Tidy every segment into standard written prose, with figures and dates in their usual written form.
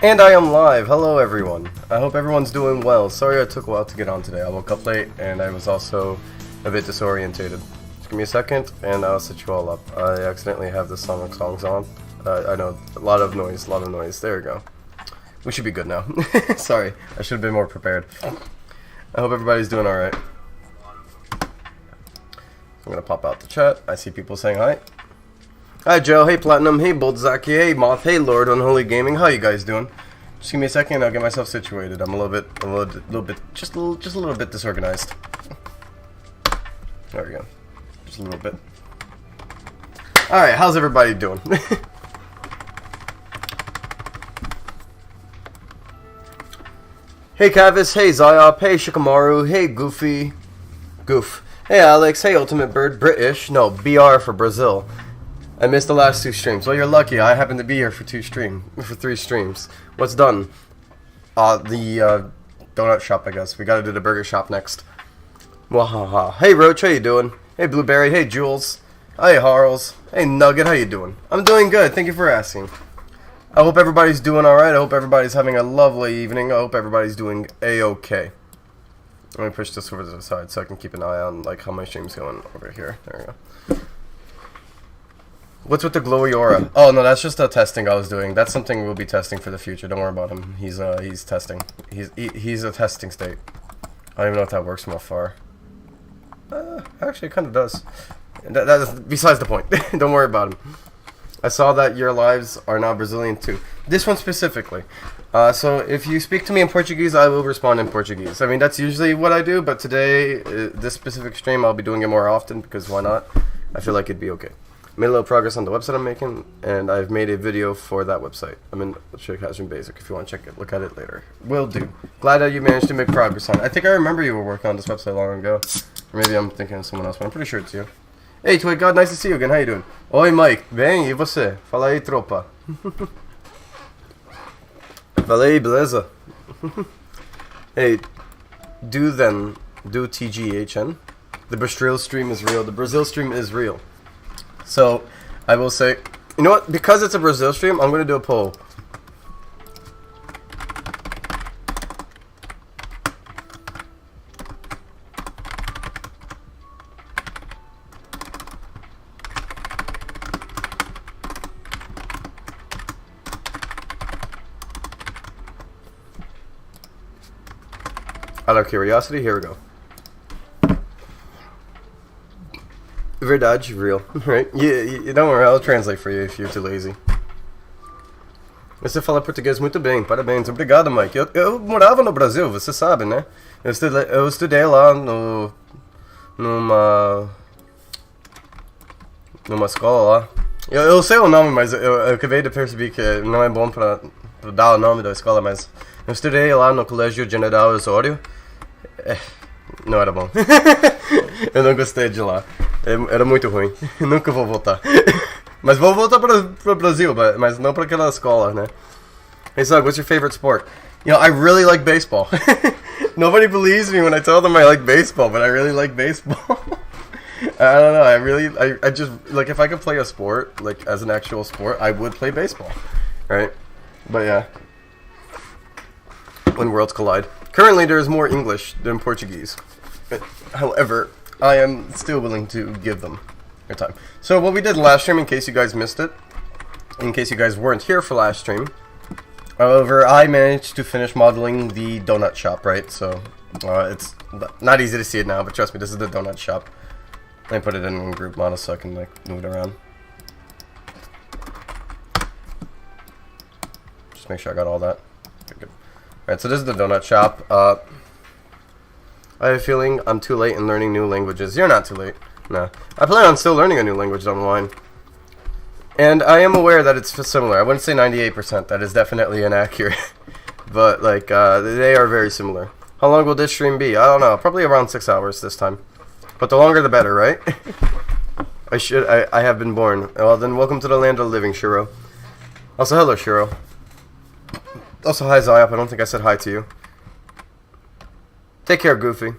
And I am live. Hello everyone. I hope everyone's doing well. Sorry I took a while to get on today. I woke up late and I was also a bit disorientated. Just give me a second and I'll set you all up. I accidentally have the songs on. I know, a lot of noise. There we go. We should be good now. Sorry, I should have been more prepared. I hope everybody's doing alright. I'm gonna pop out the chat. I see people saying hi. Hi Joe, hey Platinum, hey Boldzaki, hey Moth, hey Lord Unholy Gaming. How you guys doing? Just give me a second, I'll get myself situated. I'm just a little bit disorganized. There we go. Just a little bit. All right, how's everybody doing? Hey Kavis, hey Zyop, hey Shikamaru, hey Goofy, Goof. Hey Alex, hey Ultimate Bird, British, no, BR for Brazil. I missed the last 2 streams. Well, you're lucky. I happen to be here for 3 streams. What's done? The donut shop, I guess. We gotta do the burger shop next. Wahaha. Hey, Roach, how you doing? Hey, Blueberry. Hey, Jules. Hey, Harles. Hey, Nugget, how you doing? I'm doing good. Thank you for asking. I hope everybody's doing alright. I hope everybody's having a lovely evening. I hope everybody's doing A-okay. Let me push this over to the side so I can keep an eye on like how my stream's going over here. There we go. What's with the glowy aura? Oh no, that's just a testing I was doing. That's something we'll be testing for the future. Don't worry about him. He's testing. He's a testing state. I don't even know if that works from afar. Actually, it kind of does. That's besides the point. Don't worry about him. I saw that your lives are now Brazilian too. This one specifically. So if you speak to me in Portuguese, I will respond in Portuguese. I mean, that's usually what I do, but today, this specific stream, I'll be doing it more often because why not? I feel like it'd be okay. Made a little progress on the website I'm making, and I've made a video for that website. I'm in Showcasting Basic if you want to check it. Look at it later. Will do. Glad that you managed to make progress on it. I think I remember you were working on this website long ago. Or maybe I'm thinking of someone else, but I'm pretty sure it's you. Hey, Twig God, nice to see you again. How you doing? Oi, Mike. Bem, e você? Fala aí, tropa. Fala aí, beleza? Hey, do TGHN. The Brazil stream is real. The Brazil stream is real. So, I will say, you know what? Because it's a Brazil stream, I'm going to do a poll. Out of curiosity, here we go. Verdade, real, right? You don't worry, I'll translate for you if you're too lazy. Você fala português muito bem, parabéns, obrigado, Mike. Eu morava no Brasil, você sabe, né? Eu estudei lá numa escola lá. Eu sei o nome, mas eu acabei de perceber que não é bom pra dar o nome da escola, mas eu estudei lá no Colégio General Osório. Não era bom. Eu não gostei de lá. Era muito ruim. Nunca vou voltar. Mas vou voltar para o Brasil, mas não para aquela escola, né? Hey, Sug, what's your favorite sport? You know, I really like baseball. Nobody believes me when I tell them I like baseball, but I really like baseball. I don't know. I just, like, if I could play a sport, like, as an actual sport, I would play baseball. Right? But yeah. When worlds collide. Currently, there is more English than Portuguese. However, I am still willing to give them their time. So what we did last stream, in case you guys missed it, in case you guys weren't here for last stream, however, I managed to finish modeling the donut shop, right? So it's not easy to see it now, but trust me, this is the donut shop. Let me put it in group model so I can like move it around. Just make sure I got all that. Okay, good. Alright, so this is the donut shop. I have a feeling I'm too late in learning new languages. You're not too late. No. I plan on still learning a new language down the line. And I am aware that it's similar. I wouldn't say 98%. That is definitely inaccurate. But, like, they are very similar. How long will this stream be? I don't know. Probably around 6 hours this time. But the longer the better, right? I have been born. Well, then welcome to the land of the living, Shiro. Also, hello, Shiro. Also, hi, Zyop. I don't think I said hi to you. Take care, Goofy.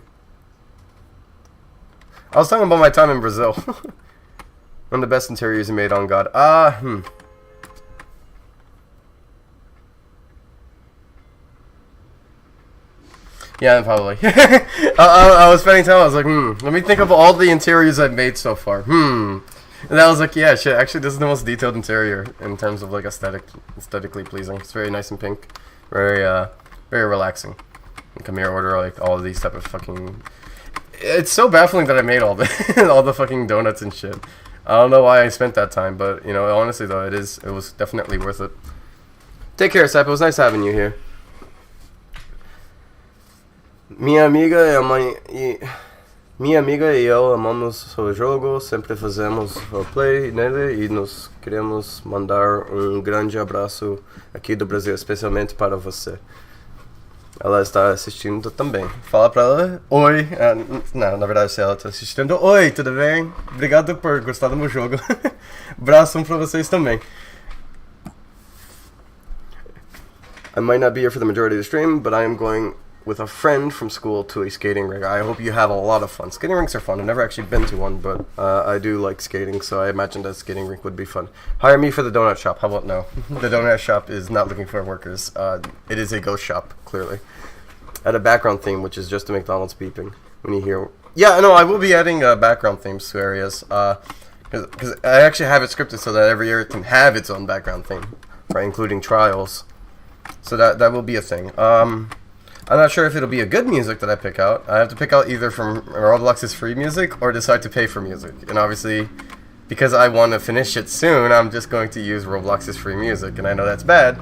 I was talking about my time in Brazil. One of the best interiors you made on God. Yeah, probably. I was spending time. I was like, let me think of all the interiors I've made so far. And I was like, yeah, shit. Actually, this is the most detailed interior in terms of like aesthetically pleasing. It's very nice and pink, very relaxing. You come here, order like all of these type of fucking. It's so baffling that I made all the all the fucking donuts and shit. I don't know why I spent that time, but you know, honestly though, it was definitely worth it. Take care, Sap. It was nice having you here. Minha amiga e eu amamos o jogo, sempre fazemos roleplay nele e nos queremos mandar grande abraço aqui do Brasil, especialmente para você. Ela está assistindo também. Fala pra ela, oi. Não, na verdade, se ela está assistindo, oi, tudo bem? Obrigado por gostar do meu jogo. Abraço pra vocês também. I might not be here for the majority of the stream, but I am going with a friend from school to a skating rink. I hope you have a lot of fun. Skating rinks are fun. I've never actually been to one, but I do like skating, so I imagined a skating rink would be fun. Hire me for the donut shop. How about no? The donut shop is not looking for workers. It is a ghost shop, clearly. Add a background theme, which is just a McDonald's beeping when you hear... Yeah, no, I will be adding background themes to areas, because I actually have it scripted so that every area can have its own background theme, right, including trials. So that will be a thing. I'm not sure if it'll be a good music that I pick out. I have to pick out either from Roblox's free music or decide to pay for music. And obviously, because I want to finish it soon, I'm just going to use Roblox's free music. And I know that's bad.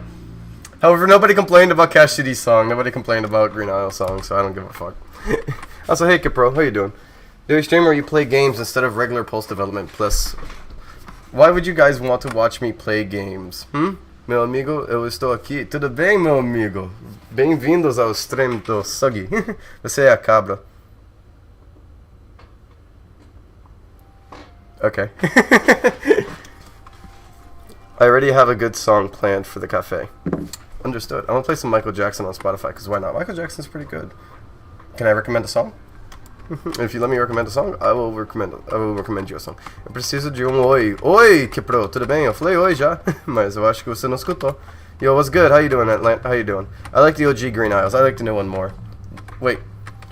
However, nobody complained about Cash City's song. Nobody complained about Green Isle's song, so I don't give a fuck. Also, hey Kipro, how you doing? Do a stream where you play games instead of regular post development. Plus, why would you guys want to watch me play games? Meu amigo, eu estou aqui. Tudo bem, meu amigo? Bem-vindos ao stream do Suggy. Você é a cabra. Okay. I already have a good song planned for the cafe. Understood. I'm gonna play some Michael Jackson on Spotify, because why not? Michael Jackson's pretty good. Can I recommend a song? If you let me recommend a song, I will recommend you a song. Eu preciso de oi. Oi, Kipro, tudo bem? Eu falei oi já, mas eu acho que você não escutou. Yo, what's good? How you doing, Atlanta? How you doing? I like the OG Green Isles. I like the new one more. Wait,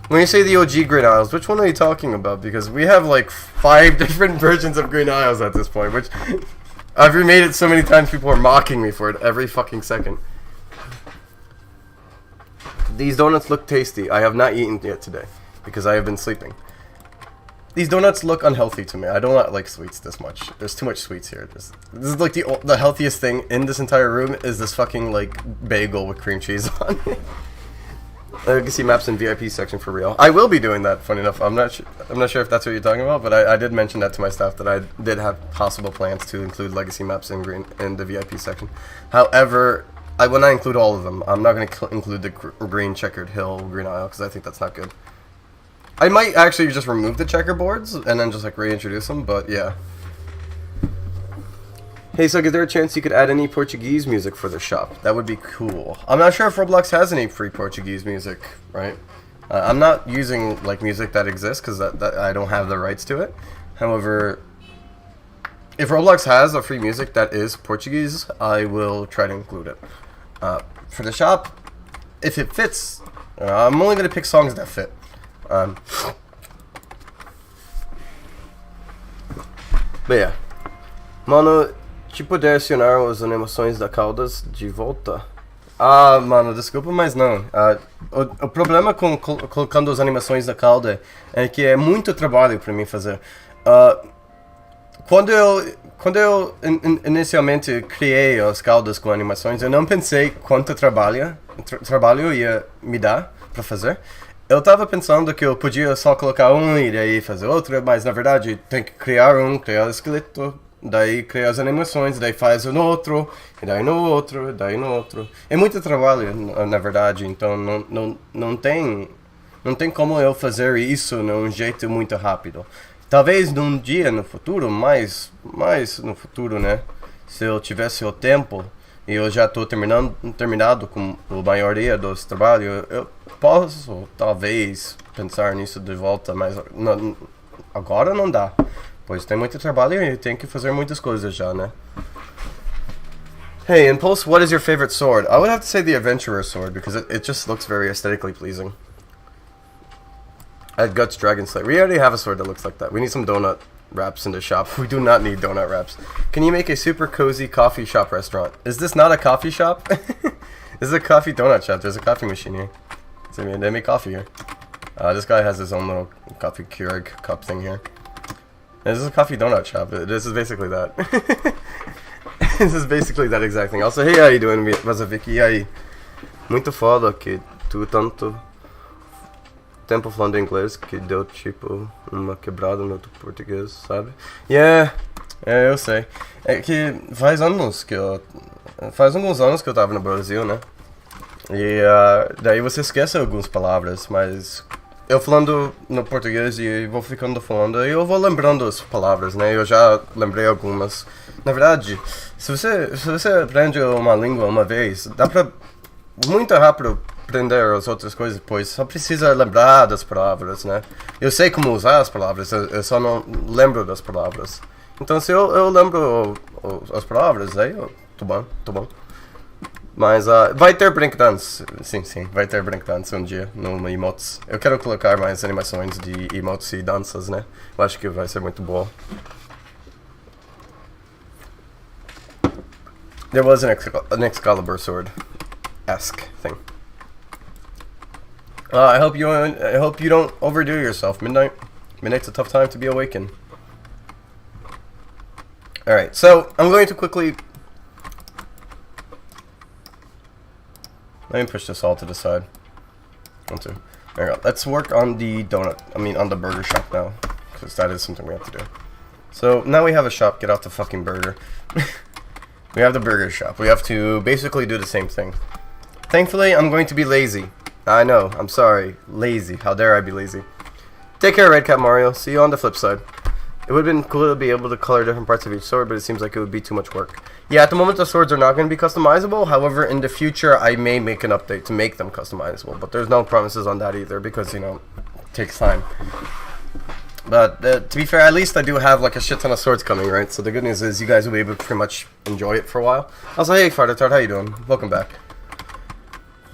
when you say the OG Green Isles, which one are you talking about? Because we have like 5 different versions of Green Isles at this point, which I've remade it so many times people are mocking me for it every fucking second. These donuts look tasty. I have not eaten yet today, because I have been sleeping. These donuts look unhealthy to me. I don't like sweets this much. There's too much sweets here. This is like the healthiest thing in this entire room is this fucking like bagel with cream cheese on it. Legacy maps and VIP section for real. I will be doing that. Funny enough, I'm not sure if that's what you're talking about, but I did mention that to my staff that I did have possible plans to include legacy maps in the VIP section. However, I will not include all of them. I'm not going to include the green checkered hill Green Isle because I think that's not good. I might actually just remove the checkerboards and then just like reintroduce them, but yeah. Hey, so is there a chance you could add any Portuguese music for the shop? That would be cool. I'm not sure if Roblox has any free Portuguese music, right? I'm not using like music that exists because that I don't have the rights to it. However, if Roblox has a free music that is Portuguese, I will try to include it. For the shop, if it fits, I'm only going to pick songs that fit. But yeah. Mano, te puder acionar as animações da Caldas de volta? Ah, mano, desculpa, mas não. O problema com colocando as animações da Calda é que é muito trabalho pra mim fazer. Quando eu inicialmente criei as Caldas com animações, eu não pensei quanto trabalho ia me dar pra fazer. Eu tava pensando que eu podia só colocar um e daí fazer outro, mas na verdade tem que criar o esqueleto, daí criar as animações, daí faz no outro, e daí no outro, daí no outro. É muito trabalho, na verdade, então não tem como eu fazer isso num jeito muito rápido. Talvez num dia no futuro, mais no futuro, né? Se eu tivesse o tempo e eu já estou terminado com a maioria dos trabalhos, eu posso talvez pensar nisso de volta, mas agora não dá, pois tem muito trabalho e tem que fazer muitas coisas já, né? Hey, Impulse, what is your favorite sword? I would have to say the Adventurer sword because it just looks very aesthetically pleasing. At Guts Dragon Slayer. We already have a sword that looks like that. We need some donut wraps in the shop. We do not need donut wraps. Can you make a super cozy coffee shop restaurant? Is this not a coffee shop? This is a coffee donut shop. There's a coffee machine here. So they make coffee here. This guy has his own little coffee Keurig cup thing here. This is a coffee donut shop. This is basically that. This is basically that exact thing. Also, hey, how you doing, Vazovic? E aí? Muito foda que tu tanto tempo falando inglês que deu tipo uma quebrada no teu português, sabe? Yeah, eu sei. É que faz alguns anos que eu tava no Brasil, né? E daí você esquece algumas palavras, mas eu falando no português e vou ficando falando, e eu vou lembrando as palavras, né? Eu já lembrei algumas. Na verdade, se você aprende uma língua uma vez, dá pra muito rápido aprender as outras coisas, pois só precisa lembrar das palavras, né? Eu sei como usar as palavras, eu só não lembro das palavras. Então se eu lembro as palavras, aí eu tô bom. Mas vai ter breakdance, sim, vai ter breakdance um dia no emotes. Eu quero colocar mais animações de emotes e danças, né? Eu acho que vai ser muito bom. There was an Excalibur sword-esque thing. I hope you don't overdo yourself. Midnight's a tough time to be awakened. All right, so I'm going to quickly. Let me push this all to the side. One, two. There we go. Let's work on the donut. On the burger shop now, because that is something we have to do. So now we have a shop. Get out the fucking burger. We have the burger shop. We have to basically do the same thing. Thankfully, I'm going to be lazy. I know. I'm sorry. Lazy. How dare I be lazy? Take care, Red Cap Mario. See you on the flip side. It would have been cool to be able to color different parts of each sword, but it seems like it would be too much work. Yeah, at the moment the swords are not going to be customizable. However, in the future, I may make an update to make them customizable. But there's no promises on that either because, you know, it takes time. But to be fair, at least I do have like a shit ton of swords coming, right? So the good news is you guys will be able to pretty much enjoy it for a while. Also, hey, Fartatard, how you doing? Welcome back.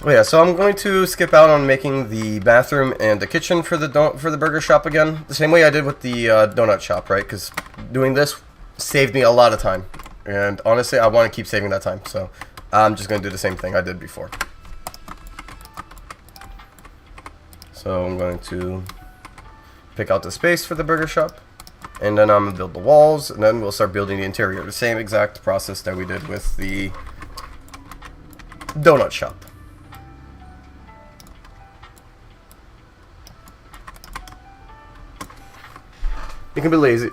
Oh yeah, so I'm going to skip out on making the bathroom and the kitchen for the burger shop again. The same way I did with the donut shop, right? Because doing this saved me a lot of time. And honestly, I want to keep saving that time. So I'm just going to do the same thing I did before. So I'm going to pick out the space for the burger shop. And then I'm going to build the walls. And then we'll start building the interior. The same exact process that we did with the donut shop. You can be lazy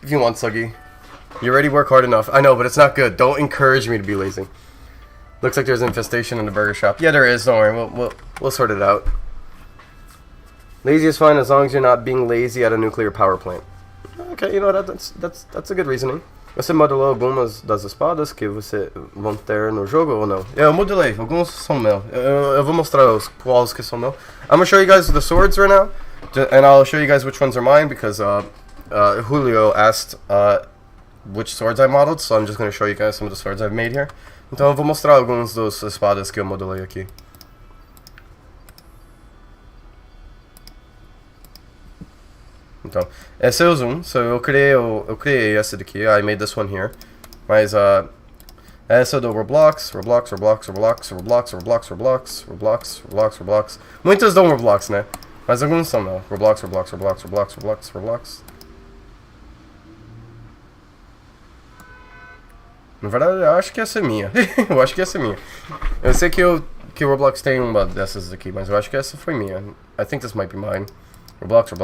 if you want, Suggy. You already work hard enough. I know, but it's not good. Don't encourage me to be lazy. Looks like there's an infestation in the burger shop. Yeah, there is. Don't worry. We'll sort it out. Lazy is fine as long as you're not being lazy at a nuclear power plant. Okay, you know that's a good reasoning. Você modelou algumas das espadas que você vão ter no jogo ou não? Eu modelei. Alguns são meu. Eu vou mostrar os quais que são meu. I'm gonna show you guys the swords right now, and I'll show you guys which ones are mine because Julio asked which swords I modeled, so I'm just going to show you guys some of the swords I've made here. Então eu vou mostrar alguns dos espadas que eu modelei aqui. Então, esse é o zoom, so eu criei esse daqui, I made this one here. Mas essa é do Roblox. Muitas dão Roblox, né? Mas alguns são não. Roblox. Na verdade, eu acho que essa é minha. Eu acho que essa é minha. Eu sei que o Roblox tem uma dessas aqui, mas eu acho que essa foi minha. I think this might be mine. Roblox.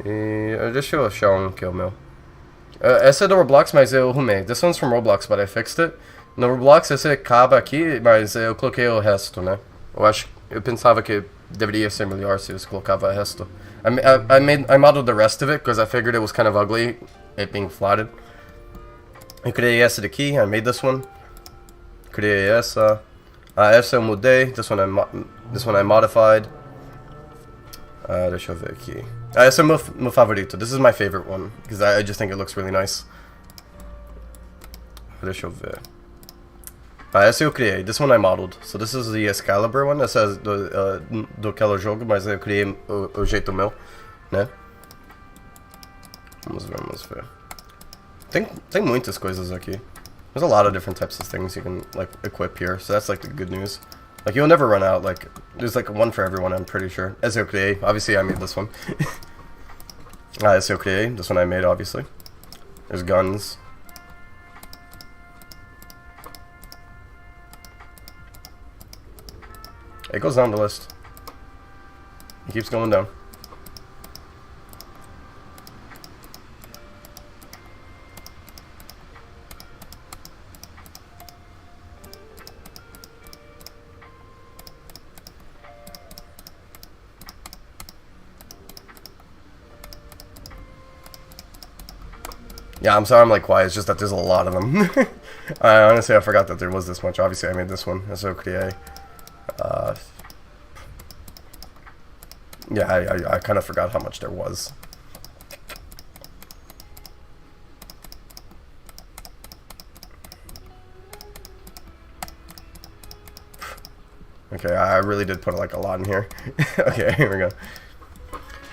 E deixa eu achar um que é o meu. Essa é do Roblox, mas eu arrumei. This one's from Roblox, but I fixed it. No Roblox, esse acaba aqui, mas eu coloquei o resto, né? Eu pensava que deveria ser melhor se eu colocava o resto. I modeled the rest of it, because I figured it was kind of ugly, it being flatted. Eu criei essa daqui, I made this one. Criei essa. Essa eu mudei, this one I modified. Deixa eu ver aqui. Esse é meu favorito. This is my favorite one, because I just think it looks really nice. Deixa eu ver. Essa eu criei. This one I modeled. So this is the Excalibur one. Essa é do aquele jogo, mas eu criei o jeito meu, né? Vamos ver. Tem muitas coisas aqui. There's a lot of different types of things you can like equip here, so that's like the good news. Like you'll never run out. Like there's like one for everyone, I'm pretty sure. Essa eu criei. Obviously I made this one. Essa eu criei. This one I made, obviously. There's guns. It goes down the list. It keeps going down. Yeah, I'm sorry I'm like quiet, it's just that there's a lot of them. Honestly, I forgot that there was this much. Obviously, I made this one. That's okay. Yeah, I kind of forgot how much there was. Okay, I really did put like a lot in here. Okay, here we go.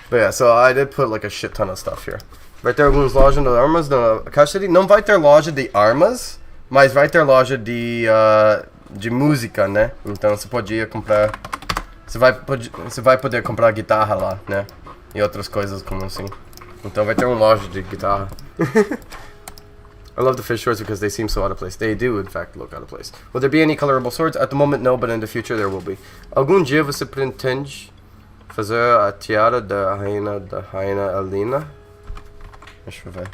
But yeah, so I did put like a shit ton of stuff here. Vai ter algumas lojas de armas na caixa de... Não vai ter loja de armas, mas vai ter loja de música, né? Então você pode ir comprar... Você vai poder comprar guitarra lá, né? E outras coisas como assim. Então vai ter uma loja de guitarra. I love the fish swords because they seem so out of place. They do, in fact, look out of place. Will there be any colorable swords? At the moment, no, but in the future there will be. Algum dia você pretende fazer a tiara da rainha Alina? Deixa eu ver.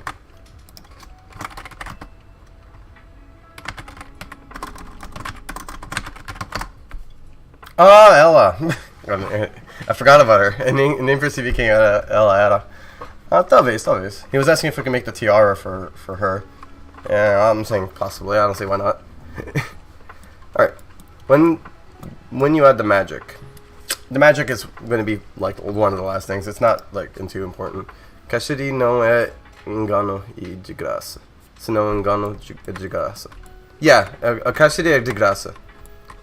Ah, ela! I forgot about her. Eu nem percebi quem ela era. Talvez. He was asking if we could make the tiara for her. Yeah, I'm saying possibly. I don't see why not. Alright. When you add the magic is going to be like one of the last things. It's not like too important. Cachiri não é engano e de graça. Se não engano é de graça. Yeah, a cachiri é de graça.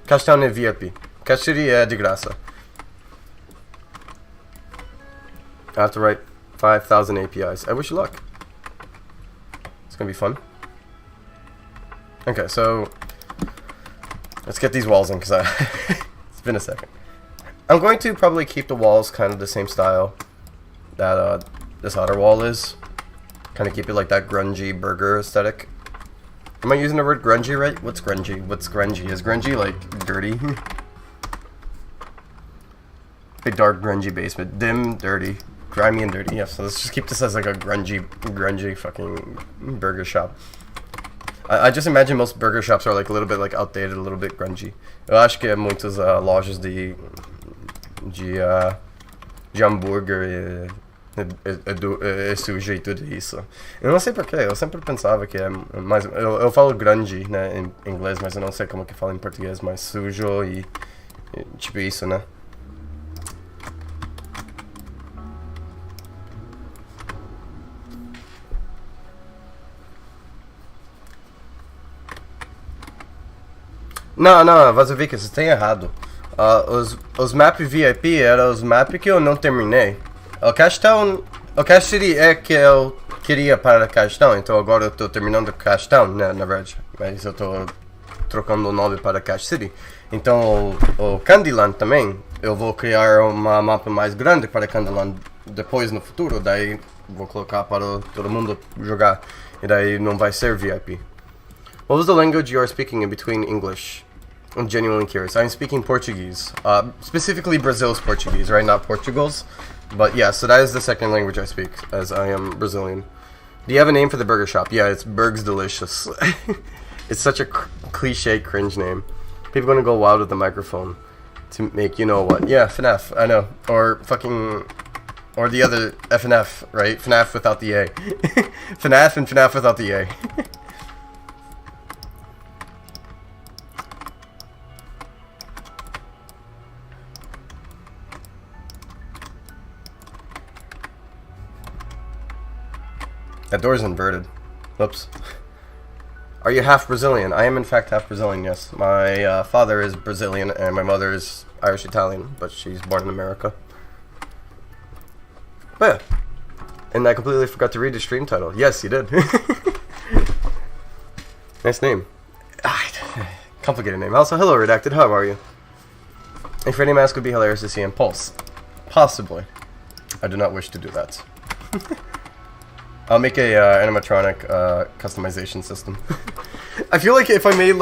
Castão é VIP. Cachiri é de graça. I have to write 5,000 APIs. I wish you luck. It's gonna be fun. Okay, so let's get these walls in because it's been a second. I'm going to probably keep the walls kind of the same style that this other wall is. Kind of keep it like that grungy burger aesthetic. Am I using the word grungy right? What's grungy? Is grungy like dirty? A dark grungy basement. Dim, dirty. Grimy and dirty. Yeah, so let's just keep this as like a grungy fucking burger shop. I just imagine most burger shops are like a little bit like outdated, a little bit grungy. Eu acho que muitas lojas de hambúrguer é sujo e tudo isso. Eu não sei porquê, eu sempre pensava que é mais... Eu falo grungy, né, em inglês, mas eu não sei como que fala em português, mas sujo e tipo isso, né? Não, Vazovic, você tem errado. Os maps VIP eram os maps que eu não terminei. O Castão é que eu queria para Castão, então agora eu estou terminando Castão, né, na verdade. Mas eu estou trocando o nome para Cash City. Então o Candyland também, eu vou criar uma mapa mais grande para Candyland depois no futuro, daí vou colocar para todo mundo jogar. E daí não vai ser VIP. What was the language you are speaking in between English? I'm genuinely curious. I'm speaking Portuguese. Specifically Brazil's Portuguese, right? Not Portugal's. But yeah, so that is the second language I speak, as I am Brazilian. Do you have a name for the burger shop? Yeah, it's Berg's Delicious. It's such a cliche, cringe name. People gonna go wild with the microphone to make you know what. Yeah, FNAF, I know. Or fucking... Or the other FNF, right? FNAF without the A. FNAF and FNAF without the A. That door's inverted. Whoops. Are you half Brazilian? I am in fact half Brazilian, yes. My father is Brazilian and my mother is Irish-Italian, but she's born in America. But yeah. And I completely forgot to read the stream title. Yes, you did. Nice name. Complicated name. Also, hello, Redacted. How are you? A Freddy mask would be hilarious to see in Pulse. Possibly. I do not wish to do that. I'll make a animatronic customization system. I feel like if I made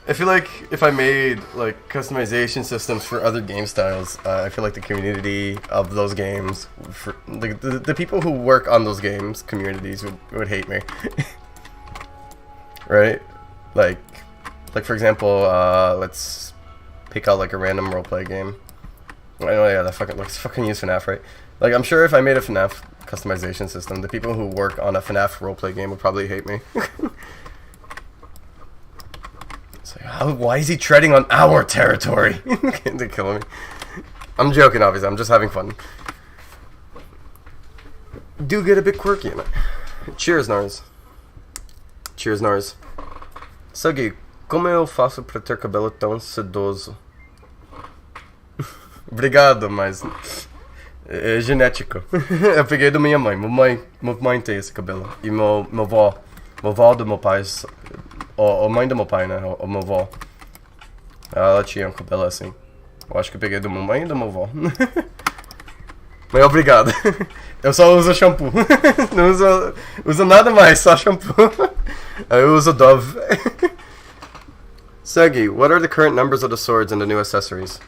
I feel like if I made like customization systems for other game styles, I feel like the community of those games, for the people who work on those games communities would hate me. Right? Like for example, let's pick out like a random roleplay game. I know, yeah, that fucking use FNAF, right? Like, I'm sure if I made a FNAF customization system, the people who work on a FNAF roleplay game would probably hate me. It's like, why is he treading on our territory? They're killing me. I'm joking, obviously. I'm just having fun. Do get a bit quirky in it. Cheers, Nars. Cheers, Nars. Suggy, como eu faço pra ter cabelo tão sedoso? Obrigado, mas é genético. Eu peguei da minha mãe. Minha mãe tem esse cabelo. E meu avó do meu pai, a mãe do meu pai, né? A minha avó. Ela tinha um cabelo assim. Eu acho que eu peguei da minha mãe e da minha avó. Mas obrigado. Eu só uso shampoo. Não uso nada mais, só shampoo. Eu uso Dove. Segi, what are the current numbers of the swords and the new accessories?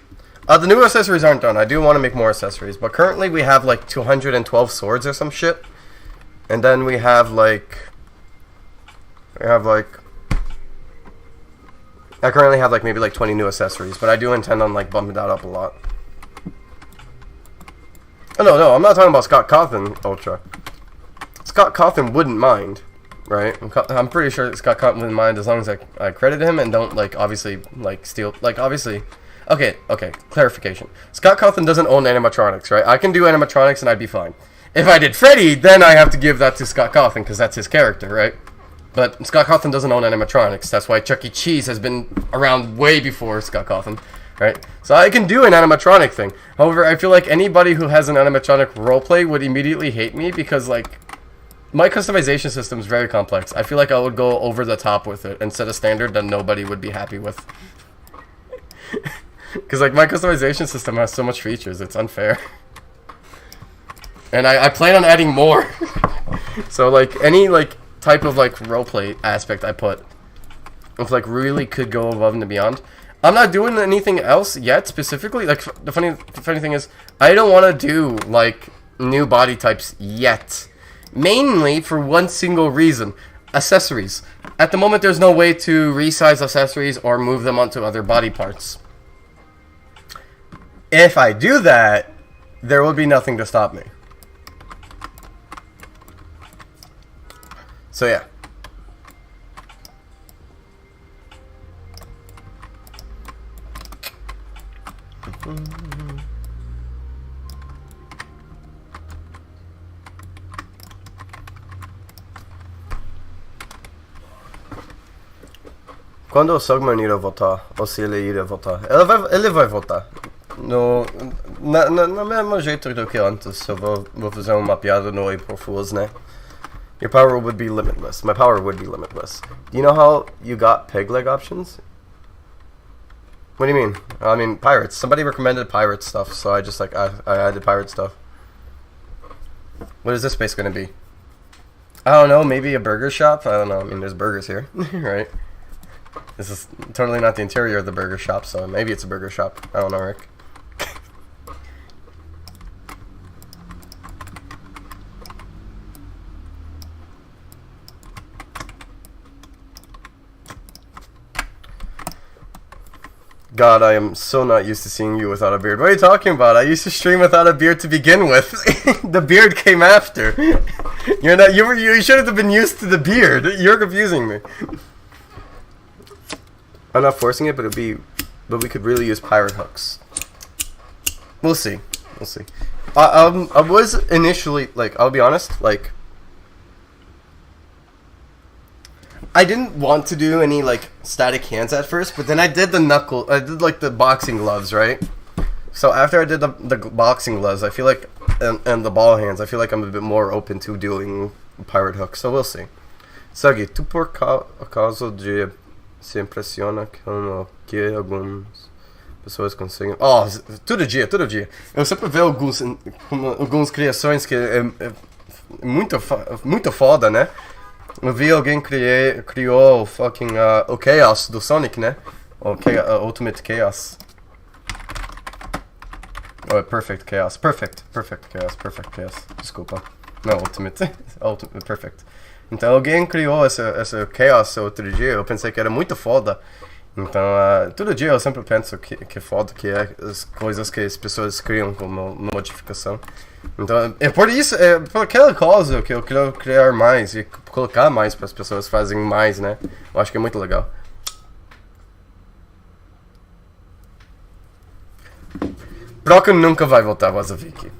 The new accessories aren't done. I do want to make more accessories, but currently we have like 212 swords or some shit. And then we have like I currently have like maybe like 20 new accessories, but I do intend on like bumping that up a lot. Oh no, I'm not talking about Scott Cawthon Ultra. Scott Cawthon wouldn't mind, right? I'm pretty sure Scott Cawthon wouldn't mind as long as I credit him and don't like obviously like steal like obviously. Okay, clarification. Scott Cawthon doesn't own animatronics, right? I can do animatronics and I'd be fine. If I did Freddy, then I have to give that to Scott Cawthon because that's his character, right? But Scott Cawthon doesn't own animatronics. That's why Chuck E. Cheese has been around way before Scott Cawthon, right? So I can do an animatronic thing. However, I feel like anybody who has an animatronic roleplay would immediately hate me because, like, my customization system is very complex. I feel like I would go over the top with it and set a standard that nobody would be happy with. Because, like, my customization system has so much features, it's unfair. And I plan on adding more. So, like, any, like, type of, like, roleplay aspect I put, if, like, really could go above and beyond. I'm not doing anything else yet, specifically. Like, the funny thing is, I don't want to do, like, new body types yet. Mainly for one single reason. Accessories. At the moment, there's no way to resize accessories or move them onto other body parts. If I do that, there will be nothing to stop me. So yeah. Quando o Sogman irá votar? Ou se ele irá votar? Ele vai votar. No mesmo jeito do que antes. Eu vou fazer uma piada no April Fools, né? Your power would be limitless. My power would be limitless. Do you know how you got peg leg options? What do you mean? I mean, pirates. Somebody recommended pirate stuff, so I just, like, I added pirate stuff. What is this space going to be? I don't know, maybe a burger shop? I don't know. I mean, there's burgers here, right? This is totally not the interior of the burger shop, so maybe it's a burger shop. I don't know, Rick. God, I am so not used to seeing you without a beard. What are you talking about? I used to stream without a beard to begin with. The beard came after. You're not. You should have been used to the beard. You're confusing me. I'm not forcing it, but we could really use pirate hooks. We'll see. We'll see. I was initially, like, I'll be honest, like, I didn't want to do any like static hands at first, but then I did like the boxing gloves, right? So after I did the boxing gloves, I feel like, and the ball hands, I feel like I'm a bit more open to doing pirate hook. So we'll see. Suggy, tu por causa de se impressiona como que algumas pessoas conseguem... Oh, todo dia. Eu sempre vejo algumas criações que é muito foda, né? Eu vi alguém criou o Chaos do Sonic, né? O Ultimate Chaos. Oh, Perfect Chaos. Perfect Chaos. Desculpa. Não, Ultimate. Perfect. Então alguém criou essa Chaos outro dia. Eu pensei que era muito foda. Então, todo dia eu sempre penso que foda que é as coisas que as pessoas criam como modificação. Então, é por isso, é por aquela causa que eu quero criar mais e colocar mais para as pessoas fazerem mais, né? Eu acho que é muito legal. Brocken nunca vai voltar, Wazaviki.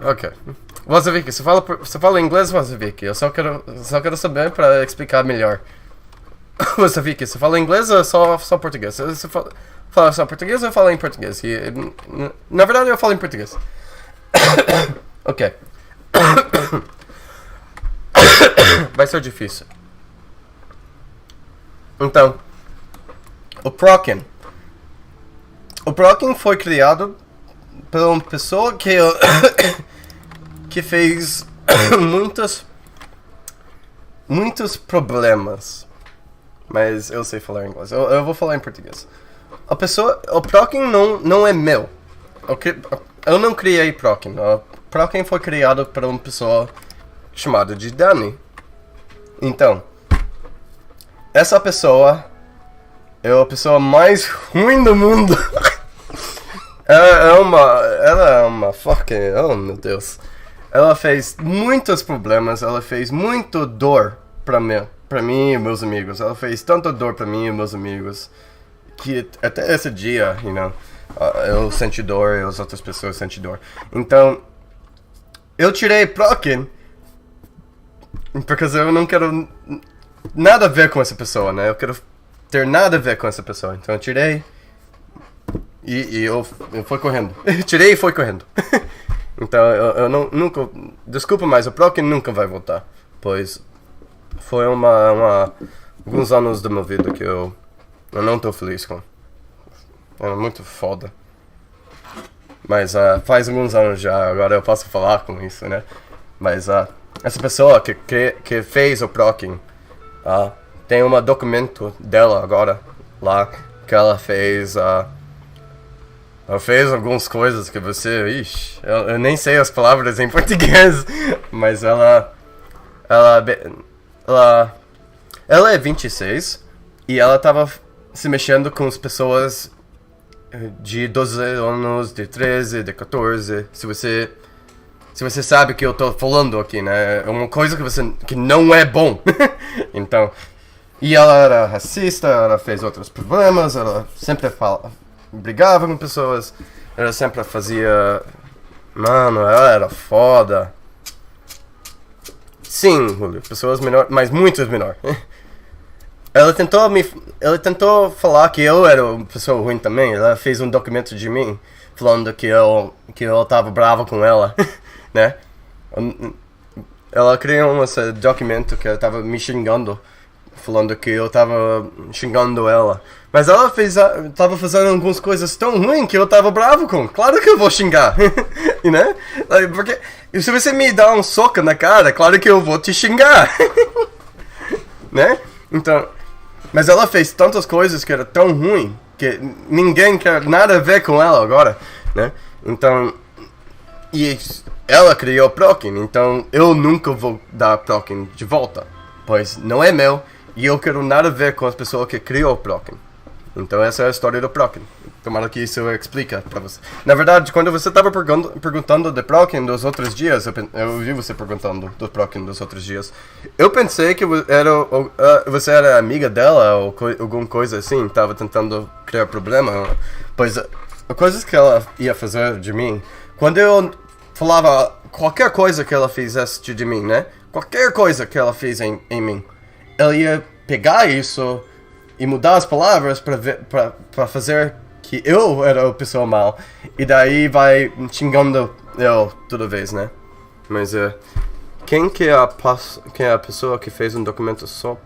Ok. Wazaviki, você fala inglês, Wazaviki? Eu só quero saber para explicar melhor. Wazaviki, você fala inglês ou só português? Você fala só português ou fala em português? Na verdade, eu falo em português. Ok. Vai ser difícil. Então, o Brocken foi criado por uma pessoa que fez muitos problemas. Mas eu sei falar inglês. Eu vou falar em português. O Brocken não é meu. Eu não criei Brocken. O Brocken foi criado por uma pessoa chamada de Dani. Então, essa pessoa é a pessoa mais ruim do mundo. Ela é uma fucking... Oh, meu Deus. Ela fez muitos problemas. Ela fez muito dor pra mim e meus amigos. Ela fez tanta dor pra mim e meus amigos que até esse dia, eu senti dor e as outras pessoas sentem dor. Então, eu tirei Brocken porque eu não quero nada a ver com essa pessoa, né? Eu quero ter nada a ver com essa pessoa. Então eu tirei e eu fui correndo. Tirei e fui correndo. Então eu nunca... Desculpa, mas o Brocken nunca vai voltar. Pois foi alguns anos da minha vida que eu não tô feliz com. É muito foda. Mas faz alguns anos já, agora eu posso falar com isso, né? Mas essa pessoa que fez o Brocken, tem um documento dela agora, lá, que ela fez... ela fez algumas coisas que você... Ixi, eu nem sei as palavras em português, mas ela é 26 e ela tava se mexendo com as pessoas de 12 anos, de 13, de 14. Se você sabe o que eu tô falando aqui, né? É uma coisa que não é bom. Então, e ela era racista, ela fez outros problemas, ela sempre brigava com pessoas, ela sempre fazia... Mano, ela era foda. Sim, Julio, pessoas menor, mas muitos menor. Ela tentou falar que eu era uma pessoa ruim também. Ela fez um documento de mim falando que eu tava bravo com ela, né? Ela criou esse documento que ela tava me xingando, falando que eu tava xingando ela. Mas ela tava fazendo algumas coisas tão ruins que eu tava bravo com. Claro que eu vou xingar, né? Porque se você me dá um soco na cara, claro que eu vou te xingar, né? Então, mas ela fez tantas coisas que era tão ruim que ninguém quer nada a ver com ela agora, né? Então, e ela criou Brocken, então eu nunca vou dar Brocken de volta, pois não é meu e eu quero nada a ver com as pessoas que criou Brocken. Então essa é a história do Brocken. Tomara que isso explica pra você. Na verdade, quando você estava perguntando de Brocken dos outros dias, eu ouvi você perguntando do Brocken dos outros dias. Eu pensei que você era amiga dela ou alguma coisa assim, estava tentando criar problema. Pois as coisas que ela ia fazer de mim, quando eu falava qualquer coisa que ela fizesse de mim, né? Qualquer coisa que ela fez em mim, ela ia pegar isso e mudar as palavras pra fazer que eu era a pessoa mal. E daí vai xingando eu toda vez, né? Mas quem que é a pessoa que fez um documento só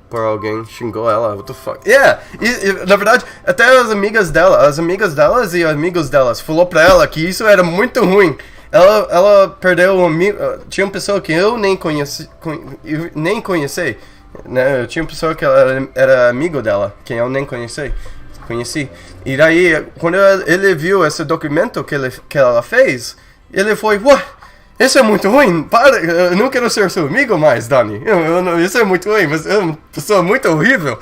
por alguém xingou ela? What the fuck? Yeah! E, na verdade, até as amigas delas e amigos delas falou pra ela que isso era muito ruim. Ela perdeu um amigo. Tinha uma pessoa que eu nem conheci, né? Tinha uma pessoa que era amigo dela, que eu nem conheci. E daí, quando ele viu esse documento que ela fez, ele foi, ué, isso é muito ruim, para, eu não quero ser seu amigo mais, Dani. Isso é muito ruim, você é uma pessoa muito horrível.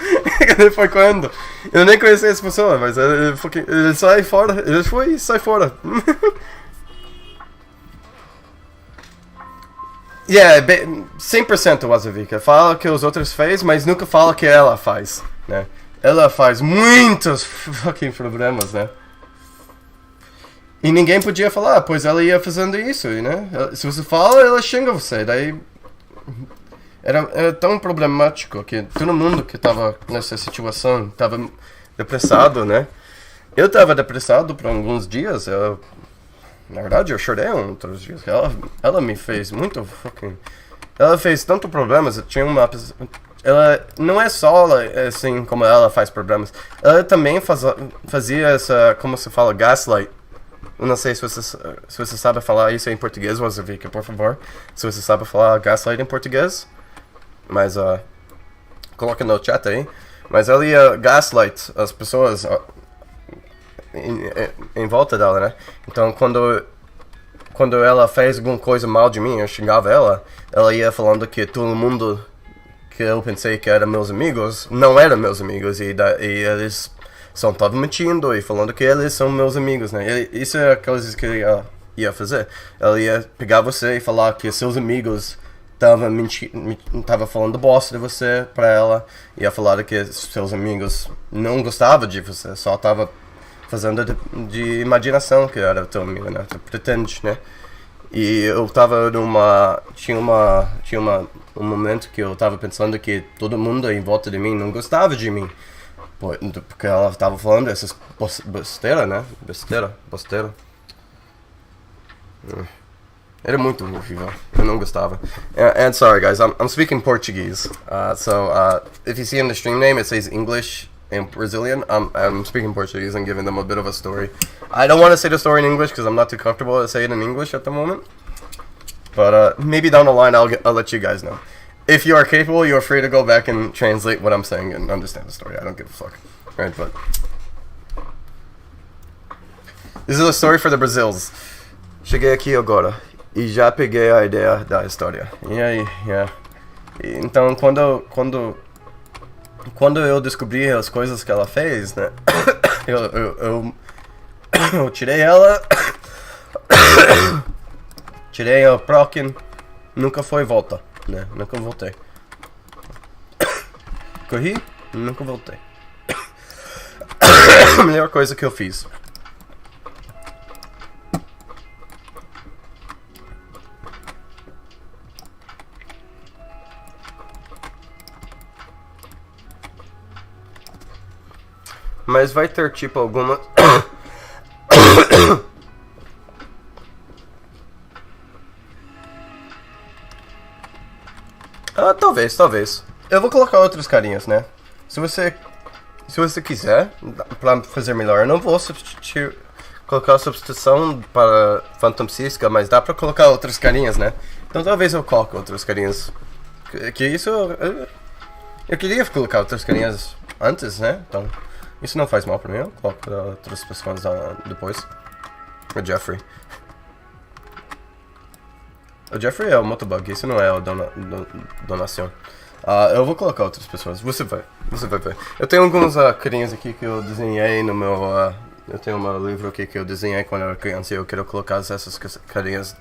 Ele foi correndo. Eu nem conheci essa pessoa, mas ele sai fora, ele foi e sai fora. Yeah, 100% o Azavika. Fala que os outros fez, mas nunca fala que ela faz, né? Ela faz muitos fucking problemas, né? E ninguém podia falar, pois ela ia fazendo isso, né? Se você fala, ela xinga você. Daí era tão problemático que todo mundo que tava nessa situação tava depressado, né? Eu tava depressado por alguns dias. Na verdade, eu chorei outros dias. Ela me fez muito fucking... Ela fez tanto problemas. Tinha uma... Ela não é só assim como ela faz problemas. Ela também fazia essa... Como se fala? Gaslight. Eu não sei se você sabe falar isso em português, Wazavika, por favor. Se você sabe falar gaslight em português. Mas, coloca no chat aí. Mas ela ia gaslight as pessoas... Em volta dela, né? Então, quando ela fez alguma coisa mal de mim, eu xingava ela ia falando que todo mundo que eu pensei que eram meus amigos, não eram meus amigos, e eles só estavam mentindo e falando que eles são meus amigos, né? Isso é coisas que ela ia fazer. Ela ia pegar você e falar que seus amigos estavam falando bosta de você pra ela, ia falar que seus amigos não gostavam de você, só estavam fazendo de imaginação que era teu amigo, né? Tu pretende, né? E eu tava tinha um momento que eu tava pensando que todo mundo em volta de mim não gostava de mim. Porque ela tava falando essas besteira, né? Besteira. Era muito horrível. Eu não gostava. And sorry guys, I'm speaking Portuguese. So if you see in the stream name it says English in Brazilian, I'm speaking Portuguese and giving them a bit of a story. I don't want to say the story in English because I'm not too comfortable to say it in English at the moment. But maybe down the line I'll let you guys know. If you are capable, you're free to go back and translate what I'm saying and understand the story. I don't give a fuck. Right, but this is a story for the Brazils. Cheguei aqui agora e já peguei a ideia da história. E aí, yeah. Então quando eu descobri as coisas que ela fez, né? eu tirei ela, tirei a Prokin, nunca foi volta, né? Nunca voltei. Corri, nunca voltei. A melhor coisa que eu fiz. Mas vai ter tipo alguma... talvez. Eu vou colocar outros carinhas, né? Se você quiser, pra fazer melhor, eu não vou colocar a substituição para Phantom Cisca, mas dá pra colocar outros carinhas, né? Então talvez eu coloque outros carinhas. Que isso... Eu queria colocar outros carinhas antes, né? Então... Isso não faz mal pra mim, eu coloco outras pessoas depois. O Jeffrey. O Jeffrey é o Motobug, isso não é o Donação. Eu vou colocar outras pessoas, você vai ver. Eu tenho alguns carinhas aqui que eu desenhei no meu... eu tenho um livro aqui que eu desenhei quando eu era criança e eu quero colocar essas carinhas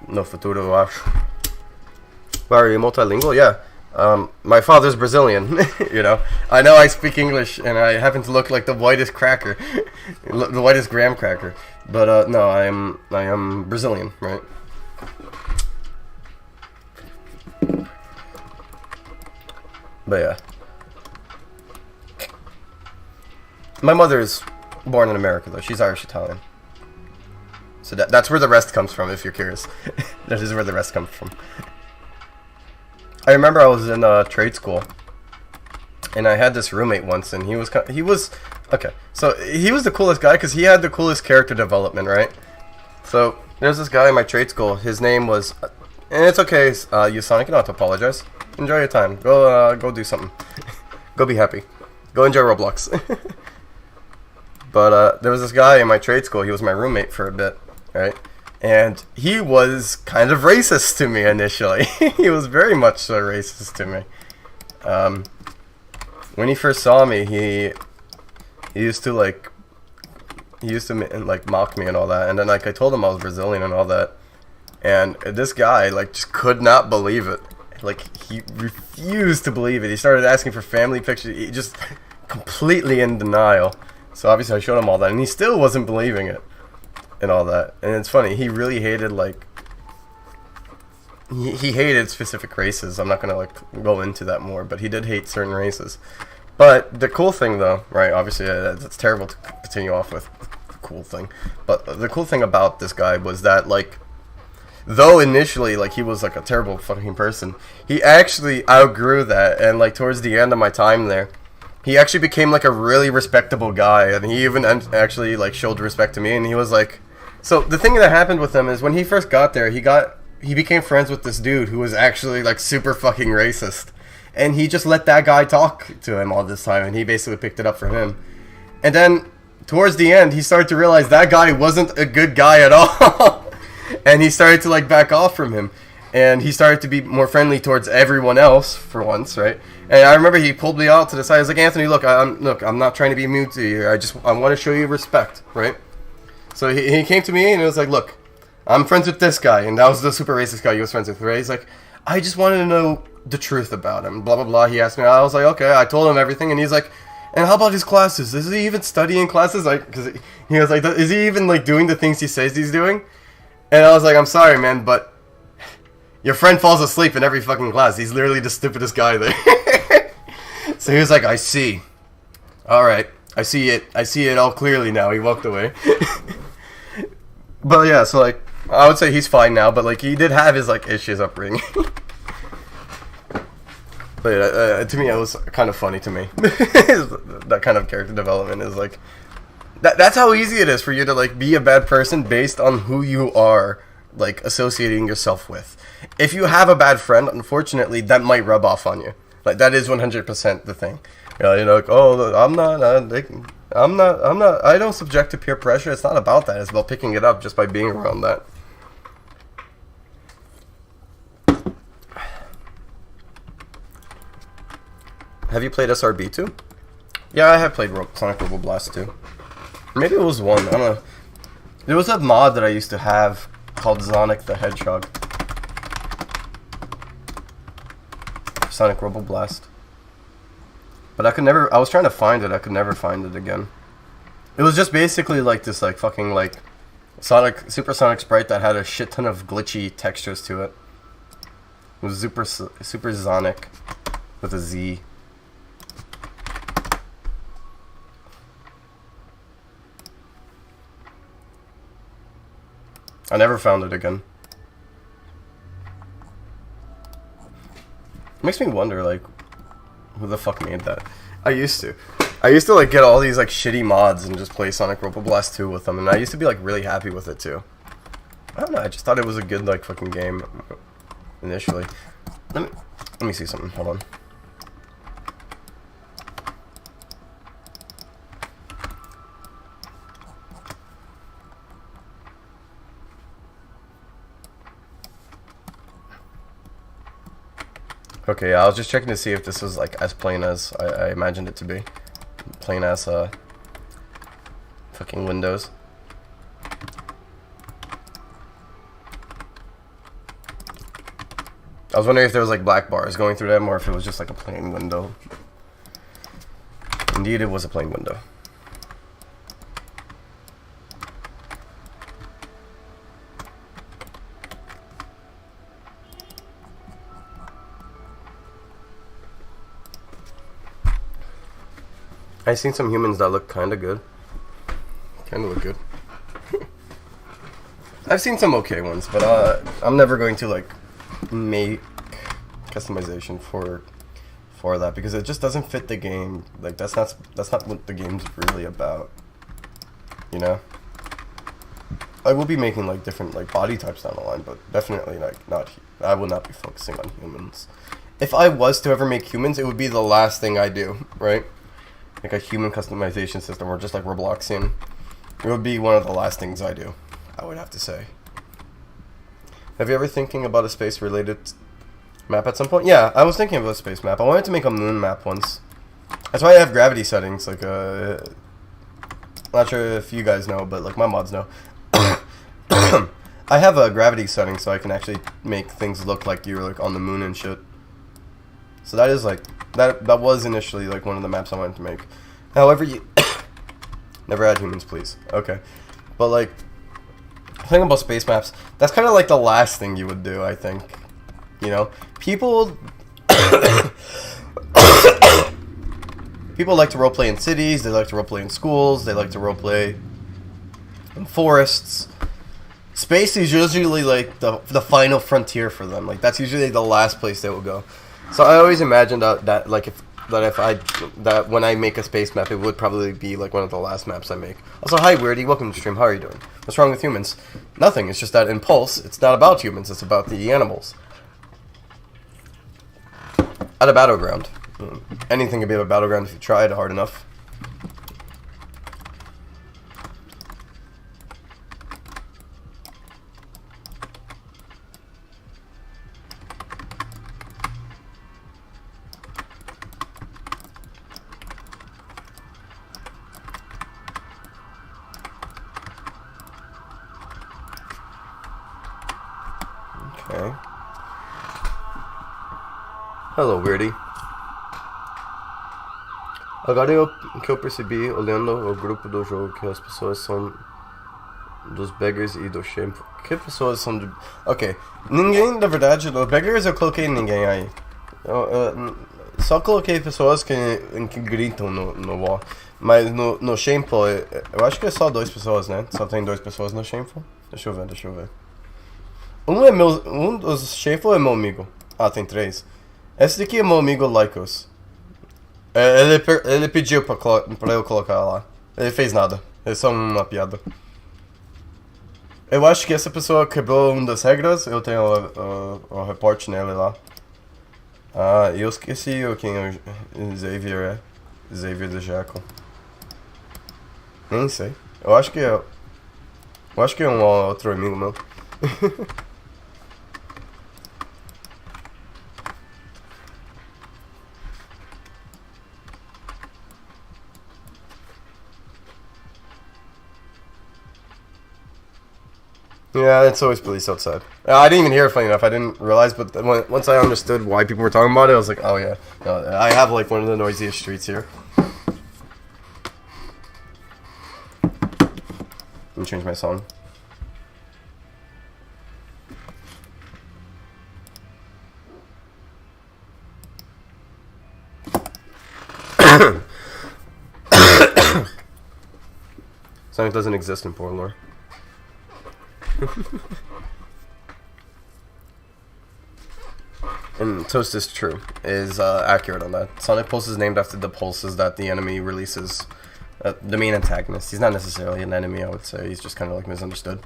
no futuro, eu acho. Are you multilingual? Yeah. My father's Brazilian, you know. I know I speak English and I happen to look like the whitest cracker, the whitest graham cracker. But no, I am Brazilian, right? But yeah. My mother is born in America, though. She's Irish-Italian. So that's where the rest comes from, if you're curious. That is where the rest comes from. I remember I was in trade school, and I had this roommate once, and he was okay. So he was the coolest guy because he had the coolest character development, right? So there's this guy in my trade school. His name was, and it's okay, you Sonic, you don't have to apologize. Enjoy your time. Go do something. Go be happy. Go enjoy Roblox. But there was this guy in my trade school. He was my roommate for a bit, right? And he was kind of racist to me initially. He was very much so racist to me. When he first saw me, he used to like mock me and all that. And then like I told him I was Brazilian and all that. And this guy like just could not believe it. Like he refused to believe it. He started asking for family pictures. He just completely in denial. So obviously I showed him all that, and he still wasn't believing it. And all that. And it's funny, he really hated, like, he hated specific races. I'm not gonna, like, go into that more, but he did hate certain races. But the cool thing, though, right, obviously, it's terrible to continue off with the cool thing, but the cool thing about this guy was that, like, though initially, like, he was, like, a terrible fucking person, he actually outgrew that, and, like, towards the end of my time there, he actually became, like, a really respectable guy, and he even actually, like, showed respect to me, and he was, like... So, the thing that happened with him is when he first got there, he became friends with this dude who was actually, like, super fucking racist. And he just let that guy talk to him all this time, and he basically picked it up for him. And then, towards the end, he started to realize that guy wasn't a good guy at all. And he started to, like, back off from him. And he started to be more friendly towards everyone else, for once, right? And I remember he pulled me out to the side. He was like, Anthony, look, I'm not trying to be mean to you. I want to show you respect, right? So he came to me and it was like, look, I'm friends with this guy. And that was the super racist guy he was friends with, right? He's like, I just wanted to know the truth about him, blah, blah, blah. He asked me. I was like, okay. I told him everything. And he's like, and how about his classes? Is he even studying classes? Like, because he was like, is he even, like, doing the things he says he's doing? And I was like, I'm sorry, man, but... Your friend falls asleep in every fucking class. He's literally the stupidest guy there. So he was like, I see. Alright. I see it. I see it all clearly now. He walked away. But yeah, so like, I would say he's fine now, but like, he did have his like issues upbringing. But yeah, to me, it was kind of funny to me. That kind of character development is like, that's how easy it is for you to like be a bad person based on who you are, like, associating yourself with. If you have a bad friend, unfortunately, that might rub off on you. Like, that is 100% the thing. You know, like, oh, I don't subject to peer pressure. It's not about that. It's about picking it up just by being around that. Have you played SRB 2? Yeah, I have played Sonic Robo Blast 2. Maybe it was 1. I don't know. There was a mod that I used to have called Sonic the Hedgehog. Sonic Robo Blast. But I was trying to find it, I could never find it again. It was just basically like this like fucking like Supersonic sprite that had a shit ton of glitchy textures to it. It was super Sonic with a Z. I never found it again. Makes me wonder, like, who the fuck made that? I used to like get all these like shitty mods and just play Sonic Robo Blast 2 with them, and I used to be like really happy with it too. I don't know, I just thought it was a good like fucking game initially. Let me see something. Hold on. Okay, I was just checking to see if this was like as plain as I imagined it to be. Plain as fucking Windows. I was wondering if there was like black bars going through them or if it was just like a plain window. Indeed, it was a plain window. I've seen some humans that look kind of good. Kind of look good. I've seen some okay ones, but I'm never going to like make customization for that because it just doesn't fit the game. Like that's not what the game's really about. You know? I will be making like different like body types down the line, but definitely like not. I will not be focusing on humans. If I was to ever make humans, it would be the last thing I do, right? Like a human customization system or just like Robloxian. It would be one of the last things I do, I would have to say. Have you ever thinking about a space-related map at some point? Yeah, I was thinking about a space map. I wanted to make a moon map once. That's why I have gravity settings. Like, I'm not sure if you guys know, but like my mods know. I have a gravity setting so I can actually make things look like you're like on the moon and shit. So that is like that was initially like one of the maps I wanted to make. However, you never add humans, please. Okay, but like thinking about space maps, that's kind of like the last thing you would do, I think. You know, people like to roleplay in cities. They like to roleplay in schools. They like to roleplay in forests. Space is usually like the final frontier for them. Like that's usually the last place they will go. So I always imagined that when I make a space map, it would probably be like one of the last maps I make. Also, hi Weirdy, welcome to stream. How are you doing? What's wrong with humans? Nothing. It's just that in Pulse, it's not about humans. It's about the animals. At a battleground, anything can be a battleground if you try it hard enough. Okay. Hello, Weirdy. Agora que eu percebi, olhando o grupo do jogo, que as pessoas são dos beggars e do shameful. Que pessoas são de... Ok. Ninguém, na verdade, dos beggars eu coloquei ninguém aí. Só coloquei pessoas que gritam no wall. Mas no shameful, eu acho que é só 2 pessoas, né? Só tem 2 pessoas no shameful. Deixa eu ver. Um dos shameful é meu amigo. Ah, tem 3. Esse daqui é meu amigo Lycos. Ele pediu pra eu colocar lá. Ele fez nada. É só uma piada. Eu acho que essa pessoa quebrou uma das regras. Eu tenho o reporte nele lá. Ah, eu esqueci quem o Xavier é. Xavier do Jackal. Nem sei. Eu acho que é um outro amigo meu. Yeah, it's always police outside. I didn't even hear it, funny enough. I didn't realize, but once I understood why people were talking about it, I was like, oh yeah. No, I have like one of the noisiest streets here. Let me change my song. Something doesn't exist in Porn lore. And Toast is true, is accurate on that. Sonic Pulse is named after the pulses that the enemy releases. The main antagonist. He's not necessarily an enemy, I would say. He's just kind of like misunderstood.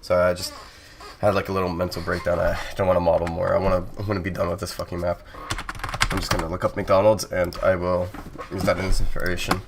So I just had like a little mental breakdown. I don't want to model more. I want to be done with this fucking map. I'm just gonna look up McDonald's and I will use that as inspiration.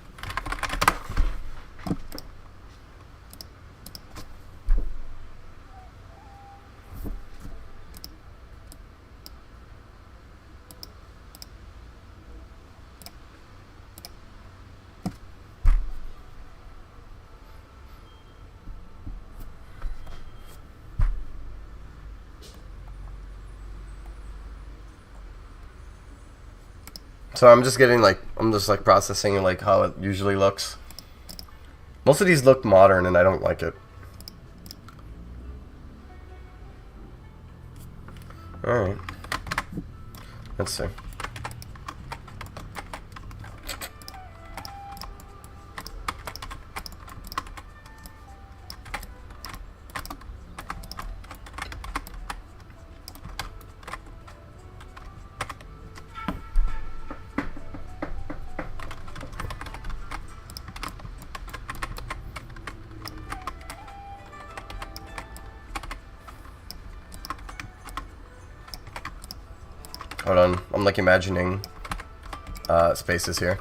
So I'm just processing like how it usually looks. Most of these look modern and I don't like it. Alright. Let's see. Hold on, I'm like imagining spaces here.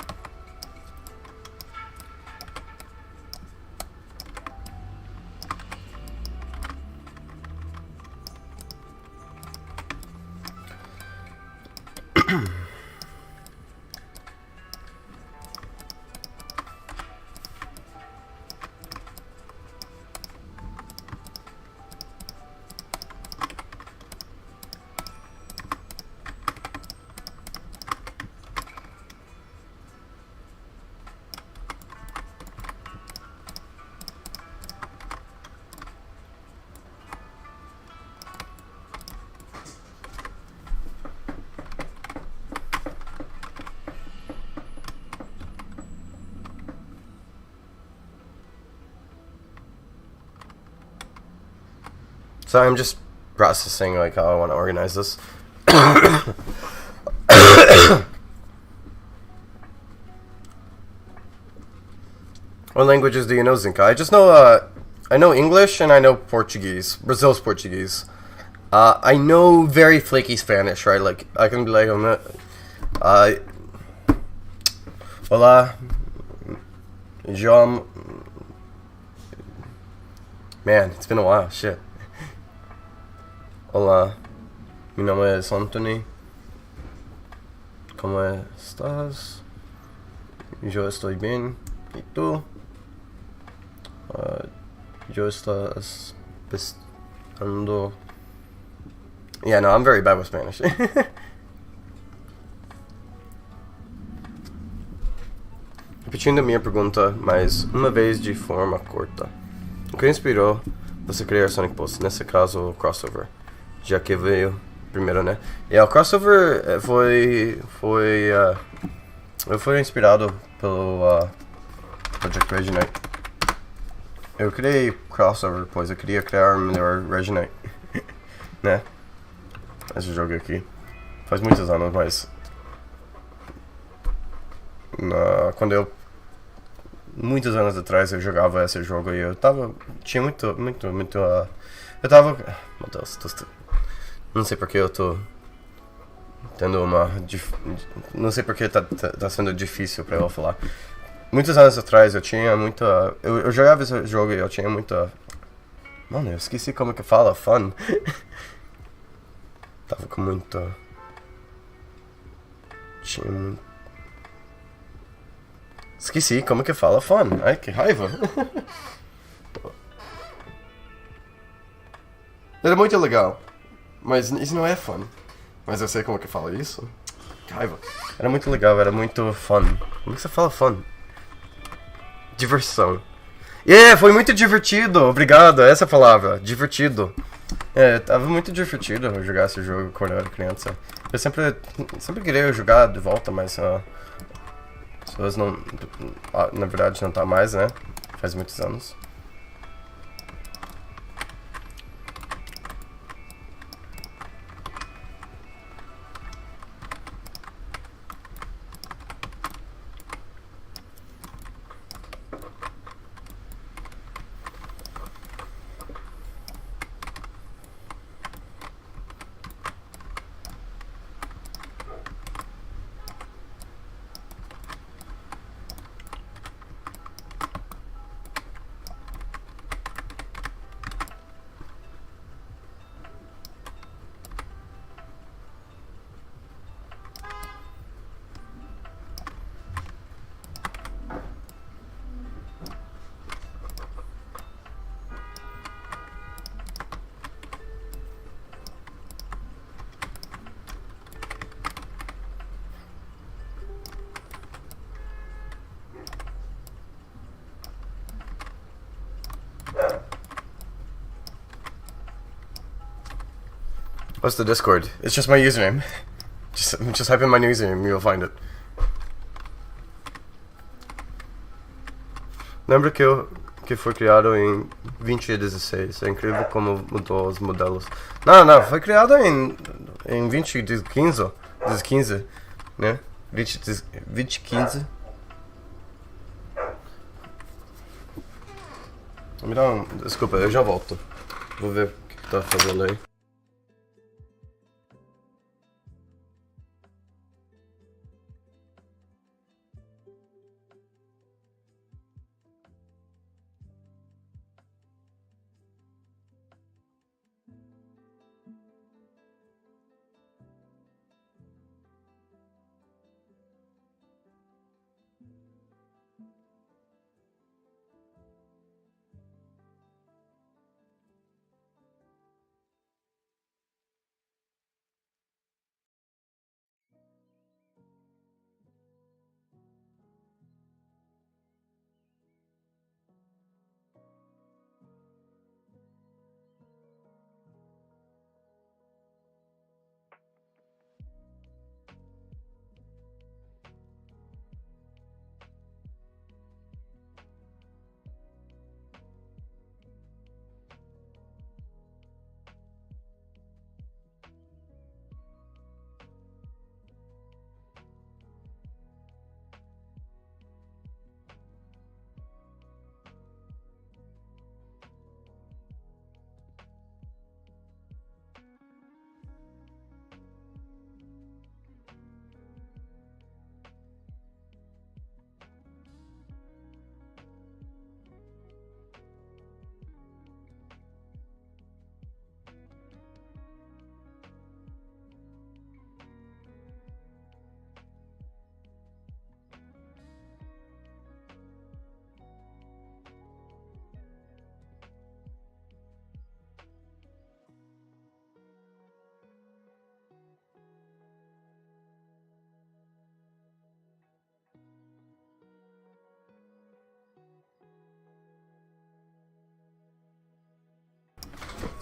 So I'm just processing like how I want to organize this. What languages do you know, Zinka? I just know I know English and I know Portuguese. Brazil's Portuguese. I know very flaky Spanish, right? Like I can be like, hola, Jom. Man, it's been a while. Shit. Hola, mi nombre es Anthony. ¿Cómo estás? Yo estoy bien. ¿Y tú? Yo estás pensando. Yeah, no, I'm very bad with Spanish. Repetindo a minha pergunta mais uma vez de forma curta. O que inspirou você criar Sonic Pulse? Nesse caso, o crossover. Já que veio primeiro, né? E o crossover foi inspirado pelo Project Reginite. Eu criei crossover, pois eu queria criar um melhor Reginite. Né? Esse jogo aqui. Faz muitos anos, mas... quando eu... Muitos anos atrás eu jogava esse jogo e eu tava... Tinha muito... eu tava... Meu Deus, não sei porque eu tô... Tendo uma... Não sei porque tá sendo difícil pra eu falar. Muitos anos atrás eu tinha muita... Eu jogava esse jogo e eu tinha muita... Mano, eu esqueci como que fala fun. Tava com muita... Esqueci como que fala fun. Ai, que raiva. Era muito legal. Mas isso não é fun. Mas eu sei como que fala isso. Que raiva. Era muito legal, era muito fun. Como que você fala fun? Diversão. Foi muito divertido. Obrigado, essa é a palavra. Divertido. Tava muito divertido jogar esse jogo quando eu era criança. Eu sempre queria jogar de volta, mas as pessoas não... na verdade não tá mais, né? Faz muitos anos. What's the Discord? It's just my username. Just type in my username, you'll find it. Lembra que foi criado em 2016. É incrível como mudou os modelos. Não, foi criado em 2015, né? 2015. Me dá um... Desculpa, eu já volto. Vou ver o que tá fazendo aí.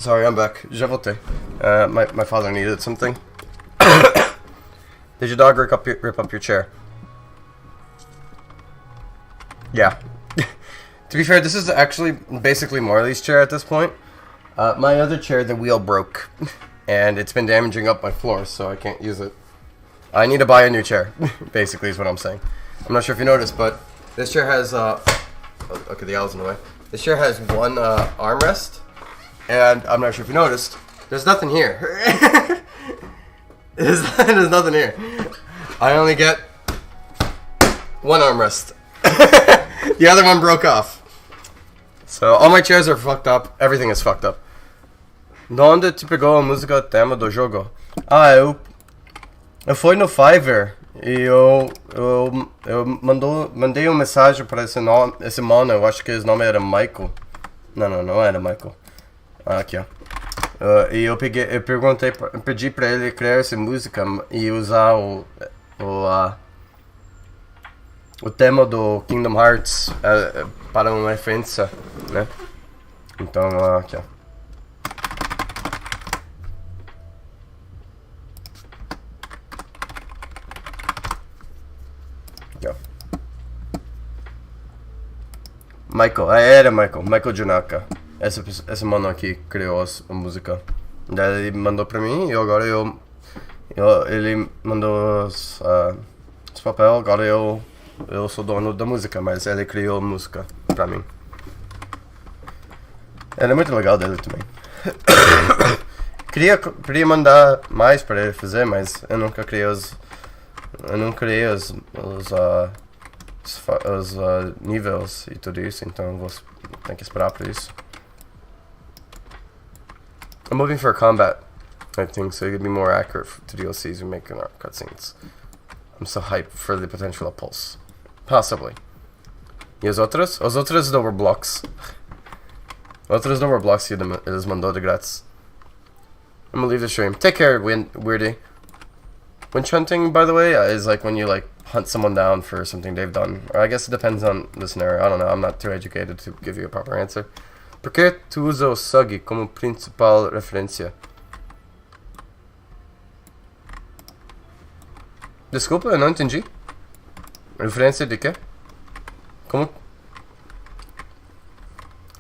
Sorry, I'm back. Já voltei. My father needed something. Did your dog rip up your chair? Yeah. To be fair, this is actually basically Marley's chair at this point. My other chair, the wheel broke. And it's been damaging up my floor, so I can't use it. I need to buy a new chair, basically is what I'm saying. I'm not sure if you noticed, but this chair has... okay, the owl's in the way. This chair has one armrest. And I'm not sure if you noticed, there's nothing here. There's nothing here. I only get one armrest. The other one broke off. So all my chairs are fucked up. Everything is fucked up. De onde te pegou a música tema do jogo? Eu fui no Fiverr e eu mandei uma mensagem para esse mano. Eu acho que o nome era Michael. Não era Michael. Aqui, ó. E eu pedi pra ele criar essa música e usar o tema do Kingdom Hearts para uma referência, né? Então, aqui, ó. Aqui, ó. Era Michael Junaka. Esse mano aqui criou a música. Daí ele mandou pra mim e agora ele mandou os papéis, agora eu sou dono da música, mas ele criou a música pra mim. Ele é muito legal dele também. Queria mandar mais pra ele fazer, mas eu nunca criei os níveis e tudo isso, então eu tenho que esperar por isso. I'm moving for combat, I think, so it could be more accurate to DLCs and making our cutscenes. I'm so hyped for the potential of Pulse. Possibly. E os outros? Os outros não Roblox. Os outros não Roblox que eles mandou de grátis. I'm gonna leave the stream. Take care, Weirdy. Winch hunting, by the way, is like when you like hunt someone down for something they've done. Or I guess it depends on the scenario. I don't know. I'm not too educated to give you a proper answer. Por que tu usa o Suggy como principal referência? Desculpa, eu não entendi. Referência de quê? Como?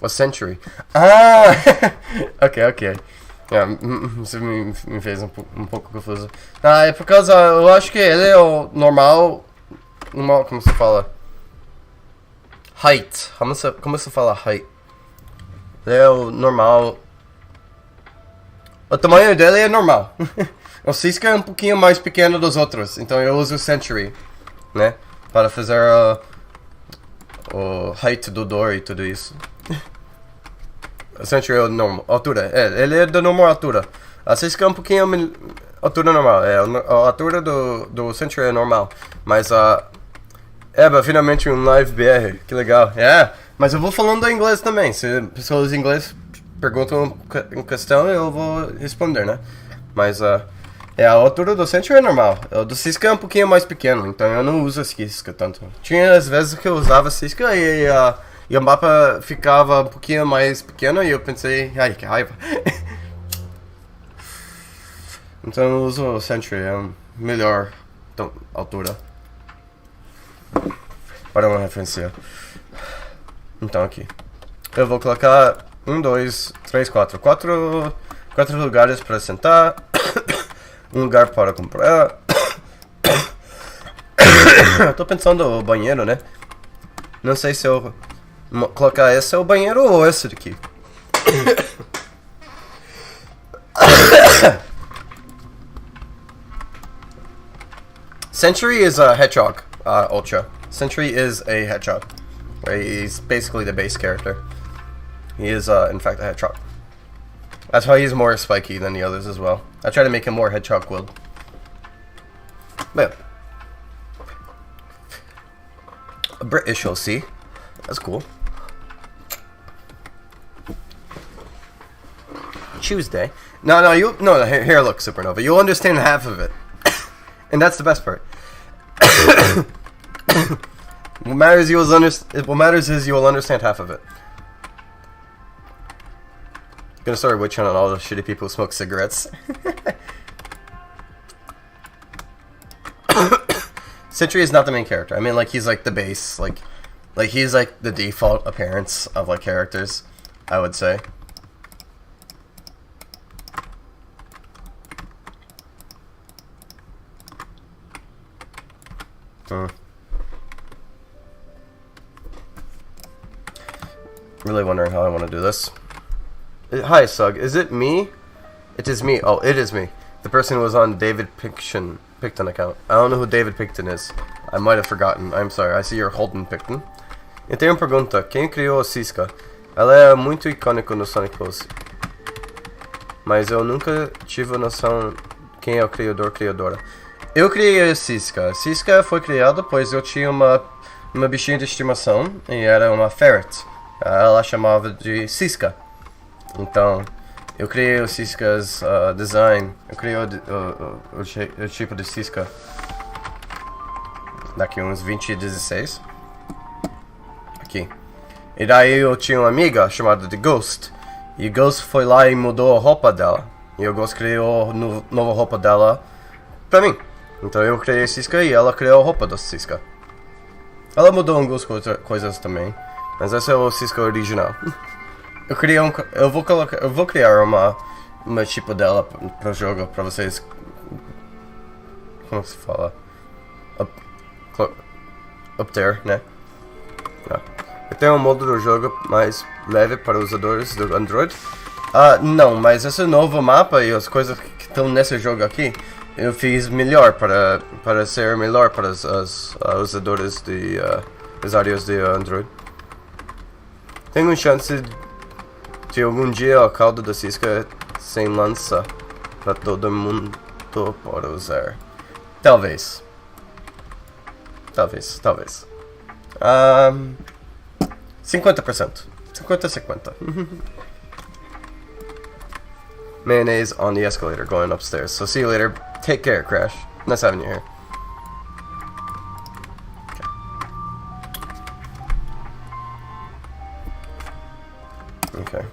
O Century. Ah! ok. Você me fez um pouco confuso. É por causa... Eu acho que ele é o normal... Como se fala? Height. Como se fala height? Ele é o normal. O tamanho dele é normal. O Cisco é um pouquinho mais pequeno dos outros, então eu uso o Century, né? Para fazer o height do door e tudo isso. O Century é o normal, altura. Ele é da normal altura. A Cisco é um pouquinho altura normal. A altura do Century é normal. Mas finalmente um live BR, que legal. Mas eu vou falando em inglês também. Se pessoas em inglês perguntam uma questão, eu vou responder, né? Mas a altura do Century é normal. O do Cisco é um pouquinho mais pequeno, então eu não uso a Cisco tanto. Tinha às vezes que eu usava Cisco e o mapa ficava um pouquinho mais pequeno e eu pensei, ai que raiva. Então eu uso o Century, é a melhor altura para uma referência. Então aqui. Eu vou colocar 1, 2, 3, 4. 4 lugares para sentar. Um lugar para comprar. Eu tô pensando no banheiro, né? Não sei se eu colocar esse é o banheiro ou esse daqui. Century is a hedgehog, Ultra. Century is a hedgehog. He's basically the base character. He is, in fact, a hedgehog. That's why he's more spiky than the others as well. I try to make him more hedgehog willed. But yeah. A British OC. That's cool. Tuesday. No, here, look, Supernova. You'll understand half of it. And that's the best part. What matters is you will understand half of it. Gonna start a witch hunt on all the shitty people who smoke cigarettes. Sentry is not the main character. I mean, like, he's like the base, like he's like the default appearance of like characters, I would say. Really wondering how I want to do this. Hi, Sug. Is it me? It is me. Oh, it is me. The person who was on David Picton account. I don't know who David Picton is. I might have forgotten. I'm sorry. I see you're Holden Picton. Eu tenho uma pergunta. Quem criou a Cisca? Ela é muito icônica no Sonic Pose. Mas eu nunca tive noção quem é o criadora. Eu criei a Cisca. A Cisca foi criada pois eu tinha uma bichinha de estimação e era uma ferret. Ela chamava de Cisca. Então, eu criei o Cisca's design. Eu criei o tipo de Cisca daqui uns 2016. Aqui. E daí eu tinha uma amiga chamada de Ghost. E Ghost foi lá e mudou a roupa dela. E o Ghost criou a nova roupa dela pra mim. Então eu criei a Cisca e ela criou a roupa da Cisca. Ela mudou algumas coisas também. Mas essa é o Cisca original. Eu vou criar uma tipo dela pro jogo pra vocês. Como se fala? Up there, né? Eu tenho um modo do jogo mais leve para usadores do Android. Não, mas esse novo mapa e as coisas que estão nesse jogo aqui, eu fiz melhor para ser melhor para os usadores de usuários de Android. Tenho uma chance de algum dia a cauda da Cisca sem lança para todo mundo para usar. Talvez. 50%. 50-50. Mayonnaise on the escalator going upstairs. So see you later. Take care, Crash. Nice having you here. Okay.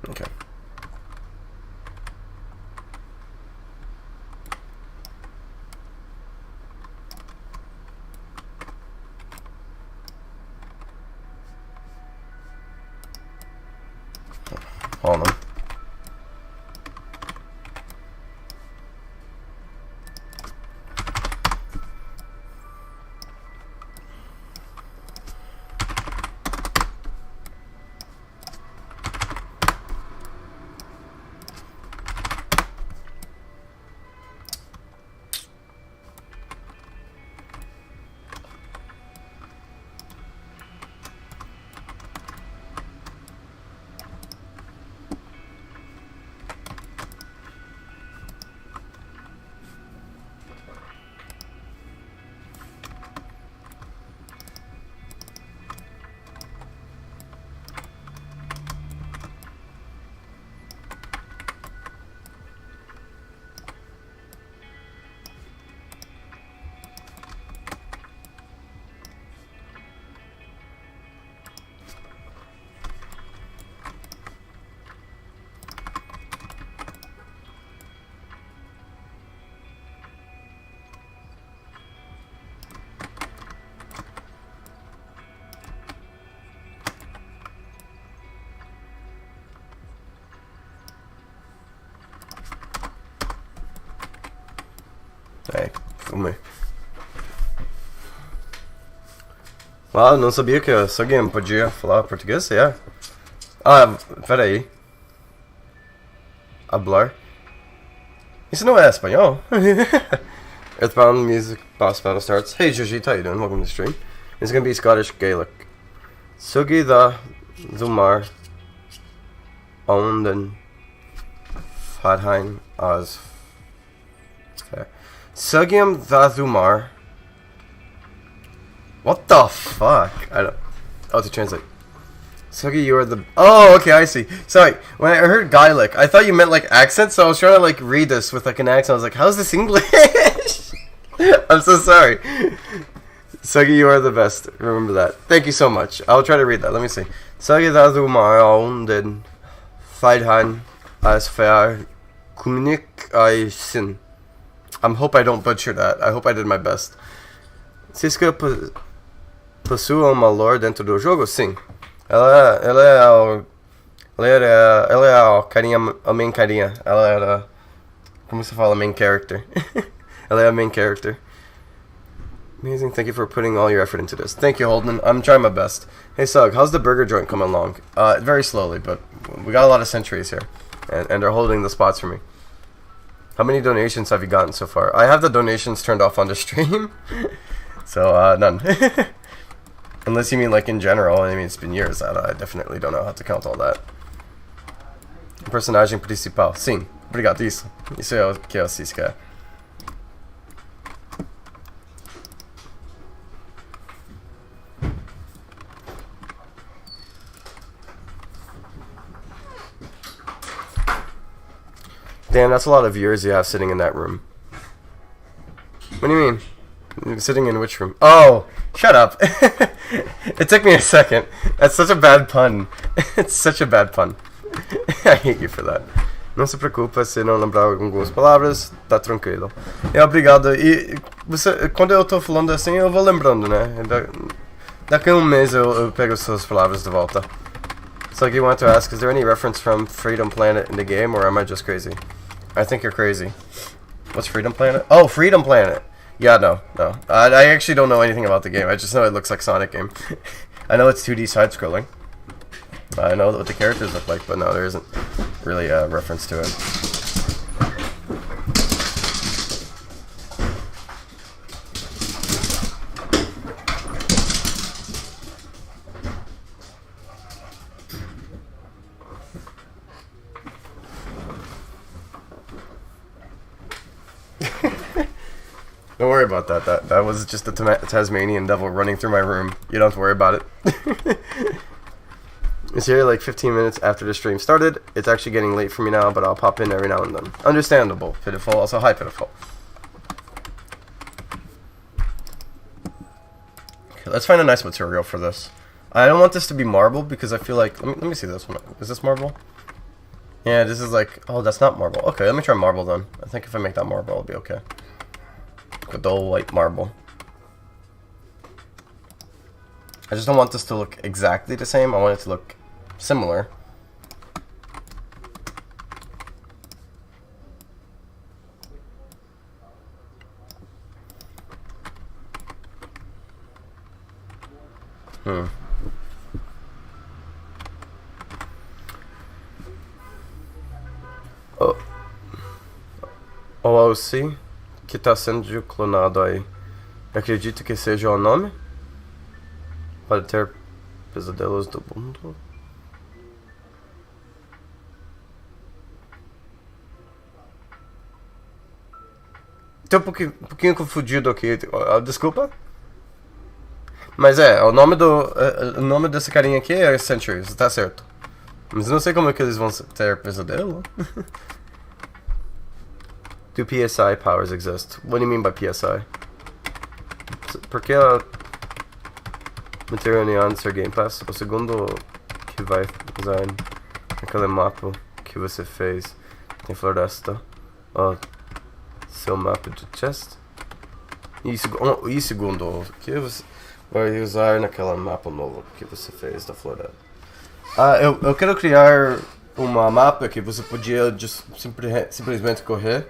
Okay. Hold on. Filmei. Ah, não sabia que a Sugin podia falar português, é? Pera aí. Hablar. Isso não é espanhol? Earthbound music boss battle starts. Hey Jujit, how you doing? Welcome to the stream. It's gonna be Scottish Gaelic. Sugi da Zumar Onden Fadhain as Sugium Dhadumar. What the fuck? I don't. Oh, to translate. Sugi, you are the. Oh, okay, I see. Sorry, when I heard Gaelic, I thought you meant like accent, so I was trying to like read this with like an accent. I was like, how's this English? I'm so sorry. Sugi, you are the best. Remember that. Thank you so much. I'll try to read that. Let me see. Sugi Dhadumar den Feidhan as fair Kumnik sin. I hope I don't butcher that. I hope I did my best. Cisca possui uma lore dentro do jogo? Sim. Ela é a carinha, a main carinha. Ela era, como se fala, main character. Ela é a main character. Amazing. Thank you for putting all your effort into this. Thank you, Holden. I'm trying my best. Hey, Sug, how's the burger joint coming along? Very slowly, but we got a lot of centuries here, and they're holding the spots for me. How many donations have you gotten so far? I have the donations turned off on the stream, so none. Unless you mean like in general. I mean, it's been years that I definitely don't know how to count all that. Personagem principal. Sim. Obrigado, isso. Isso é o que eu assisto, cara. Damn, that's a lot of viewers you have sitting in that room. What do you mean? Sitting in which room? Oh, shut up. It took me a second. That's such a bad pun. It's such a bad pun. I hate you for that. Não se preocupa se não lembrar algumas palavras, tá tranquilo. Obrigado. E você, quando eu tô falando assim, eu vou lembrando, né? Daqui a mês eu pego suas palavras de volta. So you want to ask, is there any reference from Freedom Planet in the game, or am I just crazy? I think you're crazy. What's Freedom Planet? Oh, Freedom Planet! Yeah, no. I actually don't know anything about the game. I just know it looks like Sonic game. I know it's 2D side-scrolling. I know what the characters look like, but no, there isn't really a reference to it. Don't worry about that. That was just a Tasmanian devil running through my room. You don't have to worry about it. It's here like 15 minutes after the stream started. It's actually getting late for me now, but I'll pop in every now and then. Understandable. Pitiful. Also, hi, Pitiful. Okay, let's find a nice material for this. I don't want this to be marble because I feel like... Let me see this one. Is this marble? Yeah, this is like... Oh, that's not marble. Okay, let me try marble then. I think if I make that marble, it'll be okay. A dull white marble. I just don't want this to look exactly the same. I want it to look similar. O OC que está sendo clonado aí. Acredito que seja o nome? Para ter pesadelos do mundo. Tô um pouquinho confundido aqui. Desculpa? Mas o nome desse carinha aqui é Centuries, tá certo. Mas não sei como é que eles vão ter pesadelo. Do PSI powers exist? What do you mean by PSI? Por que a Material Neon ser Game Pass? O segundo que vai usar aquele mapa que você fez tem floresta. Seu mapa de chest? E segundo que você vai usar naquela mapa novo que você fez da floresta? Eu quero criar uma mapa que você podia simplesmente correr.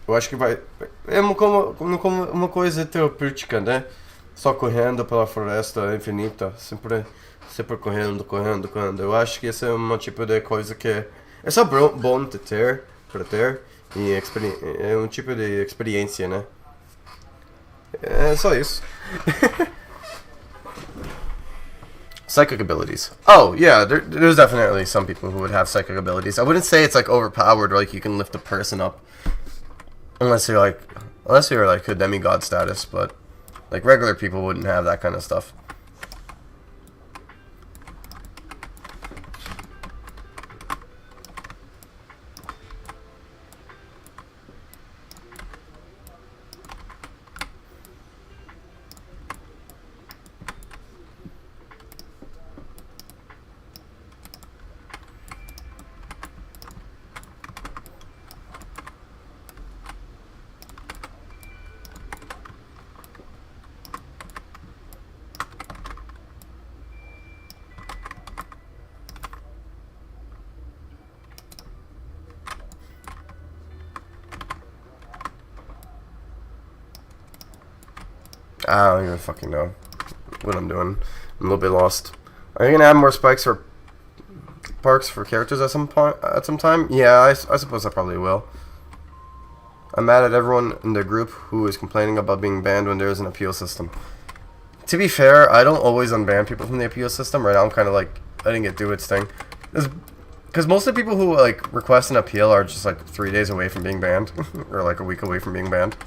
Eu acho que vai... É uma coisa terapêutica, né? Só correndo pela floresta infinita. Sempre correndo. Eu acho que esse é um tipo de coisa que... É só bom de ter, para ter. E é um tipo de experiência, né? É só isso. Psychic abilities. Oh, yeah, there's definitely some people who would have psychic abilities. I wouldn't say it's like overpowered, or like you can lift a person up. Unless you're like Unless you're like a demigod status, but like regular people wouldn't have that kind of stuff. I don't even fucking know what I'm doing. I'm a little bit lost. Are you gonna add more spikes or parks for characters at some point? At some time? Yeah, I suppose I probably will. I'm mad at everyone in the group who is complaining about being banned when there is an appeal system. To be fair, I don't always unban people from the appeal system. Right now, I'm kind of like letting it do its thing. Because most of the people who like request an appeal are just like 3 days away from being banned, or like a week away from being banned.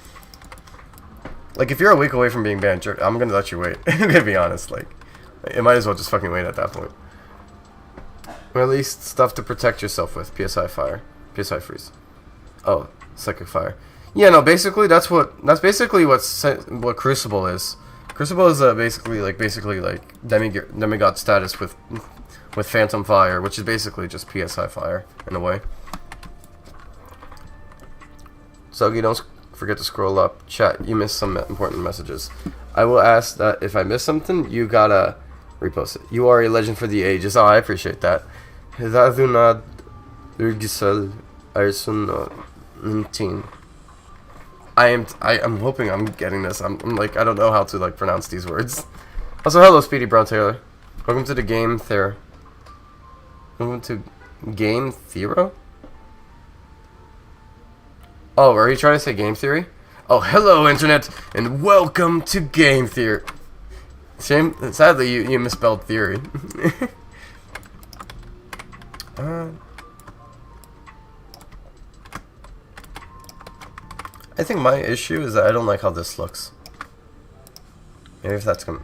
Like, if you're a week away from being banned, I'm gonna let you wait. To be honest, like, it might as well just fucking wait at that point. Or at least stuff to protect yourself with. PSI fire, PSI freeze. Oh, psychic fire. Yeah, no. Basically, that's basically what Crucible is. Crucible is basically like demigod status with Phantom Fire, which is basically just PSI fire in a way. Soggy, don't forget to scroll up. Chat, you missed some important messages. I will ask that if I miss something, you gotta repost it. You are a legend for the ages. Oh, I appreciate that. Hedadunad Urgisal Arsun. I am hoping I'm getting this. I'm like, I don't know how to like pronounce these words. Also, hello Speedy Brown Taylor. Welcome to the game Thera. Welcome to Game Thero? Oh, are you trying to say game theory? Oh, hello internet, and welcome to game theory. Sadly, you misspelled theory. I think my issue is that I don't like how this looks. Maybe if that's coming.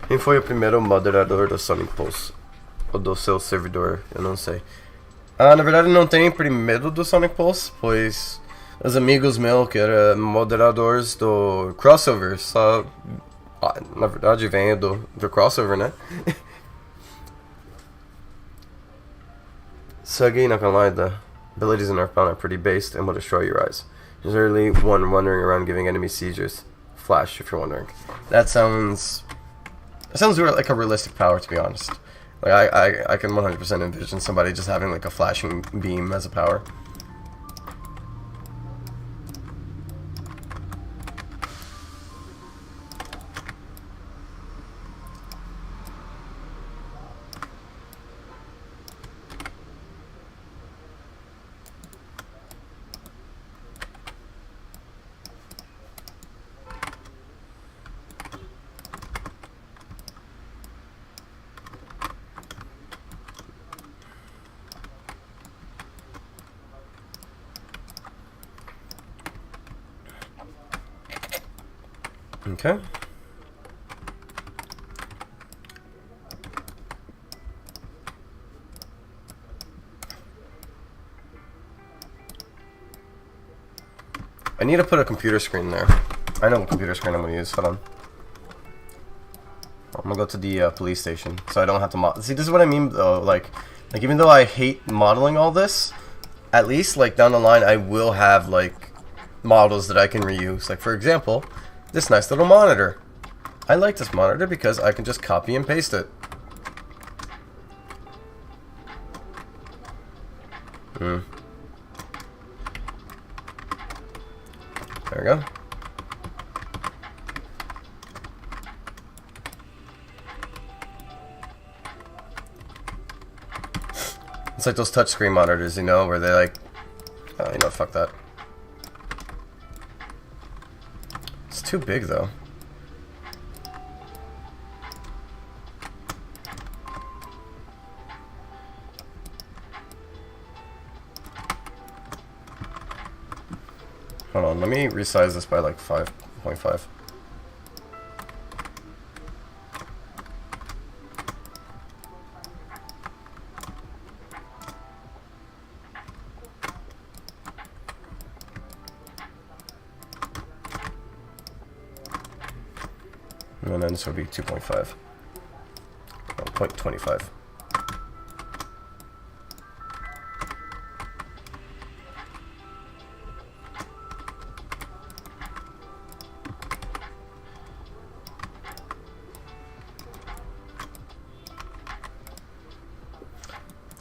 Quem foi o primeiro moderador do Sonic Pulse? Ou do seu servidor? Eu não sei. Na verdade não tem primeiro do Sonic Pulse, pois os amigos meus que eram moderadores do crossover só... na verdade vem do crossover, né? Suggy, not gonna lie, the abilities in Earthbound are pretty based and will destroy your eyes. There's literally one wandering around giving enemy seizures. Flash, if you're wondering. That sounds like a realistic power, to be honest. Like I can 100% envision somebody just having like a flashing beam as a power. Okay. I need to put a computer screen there. I know what computer screen I'm going to use. Hold on. I'm going to go to the police station so I don't have to model. See, this is what I mean though. Like even though I hate modeling all this, at least like down the line I will have like models that I can reuse. Like for example, this nice little monitor. I like this monitor because I can just copy and paste it. There we go. It's like those touchscreen monitors, you know, where they like, oh, you know, fuck that. too big though. Hold on, let me resize this by like 5.5. And then this would be 2.5. Oh, 0.25.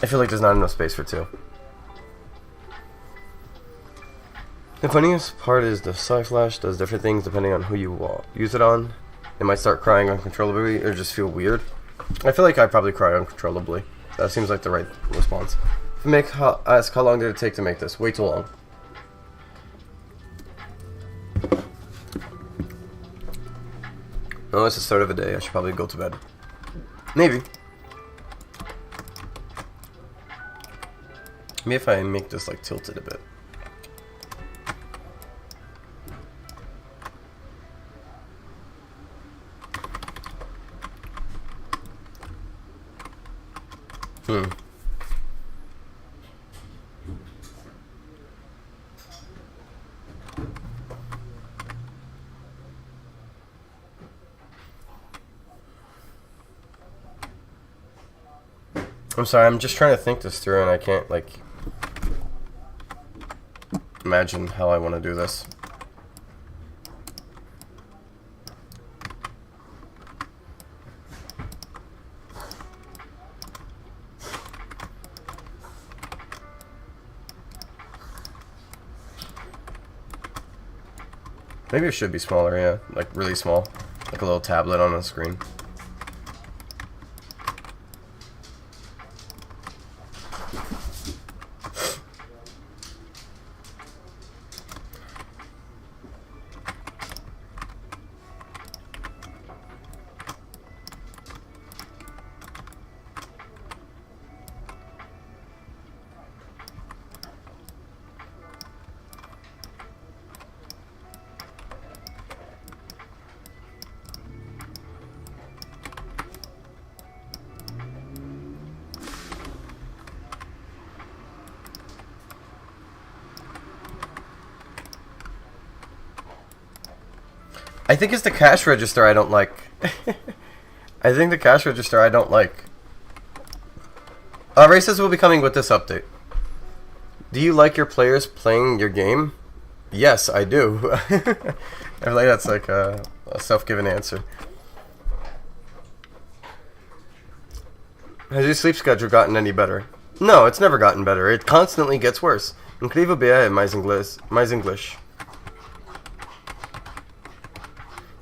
I feel like there's not enough space for two. The funniest part is the side flash does different things depending on who you use it on. It might start crying uncontrollably or just feel weird. I feel like I probably cry uncontrollably. That seems like the right response. Ask how long did it take to make this? Way too long. Oh, it's the start of a day. I should probably go to bed. Maybe. Maybe if I make this like tilted a bit. I'm sorry, I'm just trying to think this through and I can't, like, imagine how I want to do this. Maybe it should be smaller, yeah, like really small, like a little tablet on the screen. I think it's the cash register I don't like. I think the cash register I don't like. Races will be coming with this update. Do you like your players playing your game? Yes, I do. I feel like that's like a self-given answer. Has your sleep schedule gotten any better? No, it's never gotten better. It constantly gets worse. Incrível é mais inglês.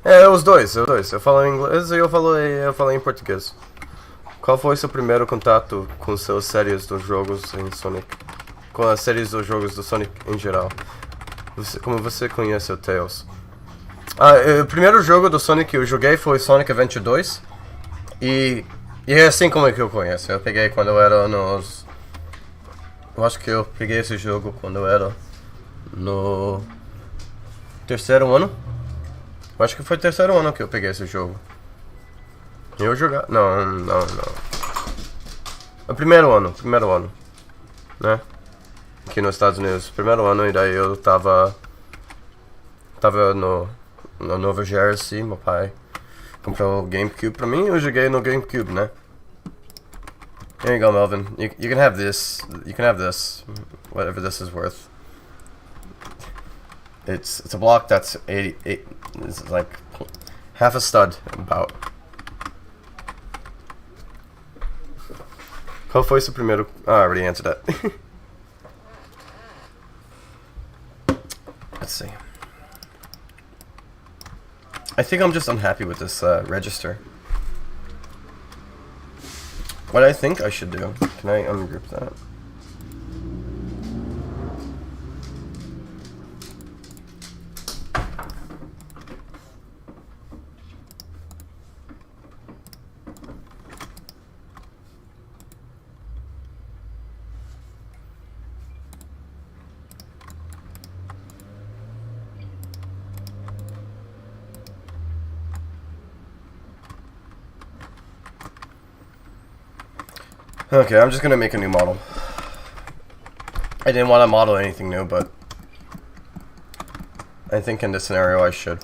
É, os dois. Eu falo em inglês e eu falo em português. Qual foi seu primeiro contato com seus séries dos jogos em Sonic? Com as séries dos jogos do Sonic em geral? Como você conhece o Tails? O primeiro jogo do Sonic que eu joguei foi Sonic Adventure 2. E é assim como é que eu conheço. Eu peguei quando eu era nos... Eu acho que eu peguei esse jogo quando eu era no terceiro ano. Eu acho que foi o terceiro ano que eu peguei esse jogo. E eu jogar... Não. O primeiro ano. Né? Aqui nos Estados Unidos. Primeiro ano, e daí eu tava no Nova Jersey. Meu pai comprou o GameCube pra mim e eu joguei no GameCube, né? Here you go, Melvin. You can have this. You can have this. Whatever this is worth. It's a block that's 88. It's like half a stud, about. Qual foi seu primeiro... Oh, I already answered that. Let's see. I think I'm just unhappy with this register. What I think I should do... Can I ungroup that? Okay, I'm just gonna make a new model. I didn't want to model anything new, but I think in this scenario I should.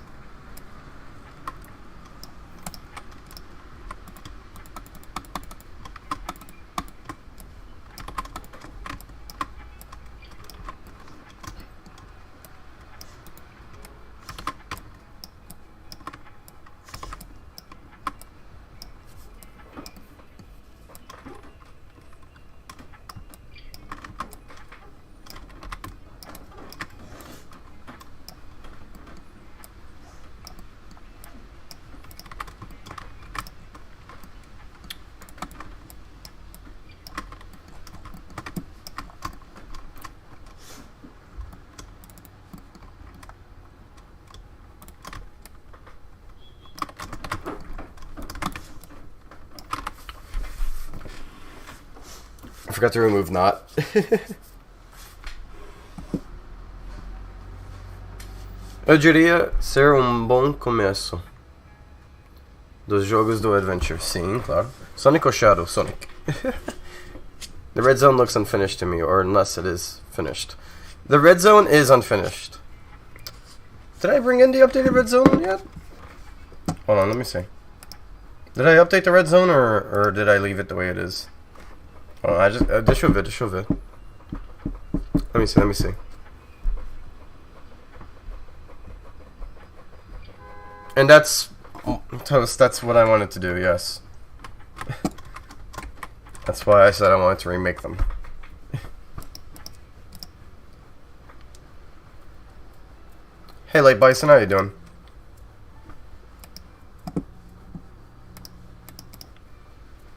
I forgot to remove not. Eu diria ser bom começo dos jogos do Adventure. Sim, claro. Sonic or Shadow? Sonic. The red zone looks unfinished to me, or unless it is finished. The red zone is unfinished. Did I bring in the updated red zone yet? Hold on, let me see. Did I update the red zone, or did I leave it the way it is? Oh, I just deixa eu ver. Let me see. And that's toast. That's what I wanted to do. Yes. That's why I said I wanted to remake them. Hey, Light Bison, how you doing?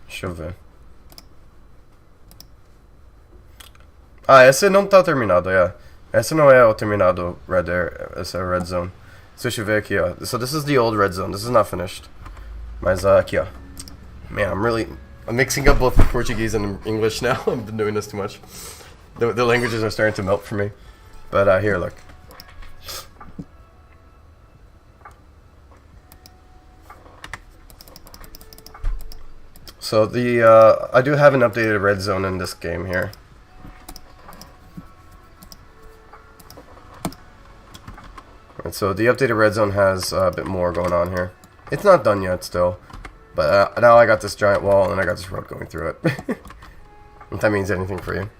Deixa eu ver. Ah, esse não tá terminado, yeah. Esse não é o terminado red air, esse é o red zone. Deixa eu ver aqui, ó. So this is the old red zone. This is not finished. Mas aqui, ó. Man, I'm mixing up both Portuguese and English now. I've been doing this too much. The languages are starting to melt for me. But here, look. So I do have an updated red zone in this game here. And so the updated red zone has a bit more going on here. It's not done yet still, but now I got this giant wall and I got this road going through it. If that means anything for you.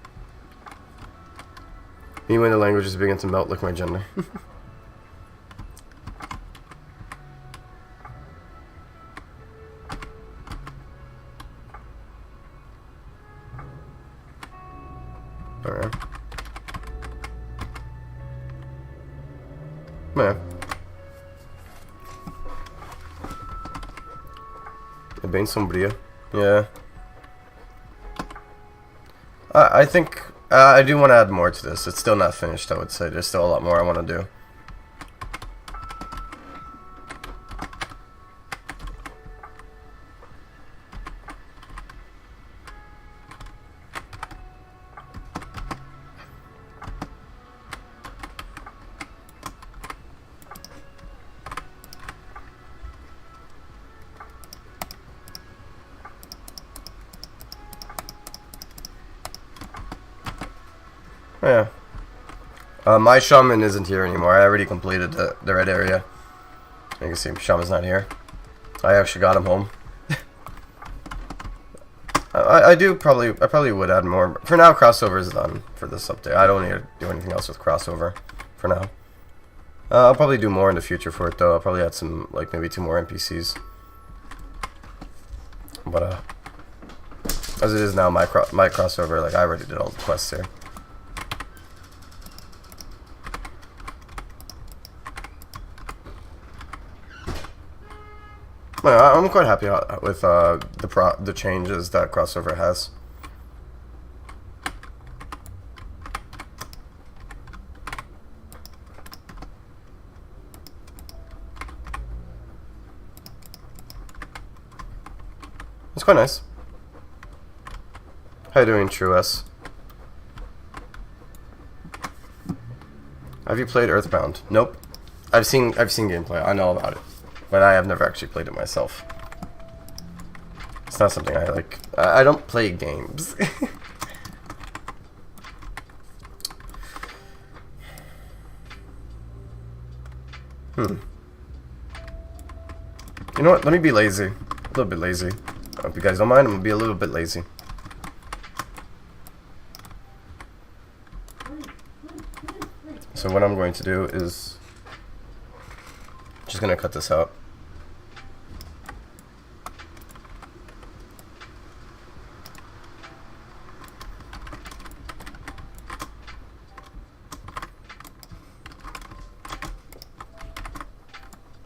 Me when the languages begin to melt like my gender. Alright. Man. É bem sombria. Yeah. I think I do want to add more to this. It's still not finished, I would say. There's still a lot more I want to do. Oh, yeah. My shaman isn't here anymore. I already completed the red area. You can see shaman's not here. I actually got him home. I probably would add more. For now, crossover is done for this update. I don't need to do anything else with crossover for now. I'll probably do more in the future for it though. I'll probably add some, like maybe 2 more NPCs. But as it is now, my crossover, like I already did all the quests here. I'm quite happy with the changes that crossover has. It's quite nice. How you doing, True S? Have you played Earthbound? Nope. I've seen gameplay. I know about it. But I have never actually played it myself. It's not something I like. I don't play games. You know what? Let me be lazy. A little bit lazy. I hope you guys don't mind. I'm gonna be a little bit lazy. So what I'm going to do is just gonna cut this out.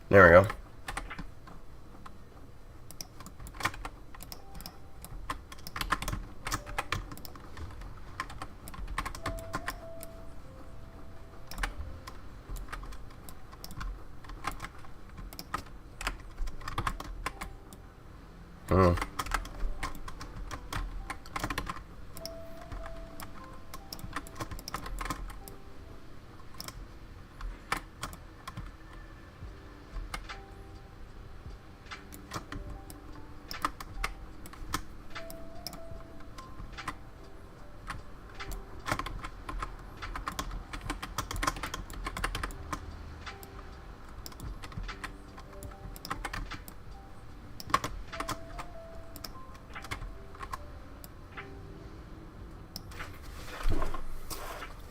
There we go.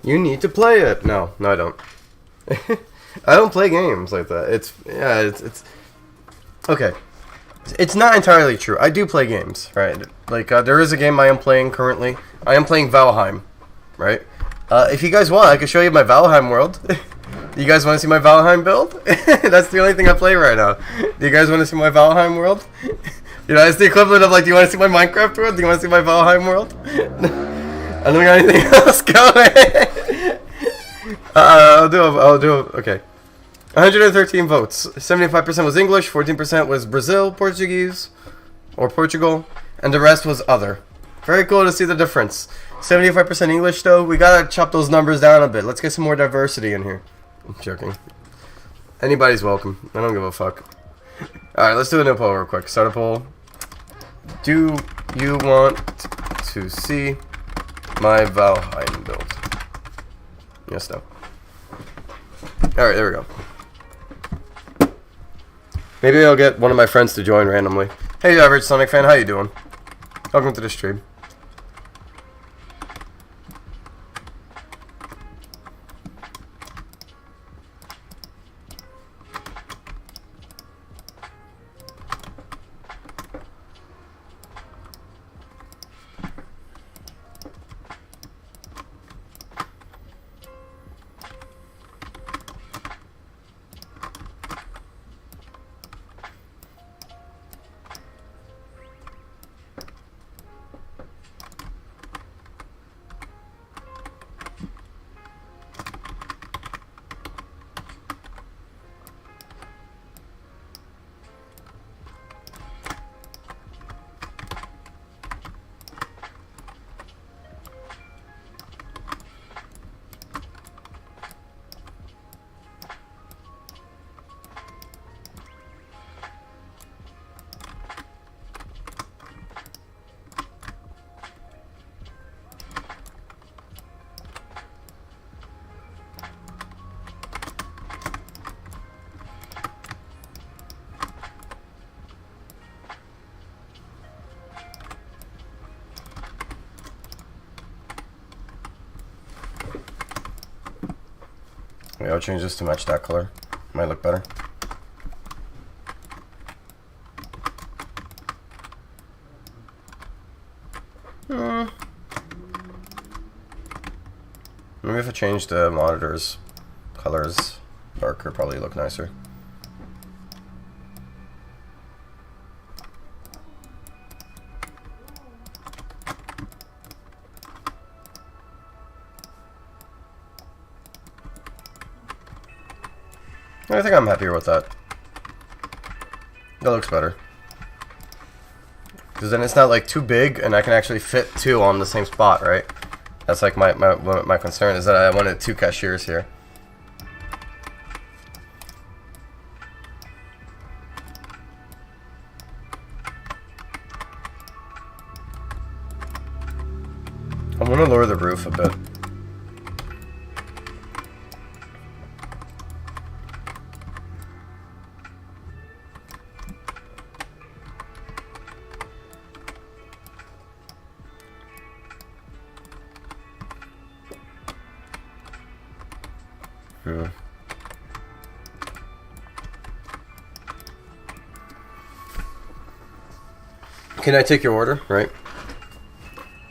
You need to play it. No, I don't. I don't play games like that. It's okay. It's not entirely true. I do play games, right? Like there is a game I am playing currently. I am playing Valheim, right? If you guys want, I can show you my Valheim world. Do you guys want to see my Valheim build? That's the only thing I play right now. Do you guys want to see my Valheim world? You know, it's the equivalent of like, do you want to see my Minecraft world? Do you want to see my Valheim world? I don't got anything else going. I'll do okay. 113 votes. 75% was English, 14% was Brazil, Portuguese, or Portugal, and the rest was other. Very cool to see the difference. 75% English though. We gotta chop those numbers down a bit. Let's get some more diversity in here. I'm joking. Anybody's welcome. I don't give a fuck. Alright, let's do a new poll real quick. Start a poll. Do you want to see my Valheim build? Yes, no. Alright, there we go. Maybe I'll get one of my friends to join randomly. Hey, average Sonic fan, how you doing? Welcome to the stream. Wait, I'll change this to match that color. Might look better. Maybe if I change the monitor's colors darker, probably look nicer. I think I'm happier with that. That looks better. Because then it's not like too big and I can actually fit two on the same spot, right? That's like my concern, is that I wanted two cashiers here. I'm gonna lower the roof a bit. Can I take your order? Right.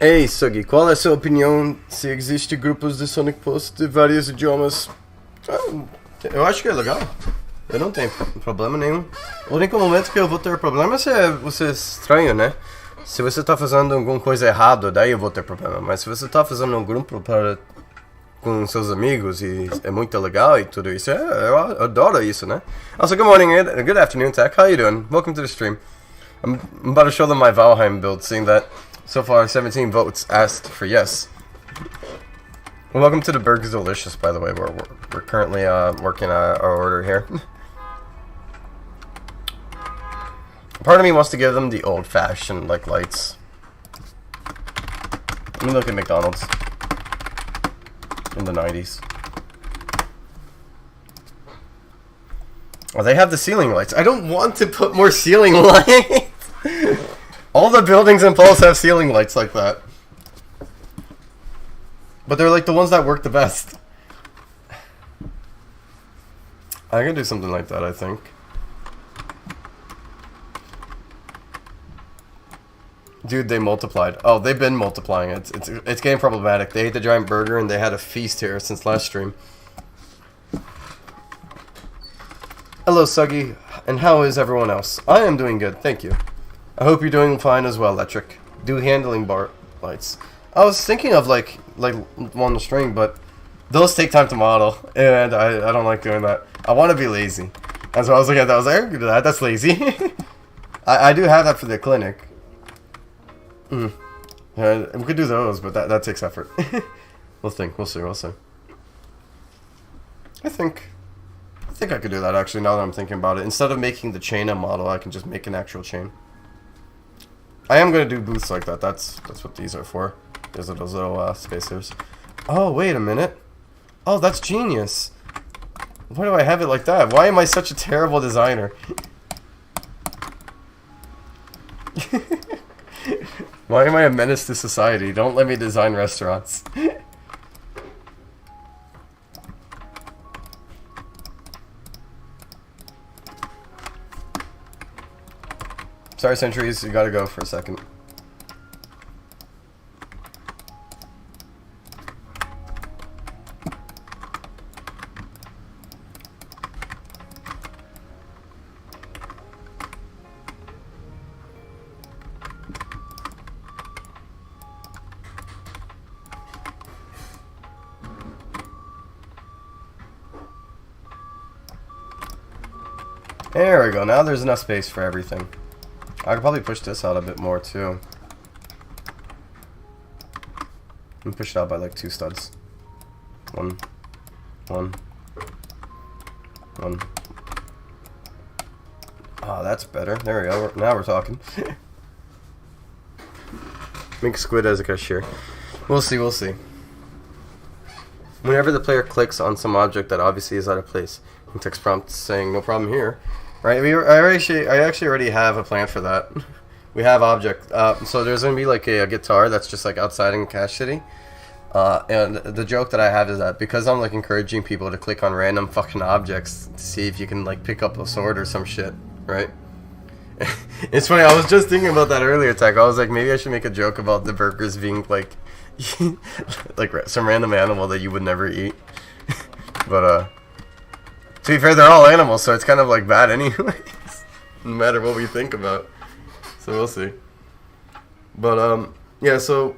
Ei, Suggy, qual é a sua opinião se existe grupos de Sonic Post de vários idiomas? Eu acho que é legal. Eu não tenho problema nenhum. O único momento que eu vou ter problema é você estranho, né? Se você tá fazendo alguma coisa errada, daí eu vou ter problema. Mas se você tá fazendo um grupo com seus amigos e é muito legal e tudo isso, eu adoro isso, né? Also, good morning, good afternoon, Tech. How you doing? Welcome to the stream. I'm about to show them my Valheim build, seeing that so far 17 votes asked for yes. Well, welcome to the Burgers Delicious, by the way. We're currently working our order here. Part of me wants to give them the old-fashioned like lights. Let me look at McDonald's in the 90s. Oh, they have the ceiling lights. I don't want to put more ceiling lights. All the buildings in Pulse have ceiling lights like that. But they're like the ones that work the best. I can do something like that, I think. Dude, they multiplied. Oh, they've been multiplying. It's getting problematic. They ate the giant burger and they had a feast here since last stream. Hello, Suggy, and how is everyone else? I am doing good, thank you. I hope you're doing fine as well, Electric. Do handling bar lights. I was thinking of like on the string, but those take time to model, and I don't like doing that. I want to be lazy. And so I was looking at that, I was like, I can do that, that's lazy. I do have that for the clinic. Yeah, we could do those, but that takes effort. We'll see. I think I could do that actually, now that I'm thinking about it. Instead of making the chain a model, I can just make an actual chain. I am going to do booths like that. That's what these are for. These are those little spacers. Oh, wait a minute. Oh, that's genius. Why do I have it like that? Why am I such a terrible designer? Why am I a menace to society? Don't let me design restaurants. Sorry, Centuries, you gotta go for a second. There we go, now there's enough space for everything. I could probably push this out a bit more too. And push it out by like 2 studs. One. Ah, that's better. There we go. Now we're talking. Make Squid as a cashier. We'll see. Whenever the player clicks on some object that obviously is out of place, and text prompt saying "no problem here." Right, I actually already have a plan for that. We have object, so there's gonna be like a guitar that's just like outside in Cache City, and the joke that I have is that because I'm like encouraging people to click on random fucking objects to see if you can like pick up a sword or some shit, right? It's funny, I was just thinking about that earlier, Tech. I was like, maybe I should make a joke about the burgers being like, like some random animal that you would never eat, but to be fair, they're all animals, so it's kind of like bad anyways. No matter what we think about. So we'll see. But yeah, so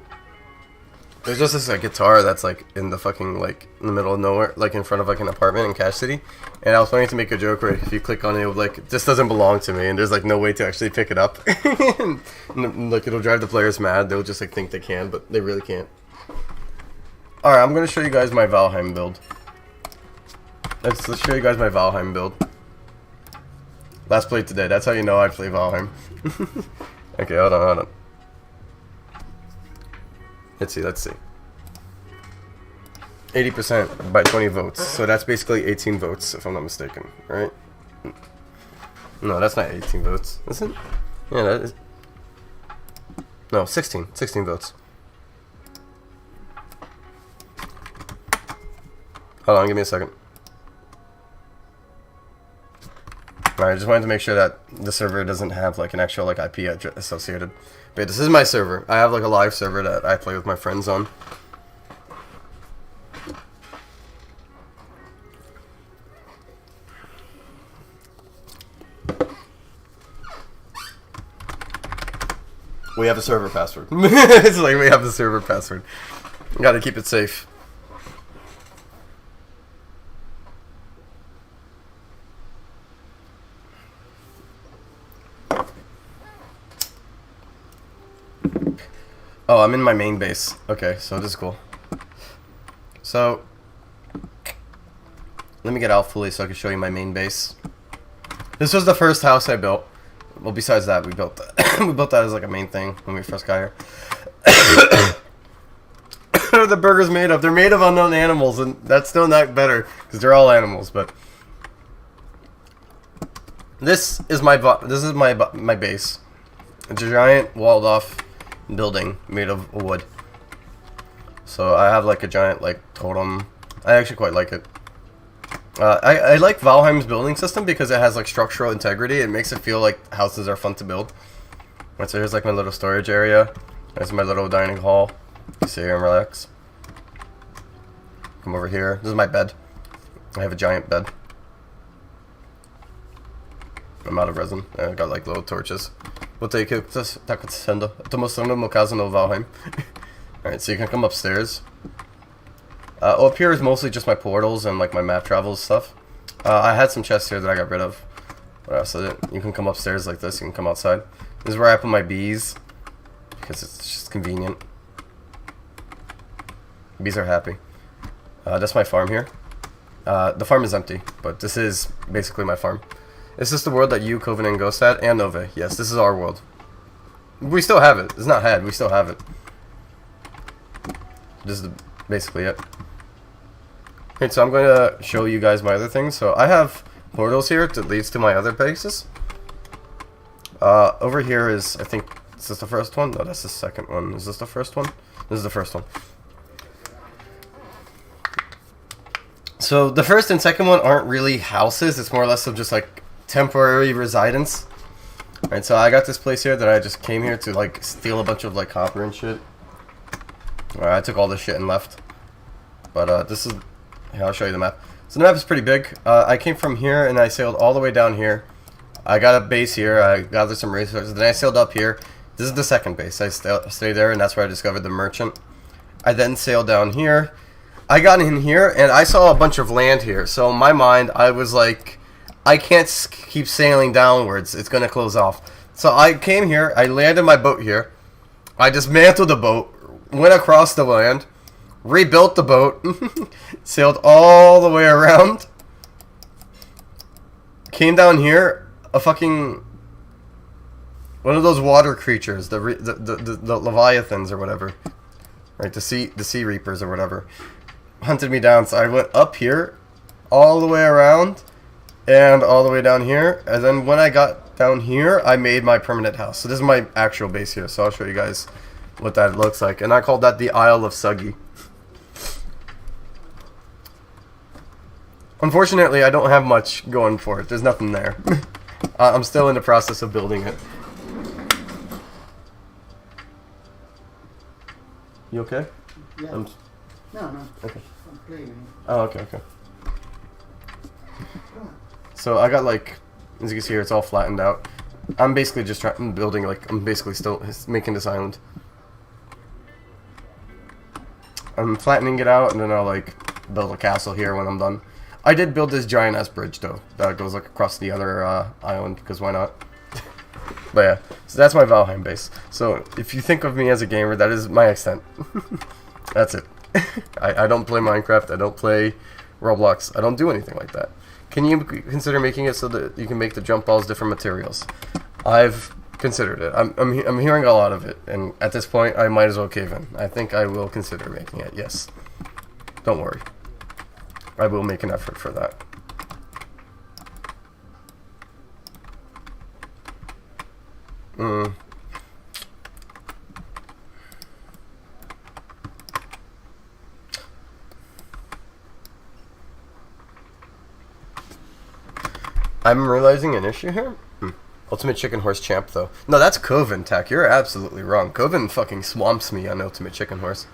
there's just this like guitar that's like in the fucking like in the middle of nowhere, like in front of like an apartment in Cache City. And I was planning to make a joke where if you click on it, it would like this doesn't belong to me, and there's like no way to actually pick it up. and, like it'll drive the players mad. They'll just like think they can, but they really can't. All right, I'm gonna show you guys my Valheim build. Let's show you guys my Valheim build. Last play today. That's how you know I play Valheim. Okay, hold on. Let's see. 80% by 20 votes. So that's basically 18 votes, if I'm not mistaken, right? No, that's not 18 votes, is it? Yeah, that is. No, 16. 16 votes. Hold on, give me a second. Alright, I just wanted to make sure that the server doesn't have like an actual like IP address associated. But this is my server. I have like a live server that I play with my friends on. We have a server password. It's like we have the server password. Gotta keep it safe. Oh, I'm in my main base. Okay, so this is cool. So, let me get out fully so I can show you my main base. This was the first house I built. Well, besides that, we built that. We built that as like a main thing when we first got here. What are the burgers made of? They're made of unknown animals, and that's still not better because they're all animals. But this is my base. It's a giant walled off building made of wood. So I have like a giant like totem. I actually quite like it. I like Valheim's building system because it has like structural integrity. It makes it feel like houses are fun to build. Right, so here's like my little storage area. There's my little dining hall. You sit here and relax. Come over here. This is my bed. I have a giant bed. I'm out of resin. I got like little torches. We'll take it. Alright, so you can come upstairs. Up here is mostly just my portals and like my map travels stuff. I had some chests here that I got rid of. So you can come upstairs like this. You can come outside. This is where I put my bees because it's just convenient. Bees are happy. That's my farm here. The farm is empty, but this is basically my farm. Is this the world that you, Coven, and Ghost had? And Nove. Yes, this is our world. We still have it. It's not had. We still have it. This is basically it. Okay, so I'm going to show you guys my other things. So I have portals here that leads to my other bases. Over here is, I think, is this the first one? No, that's the second one. Is this the first one? This is the first one. So the first and second one aren't really houses. It's more or less of just like temporary residence. Alright, so I got this place here that I just came here to like steal a bunch of like copper and shit. Alright, I took all this shit and left. But this is... Here, I'll show you the map. So the map is pretty big. I came from here and I sailed all the way down here. I got a base here. I gathered some resources. Then I sailed up here. This is the second base. I stayed there and that's where I discovered the merchant. I then sailed down here. I got in here and I saw a bunch of land here. So in my mind, I was like, I can't keep sailing downwards. It's going to close off. So I came here. I landed my boat here. I dismantled the boat. Went across the land. Rebuilt the boat. Sailed all the way around. Came down here. A fucking... One of those water creatures. The Leviathans or whatever. Right, the sea reapers or whatever. Hunted me down. So I went up here. All the way around. And all the way down here. And then when I got down here, I made my permanent house. So this is my actual base here. So I'll show you guys what that looks like. And I called that the Isle of Suggy. Unfortunately, I don't have much going for it. There's nothing there. I'm still in the process of building it. You okay? Yeah. No. Okay. I'm playing. Oh, okay. So I got like, as you can see here, it's all flattened out. I'm basically just building, like, I'm basically still making this island. I'm flattening it out, and then I'll like build a castle here when I'm done. I did build this giant ass bridge though that goes like across the other island because why not? But yeah, so that's my Valheim base. So if you think of me as a gamer, that is my extent. That's it. I don't play Minecraft. I don't play Roblox. I don't do anything like that. Can you consider making it so that you can make the jump balls different materials? I've considered it. I'm hearing a lot of it, and at this point, I might as well cave in. I think I will consider making it. Yes. Don't worry. I will make an effort for that. I'm realizing an issue here. Ultimate Chicken Horse Champ, though. No, that's Coven Tech. You're absolutely wrong. Coven fucking swamps me on Ultimate Chicken Horse.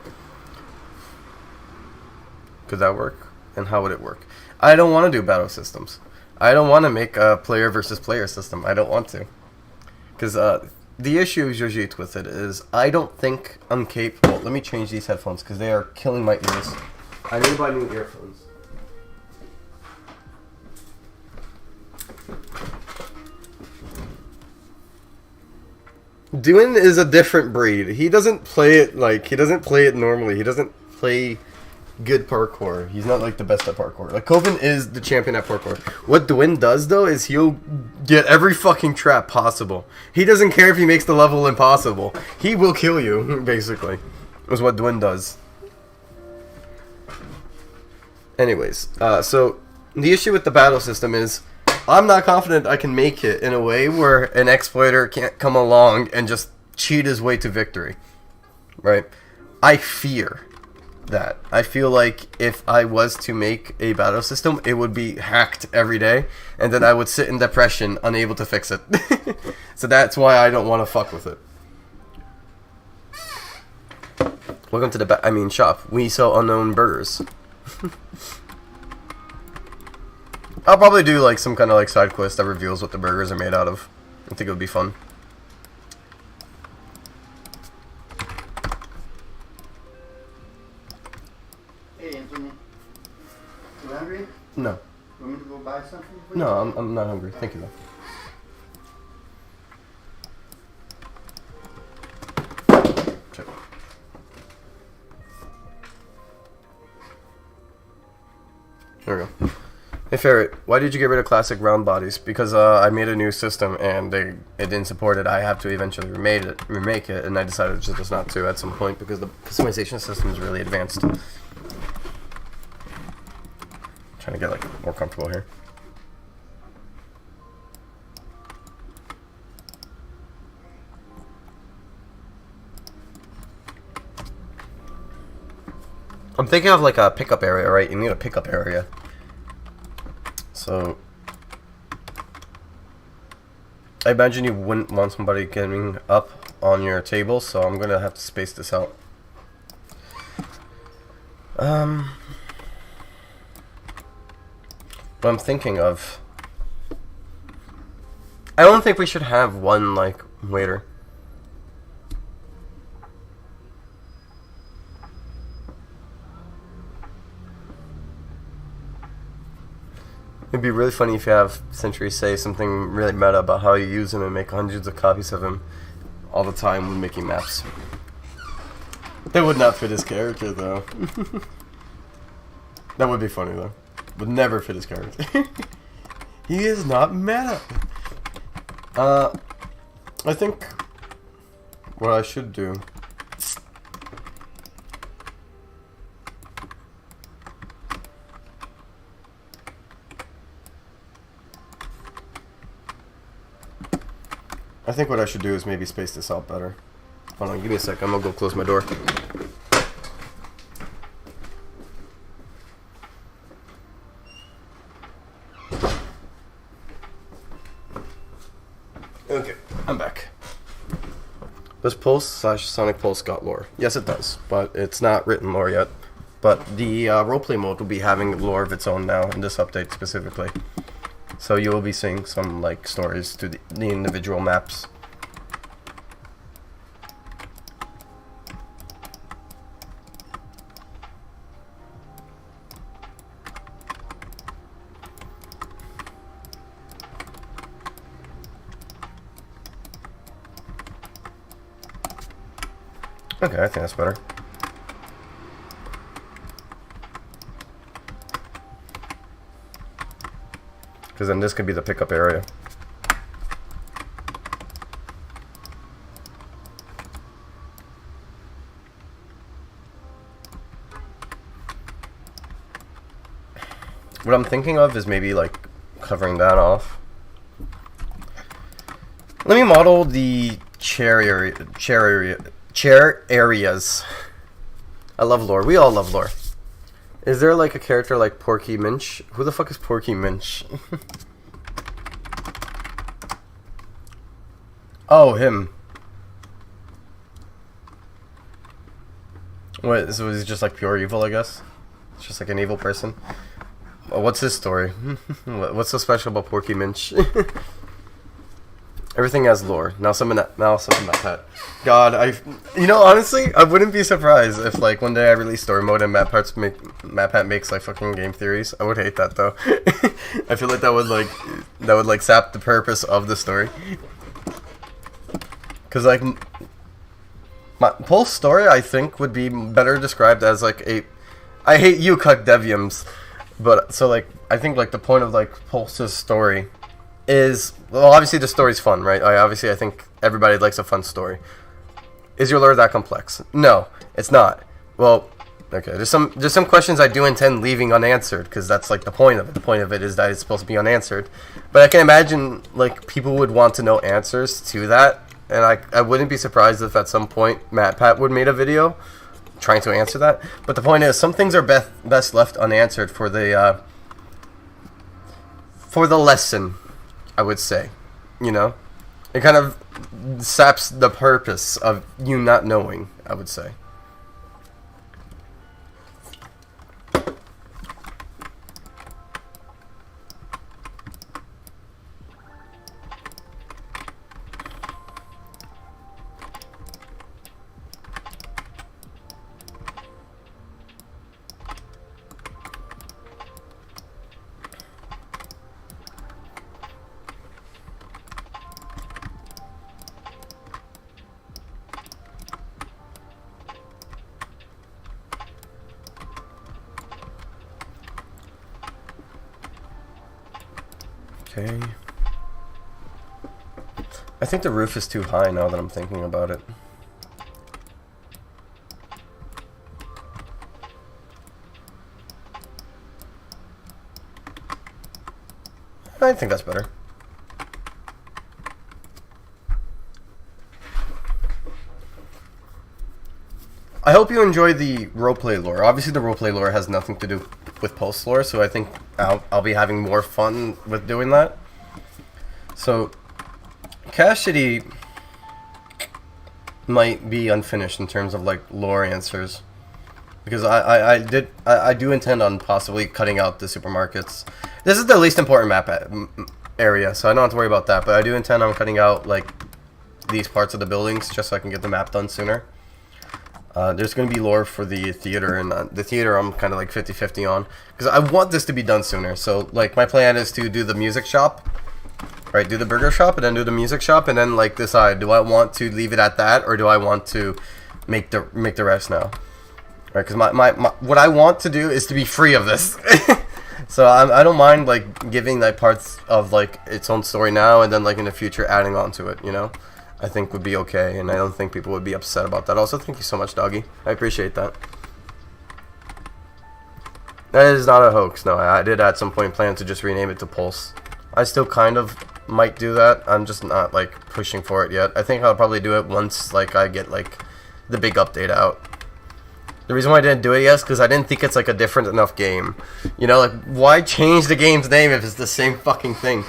Could that work? And how would it work? I don't want to do battle systems. I don't want to make a player versus player system. I don't want to. Because the issue, Jojit, with it is I don't think I'm capable. Let me change these headphones because they are killing my ears. I need to buy new earphones. Duin is a different breed. He doesn't play it normally. He doesn't play good parkour. He's not like the best at parkour. Like Coven is the champion at parkour. What Duin does though is he'll get every fucking trap possible. He doesn't care if he makes the level impossible. He will kill you, basically. Is what Duin does. Anyways, so the issue with the battle system is I'm not confident I can make it in a way where an exploiter can't come along and just cheat his way to victory. Right? I fear that. I feel like if I was to make a battle system, it would be hacked every day, and then I would sit in depression, unable to fix it. So that's why I don't want to fuck with it. Welcome to the shop. We sell unknown burgers. I'll probably do like some kind of like side quest that reveals what the burgers are made out of. I think it would be fun. Hey, Anthony. You hungry? No. Want me to go buy something for you? No, I'm not hungry. Thank you though. Check. There we go. Hey Ferret, why did you get rid of classic round bodies? Because I made a new system and it didn't support it. I have to eventually remake it, and I decided just not to at some point because the customization system is really advanced. Trying to get like more comfortable here. I'm thinking of like a pickup area, right? You need a pickup area. So, I imagine you wouldn't want somebody getting up on your table, so I'm gonna have to space this out. What I'm thinking of, I don't think we should have one like waiter. It'd be really funny if you have Sentry say something really meta about how you use him and make hundreds of copies of him all the time when making maps. That would not fit his character, though. That would be funny, though. Would never fit his character. He is not meta. I think what I should do. I think what I should do is maybe space this out better. Hold on, give me a sec. I'm gonna go close my door. Okay, I'm back. Does Pulse/Sonic Pulse got lore? Yes, it does, but it's not written lore yet. But the roleplay mode will be having lore of its own now in this update specifically. So you will be seeing some like stories to the individual maps. Okay, I think that's better. Because then this could be the pickup area. What I'm thinking of is maybe like covering that off. Let me model the chair areas. I love lore. We all love lore. Is there like a character like Porky Minch? Who the fuck is Porky Minch? Oh, him. What, so he's just like pure evil, I guess? It's just like an evil person. What's his story? What's so special about Porky Minch? Everything has lore. Now something that Pat. God, honestly, I wouldn't be surprised if like one day I release story mode and MatPat makes like fucking game theories. I would hate that though. I feel like that would sap the purpose of the story. Cause like my Pulse story, I think would be better described as like I hate you, Cuck Deviums, but so like I think like the point of like Pulse's story is, well, obviously the story's fun, right? I think everybody likes a fun story. Is your lore that complex? No, it's not. Well, okay, there's some questions I do intend leaving unanswered, because that's like the point of it. The point of it is that it's supposed to be unanswered. But I can imagine like people would want to know answers to that, and I wouldn't be surprised if at some point MatPat would make a video trying to answer that. But the point is, some things are best left unanswered for the lesson, I would say. You know, it kind of saps the purpose of you not knowing, I would say. Okay. I think the roof is too high now that I'm thinking about it. I think that's better. I hope you enjoy the roleplay lore. Obviously the roleplay lore has nothing to do with Pulse lore, so I think I'll be having more fun with doing that. So Cache City might be unfinished in terms of like lore answers, because I do intend on possibly cutting out the supermarkets. This is the least important map area, so I don't have to worry about that, but I do intend on cutting out like these parts of the buildings just so I can get the map done sooner. There's going to be lore for the theater, and the theater I'm kind of like 50-50 on, because I want this to be done sooner. So like my plan is to do the music shop, right, do the burger shop, and then do the music shop, and then like decide, do I want to leave it at that, or do I want to make the rest now, right? Because my what I want to do is to be free of this. So I don't mind like giving like parts of like its own story now, and then like in the future adding on to it, you know. I think would be okay, and I don't think people would be upset about that. Also, thank you so much, Doggy. I appreciate that. That is not a hoax. No, I did at some point plan to just rename it to Pulse. I still kind of might do that. I'm just not like pushing for it yet. I think I'll probably do it once like I get like the big update out. The reason why I didn't do it yet is because I didn't think it's like a different enough game. You know, like why change the game's name if it's the same fucking thing?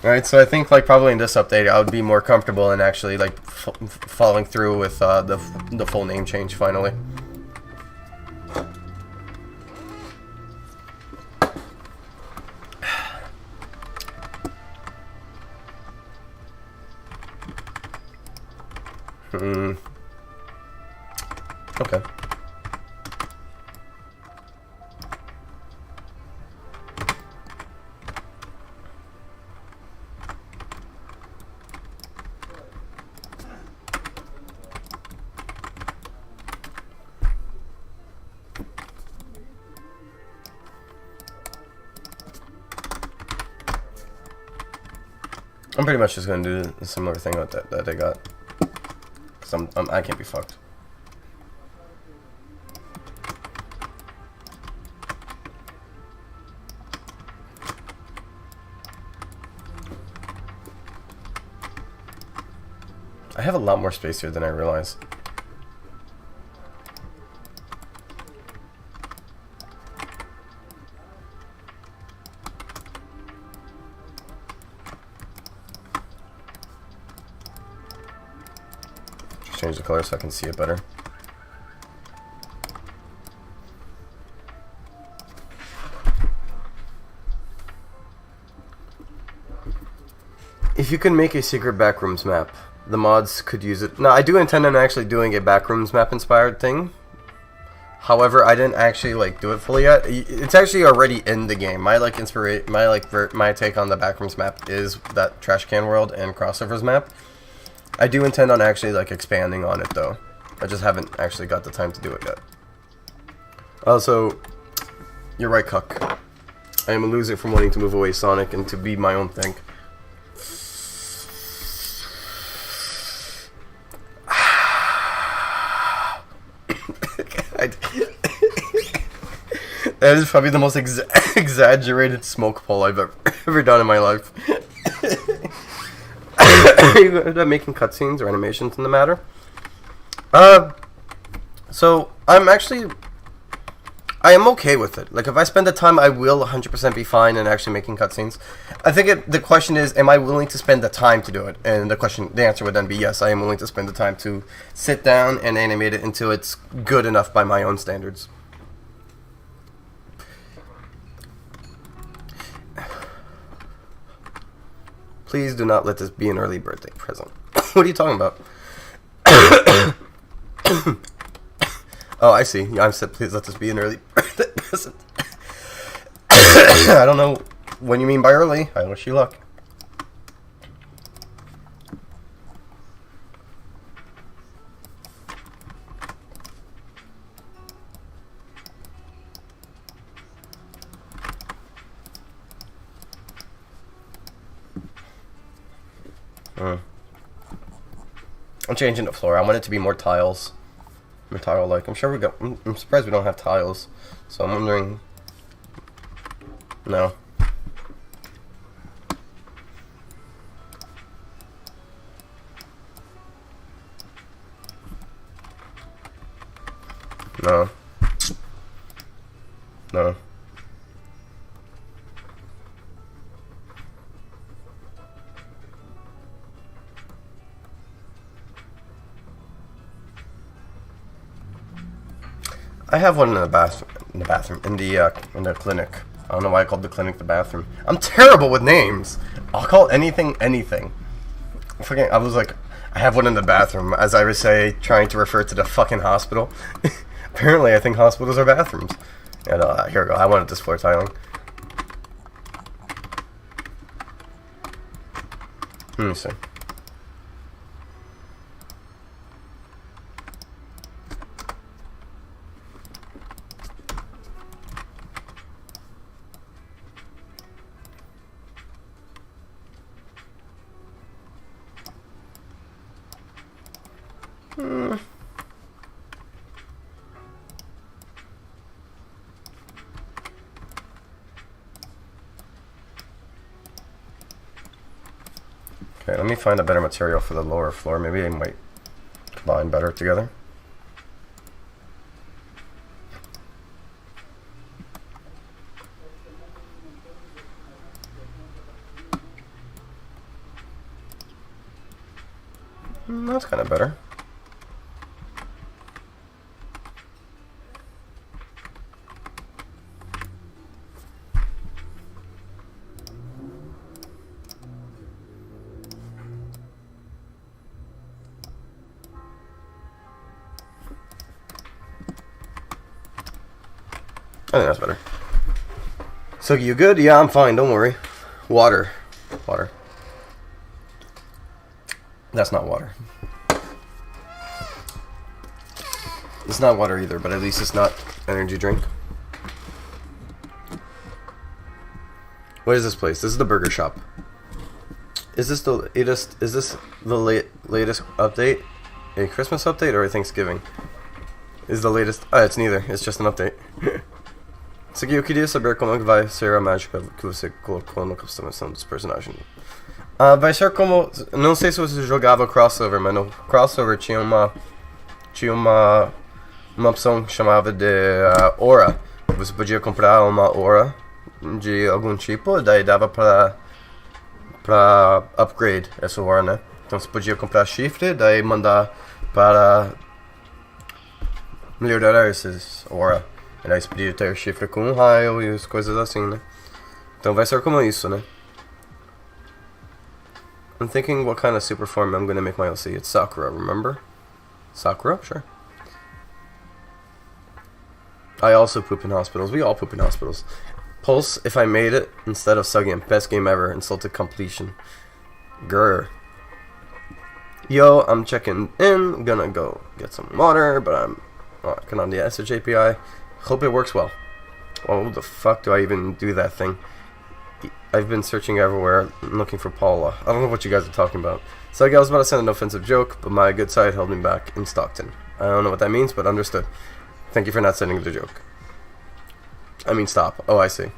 Alright, so I think like probably in this update I would be more comfortable in actually like following through with the full name change finally. Okay. I'm pretty much just gonna do a similar thing with that they got. Cause I can't be fucked. have a lot more space here than I realize. Just change the color so I can see it better. If you can make a secret backrooms map, the mods could use it. Now, I do intend on actually doing a backrooms map inspired thing. However, I didn't actually like do it fully yet. It's actually already in the game. My like my take on the backrooms map is that trash can world and crossovers map. I do intend on actually like expanding on it though. I just haven't actually got the time to do it yet. Also, you're right, Cuck. I am a loser from wanting to move away Sonic and to be my own thing. That is probably the most exaggerated smoke pull I've ever done in my life. Are you good at making cutscenes or animations in the matter? So I am okay with it. Like, if I spend the time, I will 100% be fine in actually making cutscenes. I think the question is, am I willing to spend the time to do it? And the answer would then be yes, I am willing to spend the time to sit down and animate it until it's good enough by my own standards. Please do not let this be an early birthday present. What are you talking about? Oh, I see. Yeah, I said please let this be an early birthday present. I don't know what you mean by early. I wish you luck. I'm changing the floor. I want it to be more tiles. More tile-like. I'm sure we got. I'm surprised we don't have tiles. So I'm wondering. No. No. No. I have one in the bathroom, in the clinic. I don't know why I called the clinic the bathroom. I'm terrible with names. I'll call anything anything. I was like, I have one in the bathroom, as I would say, trying to refer to the fucking hospital. Apparently, I think hospitals are bathrooms. And here we go. I wanted this floor tiling. Let me see. Okay, let me find a better material for the lower floor. Maybe they might combine better together. That's kind of better. I think that's better. So you good? Yeah, I'm fine. Don't worry. Water. Water. That's not water. It's not water either, but at least it's not energy drink. What is this place? This is the burger shop. Is this the latest? Is this the latest update? A Christmas update or a Thanksgiving? Is the latest? Oh, it's neither. It's just an update. Segui, eu queria saber como é que vai ser a mágica que você colocou na customização dos personagens. Vai ser como... Não sei se você jogava crossover, mas no crossover tinha uma opção que chamava de aura. Você podia comprar uma aura de algum tipo, daí dava pra upgrade essa aura, né? Então você podia comprar chifre, daí mandar para melhorar esses aura. E daí você podia ter chifre com um raio e as coisas assim, né? Então vai ser como isso, né? I'm thinking what kind of super form I'm gonna make my LC. It's Sakura, remember? Sakura? Sure. I also poop in hospitals. We all poop in hospitals. Pulse, if I made it instead of Suggame. Best game ever. Insulted completion. Grr. Yo, I'm checking in. Gonna go get some water, but I'm working on the SH API. Hope it works well. Oh, the fuck do I even do that thing? I've been searching everywhere looking for Paula. I don't know what you guys are talking about. So I was about to send an offensive joke, but my good side held me back in Stockton. I don't know what that means, but understood. Thank you for not sending the joke. I mean, stop. Oh, I see.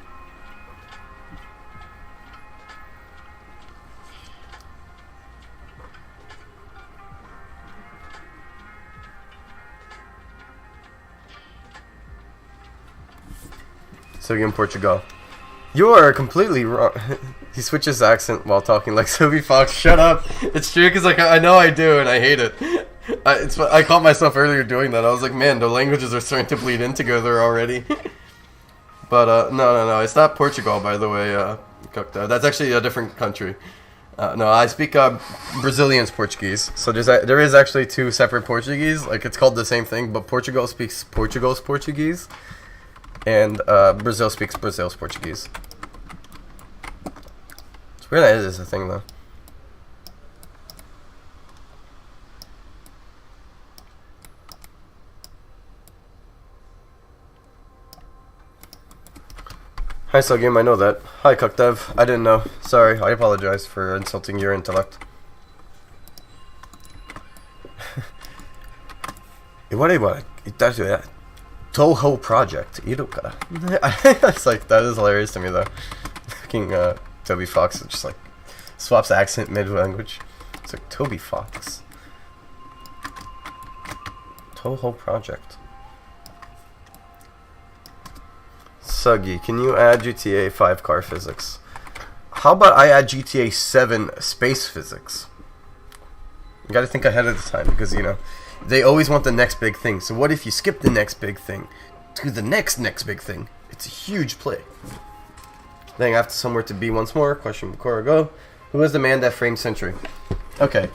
So you're in Portugal. You are completely wrong. He switches accent while talking like Sylvie Fox. Shut up. It's true because like I know I do and I hate it. I caught myself earlier doing that. I was like, man, the languages are starting to bleed in together already. But no, it's not Portugal, by the way. That's actually a different country. No, I speak Brazilian's Portuguese. So there is actually two separate Portuguese. Like it's called the same thing, but Portugal speaks Portugal's Portuguese, and Brazil speaks Brazil's Portuguese. It's weird that is a thing though. Hi Sugim, I know that. Hi Cuckdev, I didn't know. Sorry, I apologize for insulting your intellect. Toho project. Iruka. It's like, that is hilarious to me though. Fucking Toby Fox just like swaps accent mid-language. It's like Toby Fox. Toho project. Suggy, can you add GTA 5 car physics? How about I add GTA 7 space physics? You gotta think ahead of the time because, you know, they always want the next big thing. So what if you skip the next big thing to the next big thing? It's a huge play. Then I have somewhere to be once more. Question before I go. Who was the man that framed Sentry? Okay,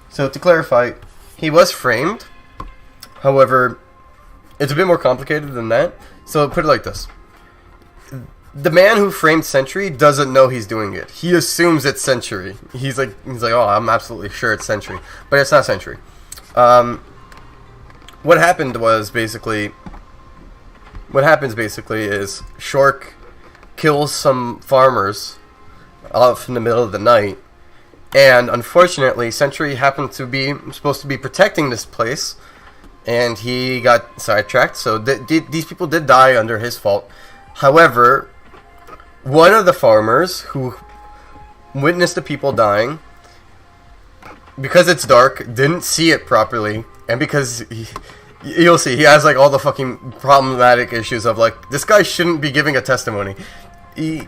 so to clarify, he was framed. However, it's a bit more complicated than that. So put it like this. The man who framed Sentry doesn't know he's doing it. He assumes it's Sentry. He's like, oh, I'm absolutely sure it's Sentry, but it's not Sentry. What happens basically is Shork kills some farmers off in the middle of the night, and unfortunately, Sentry happened to be supposed to be protecting this place, and he got sidetracked. So these people did die under his fault. However, one of the farmers who witnessed the people dying, because it's dark, didn't see it properly, and because you'll see, he has like all the fucking problematic issues of like, this guy shouldn't be giving a testimony. He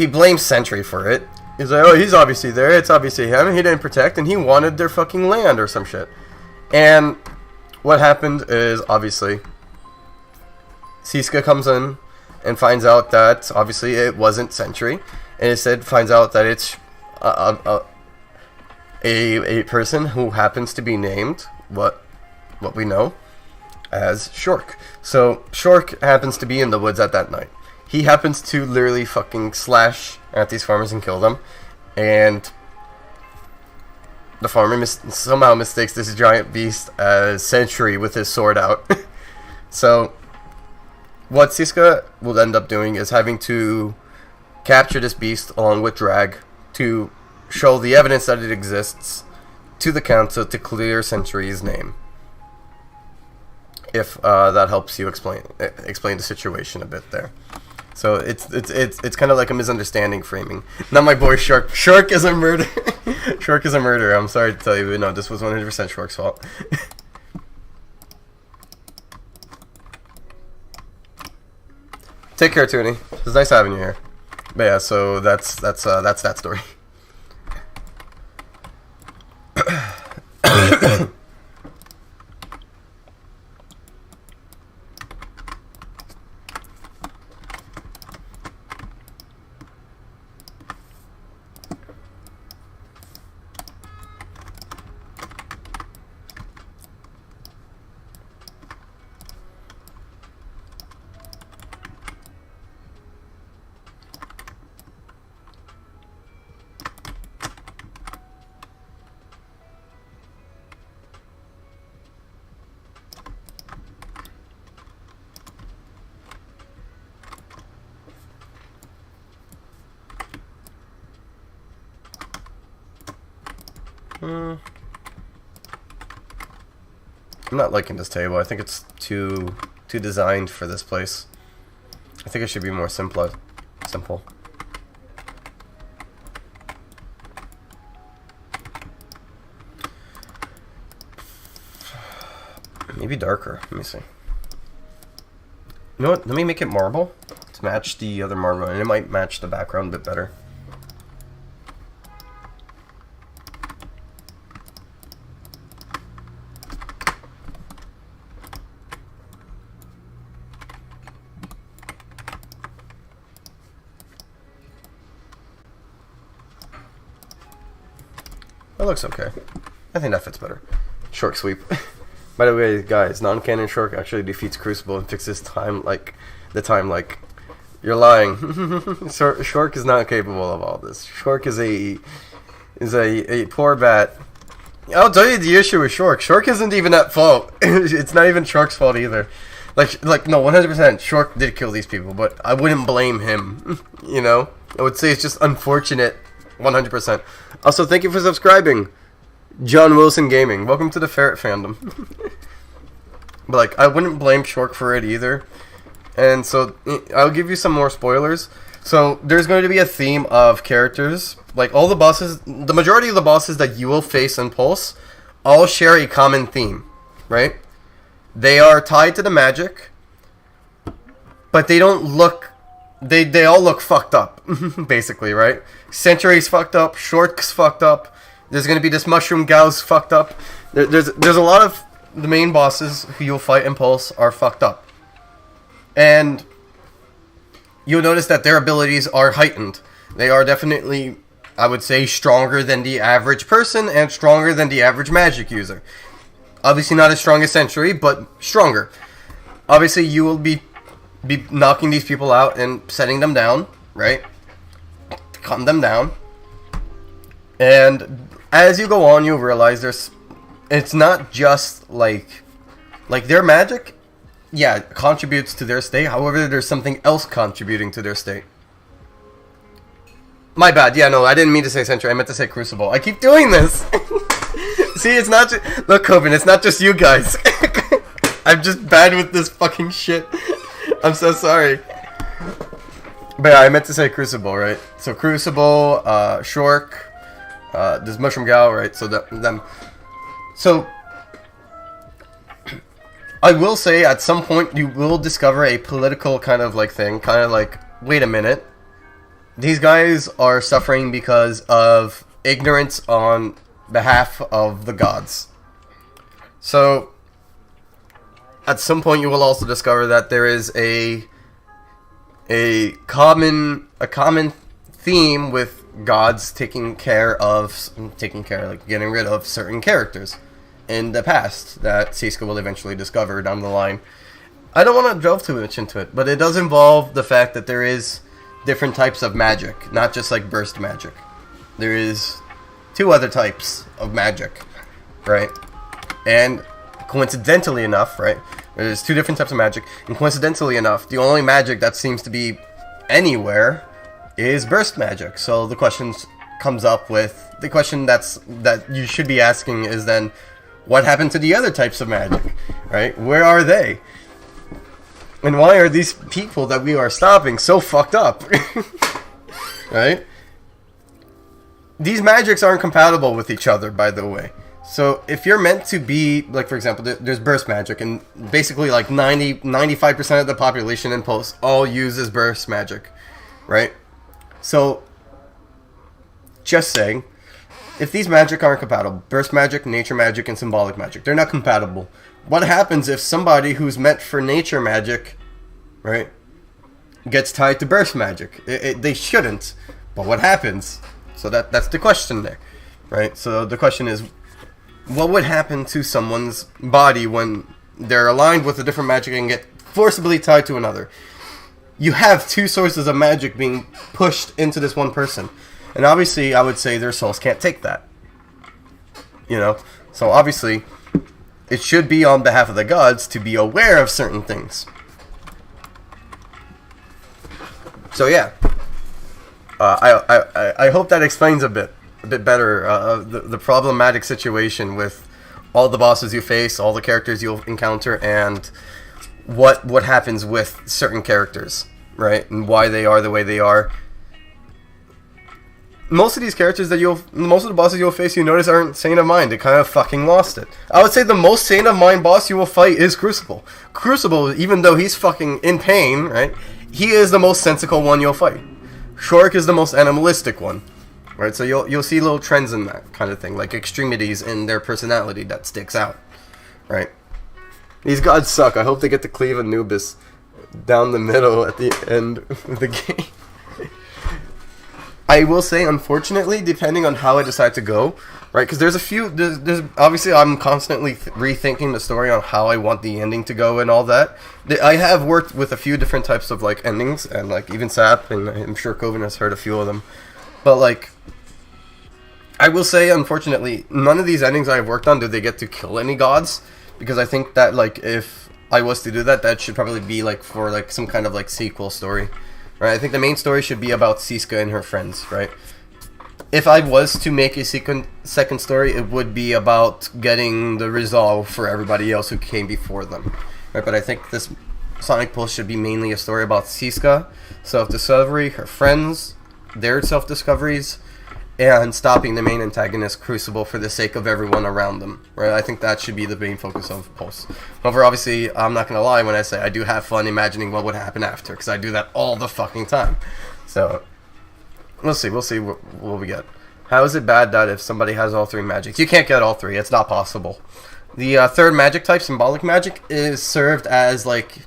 blames Sentry for it. He's like, oh, he's obviously there, it's obviously him, he didn't protect, and he wanted their fucking land or some shit. And what happened is, obviously, Siska comes in and finds out that obviously it wasn't Sentry, and instead finds out that it's a person who happens to be named what we know as Shork. So Shork happens to be in the woods at that night. He happens to literally fucking slash at these farmers and kill them, and the farmer somehow mistakes this giant beast as Sentry with his sword out. So what Siska will end up doing is having to capture this beast along with Drag to show the evidence that it exists to the council to clear Sentry's name. if that helps you explain the situation a bit there. So it's kind of like a misunderstanding framing. Not my boy Shark. Shark is a murder. Shark is a murderer. I'm sorry to tell you, but no, this was 100% Shark's fault. Take care, Toonie. It's nice having you here. But yeah, so that's that story. I'm not liking this table. I think it's too designed for this place. I think it should be more simple. Maybe darker. Let me see. You know what? Let me make it marble to match the other marble, and it might match the background a bit better. That looks okay. I think that fits better. Shork sweep. By the way, guys, non-canon Shork actually defeats Crucible and fixes time like you're lying. Shork is not capable of all this. Shork is a poor bat. I'll tell you the issue with Shork. Shork isn't even at fault. It's not even Shark's fault either. Like no, 100%. Shork did kill these people, but I wouldn't blame him. You know, I would say it's just unfortunate. 100%. Also, thank you for subscribing, John Wilson Gaming. Welcome to the Ferret fandom. But like, I wouldn't blame Shork for it either. And so I'll give you some more spoilers. So there's going to be a theme of characters. Like all the bosses, the majority of the bosses that you will face in Pulse, all share a common theme, right? They are tied to the magic, but they don't look. They all look fucked up, basically, right? Sentry's fucked up, Shork's fucked up. There's gonna be this Mushroom Gal's fucked up. There's a lot of the main bosses who you'll fight in Pulse are fucked up, and you'll notice that their abilities are heightened. They are definitely, I would say, stronger than the average person and stronger than the average magic user. Obviously, not as strong as Sentry, but stronger. Obviously, you will be knocking these people out and setting them down, right? Cutting them down. And as you go on, you'll realize it's not just like their magic, yeah, contributes to their state. However, there's something else contributing to their state. My bad. Yeah, no, I didn't mean to say Sentry. I meant to say Crucible. I keep doing this. See, it's not just... Look, Coben, it's not just you guys. I'm just bad with this fucking shit. I'm so sorry. But yeah, I meant to say Crucible, right? So Crucible, Shork, there's Mushroom Gal, right? So them. So I will say at some point you will discover a political kind of like thing, kind of like, wait a minute, these guys are suffering because of ignorance on behalf of the gods. So at some point you will also discover that there is a common theme with gods taking care, like getting rid of certain characters in the past that Siska will eventually discover down the line. I don't want to delve too much into it, but it does involve the fact that there is different types of magic, not just like burst magic. There is 2 other types of magic, right? And coincidentally enough, right, there's 2 different types of magic, and coincidentally enough, the only magic that seems to be anywhere is burst magic. So the question comes up with, the question that you should be asking is then, What happened to the other types of magic, right? Where are they? And why are these people that we are stopping so fucked up? Right? These magics aren't compatible with each other, by the way. So if you're meant to be, like for example, there's burst magic, and basically like 95% of the population in Pulse all uses burst magic, right? So, just saying, if these magic aren't compatible, burst magic, nature magic, and symbolic magic, they're not compatible. What happens if somebody who's meant for nature magic, right, gets tied to burst magic? They shouldn't, but what happens? So that's the question there, right? So the question is, what would happen to someone's body when they're aligned with a different magic and get forcibly tied to another? You have two sources of magic being pushed into this one person. And obviously, I would say their souls can't take that. You know? So obviously, it should be on behalf of the gods to be aware of certain things. So yeah. I hope that explains a bit better the problematic situation with all the bosses you face, all the characters you'll encounter, and what happens with certain characters, right? And why they are the way they are. Most of these characters most of the bosses you'll face, you notice, aren't sane of mind. They kind of fucking lost it. I would say the most sane of mind boss you will fight is Crucible. Crucible, even though he's fucking in pain, right? He is the most sensical one you'll fight. Shorik is the most animalistic one, right? So you'll see little trends in that kind of thing, like extremities in their personality that sticks out, right? These gods suck. I hope they get to cleave Anubis down the middle at the end of the game. I will say, unfortunately, depending on how I decide to go, right? Because there's a few. There's obviously I'm constantly rethinking the story on how I want the ending to go and all that. I have worked with a few different types of like endings, and like even Sap, and I'm sure Coven has heard a few of them. But like, I will say, unfortunately, none of these endings I've worked on do they get to kill any gods, because I think that like if I was to do that, that should probably be like for like some kind of like sequel story. Right, I think the main story should be about Siska and her friends, right? If I was to make a second story, it would be about getting the resolve for everybody else who came before them. Right, but I think this Sonic Pulse should be mainly a story about Siska, self-discovery, her friends, their self-discoveries, and stopping the main antagonist, Crucible, for the sake of everyone around them. Right, I think that should be the main focus of Pulse. However, obviously, I'm not going to lie when I say I do have fun imagining what would happen after, because I do that all the fucking time. So, we'll see what we get. How is it bad that if somebody has all three magics? You can't get all three, it's not possible. The third magic type, symbolic magic, is served as, like,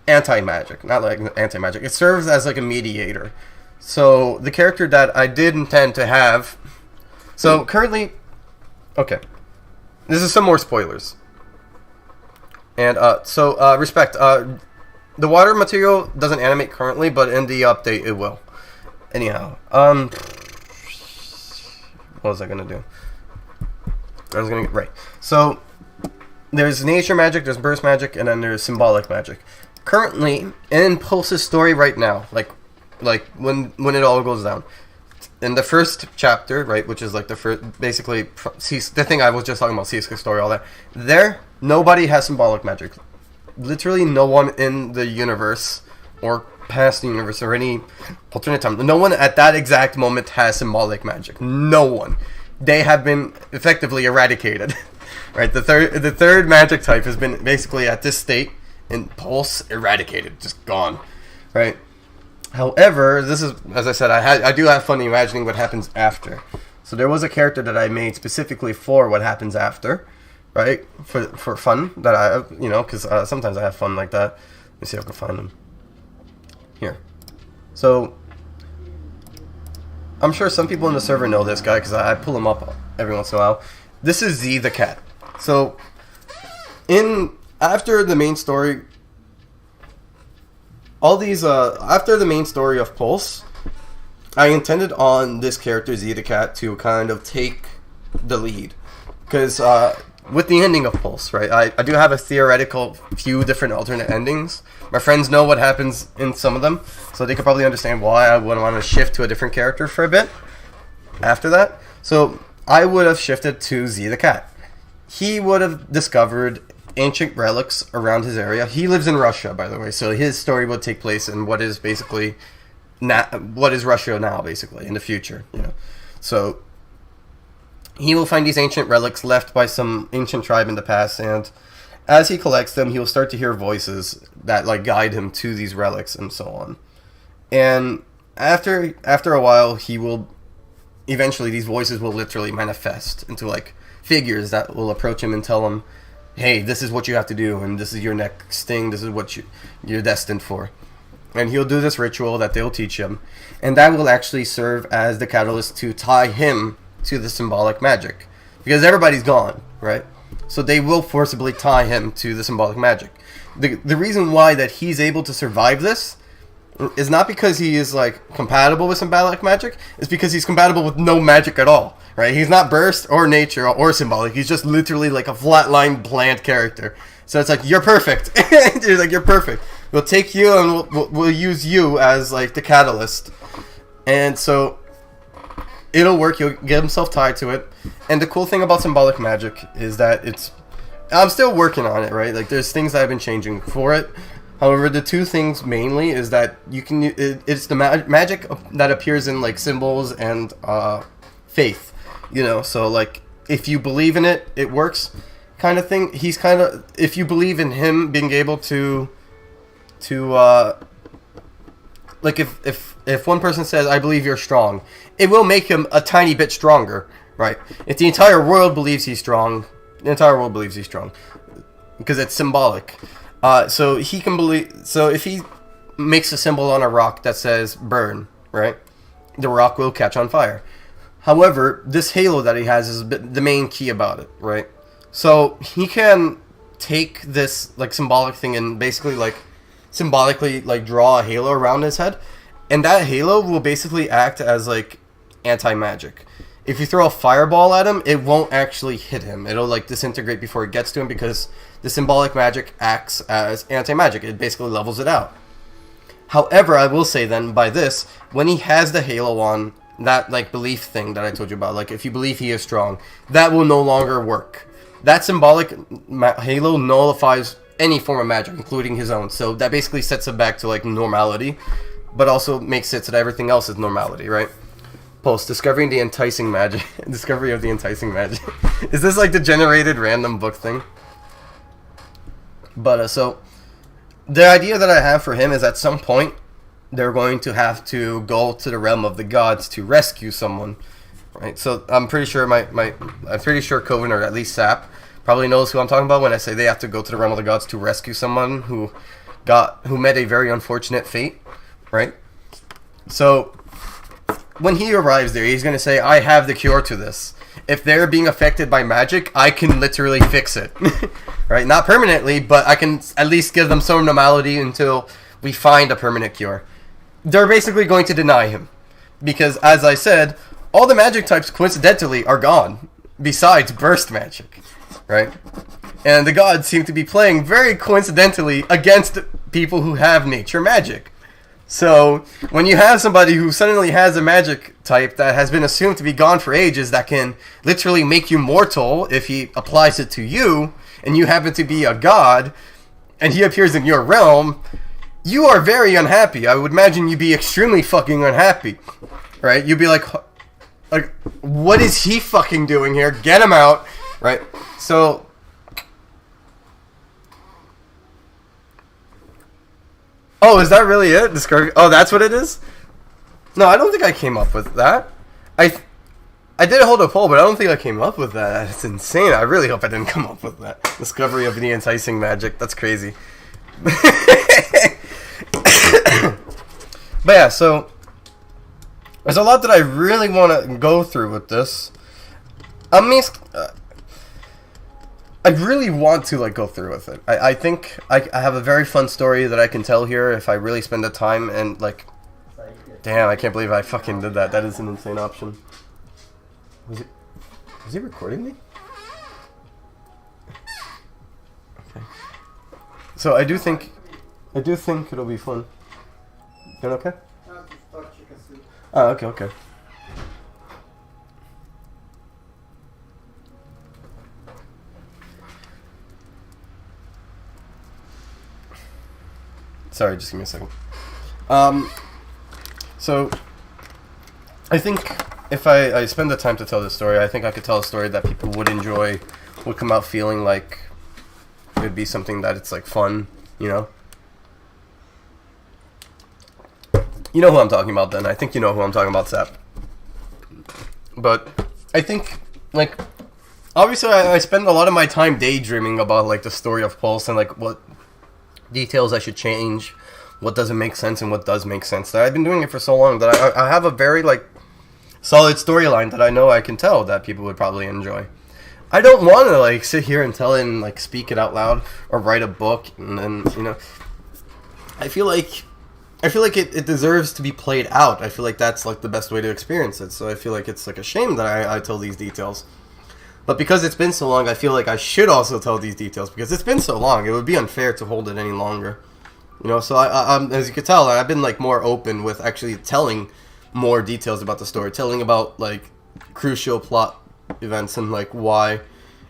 anti-magic. Not like anti-magic. It serves as, like, a mediator. So, the character that I did intend to have... So, currently... Okay. This is some more spoilers. And, respect. The water material doesn't animate currently, but in the update it will. Anyhow. What was I gonna do? Right. So, there's nature magic, there's burst magic, and then there's symbolic magic. Currently, in Pulse's story right now, like when it all goes down, in the first chapter, right, which is like the first, basically the thing I was just talking about, Siska's story, all that. There, nobody has symbolic magic. Literally, no one in the universe or past the universe or any alternate time, no one at that exact moment has symbolic magic. No one. They have been effectively eradicated. Right, the third magic type has been basically at this state in Pulse eradicated, just gone. Right. However, this is, as I said, I do have fun imagining what happens after. So there was a character that I made specifically for what happens after, right? For fun, that I, because sometimes I have fun like that. Let me see if I can find them. Here. So, I'm sure some people in the server know this guy, because I pull him up every once in a while. This is Z the cat. So, after the main story... after the main story of Pulse, I intended on this character, Z the Cat, to kind of take the lead. Because with the ending of Pulse, right, I do have a theoretical few different alternate endings. My friends know what happens in some of them, so they could probably understand why I would want to shift to a different character for a bit after that. So I would have shifted to Z the Cat. he would have discovered ancient relics around his area. He lives in Russia, by the way, so his story would take place in what is basically what is Russia now, basically in the future. You know, so he will find these ancient relics left by some ancient tribe in the past, and as he collects them, he will start to hear voices that like guide him to these relics and so on. And after a while, he will eventually these voices will literally manifest into like figures that will approach him and tell him, hey, this is what you have to do, and this is your next thing, this is what you're destined for. And he'll do this ritual that they'll teach him, and that will actually serve as the catalyst to tie him to the symbolic magic. Because everybody's gone, right? So they will forcibly tie him to the symbolic magic. The reason why that he's able to survive this is not because he is like compatible with symbolic magic, it's because he's compatible with no magic at all, right? He's not burst or nature or symbolic. He's just literally like a flatline bland character. So it's like, you're perfect. You're like, you're perfect. We'll take you and we'll use you as like the catalyst. And so it'll work. He'll get himself tied to it. And the cool thing about symbolic magic is that I'm still working on it, right? Like there's things that I've been changing for it. However, the two things mainly is that you can it's the magic that appears in like symbols and faith, you know. So like if you believe in it, it works, kind of thing. He's kind of, if you believe in him being able to like if one person says, I believe you're strong, it will make him a tiny bit stronger, right? If the entire world believes he's strong, the entire world believes he's strong because it's symbolic. So he can believe. So if he makes a symbol on a rock that says burn, right, the rock will catch on fire. However, this halo that he has is the main key about it, right? So he can take this like symbolic thing and basically like symbolically like draw a halo around his head, and that halo will basically act as like anti-magic. If you throw a fireball at him, it won't actually hit him. It'll like disintegrate before it gets to him because the symbolic magic acts as anti-magic. It basically levels it out. However, I will say then, by this, when he has the halo on, that like belief thing that I told you about, like if you believe he is strong, that will no longer work. That symbolic halo nullifies any form of magic, including his own. So that basically sets him back to like normality, but also makes it so that everything else is normality, right? Post discovering the enticing magic. Discovery of the enticing magic. Is this like the generated random book thing? But so the idea that I have for him is at some point they're going to have to go to the realm of the gods to rescue someone, right? So I'm pretty sure I'm pretty sure Coven, or at least Sap, probably knows who I'm talking about when I say they have to go to the realm of the gods to rescue someone who met a very unfortunate fate, right? So when he arrives there, he's going to say, I have the cure to this. If they're being affected by magic, I can literally fix it. Right? Not permanently, but I can at least give them some normality until we find a permanent cure. They're basically going to deny him. Because, as I said, all the magic types coincidentally are gone. Besides burst magic. Right? And the gods seem to be playing very coincidentally against people who have nature magic. So, when you have somebody who suddenly has a magic type that has been assumed to be gone for ages that can literally make you mortal if he applies it to you, and you happen to be a god, and he appears in your realm, you are very unhappy. I would imagine you'd be extremely fucking unhappy. Right? You'd be like, what is he fucking doing here? Get him out. Right? So oh, is that really it? Oh, that's what it is? No, I don't think I came up with that. I did hold a poll, but I don't think I came up with that. That's insane. I really hope I didn't come up with that. Discovery of the enticing magic. That's crazy. But yeah, so there's a lot that I really want to go through with this. I mean, I really want to like go through with it. I think I have a very fun story that I can tell here if I really spend the time and like, damn, I can't believe I fucking did that. That is an insane option. Was he recording me? Okay. So I do think it'll be fun. Doing okay? Oh, okay. Sorry, just give me a second. So, I think if I spend the time to tell this story, I think I could tell a story that people would enjoy, would come out feeling like it would be something that it's like fun, you know? You know who I'm talking about then. I think you know who I'm talking about, Sap. But I think, like, obviously I spend a lot of my time daydreaming about, like, the story of Pulse and, like, what details I should change, what doesn't make sense and what does make sense. That I've been doing it for so long that I have a very, like, solid storyline that I know I can tell that people would probably enjoy. I don't want to, like, sit here and tell it and, like, speak it out loud or write a book and then, you know, I feel like it deserves to be played out. I feel like that's, like, the best way to experience it. So I feel like it's, like, a shame that I tell these details. But because it's been so long, I feel like I should also tell these details because it's been so long. It would be unfair to hold it any longer. You know, so I'm, as you can tell, I've been, like, more open with actually telling more details about the story. Telling about, like, crucial plot events and, like, why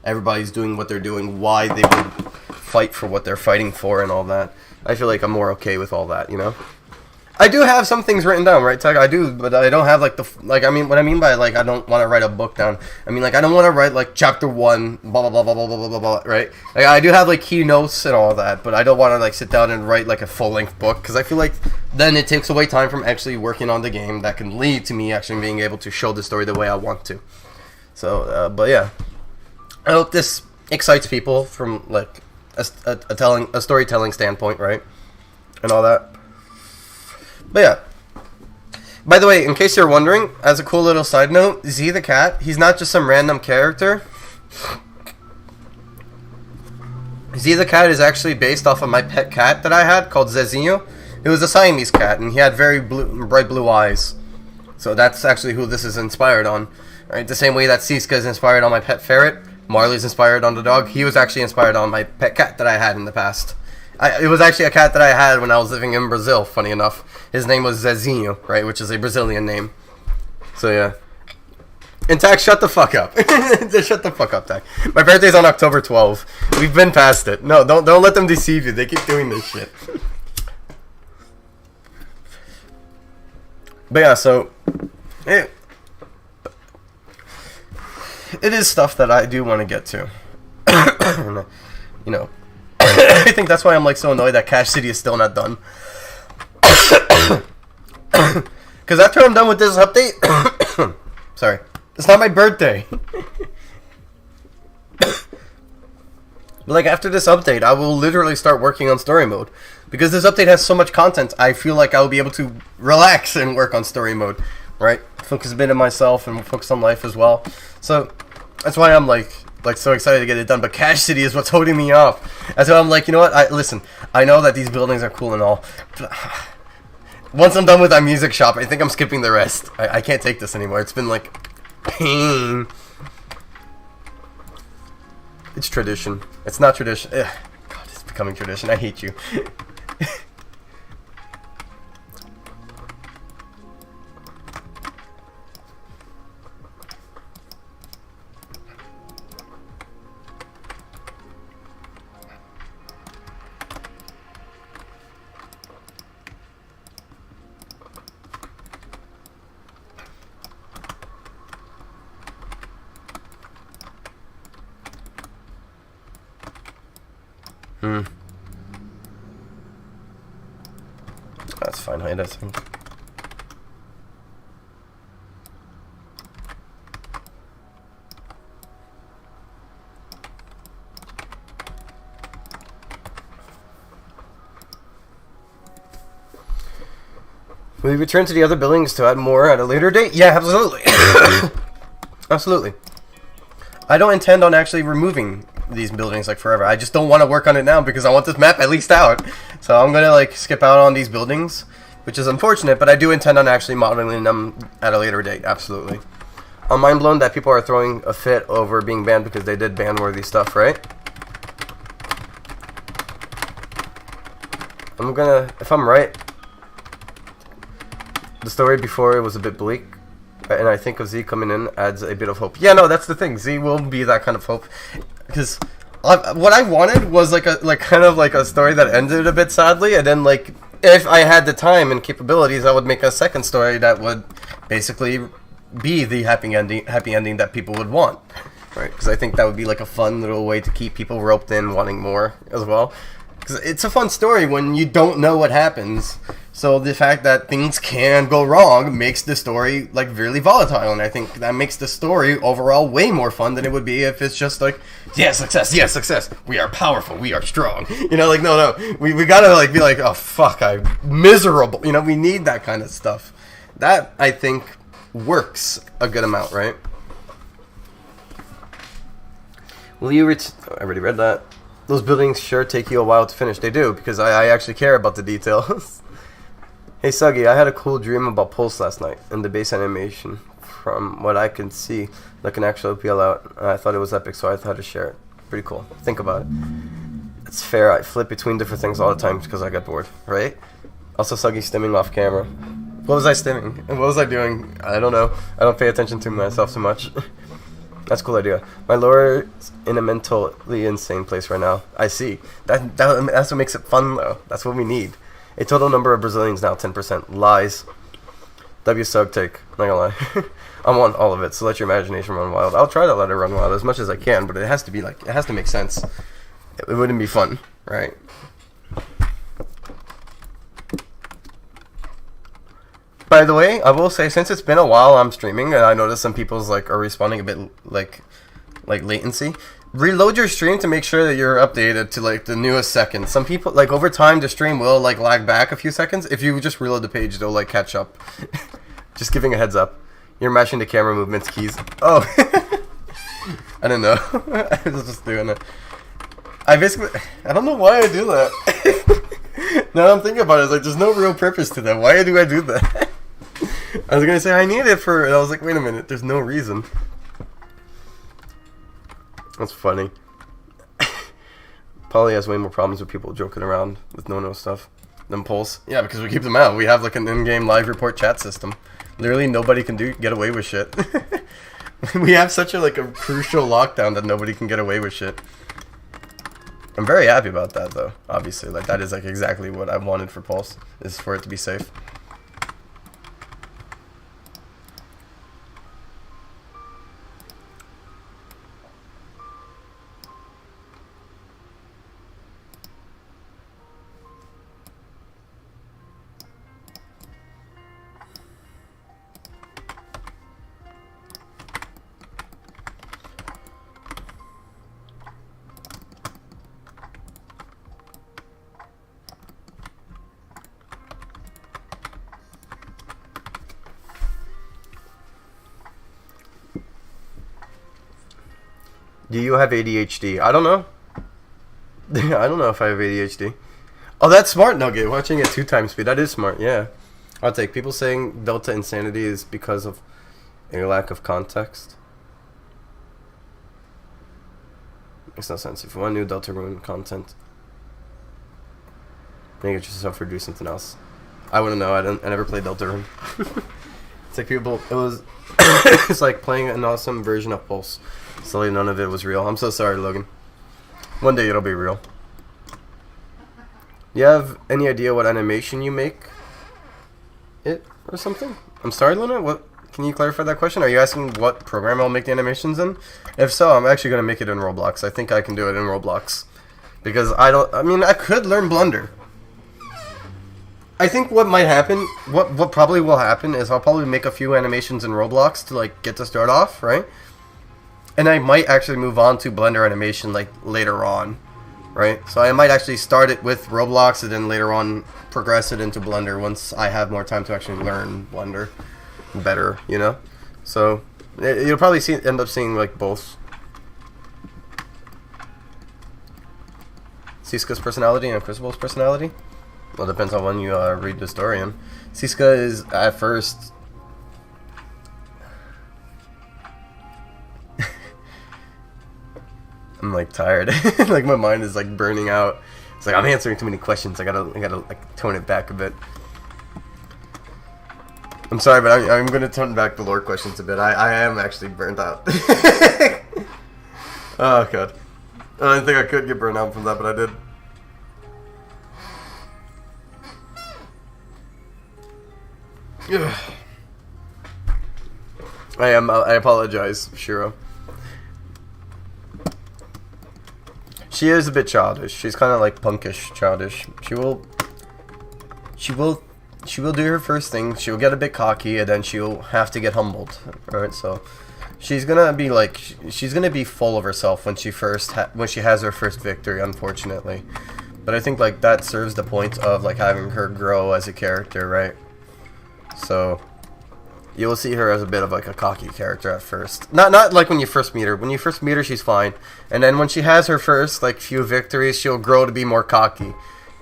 everybody's doing what they're doing. Why they would fight for what they're fighting for and all that. I feel like I'm more okay with all that, you know? I do have some things written down, right, Tag? I do, but I don't have, like, I mean, what I mean by, like, I don't want to write a book down. I mean, like, I don't want to write, like, chapter 1, blah, blah, blah, blah, blah, blah, blah, blah, right? Like, I do have, like, key notes and all that, but I don't want to, like, sit down and write, like, a full-length book, because I feel like then it takes away time from actually working on the game that can lead to me actually being able to show the story the way I want to. So, but yeah. I hope this excites people from, like, a storytelling standpoint, right? And all that. But yeah. By the way, in case you're wondering, as a cool little side note, Z the cat, he's not just some random character. Z the cat is actually based off of my pet cat that I had called Zezinho. It was a Siamese cat, and he had very bright blue eyes. So that's actually who this is inspired on. Right? The same way that Siska is inspired on my pet ferret, Marley's inspired on the dog. He was actually inspired on my pet cat that I had in the past. It was actually a cat that I had when I was living in Brazil, funny enough. His name was Zezinho, right, which is a Brazilian name. So, yeah. And Tack, shut the fuck up. Shut the fuck up, Tack. My birthday's on October 12th. We've been past it. No, don't let them deceive you. They keep doing this shit. But yeah, so... It is stuff that I do want to get to. You know... I think that's why I'm, like, so annoyed that Cache City is still not done. Because after I'm done with this update... Sorry. It's not my birthday. But, like, after this update, I will literally start working on story mode. Because this update has so much content, I feel like I'll be able to relax and work on story mode. Right? Focus a bit on myself and focus on life as well. So, that's why I'm, like so excited to get it done, but Cache City is what's holding me off. And so I'm like, you know what? Listen, I know that these buildings are cool and all, but once I'm done with my music shop, I think I'm skipping the rest. I can't take this anymore. It's been like pain. It's tradition. It's not tradition. Ugh. God, it's becoming tradition. I hate you. That's fine, I think. Will you return to the other buildings to add more at a later date? Yeah, absolutely. Absolutely. I don't intend on actually removing these buildings like forever. I just don't want to work on it now because I want this map at least out. So I'm gonna like skip out on these buildings, which is unfortunate, but I do intend on actually modeling them at a later date. Absolutely. I'm mind blown that people are throwing a fit over being banned because they did ban-worthy stuff, right? I'm gonna, if I'm right, the story before it was a bit bleak, and I think of Z coming in adds a bit of hope. Yeah, no, that's the thing. Z will be that kind of hope. Because what I wanted was like kind of like a story that ended a bit sadly, and then like if I had the time and capabilities, I would make a second story that would basically be the happy ending that people would want, right? Because I think that would be like a fun little way to keep people roped in, wanting more as well. Because it's a fun story when you don't know what happens. So the fact that things can go wrong makes the story like really volatile, and I think that makes the story overall way more fun than it would be if it's just like, yes, success, we are powerful, we are strong. You know, like no, we gotta like be like, oh fuck, I'm miserable. You know, we need that kind of stuff. That I think works a good amount, right? Will you I already read that. Those buildings sure take you a while to finish. They do, because I actually care about the details. Hey Suggy, I had a cool dream about Pulse last night, and the base animation, from what I can see, like an actual PL out. I thought it was epic, so I thought to share it. Pretty cool. Think about it. It's fair, I flip between different things all the time because I get bored, right? Also Suggy stimming off camera. What was I stimming? And what was I doing? I don't know. I don't pay attention to myself too much. That's a cool idea. My lower's in a mentally insane place right now. I see. That's what makes it fun, though. That's what we need. A total number of Brazilians now, 10%. Lies. W Sug take. Not gonna lie. I want all of it, so let your imagination run wild. I'll try to let it run wild as much as I can, but it has to be like, it has to make sense. It wouldn't be fun, right? By the way, I will say, since it's been a while I'm streaming, and I noticed some people's like are responding a bit like latency. Reload your stream to make sure that you're updated to like the newest second. Some people, like over time, the stream will like lag back a few seconds. If you just reload the page, they'll like catch up. Just giving a heads up. You're matching the camera movements keys. Oh, I didn't know. I was just doing it. I don't know why I do that. Now I'm thinking about it, it's like there's no real purpose to that. Why do I do that? I was gonna say I need it for, and I was like, wait a minute, there's no reason. That's funny. Polly has way more problems with people joking around with no stuff than Pulse. Yeah, because we keep them out. We have like an in-game live report chat system. Literally nobody can get away with shit. We have such a like a crucial lockdown that nobody can get away with shit. I'm very happy about that though. Obviously, like that is like exactly what I wanted for Pulse, is for it to be safe. Do you have ADHD? I don't know. I don't know if I have ADHD. Oh, that's smart, Nugget. Watching at 2 times speed. That is smart, yeah. I'll take. People saying Delta insanity is because of a lack of context. Makes no sense. If you want new Delta Rune content, then get yourself or do something else. I wouldn't know. I never played Delta Rune. It's like people. It was. It's like playing an awesome version of Pulse. Slowly, none of it was real. I'm so sorry, Logan. One day it'll be real. You have any idea what animation you make? It or something? I'm sorry, Luna. What? Can you clarify that question? Are you asking what program I'll make the animations in? If so, I'm actually gonna make it in Roblox. I think I can do it in Roblox because I mean, I could learn Blender. I think what might happen, what probably will happen, is I'll probably make a few animations in Roblox to like get to start off, right? And I might actually move on to Blender animation like later on, right? So I might actually start it with Roblox and then later on progress it into Blender once I have more time to actually learn Blender better, you know? So you'll probably end up seeing like both. Siska's personality and Crucible's personality? Well, it depends on when you read the story. And Siska is at first... I'm like tired. Like my mind is like burning out. It's like I'm answering too many questions. I gotta like tone it back a bit. I'm sorry, but I'm gonna tone back the lore questions a bit. I am actually burnt out. Oh god. I didn't think I could get burnt out from that, but I did. I apologize, Shiro. She is a bit childish. She's kind of like punkish childish. She will do her first thing. She'll get a bit cocky, and then she'll have to get humbled. Right? So she's gonna be like, she's gonna be full of herself when she has her first victory. Unfortunately, but I think like that serves the point of like having her grow as a character, right? So you'll see her as a bit of like a cocky character at first. Not like when you first meet her. When you first meet her, she's fine, and then when she has her first like few victories, she'll grow to be more cocky.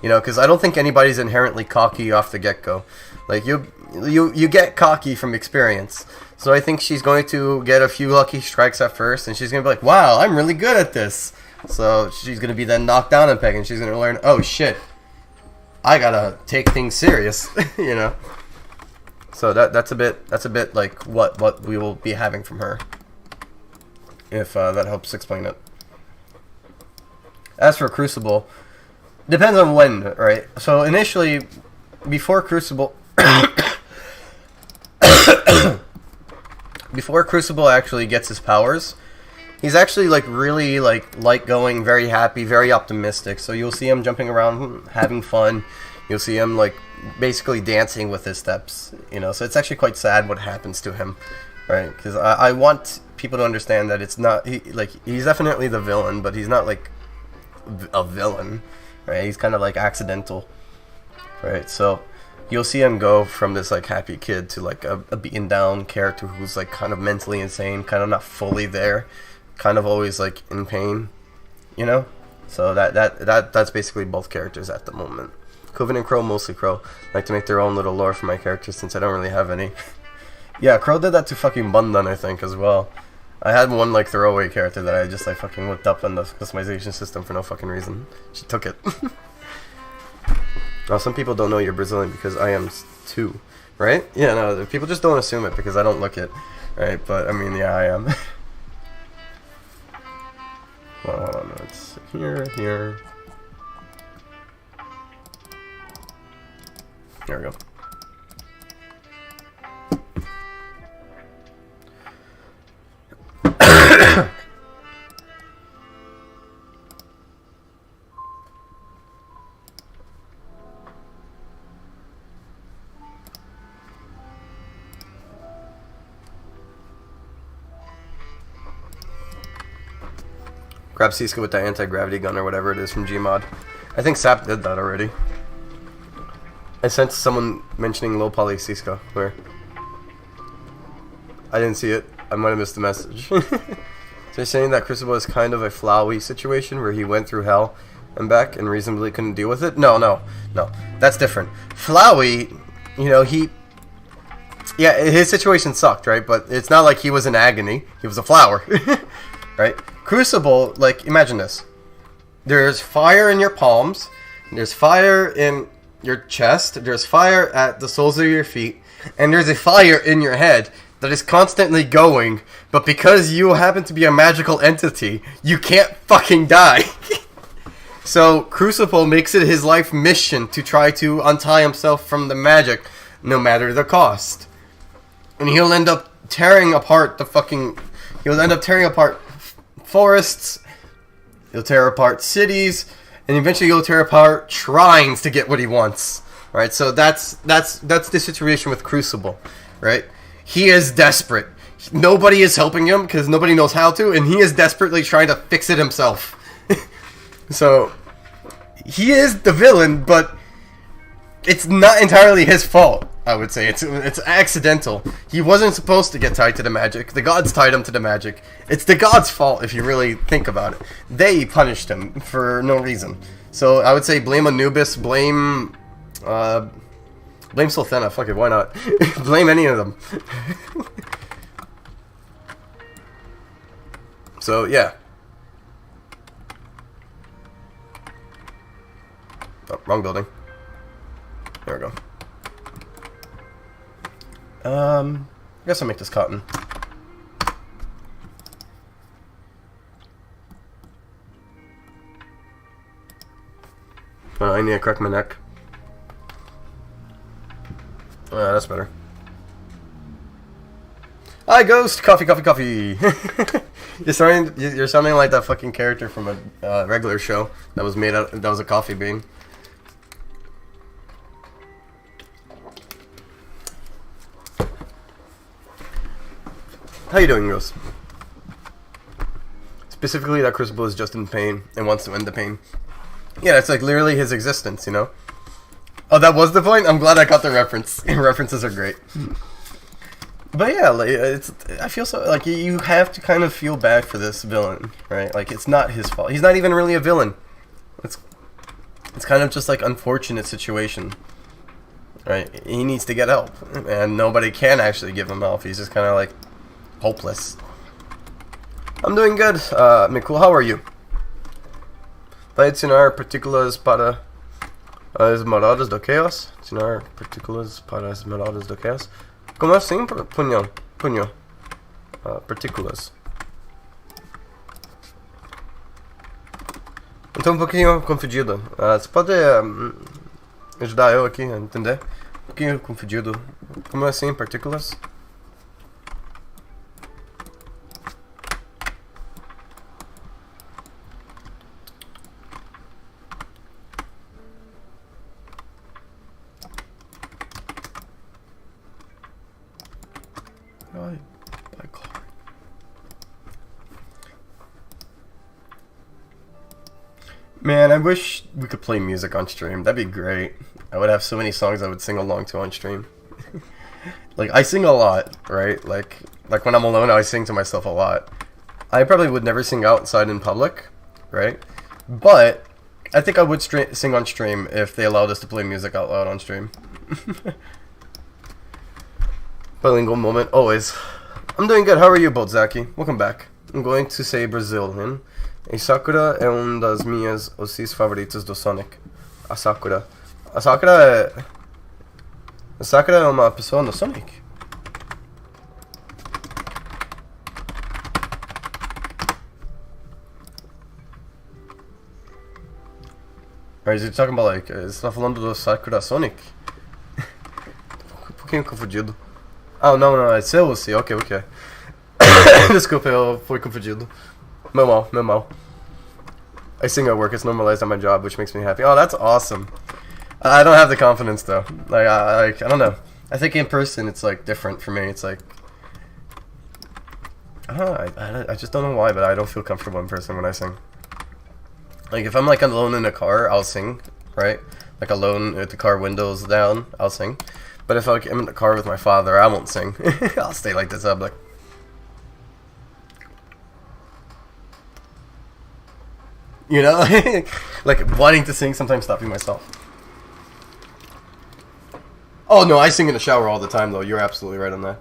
You know, because I don't think anybody's inherently cocky off the get-go. Like you get cocky from experience. So I think she's going to get a few lucky strikes at first, and she's gonna be like, "Wow, I'm really good at this." So she's gonna be then knocked down a peg, and she's gonna learn, "Oh shit, I gotta take things serious." You know. So that's a bit like what we will be having from her, if that helps explain it. As for Crucible, depends on when, right? So initially, before Crucible, before Crucible actually gets his powers, he's actually like really like going, very happy, very optimistic. So you'll see him jumping around, having fun. You'll see him like basically dancing with his steps, you know. So it's actually quite sad what happens to him, right? Because I want people to understand that it's not he's definitely the villain, but he's not like a villain, right? He's kind of like accidental, right? So you'll see him go from this like happy kid to like a beaten down character who's like kind of mentally insane, kind of not fully there, kind of always like in pain, you know. So that's basically both characters at the moment. Coven and Crow, mostly Crow, like to make their own little lore for my characters since I don't really have any. Yeah, Crow did that to fucking Bundan, I think, as well. I had one like throwaway character that I just like fucking whipped up in the customization system for no fucking reason. She took it. Now, some people don't know you're Brazilian because I am too, right? Yeah, no, people just don't assume it because I don't look it, right? But I mean, yeah, I am. Well, hold on, it's here. There we go. Grab Siska with the anti-gravity gun or whatever it is from Gmod. I think Sap did that already. I sent someone mentioning low poly Siska. Where? I didn't see it. I might have missed the message. So you're saying that Crucible is kind of a Flowey situation where he went through hell and back and reasonably couldn't deal with it? No. That's different. Flowey, you know, yeah, his situation sucked, right? But it's not like he was in agony. He was a flower, right? Crucible, like, imagine this. There's fire in your palms. There's fire in your chest, there's fire at the soles of your feet, and there's a fire in your head that is constantly going, but because you happen to be a magical entity, you can't fucking die. So Crucible makes it his life mission to try to untie himself from the magic, no matter the cost. And he'll end up tearing apart forests, he'll tear apart cities, and eventually he'll tear apart shrines to get what he wants, right? So that's the situation with Crucible, right? He is desperate. Nobody is helping him because nobody knows how to, and he is desperately trying to fix it himself. So he is the villain, but it's not entirely his fault. I would say it's accidental. He wasn't supposed to get tied to the magic. The gods tied him to the magic. It's the gods' fault if you really think about it. They punished him for no reason. So I would say blame Anubis, blame Sulthena. Fuck it, why not? Blame any of them. So yeah. Oh, wrong building. There we go. I guess I'll make this cotton. I need to crack my neck. That's better. Hi, Ghost! Coffee, coffee, coffee! You're sounding like that fucking character from a regular show that was made out. That was a coffee bean. How you doing, Ghost? Specifically, that Crucible is just in pain and wants to end the pain. Yeah, it's like literally his existence, you know? Oh, that was the point? I'm glad I got the reference. References are great. But yeah, like, I feel so, like, you have to kind of feel bad for this villain, right? Like, it's not his fault. He's not even really a villain. It's kind of just, like, unfortunate situation. Right? He needs to get help. And nobody can actually give him help. He's just kind of, like, hopeless. I'm doing good. Mikul, how are you? Vai adicionar partículas para as moradas do chaos? Adicionar partículas para as moradas do chaos? Como assim, punho? Partículas. Então um pouquinho confundido. Você pode ajudar eu aqui a entender? Um pouquinho confundido. Como assim, partículas? By car. Man, I wish we could play music on stream. That'd be great. I would have so many songs I would sing along to on stream. Like, I sing a lot, right? Like when I'm alone, I sing to myself a lot. I probably would never sing outside in public, right? But I think I would sing on stream if they allowed us to play music out loud on stream. Bilingual moment, always. I'm doing good. How are you, Boltzaki? Welcome back. I'm going to say Brazilian. A Sakura é das minhas OCs favoritas do Sonic. A Sakura. A Sakura é uma pessoa no Sonic. Or is he talking about, like, você tá falando do Sakura Sonic? Um pouquinho confundido. Ah, não, é seu OC, ok. Desculpa, eu fui confundido. Meu mal. I sing at work, it's normalized at my job, which makes me happy. Oh, that's awesome. I don't have the confidence, though. Like, I don't know. I think in person, it's, like, different for me. It's, like, I don't know, I just don't know why, but I don't feel comfortable in person when I sing. Like, if I'm, like, alone in a car, I'll sing, right? Like, alone with the car windows down, I'll sing. But if I'm in the car with my father, I won't sing. I'll stay like this. I'll be like... You know? Like, wanting to sing, sometimes stopping myself. Oh, no, I sing in the shower all the time, though. You're absolutely right on that.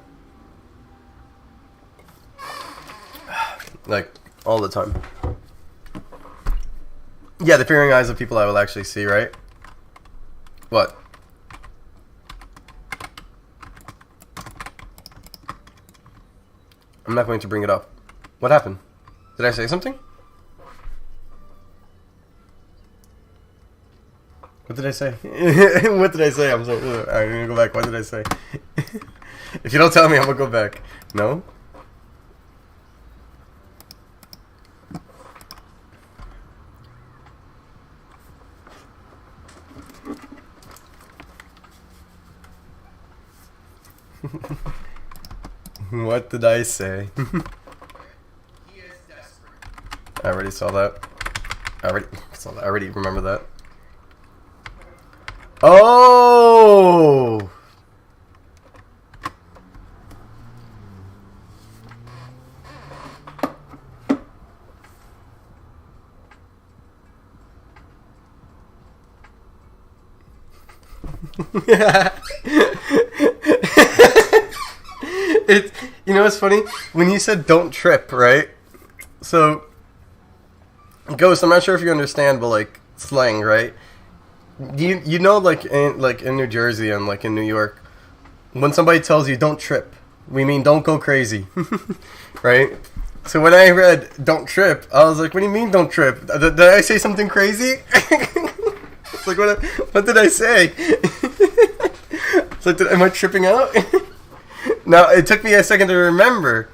Like, all the time. Yeah, the peering eyes of people I will actually see, right? What? I'm not going to bring it up. What happened? Did I say something? What did I say? What did I say? I'm sorry. I'm gonna go back. What did I say? If you don't tell me, I'm gonna go back. No? What did I say? He is desperate. I already saw that. I already remember that. Oh! You know what's funny? When you said don't trip, right? So, Ghost, I'm not sure if you understand, but like slang, right? You know, like in New Jersey and like in New York, when somebody tells you don't trip, we mean don't go crazy, right? So when I read don't trip, I was like, what do you mean don't trip? Did I say something crazy? It's like, what did I say? It's like, am I tripping out? Now, it took me a second to remember.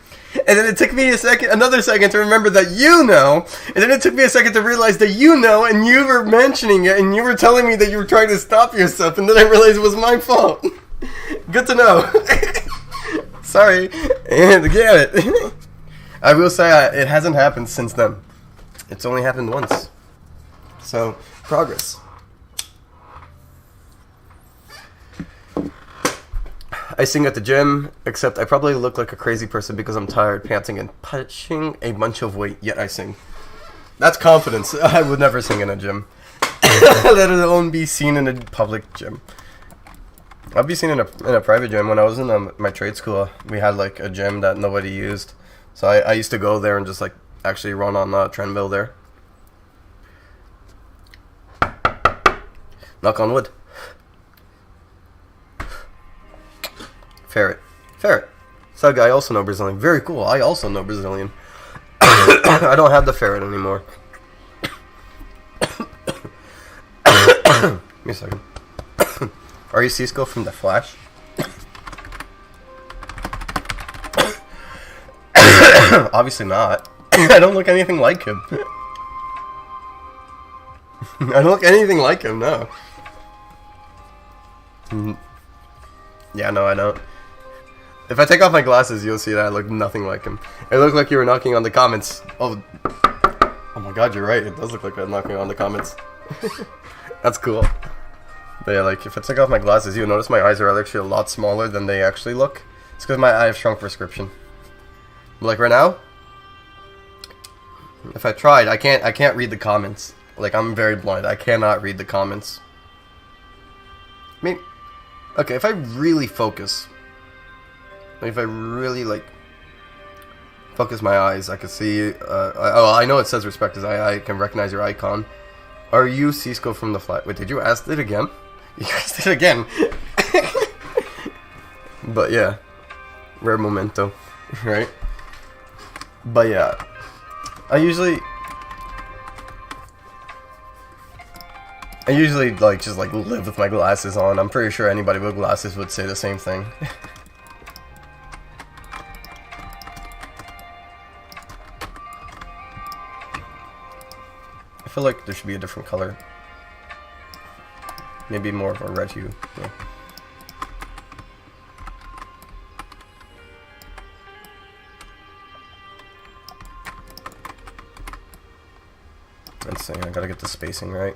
And then it took me another second to remember that you know. And then it took me a second to realize that you know, and you were mentioning it, and you were telling me that you were trying to stop yourself, and then I realized it was my fault. Good to know. Sorry. And get it. I will say it hasn't happened since then. It's only happened once. So, progress. I sing at the gym, except I probably look like a crazy person because I'm tired, panting, and punching a bunch of weight, yet I sing. That's confidence. I would never sing in a gym. Let alone be seen in a public gym. I'd be seen in a private gym. When I was in my trade school, we had like a gym that nobody used. So I used to go there and just like actually run on the treadmill there. Knock on wood. Ferret. So I also know Brazilian. Very cool. I also know Brazilian. I don't have the ferret anymore. Give me a second. Are you Cisco from The Flash? Obviously not. I don't look anything like him. I don't look anything like him, no. Yeah, no, I don't. If I take off my glasses, you'll see that I look nothing like him. It looked like you were knocking on the comments. Oh my god, you're right. It does look like I'm knocking on the comments. That's cool. But yeah, like, if I take off my glasses, you'll notice my eyes are actually a lot smaller than they actually look. It's because my eye have shrunk prescription. Like, right now, if I tried, I can't read the comments. Like, I'm very blind. I cannot read the comments. I mean, okay, if I really focus... Like if I really like focus my eyes, I can see. I know it says respect as I can recognize your icon. Are you Cisco from The Flash? Wait, did you ask it again? You asked it again. But yeah, rare momento, right? But yeah, I usually like just like live with my glasses on. I'm pretty sure anybody with glasses would say the same thing. I feel like there should be a different color. Maybe more of a red hue. Yeah. Let's see, I gotta get the spacing right.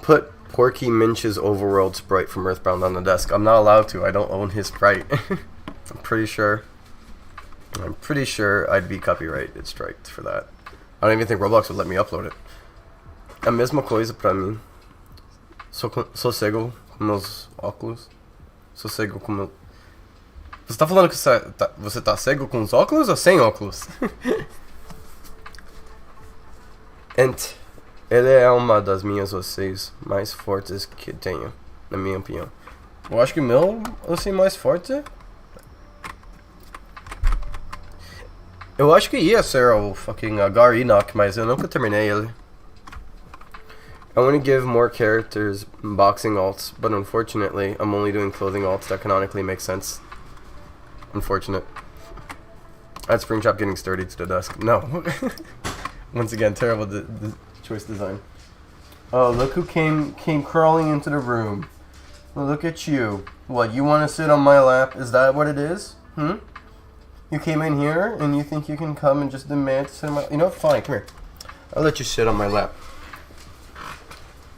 Put Porky Minch's overworld sprite from Earthbound on the desk. I'm not allowed to. I don't own his sprite. I'm pretty sure I'd be copyrighted striked for that. I don't even think Roblox would let me upload it. A mesma coisa pra mim. Sou cego com meus óculos. Sou cego com meu... Você tá falando que você tá cego com os óculos ou sem óculos? Ele é uma das minhas vocês mais fortes que tenho, na minha opinião. Eu acho que o meu assim mais forte. Eu acho que ia ser o fucking Gar Enoch, mas eu nunca terminei ele. I want to give more characters boxing alts, but unfortunately, I'm only doing clothing alts that canonically make sense. Unfortunate. I'd Springtrap getting sturdy to the desk. No. Once again, terrible choice design. Oh, look who came crawling into the room. Well, look at you. What, you want to sit on my lap? Is that what it is? You came in here and you think you can come and just demand to sit on my... You know what? Fine, come here. I'll let you sit on my lap.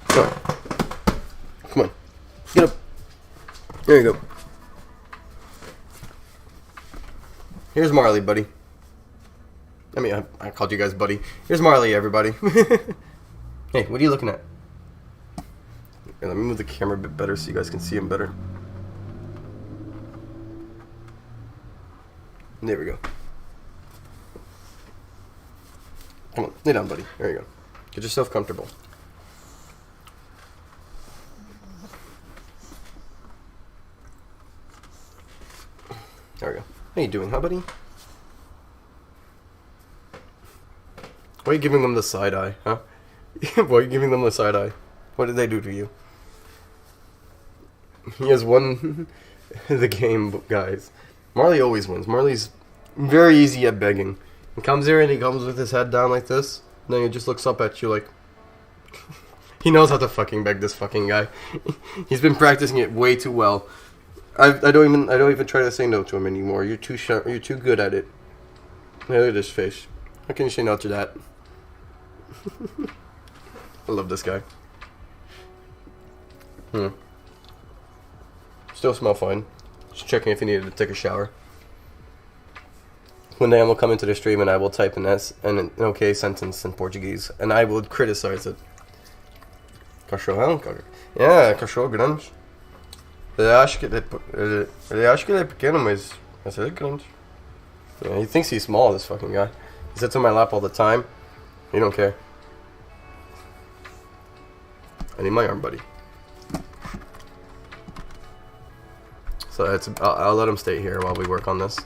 Come on. Come on. Get up. There you go. Here's Marley, buddy. I mean, I called you guys buddy. Here's Marley, everybody. Hey, what are you looking at? Here, let me move the camera a bit better so you guys can see him better. There we go. Come on, lay down, buddy. There you go. Get yourself comfortable. There we go. How you doing, huh, buddy? Why are you giving them the side eye, huh? Why are you giving them the side eye? What did they do to you? He has won the game, guys. Marley always wins. Marley's very easy at begging. He comes here and he comes with his head down like this. And then he just looks up at you like... he knows how to fucking beg, this fucking guy. He's been practicing it way too well. I don't even try to say no to him anymore. You're too sharp. You're too good at it. Look at this fish. How can you say no to that? I love this guy. Still smell fine. Just checking if he needed to take a shower. One day I will come into the stream and I will type an S and an OK sentence in Portuguese and I will criticize it. Cachorrão? Yeah, cachorro grande. Ele acha que ele é pequeno, mas ele é grande. Yeah, he thinks he's small, this fucking guy. He sits on my lap all the time. He don't care. I need my arm, buddy. So I'll let him stay here while we work on this.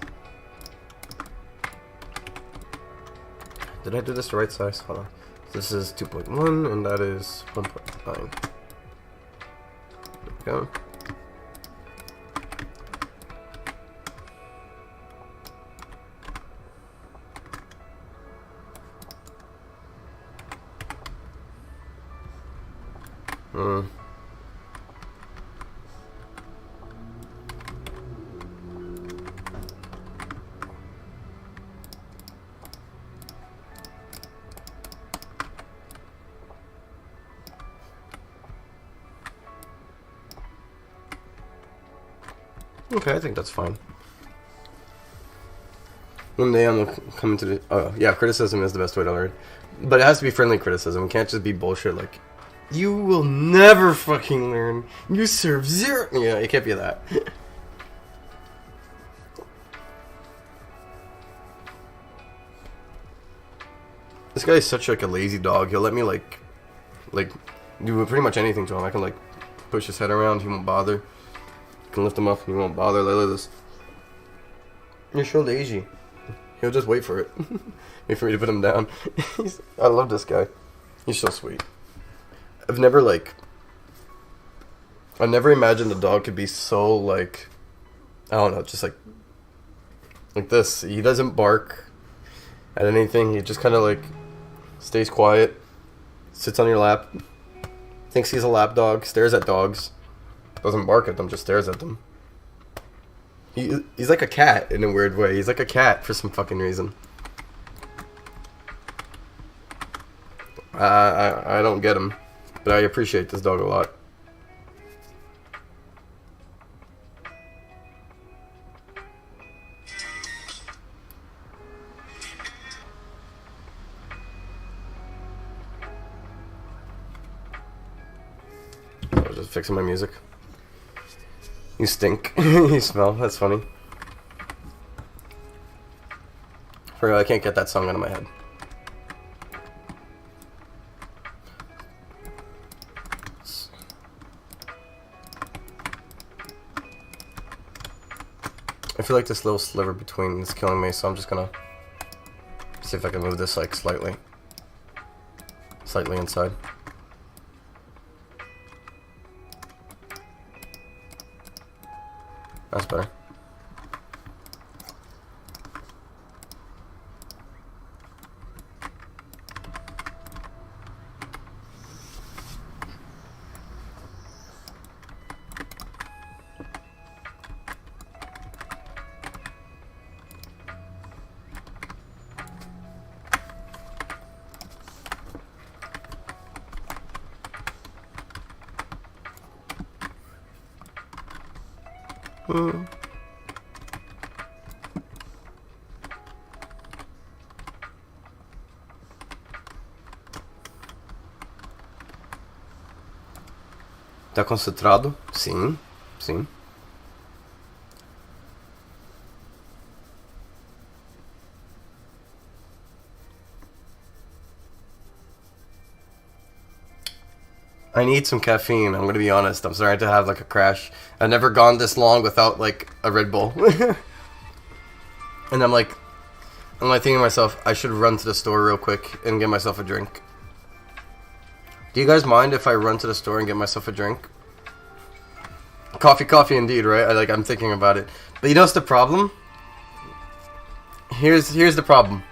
Did I do this the right size? Hold on. This is 2.1 and that is 1.9. There we go. Okay, I think that's fine. One day I'm coming to the... Oh, yeah, criticism is the best way to learn. But it has to be friendly criticism. It can't just be bullshit like, you will never fucking learn. You serve zero... Yeah, it can't be that. This guy is such like a lazy dog. He'll let me like do pretty much anything to him. I can like push his head around. He won't bother. Can lift him up and he won't bother. Like this. You're so lazy. He'll just wait for it. Wait for me to put him down. I love this guy. He's so sweet. I never imagined a dog could be so like, I don't know, just like this. He doesn't bark at anything. He just kind of like stays quiet, sits on your lap, thinks he's a lap dog, stares at dogs. Doesn't bark at them, just stares at them. He's like a cat in a weird way. He's like a cat for some fucking reason. I don't get him, but I appreciate this dog a lot. I was just fixing my music. You stink. You smell. That's funny. For real, I can't get that song out of my head. I feel like this little sliver between is killing me, so I'm just gonna see if I can move this like slightly inside. That's better. Tá concentrado? Sim, sim. I need some caffeine. I'm gonna be honest. I'm starting to have like a crash. I've never gone this long without like a Red Bull. And I'm like thinking to myself, I should run to the store real quick and get myself a drink. Do you guys mind if I run to the store and get myself a drink? Coffee indeed, right? I'm thinking about it. But you know what's the problem? Here's the problem.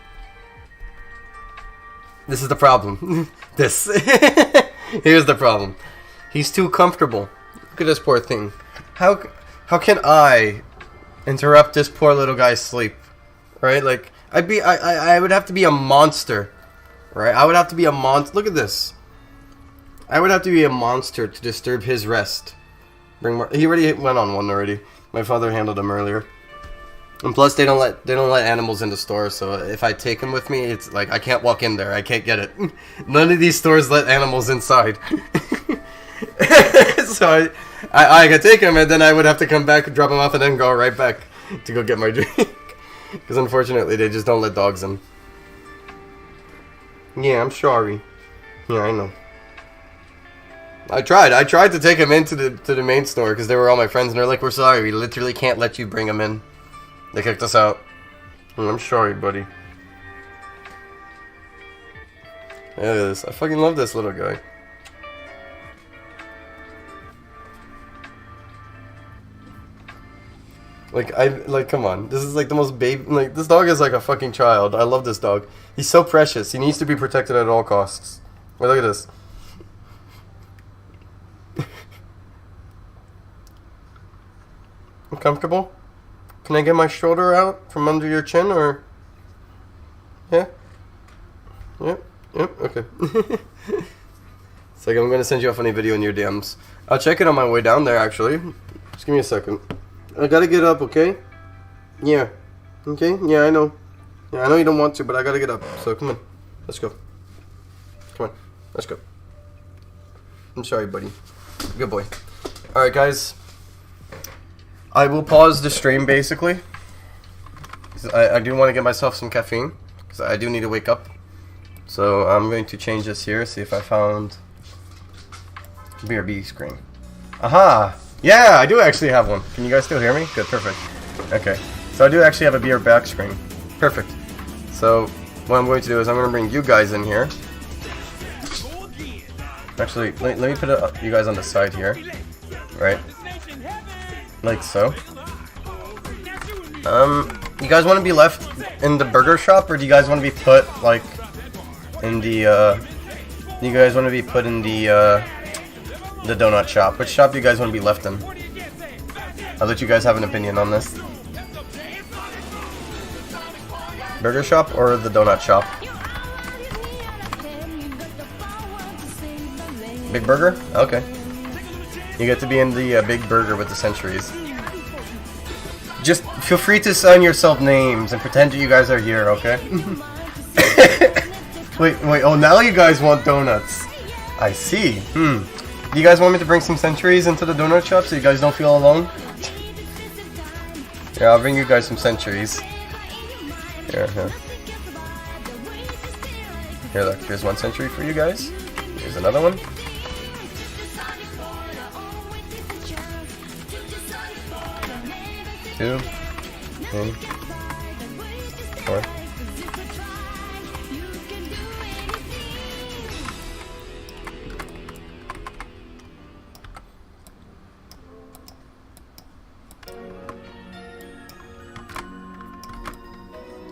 This is the problem. This. Here's the problem. He's too comfortable. Look at this poor thing. How can I interrupt this poor little guy's sleep? Right? Like I would have to be a monster. Right? I would have to be a monster. Look at this. I would have to be a monster to disturb his rest. Bring more. He already went on one already. My father handled him earlier. And plus, they don't let animals in the store. So if I take him with me, it's like I can't walk in there. I can't get it. None of these stores let animals inside. So I could take him, and then I would have to come back, drop him off, and then go right back to go get my drink. Because unfortunately, they just don't let dogs in. Yeah, I'm sorry. Yeah, I know. I tried to take him into the main store because they were all my friends, and they're like, "We're sorry, we literally can't let you bring him in." They kicked us out. I'm sorry, buddy. Look at this. I fucking love this little guy. Come on. This is like the most baby. Like, this dog is like a fucking child. I love this dog. He's so precious. He needs to be protected at all costs. Wait, look at this. Comfortable? Can I get my shoulder out from under your chin, or? Yeah? Yep, okay. It's like I'm gonna send you a funny video in your DMs. I'll check it on my way down there, actually. Just give me a second. I gotta get up, okay? Yeah. Okay? Yeah, I know. Yeah, I know you don't want to, but I gotta get up. So, come on. Let's go. Come on. Let's go. I'm sorry, buddy. Good boy. Alright, guys. I will pause the stream, basically. I do want to get myself some caffeine, because I do need to wake up. So I'm going to change this here, see if I found BRB screen. Aha! Yeah, I do actually have one. Can you guys still hear me? Good, perfect. Okay, so I do actually have a BR back screen. Perfect. So what I'm going to do is I'm going to bring you guys in here. Actually, let me put you guys on the side here. Right? Like so. You guys want to be left in the burger shop, or do you guys want to be put like in the you guys want to be put in the donut shop? Which shop do you guys want to be left in? I'll let you guys have an opinion on this. Burger shop or the donut shop? Big burger? Okay. You get to be in the big burger with the centuries. Just feel free to sign yourself names and pretend that you guys are here, okay? wait, oh, now you guys want donuts. I see. Do you guys want me to bring some centuries into the donut shop so you guys don't feel alone? Yeah, I'll bring you guys some centuries. Here. Here, look, here's one century for you guys. Here's another one. Two, 3, 4.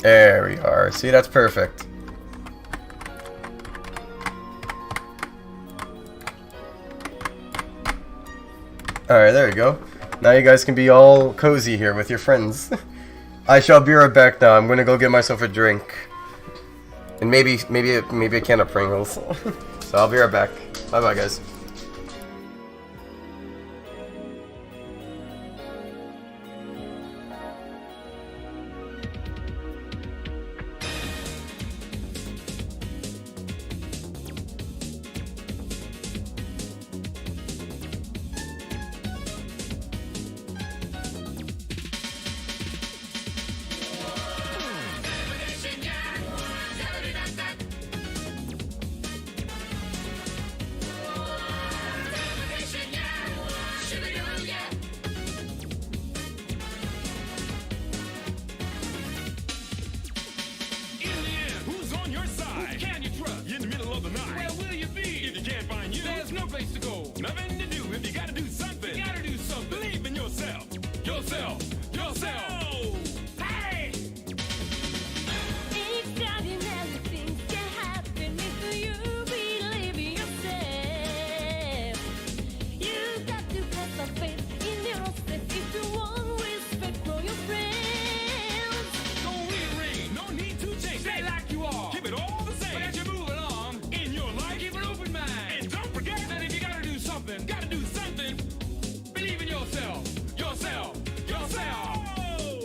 There we are. See, that's perfect. Alright, there you go. Now you guys can be all cozy here with your friends. I shall be right back now. I'm gonna go get myself a drink. And maybe a can of Pringles. So I'll be right back. Bye bye, guys. yourself. Hey! Extraordinary things can happen if you believe in yourself. You got to have some faith in yourself if you want respect from your friends. Don't rearrange, no need to change. Stay like you are. Keep it all the same. But as you move along in your life, keep an open mind. And don't forget that if you gotta do something, believe in yourself. Yourself. Yourself.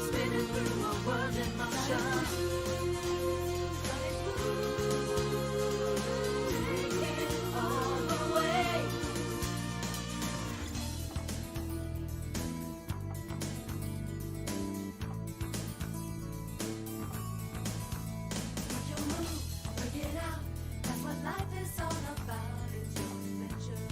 Spinning through a world in motion. Take it all the way. Make your move, work it out. That's what life is all about. It's your adventure.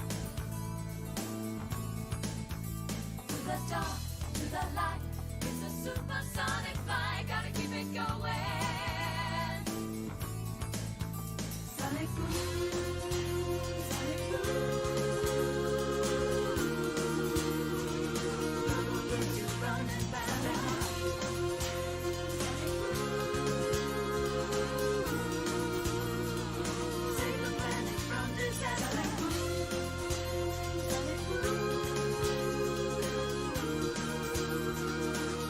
To the dark, to the light. It's a supersonic flight. Gotta keep it going. Sonic boom, sonic boom. Gonna get you running back. Save the planet from disaster. Sonic boom.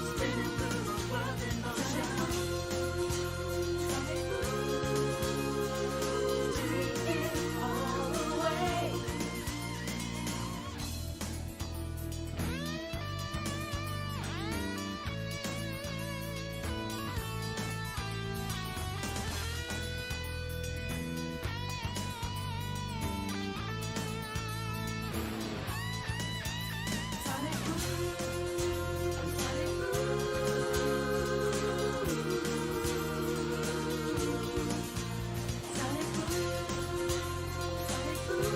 Spinning through a world in motion. Sonic boom. Take it all the way. Sonic boom, sonic boom. Sonic boom, sonic boom. Sonic boom, sonic boom. Sonic boom.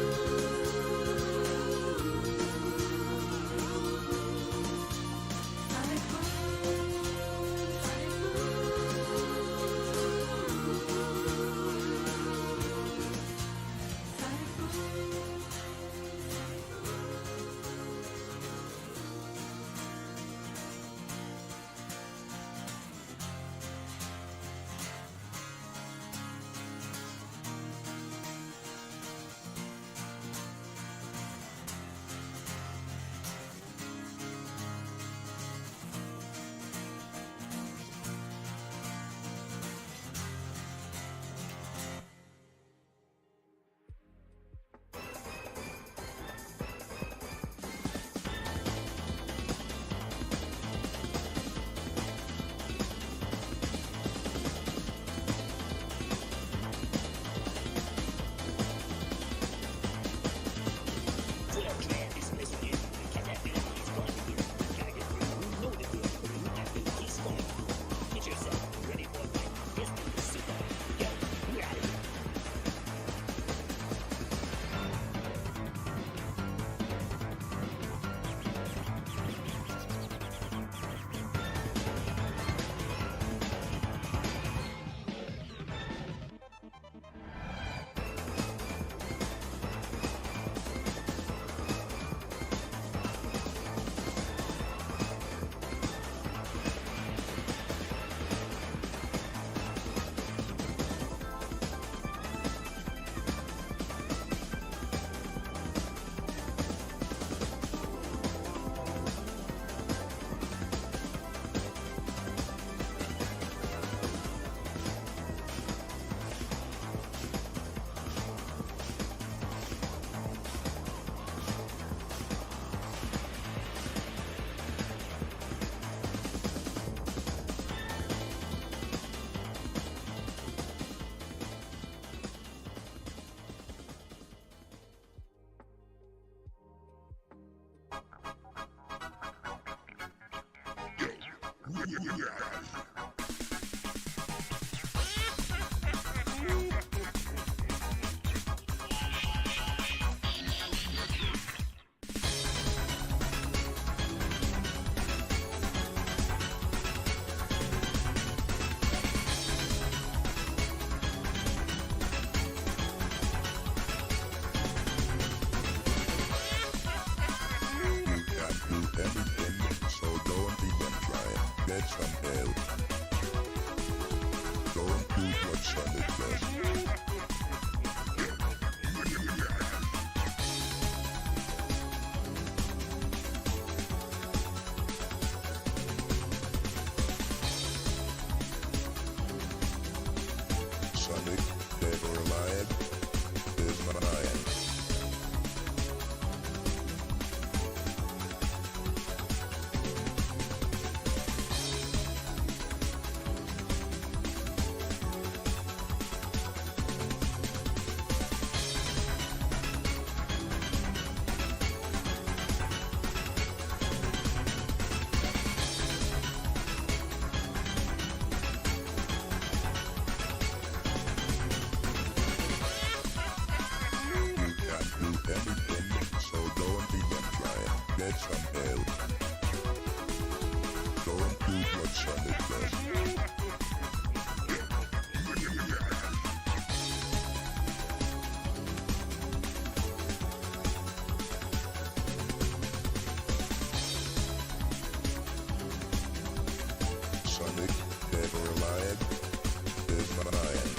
Sonic, dead or alive, is mine. Never mind. Goodbye.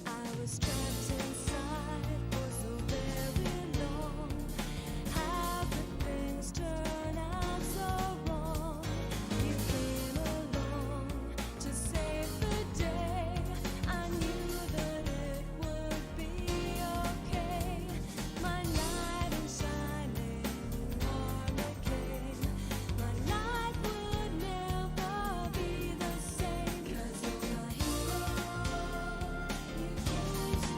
I was trapped inside for so very long. How could things turn out so wrong? You came along to save the day. I knew that it would be okay. My knight in shining armor came. My life would never be the same. 'Cause you're my hero. You came to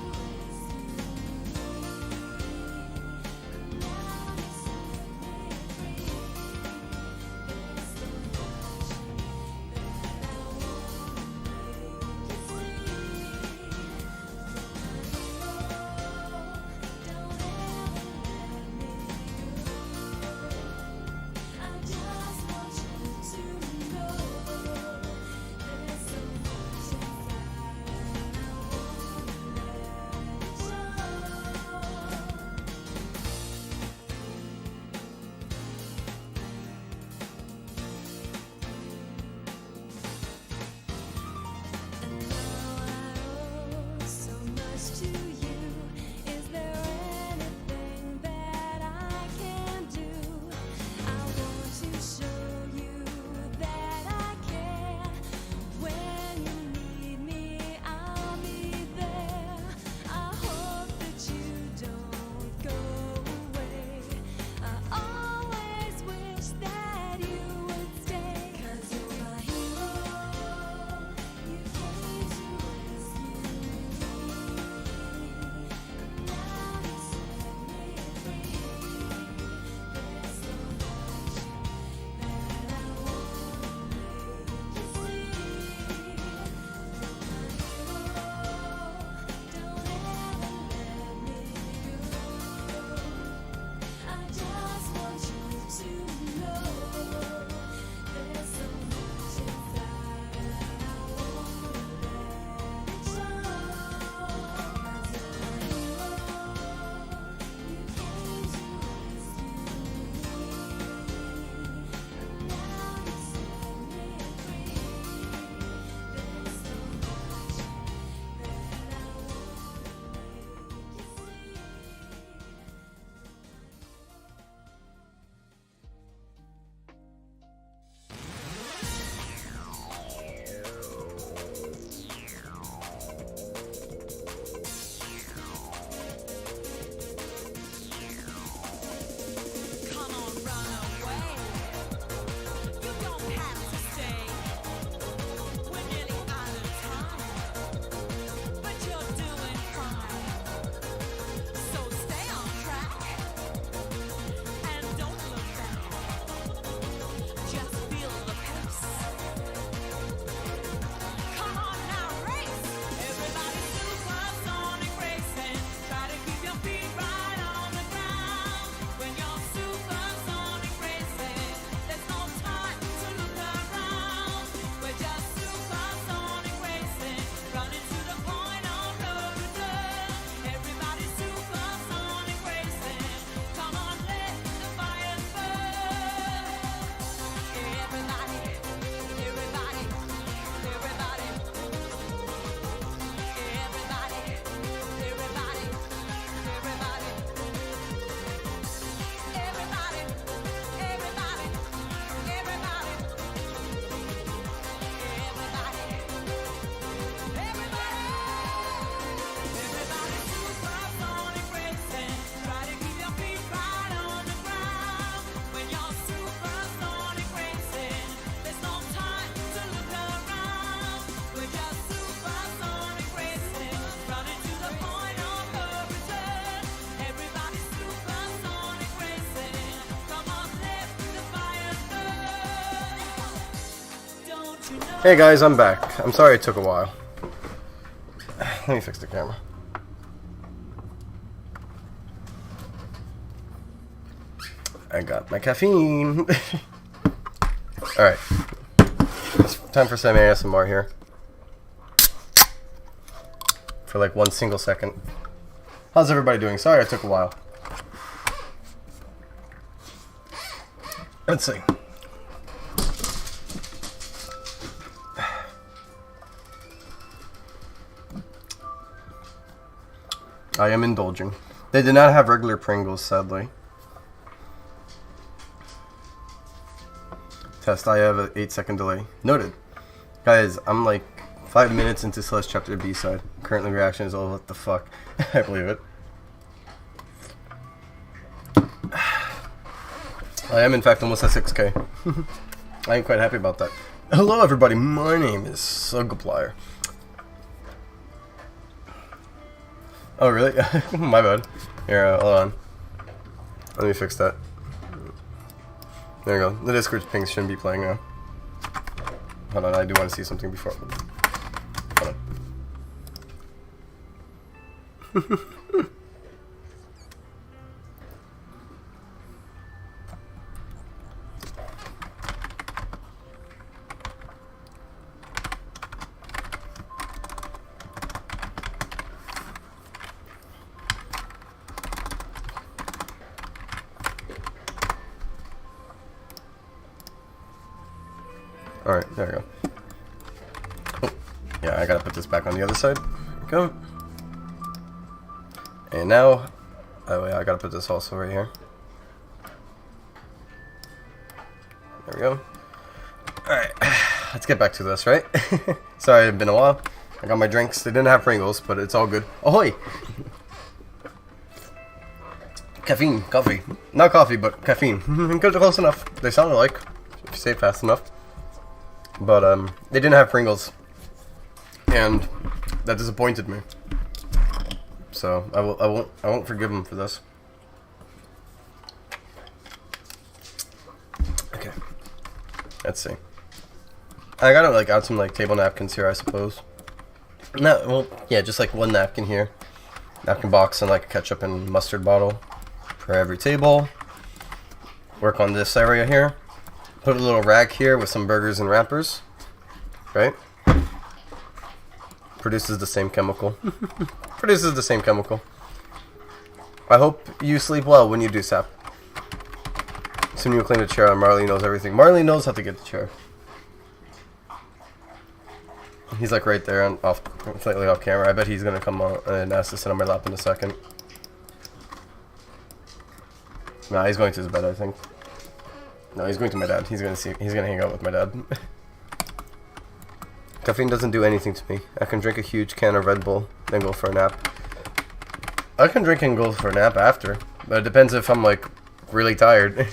Hey guys, I'm back. I'm sorry it took a while. Let me fix the camera. I got my caffeine. Alright. It's time for some ASMR here. For like 1 single second. How's everybody doing? Sorry it took a while. Let's see. I am indulging. They did not have regular Pringles, sadly. Test, I have an 8-second delay. Noted. Guys, I'm like 5 minutes into Celeste Chapter B-side. Currently reaction is, oh, what the fuck. I believe it. I am in fact almost at 6K. I am quite happy about that. Hello everybody, my name is Sugaplier. Oh really? My bad. Here, hold on. Let me fix that. There we go. The Discord pings shouldn't be playing now. Hold on, I do want to see something before. Hold on. Alright, there we go. Oh, yeah, I gotta put this back on the other side. There we go. And now, oh yeah, I gotta put this also right here. There we go. Alright, let's get back to this, right? Sorry, it's been a while. I got my drinks. They didn't have Pringles, but it's all good. Ahoy! Caffeine, coffee. Not coffee, but caffeine. Good, close enough. They sounded like, if you say it fast enough. But they didn't have Pringles, and that disappointed me. So I won't forgive them for this. Okay, let's see. I gotta like add some like table napkins here, I suppose. No, well, yeah, just like one napkin here, napkin box, and like a ketchup and mustard bottle for every table. Work on this area here. Put a little rack here with some burgers and wrappers, right? Produces the same chemical. Produces the same chemical. I hope you sleep well when you do sap. Soon you'll clean the chair and Marley knows everything. Marley knows how to get the chair. He's like right there and off, slightly off camera. I bet he's gonna come on and ask to sit on my lap in a second. Nah, he's going to his bed, I think. No, he's going to my dad. He's gonna hang out with my dad. Caffeine doesn't do anything to me. I can drink a huge can of Red Bull, then go for a nap. I can drink and go for a nap after, but it depends if I'm like really tired.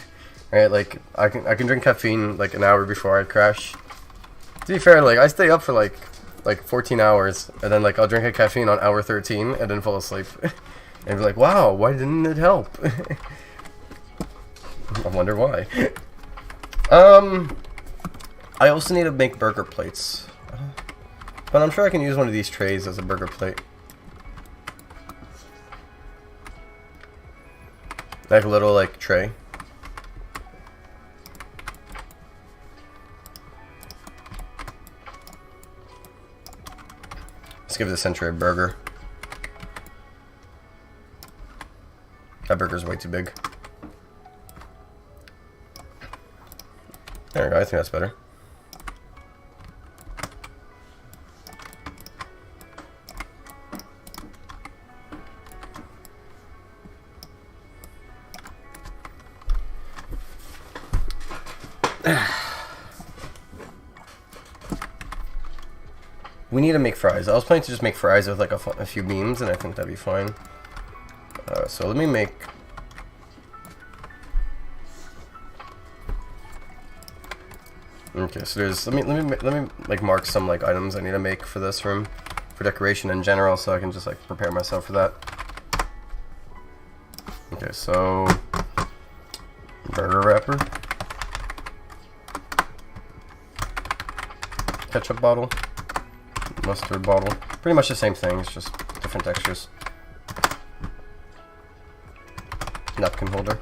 Right? Like I can drink caffeine like an hour before I crash. To be fair, like I stay up for like 14 hours, and then like I'll drink a caffeine on hour 13 and then fall asleep. And be like, wow, why didn't it help? I wonder why. I also need to make burger plates. But I'm sure I can use one of these trays as a burger plate. Like a little, like, tray. Let's give this Century a burger. That burger's way too big. There we go, I think that's better. We need to make fries. I was planning to just make fries with like a few beans, and I think that'd be fine. So let me make. Okay, so there's let me like mark some like items I need to make for this room for decoration in general, so I can just like prepare myself for that. Okay, so burger wrapper. ketchup bottle, mustard bottle. Pretty much the same thing, it's just different textures. Napkin holder.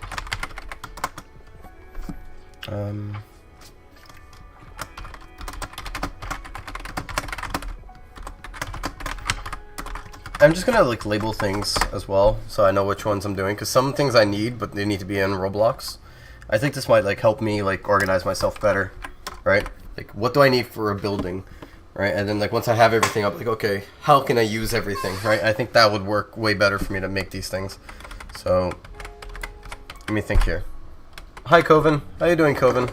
I'm just gonna like label things as well, so I know which ones I'm doing. Cause some things I need, but they need to be in Roblox. I think this might like help me like organize myself better, right? Like, what do I need for a building, right? And then like once I have everything up, like okay, how can I use everything, right? I think that would work way better for me to make these things. So let me think here. Hi, Coven. How you doing, Coven?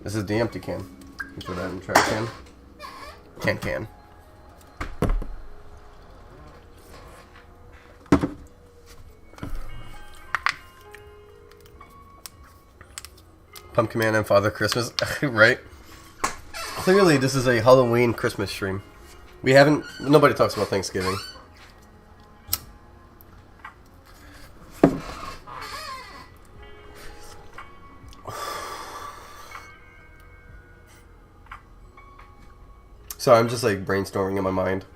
This is the empty can. You put that in the trash can. Can. Pumpkin Man and Father Christmas, right? Clearly, this is a Halloween Christmas stream. We haven't. Nobody talks about Thanksgiving. So I'm just like brainstorming in my mind.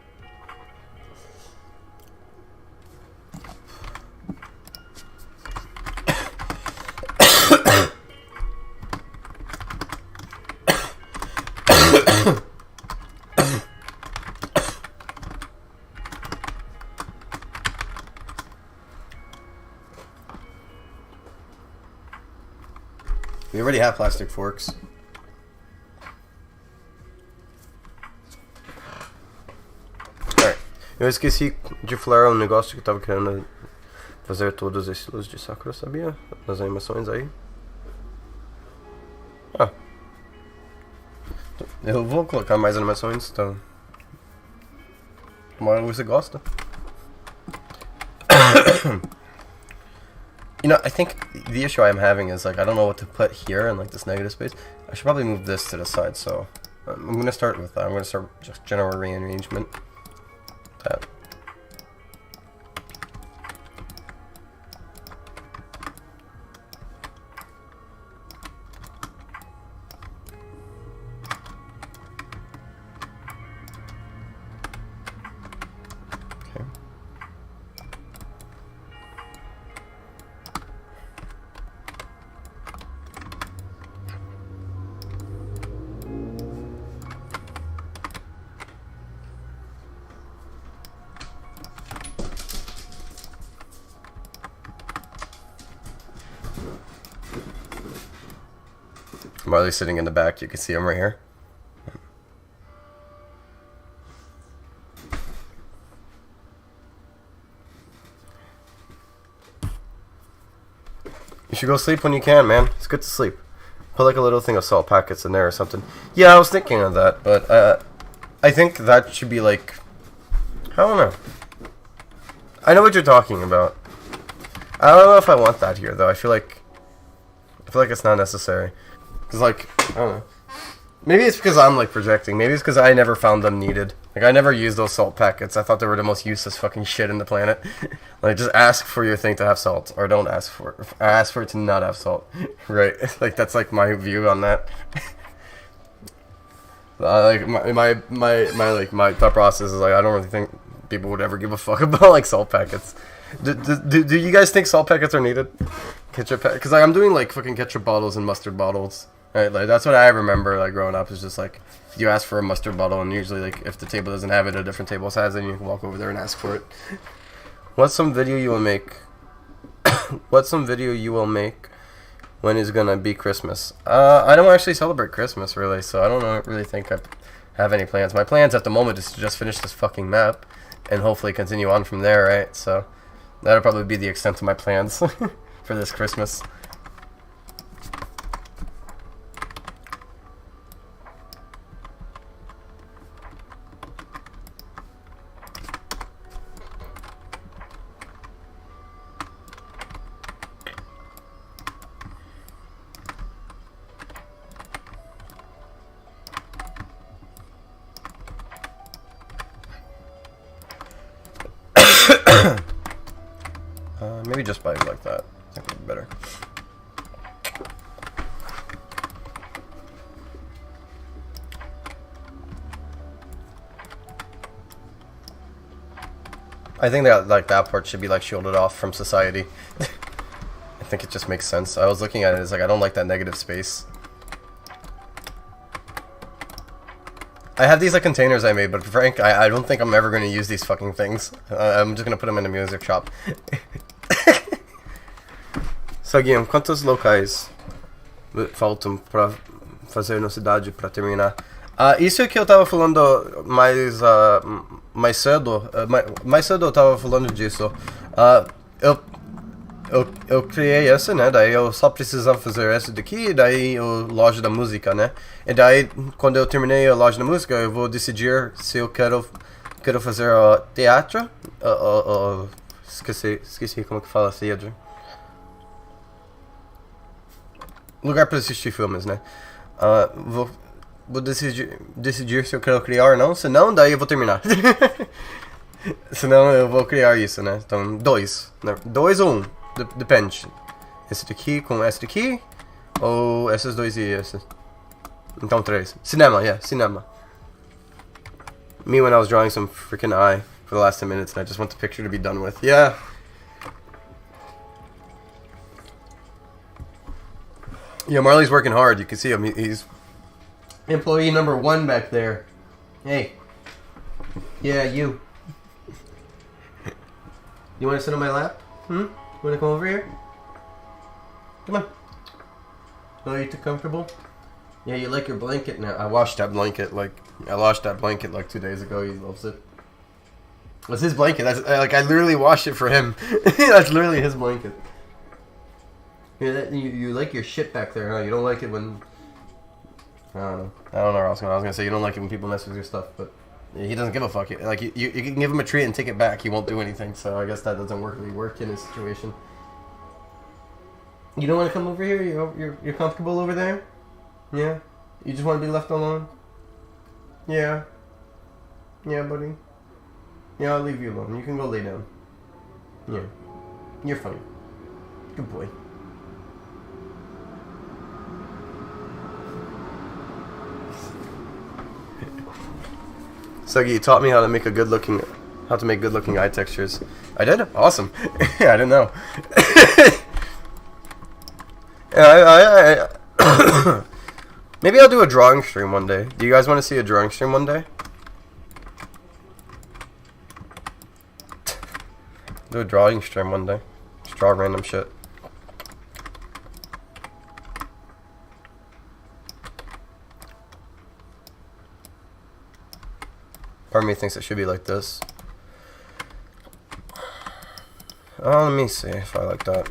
We already have plastic forks. Alright. Eu esqueci de falar um negócio que eu tava querendo fazer todos esses estilos de Sakura, sabia? Nas animações aí. Ah. Eu vou colocar mais animações, então. Tomara que você gosta. You know, I think the issue I'm having is like I don't know what to put here in like this negative space. I should probably move this to the side. So I'm gonna start with that. I'm gonna start just general rearrangement. That. Okay. Marley's sitting in the back. You can see him right here. You should go sleep when you can, man. It's good to sleep. Put like a little thing of salt packets in there or something. Yeah, I was thinking of that, but I think that should be like, I don't know. I know what you're talking about. I don't know if I want that here though. I feel like it's not necessary. Cause like, I don't know. Maybe it's because I'm like projecting. Maybe it's because I never found them needed. Like I never used those salt packets. I thought they were the most useless fucking shit in the planet. Like just ask for your thing to have salt, or don't ask for it. Ask for it to not have salt, right? Like that's like my view on that. Like my thought process is like I don't really think people would ever give a fuck about like salt packets. Do you guys think salt packets are needed? Ketchup because like I'm doing like fucking ketchup bottles and mustard bottles. Right, like that's what I remember like growing up is just like you ask for a mustard bottle and usually like if the table doesn't have it, a different table has it, and you can walk over there and ask for it. What's some video you will make? What's some video you will make when is gonna be Christmas? I don't actually celebrate Christmas really, so I don't really think I have any plans. My plans at the moment is to just finish this fucking map and hopefully continue on from there, right? So that'll probably be the extent of my plans for this Christmas. Maybe just by like that. I think it'd be better. I think that like that part should be like shielded off from society. I think it just makes sense. I was looking at it, it's like I don't like that negative space. I have these like containers I made, but Frank, I don't think I'm ever going to use these fucking things. I'm just going to put them in a music shop. So, Guilherme, quantos locais faltam pra fazer na cidade pra terminar? Isso que eu tava falando mais cedo. Mais cedo eu tava falando disso. Eu criei essa, né? Daí eu só precisava fazer essa daqui, e daí o loja da música, né? E daí, quando eu terminei a loja da música, eu vou decidir se eu quero fazer teatro. Esqueci como que fala teatro. Lugar para assistir filmes, né? Vou decidir se eu quero criar ou não. Se não, daí eu vou terminar. Senão eu vou criar isso, né? Então, 2. 2 ou 1. Depende. Esse daqui com esse daqui. Ou esses dois e esse. Então 3. Cinema, yeah, cinema. Me when I was drawing some freaking eye for the last 10 minutes and I just want the picture to be done with. Yeah. Yeah, Marley's working hard. You can see him. He's employee number 1 back there. Hey. Yeah, you. You want to sit on my lap? You want to come over here? Come on. Oh, you too comfortable? Yeah, you like your blanket now. I washed that blanket like 2 days ago. He loves it. It's his blanket. I literally washed it for him. That's literally his blanket. You like your shit back there, huh? You don't like it when... I don't know what I was gonna say. You don't like it when people mess with your stuff, but he doesn't give a fuck. Like you can give him a treat and take it back. He won't do anything. So I guess that doesn't really work in his situation. You don't want to come over here? You're comfortable over there? Yeah. You just want to be left alone? Yeah. Yeah, buddy. Yeah, I'll leave you alone. You can go lay down. Yeah. You're fine. Good boy. Suggy, you taught me how to make good looking eye textures. I did? Awesome. I didn't know. Maybe I'll do a drawing stream one day. Do you guys want to see a drawing stream one day? Do a drawing stream one day. Just draw random shit. Part of me thinks it should be like this. Oh, let me see if I like that.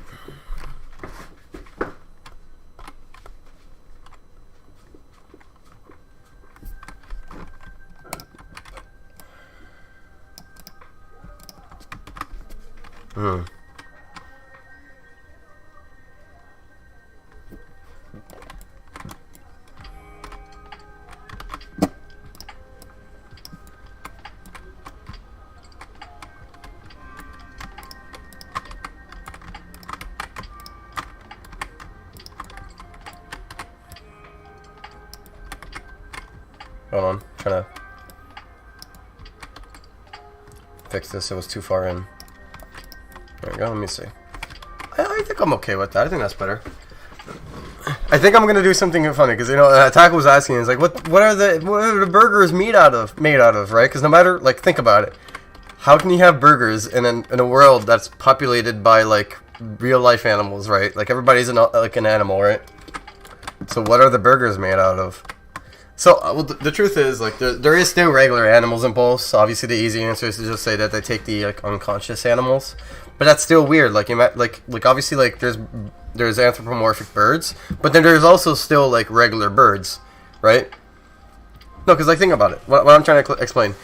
Hold on, trying to fix this. It was too far in. There we go. Let me see. I think I'm okay with that. I think that's better. I think I'm gonna do something funny because Taco was asking. It's like, what are the burgers made out of, right? Because no matter, like, think about it. How can you have burgers in a world that's populated by like real life animals, right? Like everybody's like an animal, right? So what are the burgers made out of? So, well, the truth is, like, there is still regular animals in Pulse. Obviously, the easy answer is to just say that they take the, like, unconscious animals. But that's still weird. Like, obviously, like, there's anthropomorphic birds. But then there's also still, like, regular birds, right? No, because, like, think about it. What I'm trying to explain.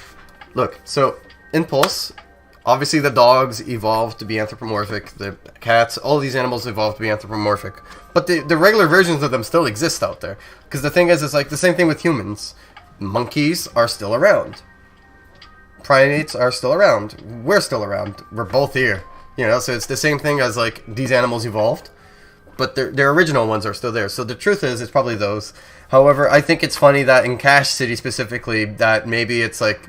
Look, so, in Pulse, obviously the dogs evolved to be anthropomorphic. The cats, all these animals evolved to be anthropomorphic. But the regular versions of them still exist out there. Because the thing is, it's like the same thing with humans. Monkeys are still around. Primates are still around. We're still around. We're both here. So it's the same thing as, like, these animals evolved. But their original ones are still there. So the truth is, it's probably those. However, I think it's funny that in Cache City specifically, that maybe it's like...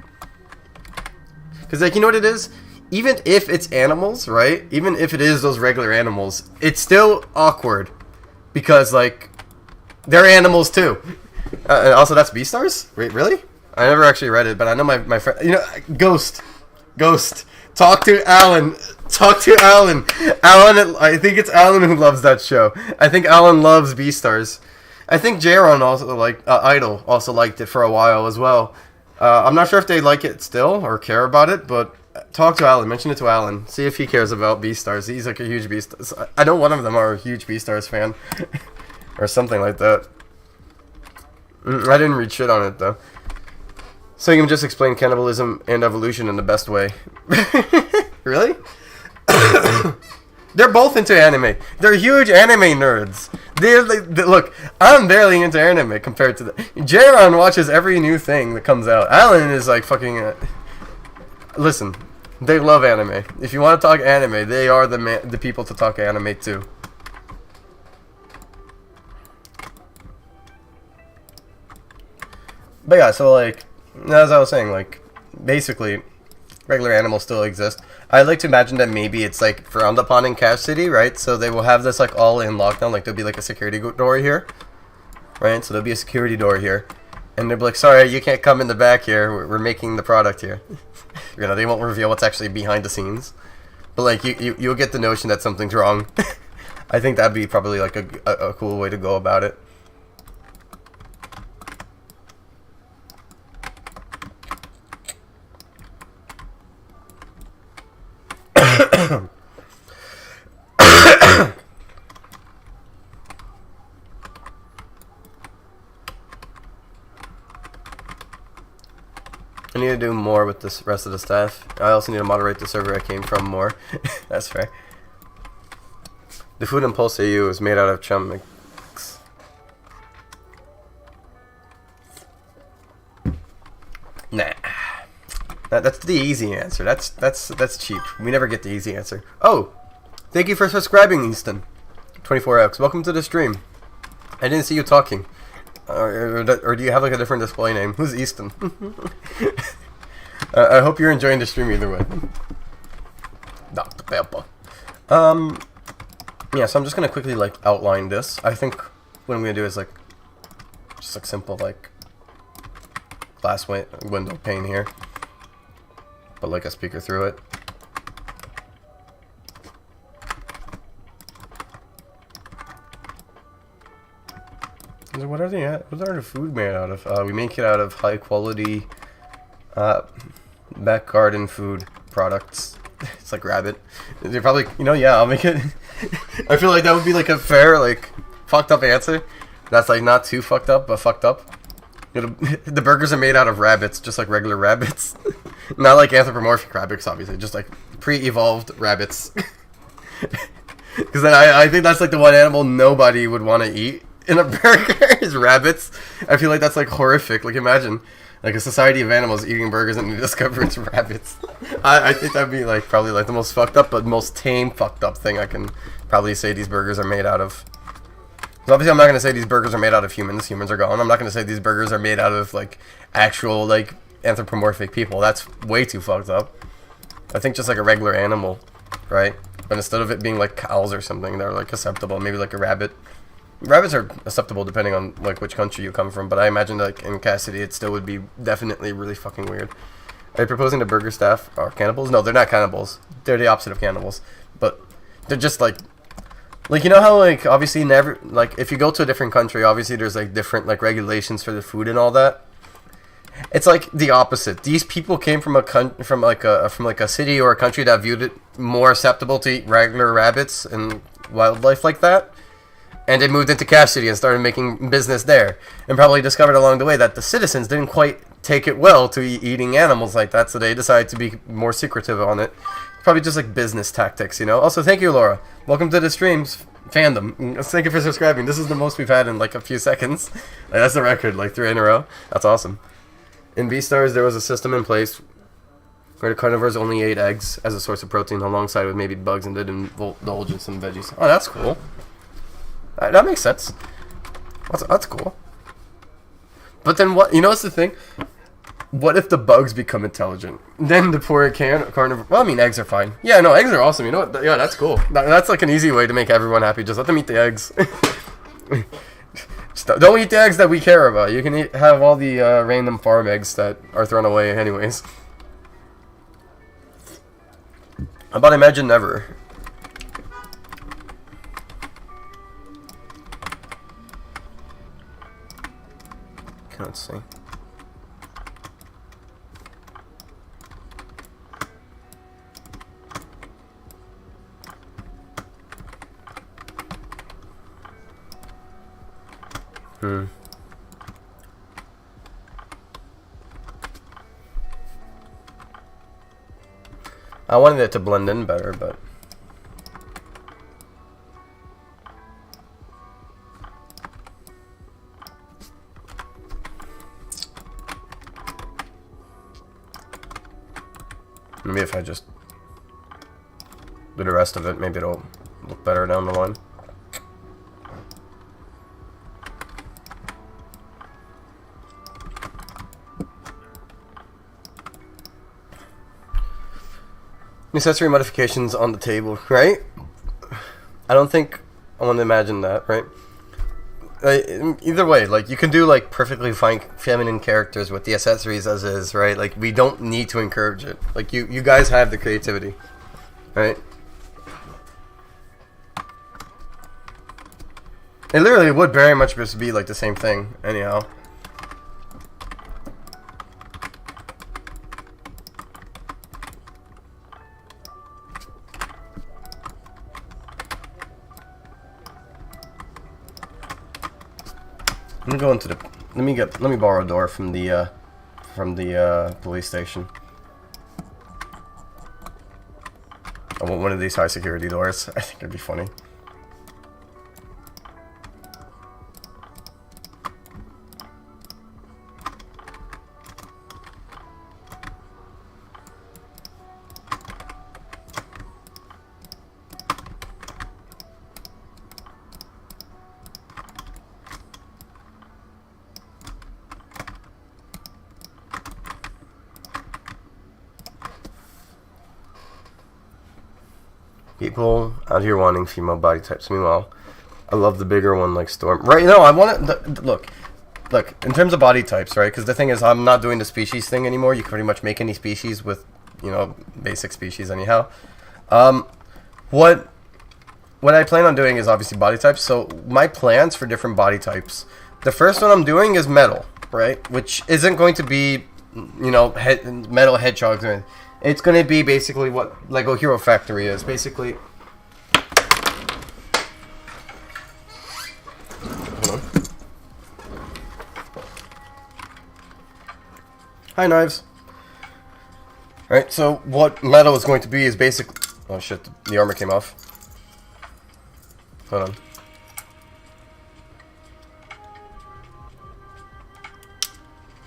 Because, like, you know what it is? even if it's animals, right? Even if it is those regular animals, it's still awkward because like they're animals too. And also, that's Beastars? Wait, really? I never actually read it, but I know my friend. You know, Ghost. Talk to Alan. Alan, I think it's Alan who loves that show. I think Alan loves Beastars. I think Jaron also Idol also liked it for a while as well. I'm not sure if they like it still or care about it, but talk to Alan. Mention it to Alan. See if he cares about Beastars. He's like a huge Beastars. I know one of them are a huge Beastars fan, or something like that. I didn't read shit on it though. So you can just explain cannibalism and evolution in the best way. Really? They're both into anime. They're huge anime nerds. Look, I'm barely into anime compared to the. Jaron watches every new thing that comes out. Alan is like fucking. Listen, they love anime. If you want to talk anime, they are the people to talk anime to. But yeah, so like, as I was saying, like, basically, regular animals still exist. I'd like to imagine that maybe it's like frowned upon in Cache City, right? So they will have this like all in lockdown, like there'll be like a security door here, right? So there'll be a security door here, and they'll be like, sorry, you can't come in the back here. We're making the product here. You know, they won't reveal what's actually behind the scenes, but like you'll get the notion that something's wrong. I think that'd be probably like a cool way to go about it. I need to do more with this rest of the staff. I also need to moderate the server I came from more. That's fair. The food in Pulse AU is made out of chum mix. Nah. That's the easy answer. That's cheap. We never get the easy answer. Oh! Thank you for subscribing, Easton. 24X. Welcome to the stream. I didn't see you talking. Or do you have like a different display name? Who's Easton? I hope you're enjoying the stream either way. Dr. Pepper. Yeah, so I'm just gonna quickly like outline this. I think what I'm gonna do is like just like simple like glass window pane here, but like a speaker through it. What are they at? What are the food made out of? We make it out of high quality back garden food products. It's like rabbit. They're probably, you know, yeah, I'll make it. I feel like that would be like a fair, like, fucked up answer. That's like not too fucked up, but fucked up. The burgers are made out of rabbits, just like regular rabbits. Not like anthropomorphic rabbits, obviously, just like pre-evolved rabbits. Because I think that's like the one animal nobody would want to eat in a burger is rabbits. I feel like that's like horrific. Like imagine like a society of animals eating burgers and you discover it's rabbits. I think that'd be like probably like the most fucked up but most tame fucked up thing I can probably say these burgers are made out of. So obviously I'm not gonna say these burgers are made out of humans. Humans are gone. I'm not gonna say these burgers are made out of like actual like anthropomorphic people. That's way too fucked up. I think just like a regular animal, right? But instead of it being like cows or something, they're like acceptable. Maybe like a rabbit. Rabbits are acceptable depending on like which country you come from, but I imagine like in Cache City it still would be definitely really fucking weird. Are you proposing the burger staff are cannibals? No, they're not cannibals. They're the opposite of cannibals. But they're just like you know how like obviously never like if you go to a different country, obviously there's like different like regulations for the food and all that. It's like the opposite. These people came from a city or a country that viewed it more acceptable to eat regular rabbits and wildlife like that. And they moved into Cache City and started making business there. And probably discovered along the way that the citizens didn't quite take it well to eating animals like that. So they decided to be more secretive on it. Probably just like business tactics, you know. Also, thank you, Laura. Welcome to the stream's fandom. Thank you for subscribing. This is the most we've had in like a few seconds. Like, that's the record, like 3 in a row. That's awesome. In Beastars, there was a system in place where the carnivores only ate eggs as a source of protein alongside with maybe bugs and did indulge in some veggies. Oh, that's cool. That makes sense. That's cool. But then what? You know what's the thing? What if the bugs become intelligent? Then the poor carnivore. Well, I mean, eggs are fine. Yeah, no, eggs are awesome. You know what? Yeah, that's cool. That's like an easy way to make everyone happy. Just let them eat the eggs. Just don't eat the eggs that we care about. You can have all the random farm eggs that are thrown away anyways. How about imagine never? Can't see. I wanted it to blend in better, but maybe if I just do the rest of it, maybe it'll look better down the line. Accessory modifications on the table, right? I don't think I want to imagine that, right? Either way, like, you can do, like, perfectly fine feminine characters with the accessories as is, right? Like, we don't need to encourage it. Like, you guys have the creativity, right? It literally would very much just be, like, the same thing, anyhow. I'm going to the. Let me borrow a door from the police station. I want one of these high security doors. I think it'd be funny. People out here wanting female body types. Meanwhile, I love the bigger one like Storm. Right? No, I want to look. In terms of body types, right? Because the thing is, I'm not doing the species thing anymore. You can pretty much make any species with, you know, basic species anyhow. What I plan on doing is obviously body types. So my plans for different body types. The first one I'm doing is metal, right? Which isn't going to be, you know, metal hedgehogs or anything. It's going to be basically what Lego Hero Factory is. Basically. Hold on. Hi, knives. Alright, so what metal is going to be is basically... Oh shit, the armor came off. Hold on.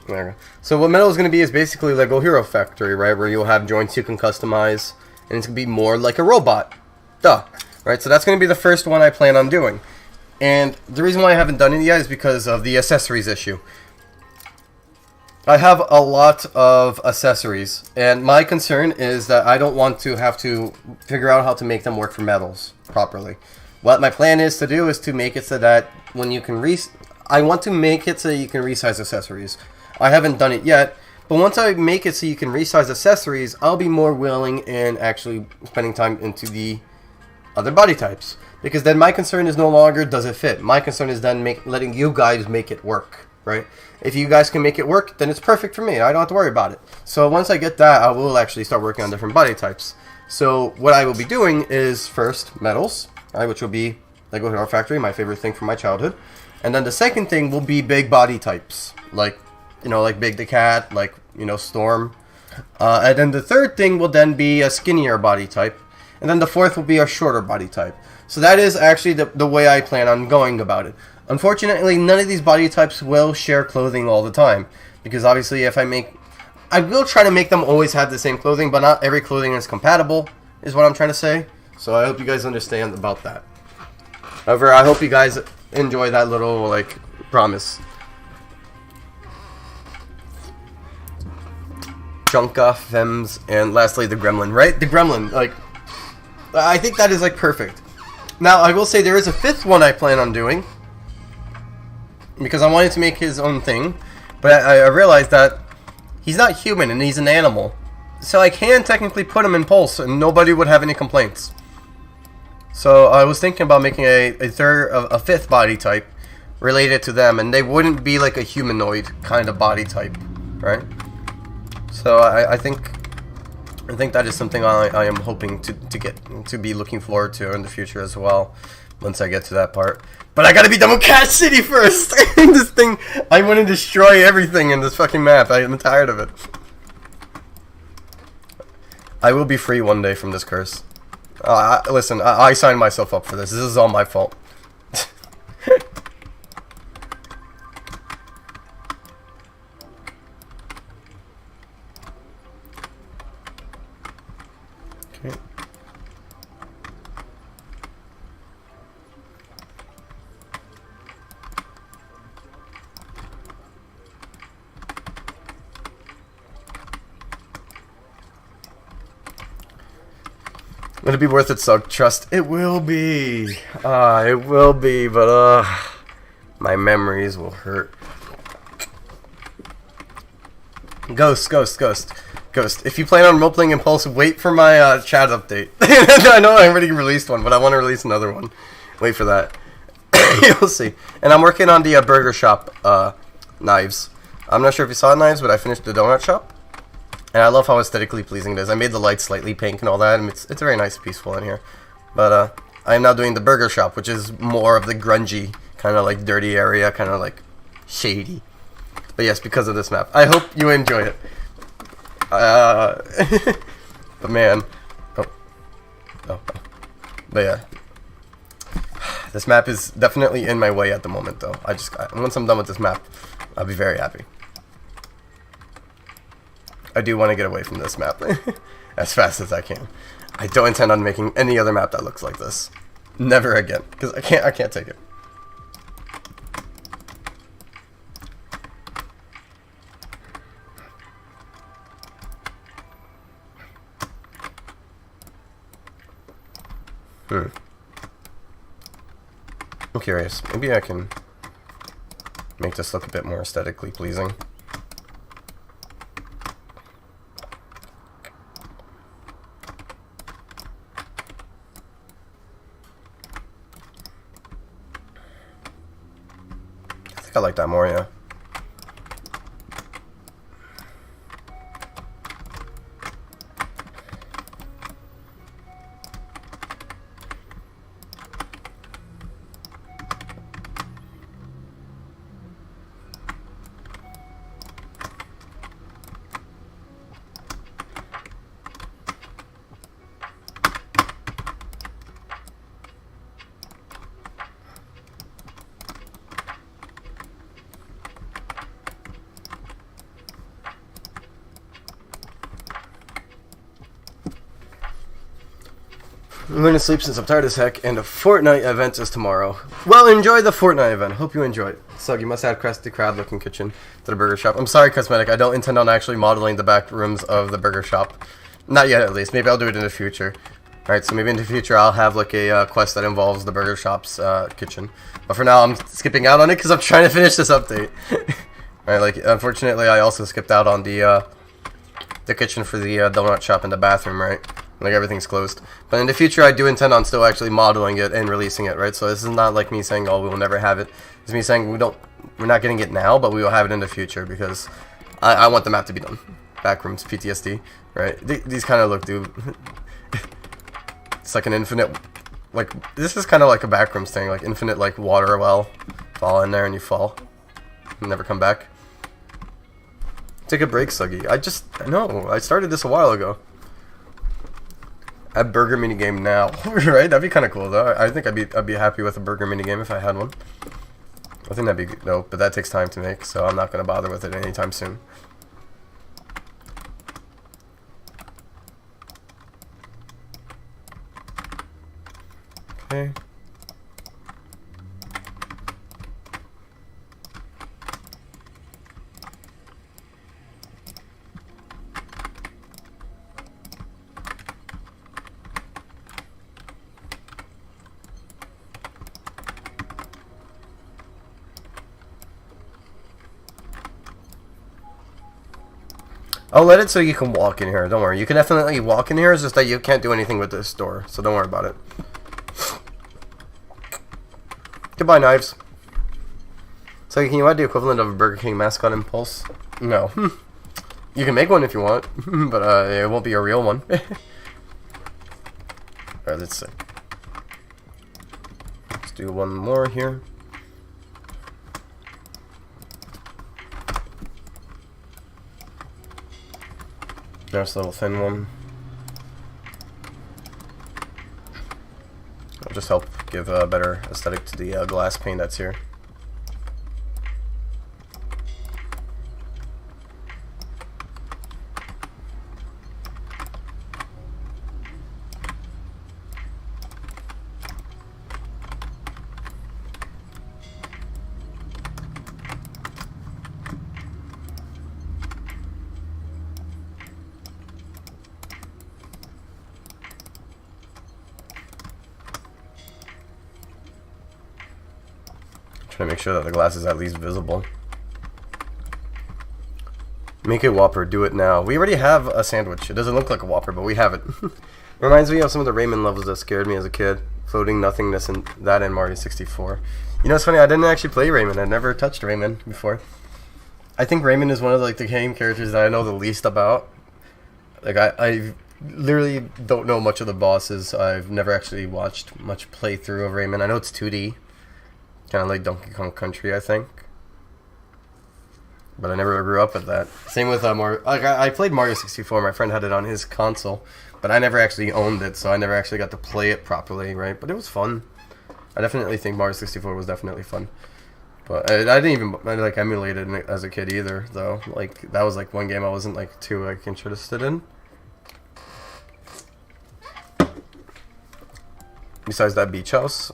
There we go. So what metal is going to be is basically Lego Hero Factory, right? Where you'll have joints you can customize, and it's going to be more like a robot. Duh. Right? So that's going to be the first one I plan on doing. And the reason why I haven't done it yet is because of the accessories issue. I have a lot of accessories, and my concern is that I don't want to have to figure out how to make them work for metals properly. What my plan is to do is to make it so that when you can I want to make it so you can resize accessories. I haven't done it yet, but once I make it so you can resize accessories, I'll be more willing in actually spending time into the other body types. Because then my concern is no longer does it fit. My concern is then letting you guys make it work, right? If you guys can make it work, then it's perfect for me. I don't have to worry about it. So once I get that, I will actually start working on different body types. So what I will be doing is first metals, right, which will be Lego Hero Factory, my favorite thing from my childhood. And then the second thing will be big body types, like, you know, like Big the Cat, like, you know, Storm. And then the third thing will then be a skinnier body type. And then the fourth will be a shorter body type. So that is actually the way I plan on going about it. Unfortunately, none of these body types will share clothing all the time. Because obviously if I will try to make them always have the same clothing, but not every clothing is compatible, is what I'm trying to say. So I hope you guys understand about that. However, I hope you guys enjoy that little, like, promise. Junka, Fems, and lastly the Gremlin, right? The Gremlin, like, I think that is like perfect. Now, I will say there is a fifth one I plan on doing, because I wanted to make his own thing, but I realized that he's not human and he's an animal. So I can technically put him in Pulse and nobody would have any complaints. So I was thinking about making a fifth body type related to them, and they wouldn't be like a humanoid kind of body type, right? So I think that is something I am hoping to be looking forward to in the future as well, once I get to that part. But I gotta be done with Cat City first! This thing, I want to destroy everything in this fucking map. I am tired of it. I will be free one day from this curse. Listen, I signed myself up for this. This is all my fault. Okay. Will it be worth it, Sug? Trust. It will be. It will be, but my memories will hurt. Ghost. If you plan on role-playing Impulsive, wait for my chat update. I know I already released one, but I want to release another one. Wait for that. You'll see. And I'm working on the burger shop knives. I'm not sure if you saw knives, but I finished the donut shop. And I love how aesthetically pleasing it is. I made the lights slightly pink and all that, and it's very nice, peaceful in here. But I am now doing the burger shop, which is more of the grungy, kind of like dirty area, kind of like shady. But yes, because of this map. I hope you enjoy it. But man, but yeah, this map is definitely in my way at the moment, though. Once I'm done with this map, I'll be very happy. I do want to get away from this map as fast as I can. I don't intend on making any other map that looks like this. Never again, because I can't take it. I'm curious. Maybe I can make this look a bit more aesthetically pleasing. I like that more, yeah. I'm going to sleep since I'm tired as heck, and the Fortnite event is tomorrow. Well, enjoy the Fortnite event. Hope you enjoy it. Sug, you must add Krusty Krab looking kitchen to the burger shop. I'm sorry, Cosmetic. I don't intend on actually modeling the back rooms of the burger shop. Not yet, at least. Maybe I'll do it in the future. Alright, so maybe in the future I'll have like a quest that involves the burger shop's kitchen. But for now, I'm skipping out on it because I'm trying to finish this update. Alright, like, unfortunately, I also skipped out on the kitchen for the donut shop and the bathroom, right? Like, everything's closed. But in the future, I do intend on still actually modeling it and releasing it, right? So this is not like me saying, oh, we will never have it. It's me saying we're not getting it now, but we will have it in the future because I want the map to be done. Backrooms, PTSD, right? These kind of look, dude. It's like an infinite, like, this is kind of like a backrooms thing, like infinite, like, water well. Fall in there and you fall. And never come back. Take a break, Suggy. I started this a while ago. A burger minigame now, right? That'd be kind of cool, though. I think I'd be happy with a burger minigame if I had one. I think that'd be good, no, but that takes time to make, so I'm not gonna bother with it anytime soon. Okay. I'll let it so you can walk in here. Don't worry. You can definitely walk in here. It's just that you can't do anything with this door. So don't worry about it. Goodbye, knives. So can you add the equivalent of a Burger King mascot impulse? No. You can make one if you want, but it won't be a real one. Alright, let's see. Let's do one more here. Nice little thin one. It'll just help give a better aesthetic to the glass pane that's here. Trying to make sure that the glass is at least visible. Make it Whopper, do it now. We already have a sandwich. It doesn't look like a Whopper, but we have it. Reminds me of some of the Rayman levels that scared me as a kid. Floating nothingness and that in Mario 64. You know, it's funny, I didn't actually play Rayman. I never touched Rayman before. I think Rayman is one of like the game characters that I know the least about. Like I literally don't know much of the bosses. I've never actually watched much playthrough of Rayman. I know it's 2D. Kind of like Donkey Kong Country, I think. But I never grew up with that. Same with Mario. Like I played Mario 64. My friend had it on his console, but I never actually owned it, so I never actually got to play it properly, right? But it was fun. I definitely think Mario 64 was definitely fun. But I didn't even like emulate it as a kid either, though. Like that was like one game I wasn't like too like interested in. Besides that beach house.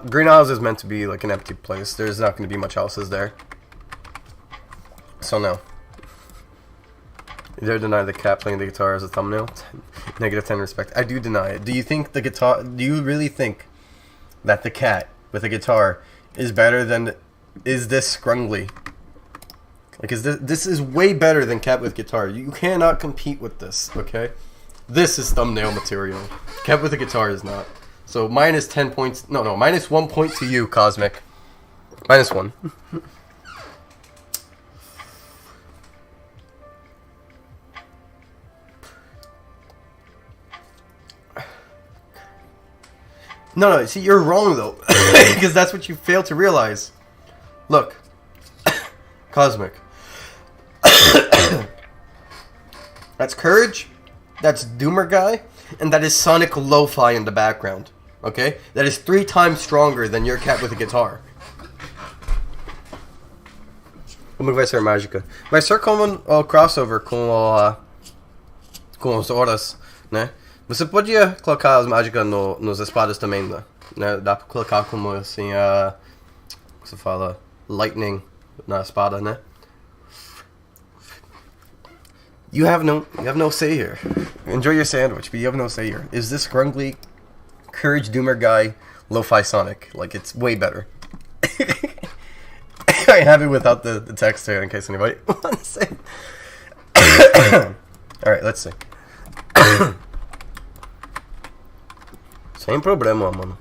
Greenhouse is meant to be like an empty place. There's not going to be much houses there. So no. You dare deny the cat playing the guitar as a thumbnail? Negative 10 respect. I do deny it. Do you think the guitar... Do you really think that the cat with a guitar is better than... Is this Scrungly? Like, is this is way better than cat with guitar. You cannot compete with this, okay? This is thumbnail material. Cat with a guitar is not. So minus 10 points. No, minus 1 point to you, Cosmic. Minus 1. No, see, you're wrong though, because that's what you fail to realize. Look, Cosmic. That's Courage. That's Doomer Guy, and that is Sonic Lo-Fi in the background. Okay? That is 3 times stronger than your cat with a guitar. Como vai ser mágica? Vai ser como crossover com as horas, né? Você podia colocar as mágicas nos espadas também, né? Dá pra colocar como assim como se fala? Lightning na espada, né? You have no say here. Enjoy your sandwich, but you have no say here. Is this Grungly, Courage Doomer Guy, Lo-Fi Sonic? Like, it's way better. I have it without the text here in case anybody wants it. Alright, let's see. Same problema, mano.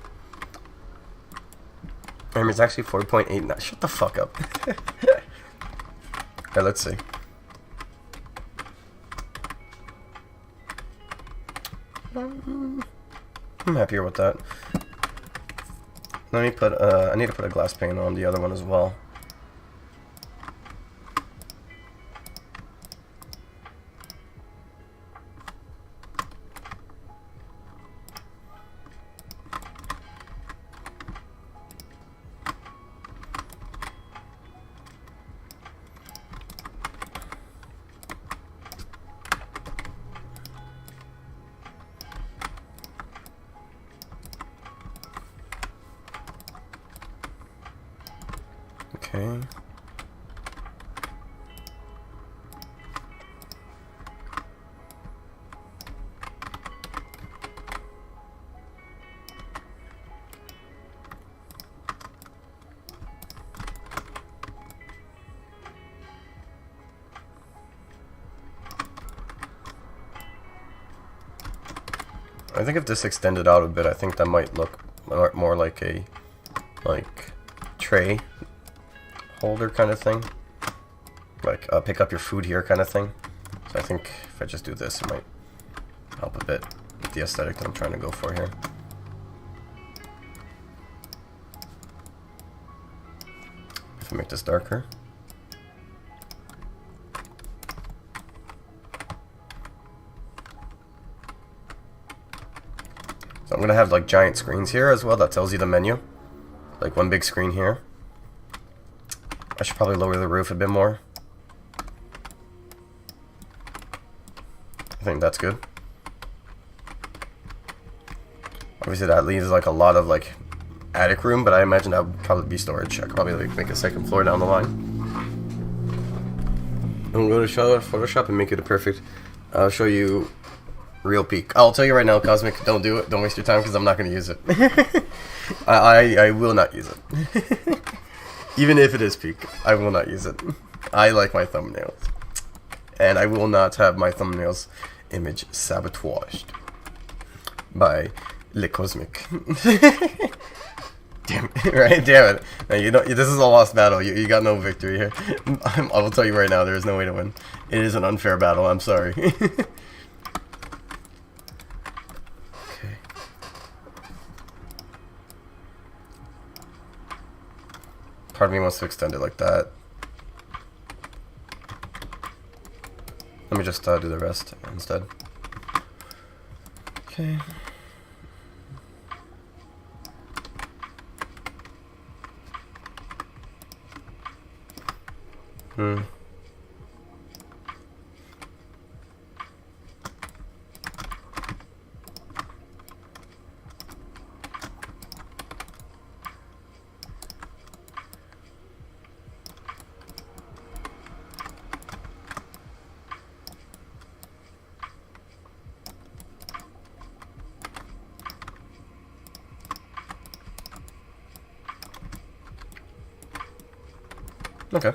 It's actually 4.8 now. Shut the fuck up. Alright, let's see. I'm happier with that. Let me put I need to put a glass pane on the other one as well. I think if this extended out a bit, I think that might look more like a tray holder kind of thing. Like pick up your food here kind of thing. So I think if I just do this, it might help a bit with the aesthetic that I'm trying to go for here. If I make this darker. So I'm gonna have like giant screens here as well that tells you the menu. Like one big screen here. I should probably lower the roof a bit more. I think that's good. Obviously that leaves like a lot of like attic room, but I imagine that would probably be storage. I could probably like make a second floor down the line. I'm going to Photoshop and make it a perfect. I'll show you real peak. I'll tell you right now, Cosmic, don't do it. Don't waste your time because I'm not going to use it. I will not use it. Even if it is peak, I will not use it. I like my thumbnails. And I will not have my thumbnails image sabotaged by Le Cosmic. Damn it, right? Damn it. No, you don't, this is a lost battle. You got no victory here. I will tell you right now, there is no way to win. It is an unfair battle. I'm sorry. Okay. Part of me wants to extend it like that. Let me just do the rest instead. Okay. Okay.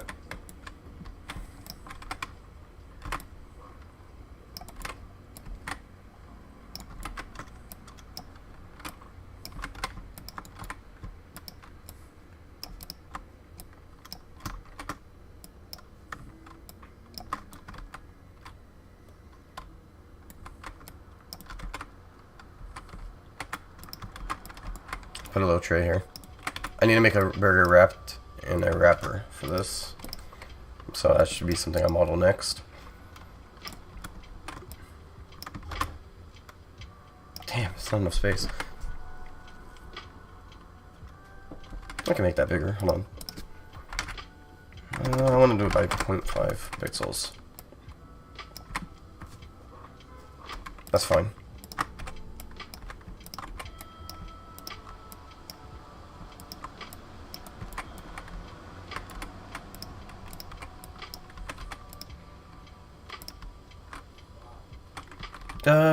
Put a little tray here. I need to make a burger wrapped in a wrapper for this. So that should be something I model next. Damn, it's not enough space. I can make that bigger. Hold on. I want to do it by 0.5 pixels. That's fine.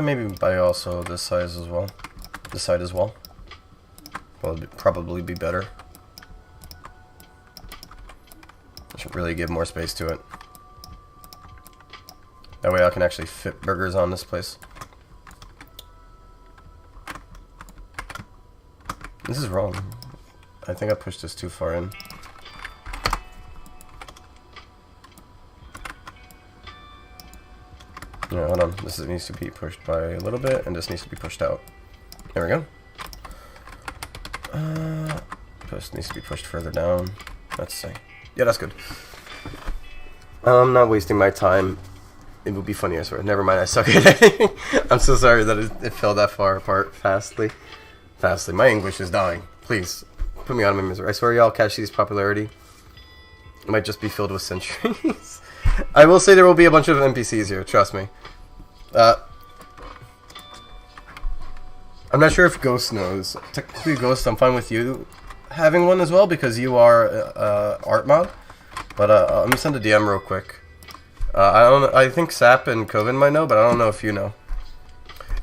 Maybe by also this size as well. This side as well. Will probably be better. I should really give more space to it. That way I can actually fit burgers on this place. This is wrong. I think I pushed this too far in. Yeah, hold on. This needs to be pushed by a little bit, and this needs to be pushed out. There we go. This needs to be pushed further down. Let's see. Yeah, that's good. I'm not wasting my time. It would be funny, I swear. Never mind, I suck at editing. I'm so sorry that it fell that far apart fastly. My English is dying. Please, put me out of my misery. I swear y'all catch these popularity. It might just be filled with centuries. I will say there will be a bunch of NPCs here, trust me. I'm not sure if Ghost knows. Technically, Ghost, I'm fine with you having one as well because you are art mod. But let me send a DM real quick. I don't know. I think Sap and Coven might know, but I don't know if you know.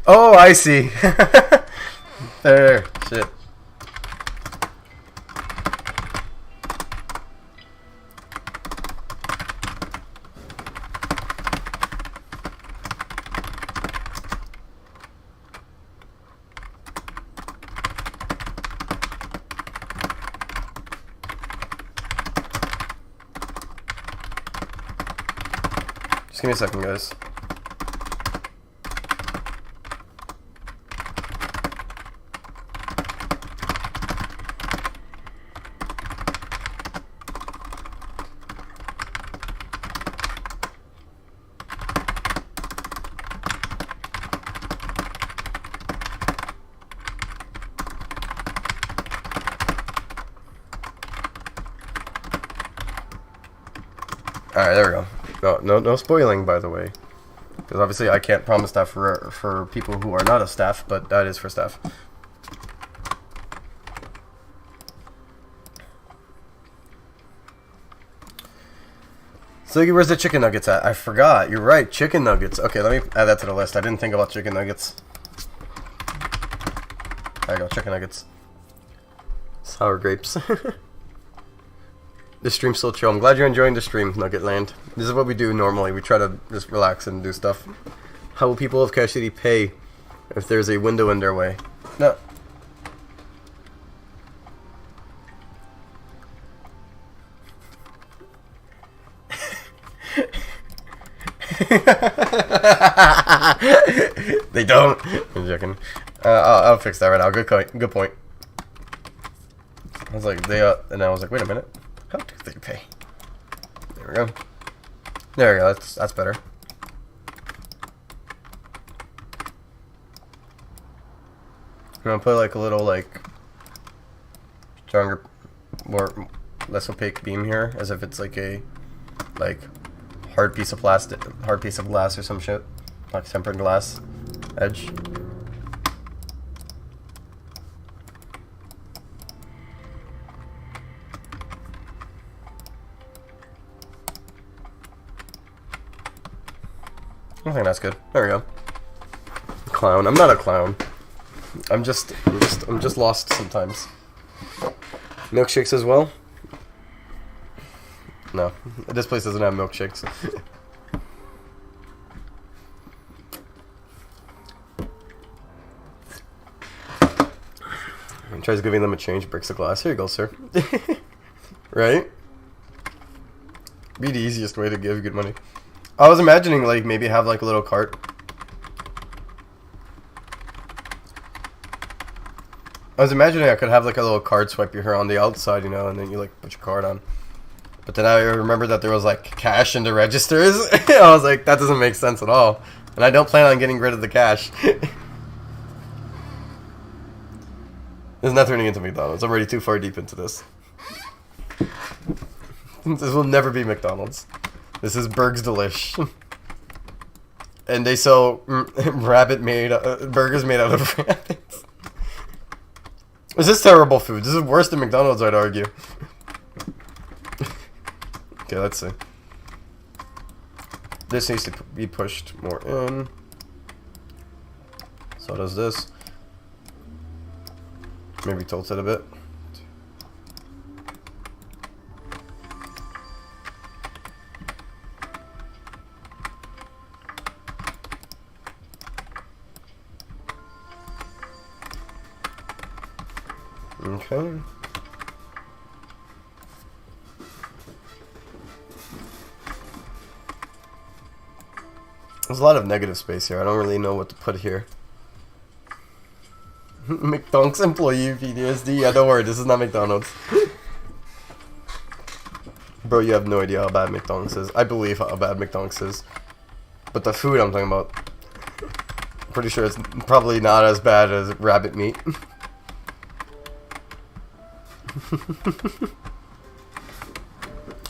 Oh, I see. There, shit. Just give me a second, guys. Alright, there we go. No spoiling, by the way. Because obviously I can't promise that for people who are not a staff, but that is for staff. So where's the chicken nuggets at? I forgot. You're right. Chicken nuggets. Okay, let me add that to the list. I didn't think about chicken nuggets. There you go. Chicken nuggets. Sour grapes. The stream's so chill. I'm glad you're enjoying the stream, Nugget Land. This is what we do normally. We try to just relax and do stuff. How will people of Cache City pay if there's a window in their way? No. They don't. I'm joking. I'll fix that right now. Good point. I was like, and I was like, wait a minute. How do they pay? There we go. There we go. That's better. I'm gonna put like a little stronger, less opaque beam here, as if it's like a hard piece of glass or some shit, like tempered glass edge. I think that's good. There we go. Clown. I'm not a clown. I'm just lost sometimes. Milkshakes as well? No. This place doesn't have milkshakes. He tries giving them a change, breaks the glass. Here you go, sir. Right? Be the easiest way to give good money. I was imagining, like, maybe have, like, a little cart. I was imagining I could have, like, a little card swipe here on the outside, you know, and then you, like, put your card on. But then I remembered that there was, like, cash in the registers. I was like, that doesn't make sense at all. And I don't plan on getting rid of the cash. It's not turning into McDonald's. I'm already too far deep into this. This will never be McDonald's. This is Berg's Delish. And they sell burgers made out of rabbits. This is terrible food. This is worse than McDonald's, I'd argue. Okay, let's see. This needs to be pushed more in. So does this. Maybe tilt it a bit. Okay. There's a lot of negative space here. I don't really know what to put here. McDonald's employee PTSD. Yeah, don't worry. This is not McDonald's. Bro, you have no idea how bad McDonald's is. I believe how bad McDonald's is. But the food I'm talking about, I'm pretty sure it's probably not as bad as rabbit meat.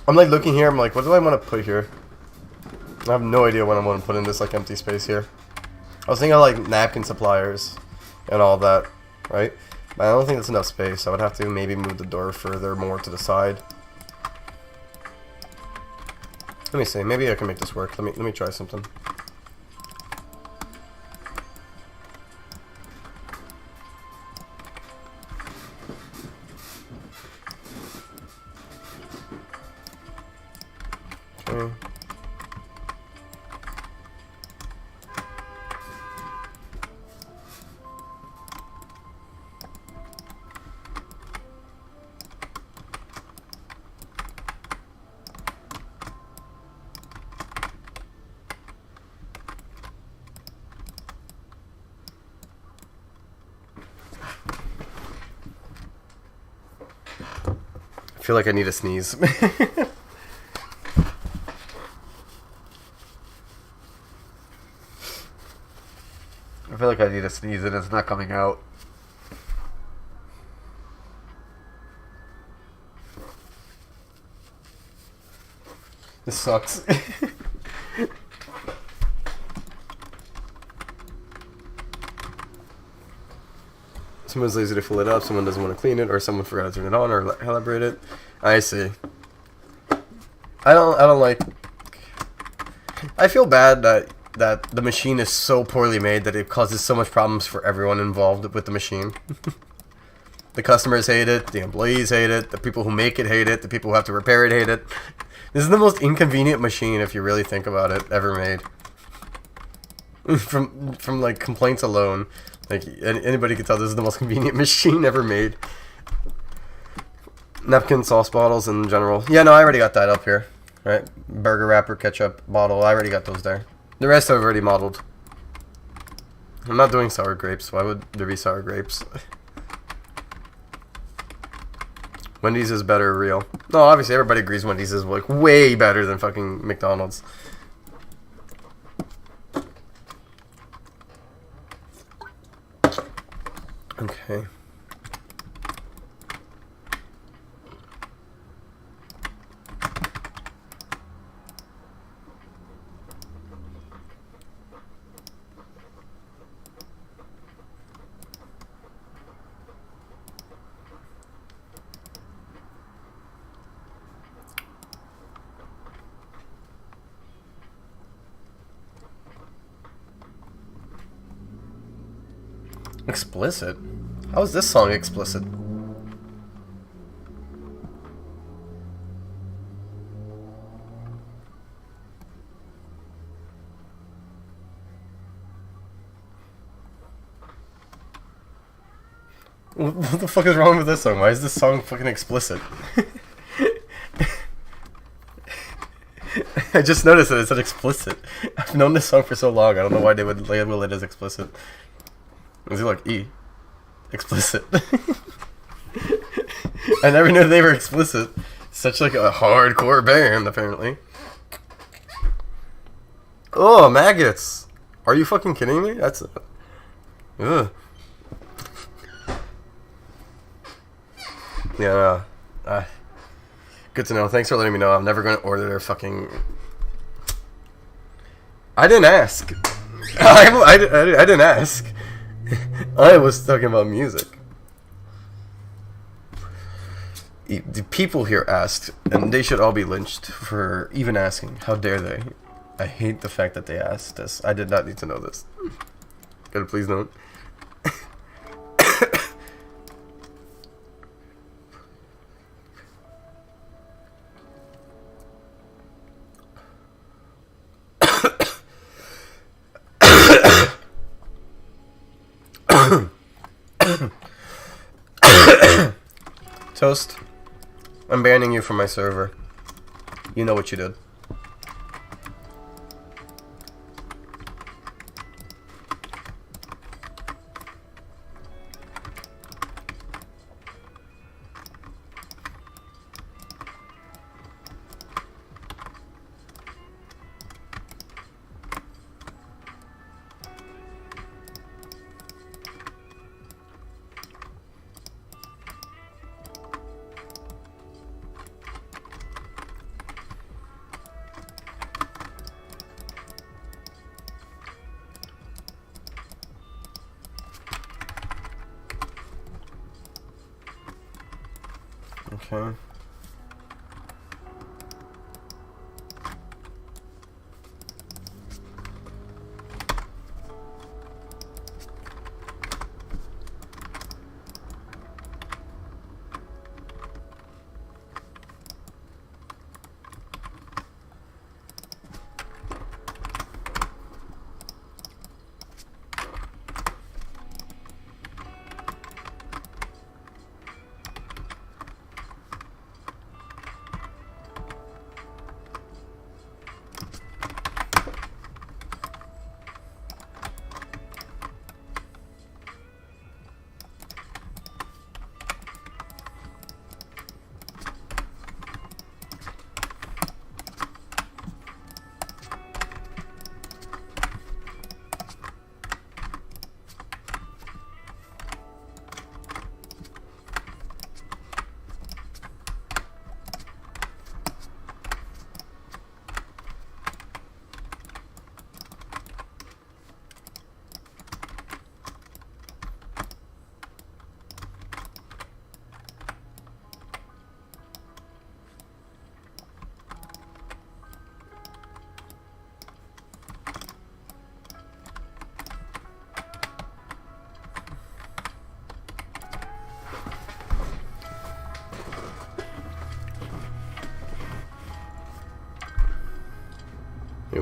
I'm like looking here, I'm like, what do I want to put here? I have no idea what I want to put in this like empty space here. I was thinking of like napkin suppliers and all that, right? But I don't think that's enough space. I would have to maybe move the door further more to the side. Let me see, maybe I can make this work. Let me try something. Okay. feel like I need a sneeze. I feel like I need a sneeze and it's not coming out. This sucks. Someone's lazy to fill it up, someone doesn't want to clean it, or someone forgot to turn it on or calibrate it. I see. I don't like... I feel bad that the machine is so poorly made that it causes so much problems for everyone involved with the machine. The customers hate it, the employees hate it, the people who make it hate it, the people who have to repair it hate it. This is the most inconvenient machine, if you really think about it, ever made. From like complaints alone, like anybody can tell this is the most convenient machine ever made. Napkin, sauce bottles in general. Yeah, no, I already got that up here. Right, burger wrapper, ketchup bottle. I already got those there. The rest I've already modeled. I'm not doing sour grapes. Why would there be sour grapes? Wendy's is better, real. No, obviously everybody agrees Wendy's is like way better than fucking McDonald's. Okay. Explicit? How is this song explicit? What the fuck is wrong with this song? Why is this song fucking explicit? I just noticed that it said explicit. I've known this song for so long, I don't know why they would label it as explicit. Is it like E? Explicit. I never knew they were explicit. Such like a hardcore band, apparently. Oh, maggots! Are you fucking kidding me? That's... Ugh. Yeah, good to know. Thanks for letting me know. I'm never going to order their fucking... I didn't ask. I didn't ask. I was talking about music. The people here asked, and they should all be lynched for even asking. How dare they? I hate the fact that they asked this. I did not need to know this. Gotta please don't. Toast, I'm banning you from my server. You know what you did. Okay.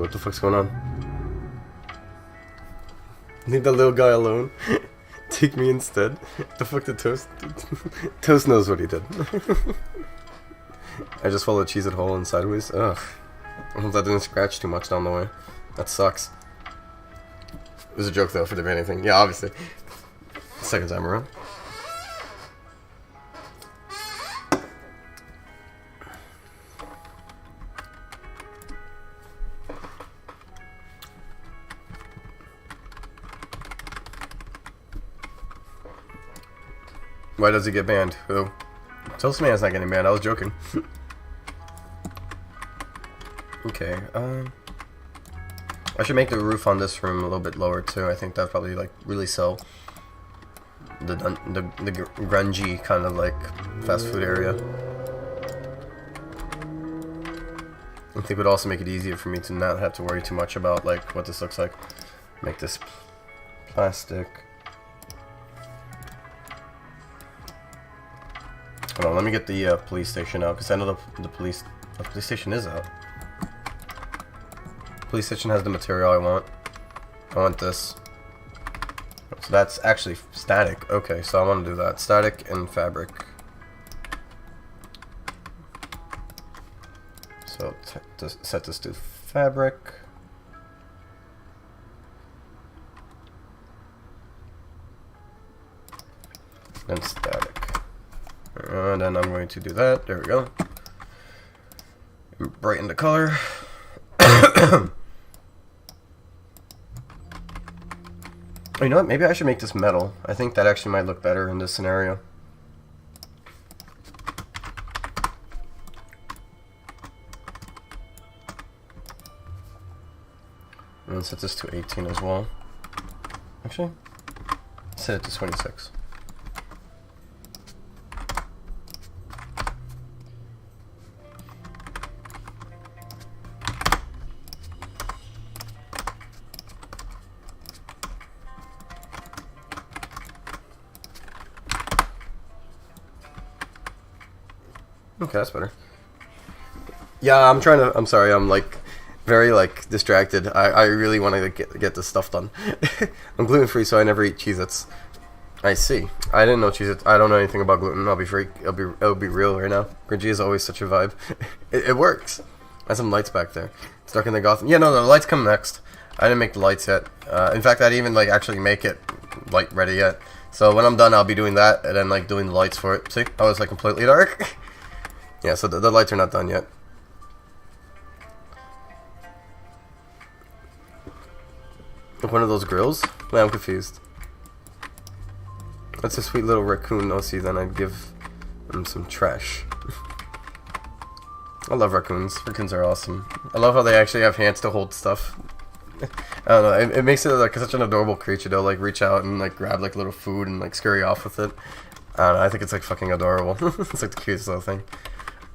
what the fuck's going on? Leave the little guy alone. Take me instead. The fuck did Toast? Toast knows what he did. I just followed cheese at hole and sideways. Ugh. I hope that didn't scratch too much down the way. That sucks. It was a joke though, if it did anything. Yeah, obviously. Second time around. Why does he get banned? Who? Toastman's not getting banned. I was joking. Okay. I should make the roof on this room a little bit lower too. I think that'd probably like really sell the grungy kind of like fast food area. I think it would also make it easier for me to not have to worry too much about like what this looks like. Make this plastic. Hold on, let me get the police station out because I know the police station is out. Police station has the material I want. I want this. So that's actually static. Okay, so I want to do that. Static and fabric. So set this to fabric. And static. And then I'm going to do that. There we go. Brighten the color. Oh, you know what? Maybe I should make this metal. I think that actually might look better in this scenario. And then set this to 18 as well. Actually, set it to 26. Okay, that's better. Yeah, I'm sorry, I'm like very like distracted. I really want to get this stuff done. I'm gluten free, so I never eat Cheez-Its. I see. I didn't know Cheez-Its. I don't know anything about gluten. It'll be real right now. Grungy is always such a vibe. It works. There's some lights back there. It's dark in the Gotham. Yeah, no, the lights come next. I didn't make the lights yet. In fact, I didn't even like actually make it light ready yet. So when I'm done, I'll be doing that and then like doing the lights for it. See, I was like completely dark. Yeah, so the lights are not done yet. One of those grills? Wait, I'm confused. That's a sweet little raccoon. Oh, see, then I'd give him some trash. I love raccoons. Raccoons are awesome. I love how they actually have hands to hold stuff. I don't know. It makes it like such an adorable creature. They'll like reach out and like grab like little food and like scurry off with it. I don't know. I think it's like fucking adorable. It's like the cutest little thing.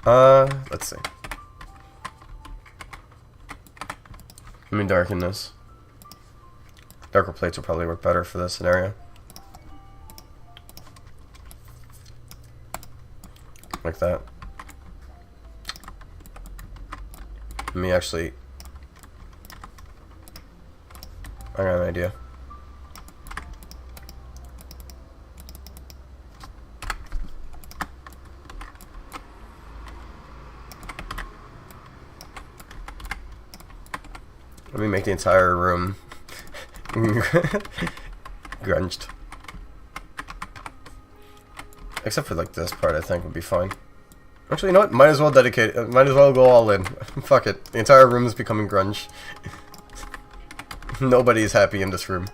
Let's see. Let me darken this. Darker plates will probably work better for this scenario. Like that. Let me actually... I got an idea. Let me make the entire room grunged. Except for like this part, I think would be fine. Actually, you know what? Might as well dedicate it. Might as well go all in. Fuck it. The entire room is becoming grunge. Nobody's happy in this room.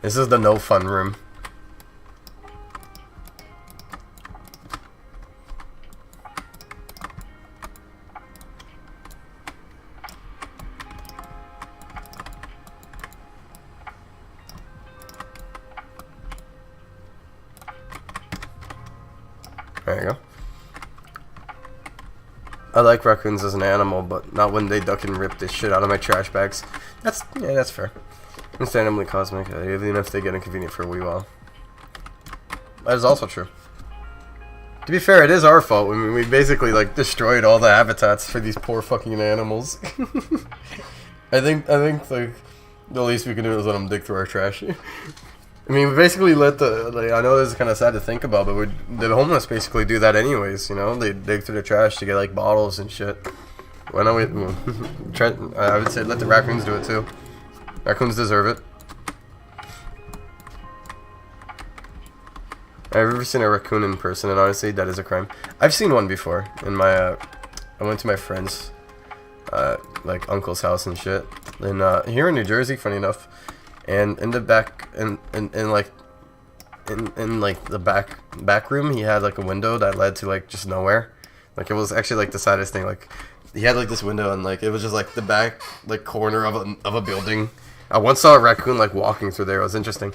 This is the no fun room. There you go. I like raccoons as an animal, but not when they duck and rip this shit out of my trash bags. That's fair. Understandably cosmic, even if they get inconvenient for a wee while. That is also true. To be fair, it is our fault. I mean, we basically like destroyed all the habitats for these poor fucking animals. I think like the least we can do is let them dig through our trash. I mean, we basically let the, like, I know this is kind of sad to think about, but the homeless basically do that anyways, you know? They dig through the trash to get, like, bottles and shit. Why don't we, I would say let the raccoons do it, too. Raccoons deserve it. I've ever seen a raccoon in person, and honestly, that is a crime. I've seen one before, in my, I went to my friend's, like, uncle's house and shit. And, here in New Jersey, funny enough. And in the back, in like the back room, he had like a window that led to like just nowhere. Like it was actually like the saddest thing. Like he had like this window and like it was just like the back like corner of a building. I once saw a raccoon like walking through there. It was interesting.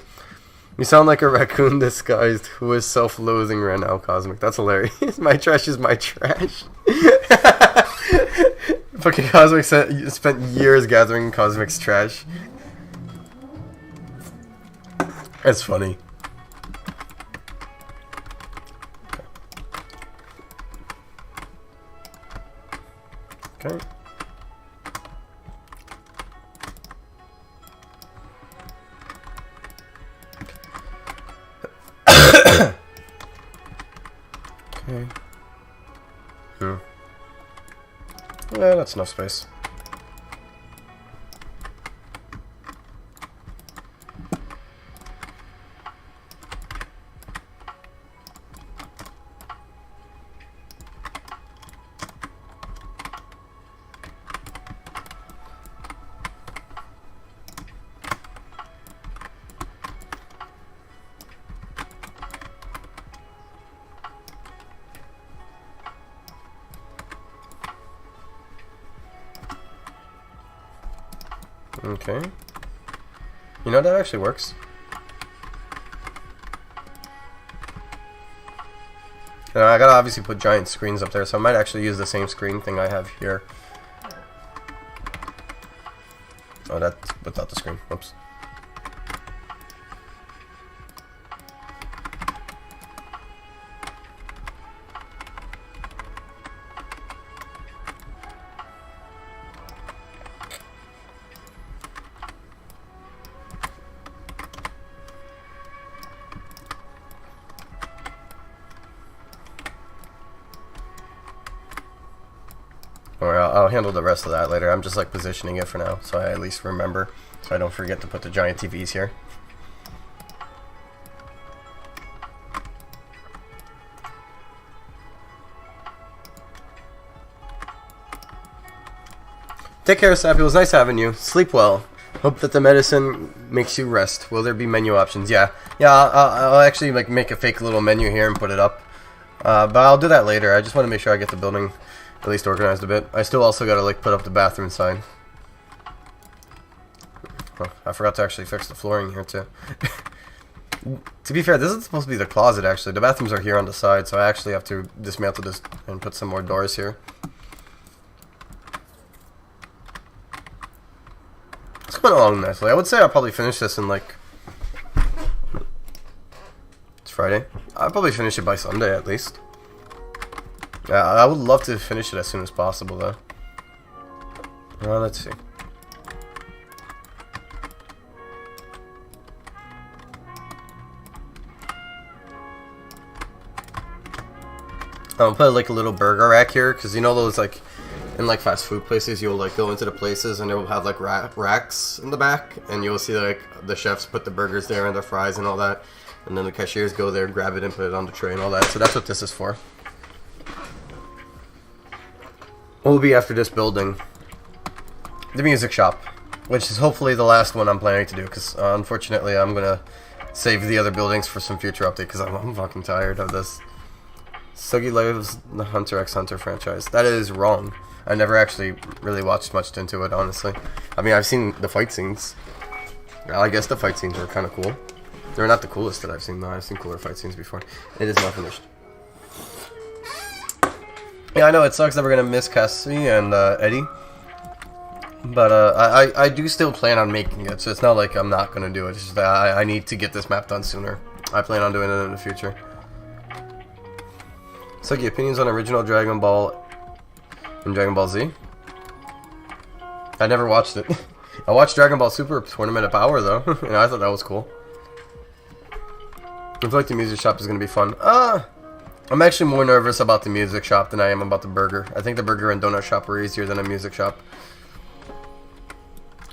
You sound like a raccoon disguised who is self-loathing right now, Cosmic. That's hilarious. My trash is my trash. Fucking Cosmic spent years gathering Cosmic's trash. That's funny. Okay. Okay. Yeah, that's enough space. Okay. You know, that actually works. Now, I gotta obviously put giant screens up there, so I might actually use the same screen thing I have here. Oh, that's without the screen. Whoops. Or I'll handle the rest of that later. I'm just like positioning it for now, so I at least remember, so I don't forget to put the giant TVs here. Take care, Sappy. It was nice having you. Sleep well. Hope that the medicine makes you rest. Will there be menu options? Yeah. I'll actually like make a fake little menu here and put it up. But I'll do that later. I just want to make sure I get the building at least organized a bit. I still also gotta like put up the bathroom sign. Oh, I forgot to actually fix the flooring here too. To be fair, this is supposed to be the closet actually. The bathrooms are here on the side, so I actually have to dismantle this and put some more doors here. It's coming along nicely. I would say I'll probably finish this in like... It's Friday. I'll probably finish it by Sunday at least. Yeah, I would love to finish it as soon as possible, though. Let's see. I'll put like a little burger rack here, because you know those like, in like fast food places, you'll like go into the places and they'll have like racks in the back, and you'll see like the chefs put the burgers there and the fries and all that, and then the cashiers go there, grab it and put it on the tray and all that. So that's what this is for. What will be after this building? The music shop, which is hopefully the last one I'm planning to do, because unfortunately I'm gonna save the other buildings for some future update, because I'm fucking tired of this. Sugi loves the Hunter x Hunter franchise. That is wrong. I never actually really watched much into it, honestly. I mean, I've seen the fight scenes. Well, I guess the fight scenes were kind of cool. They're not the coolest that I've seen, though. I've seen cooler fight scenes before. It is not finished. Yeah, I know it sucks that we're gonna miss Cassie and Eddie, but I do still plan on making it, so it's not like I'm not gonna do it. It's just that I need to get this map done sooner. I plan on doing it in the future. Sugi, opinions on original Dragon Ball and Dragon Ball Z? I never watched it. I watched Dragon Ball Super Tournament of Power though, and I thought that was cool. I feel like the music shop is gonna be fun. I'm actually more nervous about the music shop than I am about the burger. I think the burger and donut shop are easier than a music shop.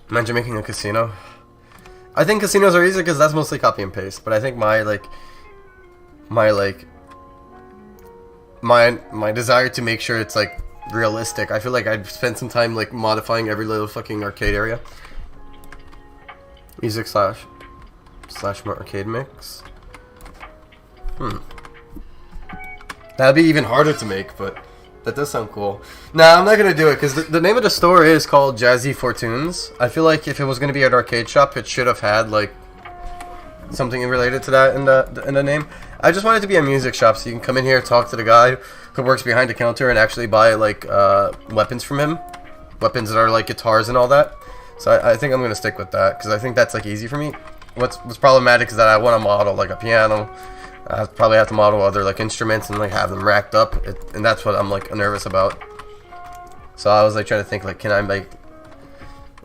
Imagine making a casino. I think casinos are easier because that's mostly copy and paste. But I think my desire to make sure it's like realistic. I feel like I'd spend some time like modifying every little fucking arcade area. Music slash more arcade mix. That'd be even harder to make, but that does sound cool. Nah, I'm not gonna do it because the name of the store is called Jazzy Fortunes. I feel like if it was gonna be an arcade shop, it should have had like something related to that in the name. I just want it to be a music shop, so you can come in here, talk to the guy who works behind the counter, and actually buy like weapons from him, weapons that are like guitars and all that. So I think I'm gonna stick with that because I think that's like easy for me. What's problematic is that I want to model like a piano. I probably have to model other like instruments and like have them racked up, and that's what I'm like nervous about. So I was like trying to think like, can I make?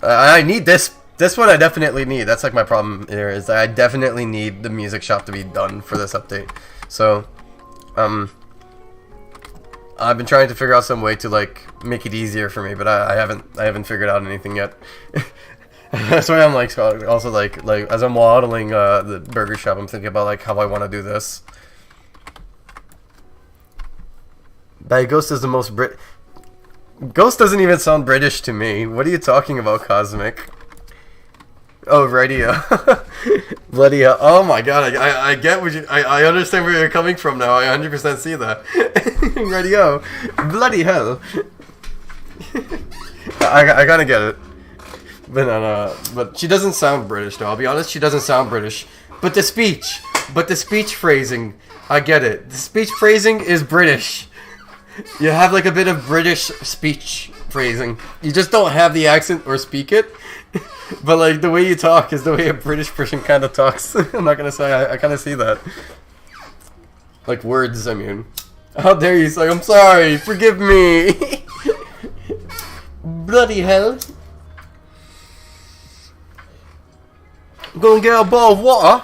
I need this. This one I definitely need. That's like my problem here is that I definitely need the music shop to be done for this update. So, I've been trying to figure out some way to like make it easier for me, but I haven't figured out anything yet. That's why I'm like also like as I'm modeling the burger shop, I'm thinking about like how I want to do this. By Ghost is the most Ghost doesn't even sound British to me. What are you talking about, Cosmic? Oh, radio. Bloody hell. Oh my god, I get what you... I understand where you're coming from now. I 100% see that. Radio. Bloody hell. I kind of get it. But she doesn't sound British, though. I'll be honest, she doesn't sound British. But the speech phrasing, I get it. The speech phrasing is British. You have like a bit of British speech phrasing. You just don't have the accent or speak it. But like the way you talk is the way a British person kind of talks. I'm not gonna say I kind of see that. Like words, I mean. How dare you say, I'm sorry, forgive me. Bloody hell. I'm gonna get a bowl of water.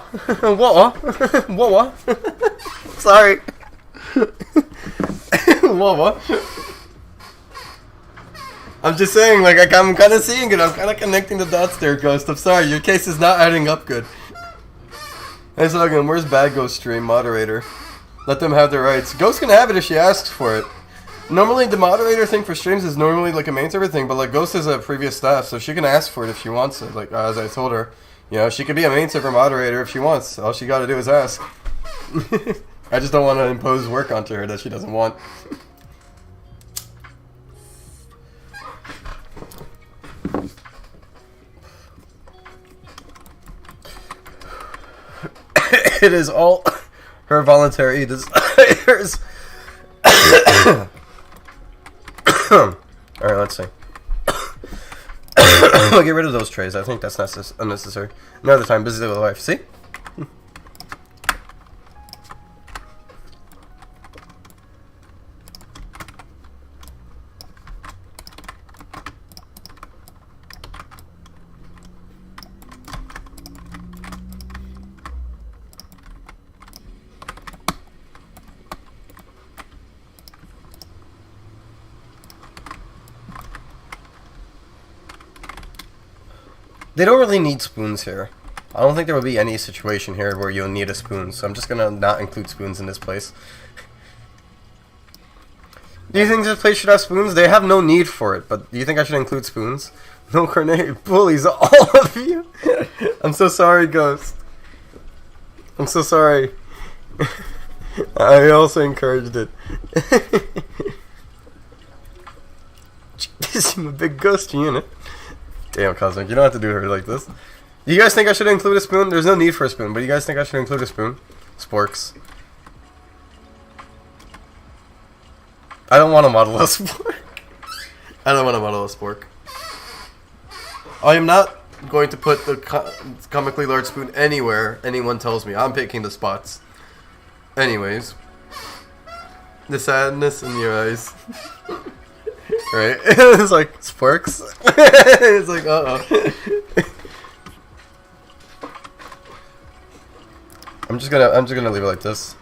Water. Sorry. Water. I'm just saying, like, I'm kind of seeing it. I'm kind of connecting the dots there, Ghost. I'm sorry, your case is not adding up good. Hey, Logan, where's Bad Ghost stream? Moderator. Let them have their rights. Ghost can have it if she asks for it. Normally, the moderator thing for streams is normally, like, a main server thing, but, like, Ghost is a previous staff, so she can ask for it if she wants it. Like, as I told her, you know, she could be a main server moderator if she wants. All she gotta do is ask. I just don't want to impose work onto her that she doesn't want. It is all her voluntary desires. Alright, let's see. I'll get rid of those trays. I think that's unnecessary. Another time, busy with life. See? They don't really need spoons here. I don't think there will be any situation here where you'll need a spoon, so I'm just gonna not include spoons in this place. Do you think this place should have spoons? They have no need for it, but do you think I should include spoons? No carnet bullies, all of you! I'm so sorry, Ghost. I'm so sorry. I also encouraged it. Jeez, I'm a big ghost unit. Damn, Cosmic, you don't have to do her like this. You guys think I should include a spoon? There's no need for a spoon, but you guys think I should include a spoon? Sporks. I don't want to model a spork. I don't want to model a spork. I am not going to put the comically large spoon anywhere anyone tells me. I'm picking the spots. Anyways. The sadness in your eyes. Right? It's like sporks. It's like I'm just gonna leave it like this.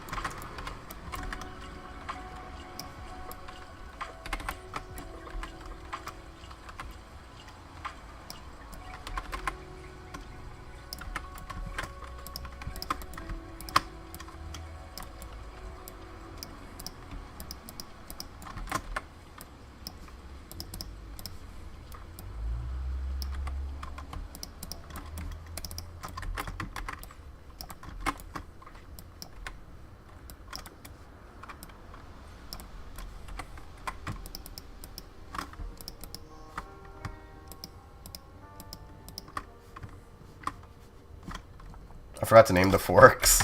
I forgot to name the forks.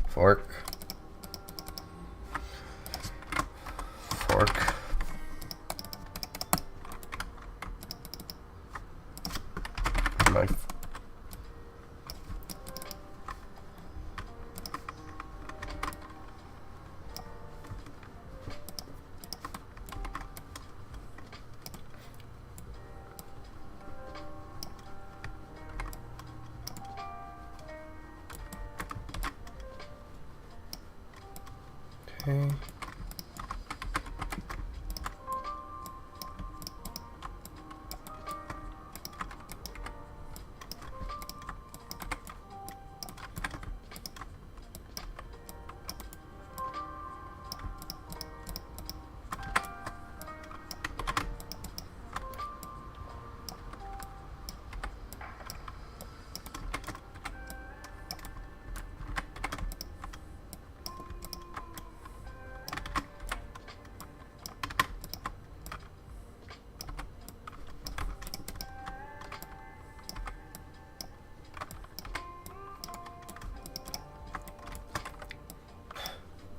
Fork. Fork. Knife. Okay.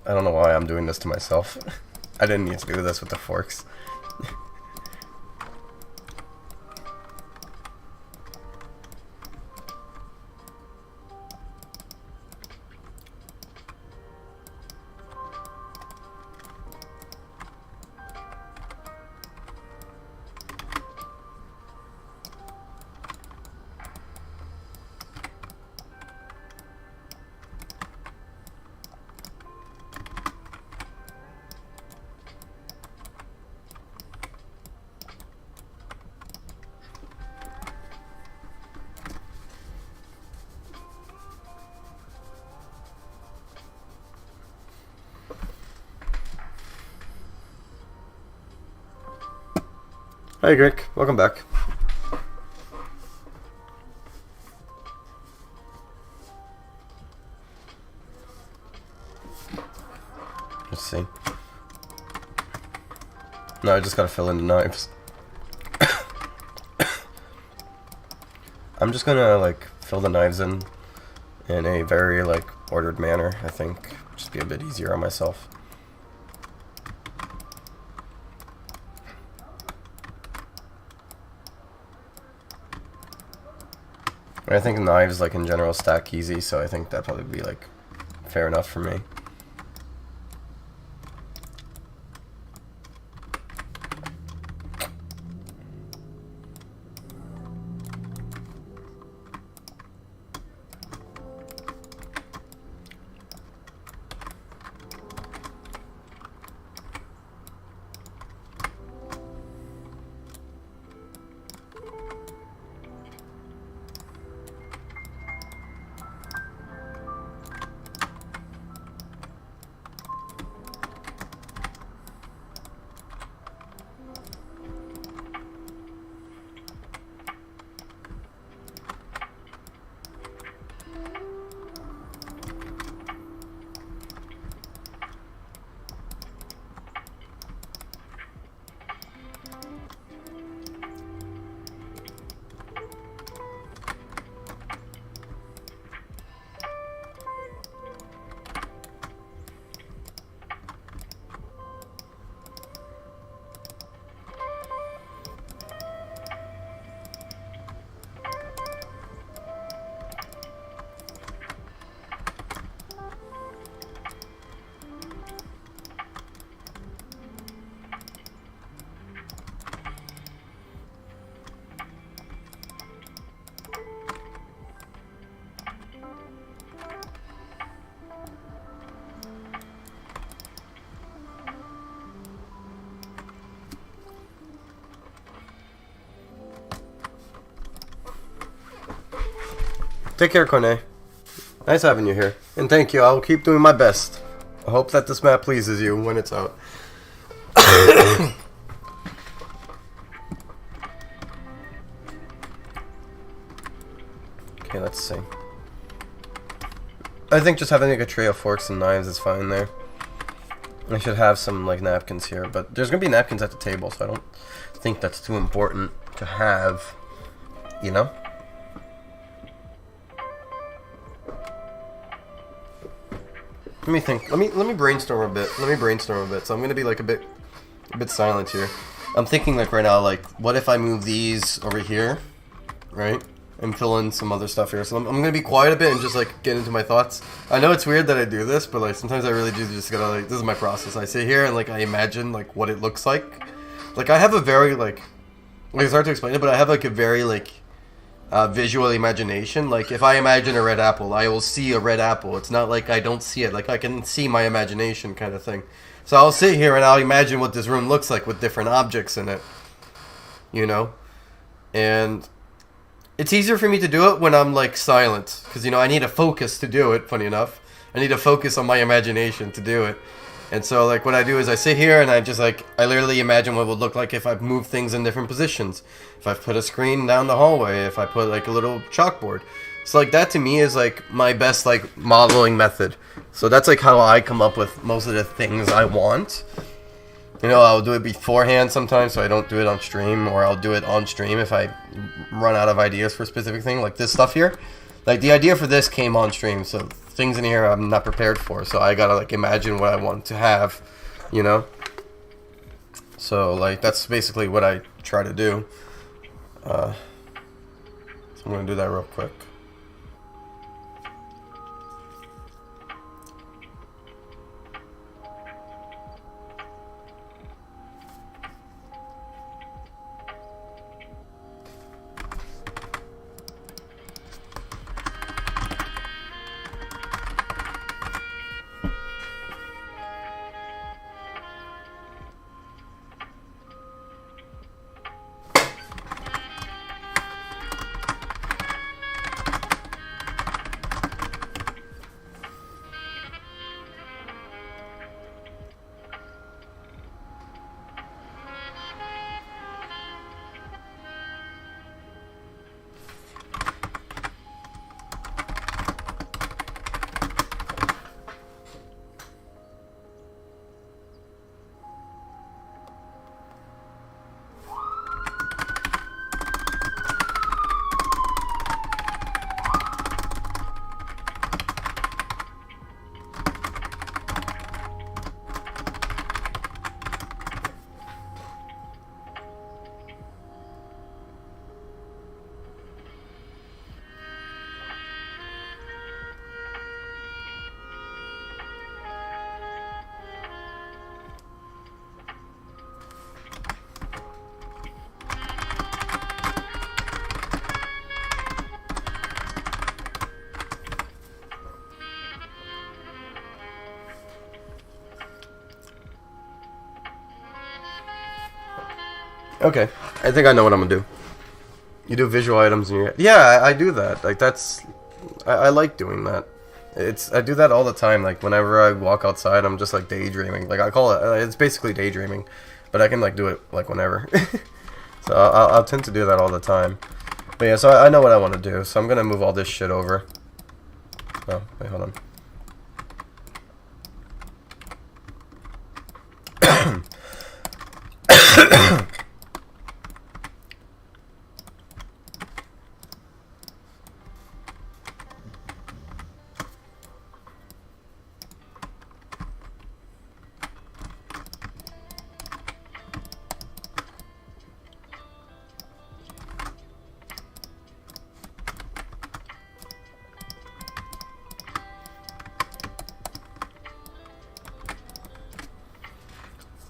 I don't know why I'm doing this to myself. I didn't need to do this with the forks. Hi Greg, welcome back. Let's see. No, I just gotta fill in the knives. I'm just gonna like fill the knives in a very like ordered manner, I think. Just be a bit easier on myself. And I think knives like in general stack easy, so I think that'd probably be like fair enough for me. Take care, Cornet. Nice having you here. And thank you. I'll keep doing my best. I hope that this map pleases you when it's out. Okay, let's see. I think just having like a tray of forks and knives is fine there. I should have some like napkins here, but there's gonna be napkins at the table, so I don't think that's too important to have, you know? Let me think. Let me brainstorm a bit. So I'm gonna be like a bit silent here. I'm thinking like right now, like what if I move these over here, right? And fill in some other stuff here. So I'm gonna be quiet a bit and just like get into my thoughts. I know it's weird that I do this, but like sometimes I really do just gotta like, this is my process. I sit here and like I imagine like what it looks like. Like I have a very like it's hard to explain it, but I have like a very like visual imagination. Like if I imagine a red apple, I will see a red apple. It's not like I don't see it. Like I can see my imagination kind of thing. So I'll sit here and I'll imagine what this room looks like with different objects in it. You know? And it's easier for me to do it when I'm like silent, because you know I need a focus to do it. Funny enough, I need to focus on my imagination to do it. And so like what I do is I sit here and I just like I literally imagine what it would look like if I moved things in different positions. If I put a screen down the hallway, if I put like a little chalkboard. So like that to me is like my best like modeling method. So that's like how I come up with most of the things I want. You know, I'll do it beforehand sometimes, so I don't do it on stream, or I'll do it on stream if I run out of ideas for a specific thing, like this stuff here. Like, the idea for this came on stream, so things in here I'm not prepared for, so I gotta, like, imagine what I want to have, you know? So, like, that's basically what I try to do. So I'm gonna do that real quick. Okay, I think I know what I'm gonna do. You do visual items in your... Yeah, I do that. Like, that's... I like doing that. I do that all the time. Like, whenever I walk outside, I'm just, like, daydreaming. Like, I call it... It's basically daydreaming. But I can, like, do it, like, whenever. So, I'll tend to do that all the time. But, yeah, so I know what I want to do. So, I'm gonna move all this shit over. Oh, wait, hold on.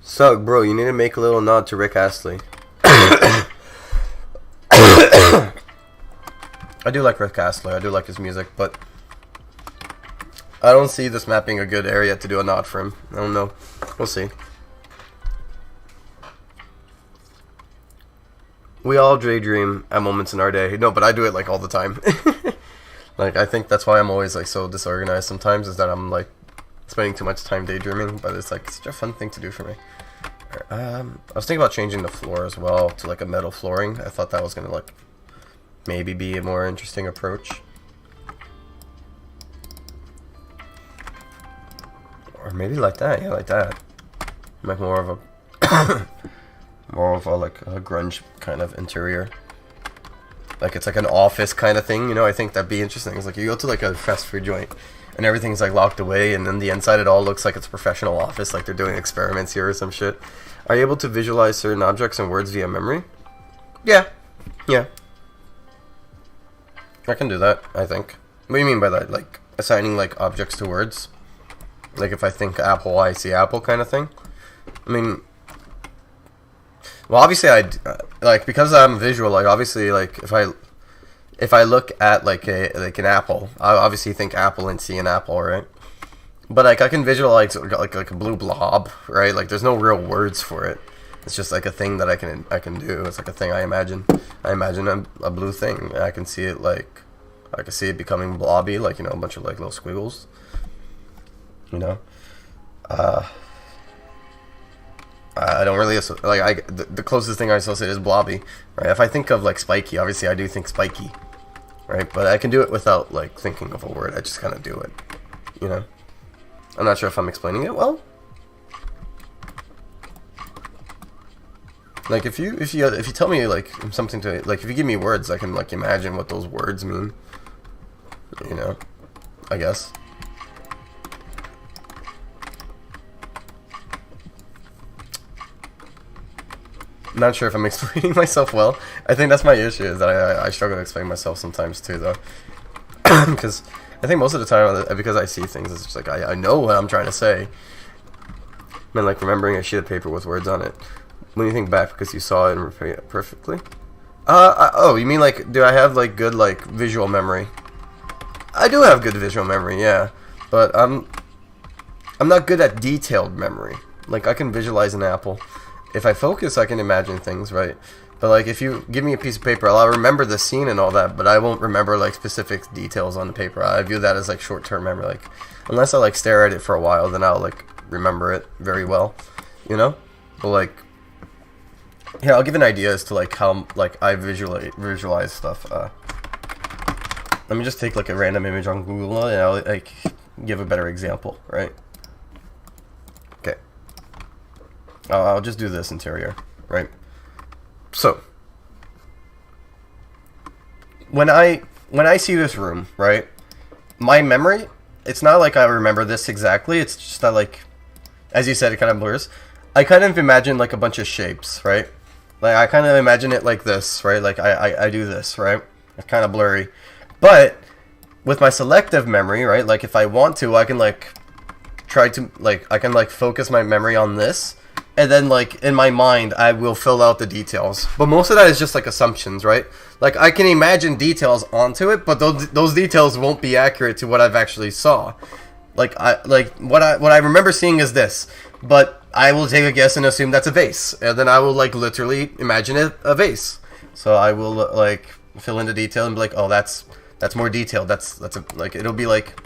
Sug, bro, you need to make a little nod to Rick Astley. I do like Rick Astley, I do like his music, but I don't see this map being a good area to do a nod for him. I don't know. We'll see. We all daydream at moments in our day. No, but I do it like all the time. Like, I think that's why I'm always, like, so disorganized sometimes, is that I'm, like, spending too much time daydreaming, but it's, like, such a fun thing to do for me. I was thinking about changing the floor as well to, like, a metal flooring. I thought that was gonna, like, maybe be a more interesting approach. Or maybe like that, yeah, like that. Like more of a, like, a grunge kind of interior. Like, it's like an office kind of thing, you know. I think that'd be interesting. It's like you go to like a fast food joint and everything's like locked away, and then the inside it all looks like it's a professional office, like they're doing experiments here or some shit. Are you able to visualize certain objects and words via memory? Yeah. I can do that, I think. What do you mean by that? Like, assigning like objects to words? Like, if I think apple, I see apple kind of thing? I mean, well, obviously, like, because I'm visual, like, obviously, like, if I look at, like, an apple, I obviously think apple and see an apple, right? But, like, I can visualize, like a blue blob, right? Like, there's no real words for it. It's just, like, a thing that I can do. It's, like, a thing I imagine. I imagine a blue thing. I can see it, like, I can see it becoming blobby, like, you know, a bunch of, like, little squiggles. You know? I don't really like the closest thing I associate is blobby, right? If I think of like spiky, obviously I do think spiky, right? But I can do it without like thinking of a word. I just kind of do it, you know. I'm not sure if I'm explaining it well. Like if you tell me like something to like if you give me words, I can like imagine what those words mean. You know, I guess. I'm not sure if I'm explaining myself well. I think that's my issue, is that I struggle to explain myself sometimes too, though. Because I think most of the time, because I see things, it's just like I know what I'm trying to say. And like remembering a sheet of paper with words on it. When you think back, because you saw it and repeat it perfectly. Oh, you mean like, do I have like good like visual memory? I do have good visual memory, yeah. But I'm not good at detailed memory. Like I can visualize an apple. If I focus, I can imagine things, right? But like, if you give me a piece of paper, I'll remember the scene and all that, but I won't remember like specific details on the paper. I view that as like short-term memory. Like, unless I like stare at it for a while, then I'll like remember it very well, you know? But like, here, I'll give an idea as to like how like I visualize stuff. Let me just take like a random image on Google and I'll like give a better example, right? Okay. I'll just do this interior, right? So, when I see this room, right, my memory, it's not like I remember this exactly, it's just that, like, as you said, it kind of blurs. I kind of imagine, like, a bunch of shapes, right? Like, I kind of imagine it like this, right? Like, I do this, right? It's kind of blurry. But, with my selective memory, right, like, if I want to, I can, like, try to, like, I can, like, focus my memory on this, and then, like, in my mind, I will fill out the details. But most of that is just, like, assumptions, right? Like, I can imagine details onto it, but those details won't be accurate to what I've actually saw. Like, what I remember seeing is this, but I will take a guess and assume that's a vase. And then I will, like, literally imagine it a vase. So I will, like, fill in the detail and be like, oh, that's more detailed. That's a, like, it'll be, like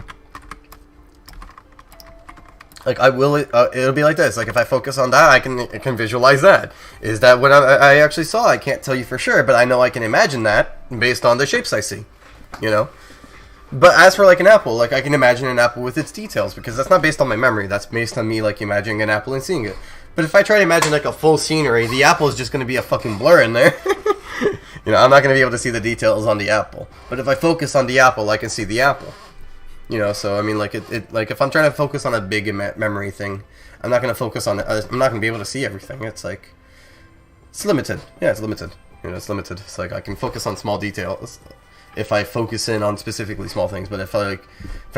I will, it'll be like this. Like, if I focus on that, I can visualize that. Is that what I actually saw? I can't tell you for sure, but I know I can imagine that based on the shapes I see, you know? But as for, like, an apple, like, I can imagine an apple with its details, because that's not based on my memory. That's based on me, like, imagining an apple and seeing it. But if I try to imagine, like, a full scenery, the apple is just going to be a fucking blur in there. You know, I'm not going to be able to see the details on the apple. But if I focus on the apple, I can see the apple. You know, so I mean, like like if I'm trying to focus on a big memory thing, I'm not gonna focus on it. I'm not gonna be able to see everything. It's like, it's limited. Yeah, it's limited. You know, it's limited. It's like I can focus on small details if I focus in on specifically small things. But if I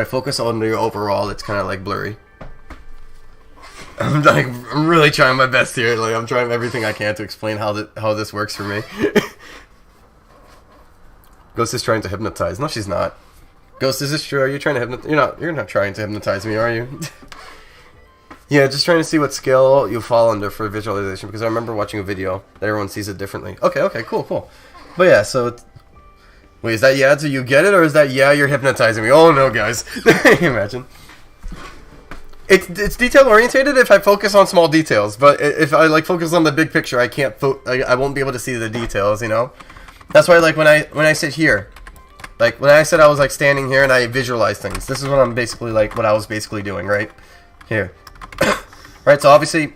focus on the overall, it's kind of like blurry. I'm really trying my best here. Like, I'm trying everything I can to explain how this works for me. Ghost is trying to hypnotize. No, she's not. Ghost, is this true? Are you trying to hypnotize? You're not trying to hypnotize me, are you? Yeah, just trying to see what scale you fall under for visualization, because I remember watching a video that everyone sees it differently. Okay, cool. But yeah, so Wait, is that yeah? Do you get it, or is that yeah? You're hypnotizing me. Oh no, guys. Can you imagine? It's detail orientated if I focus on small details, but if I like focus on the big picture, I can't. I won't be able to see the details. You know. That's why like when I sit here, like when I said I was like standing here and I visualize things. This is what I'm basically like what I was basically doing right here. Right. So obviously.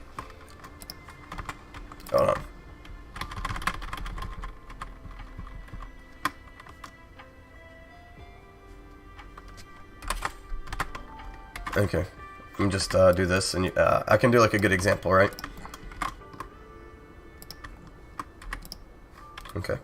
Hold on. Okay, let me just do this, and I can do like a good example, right? Okay.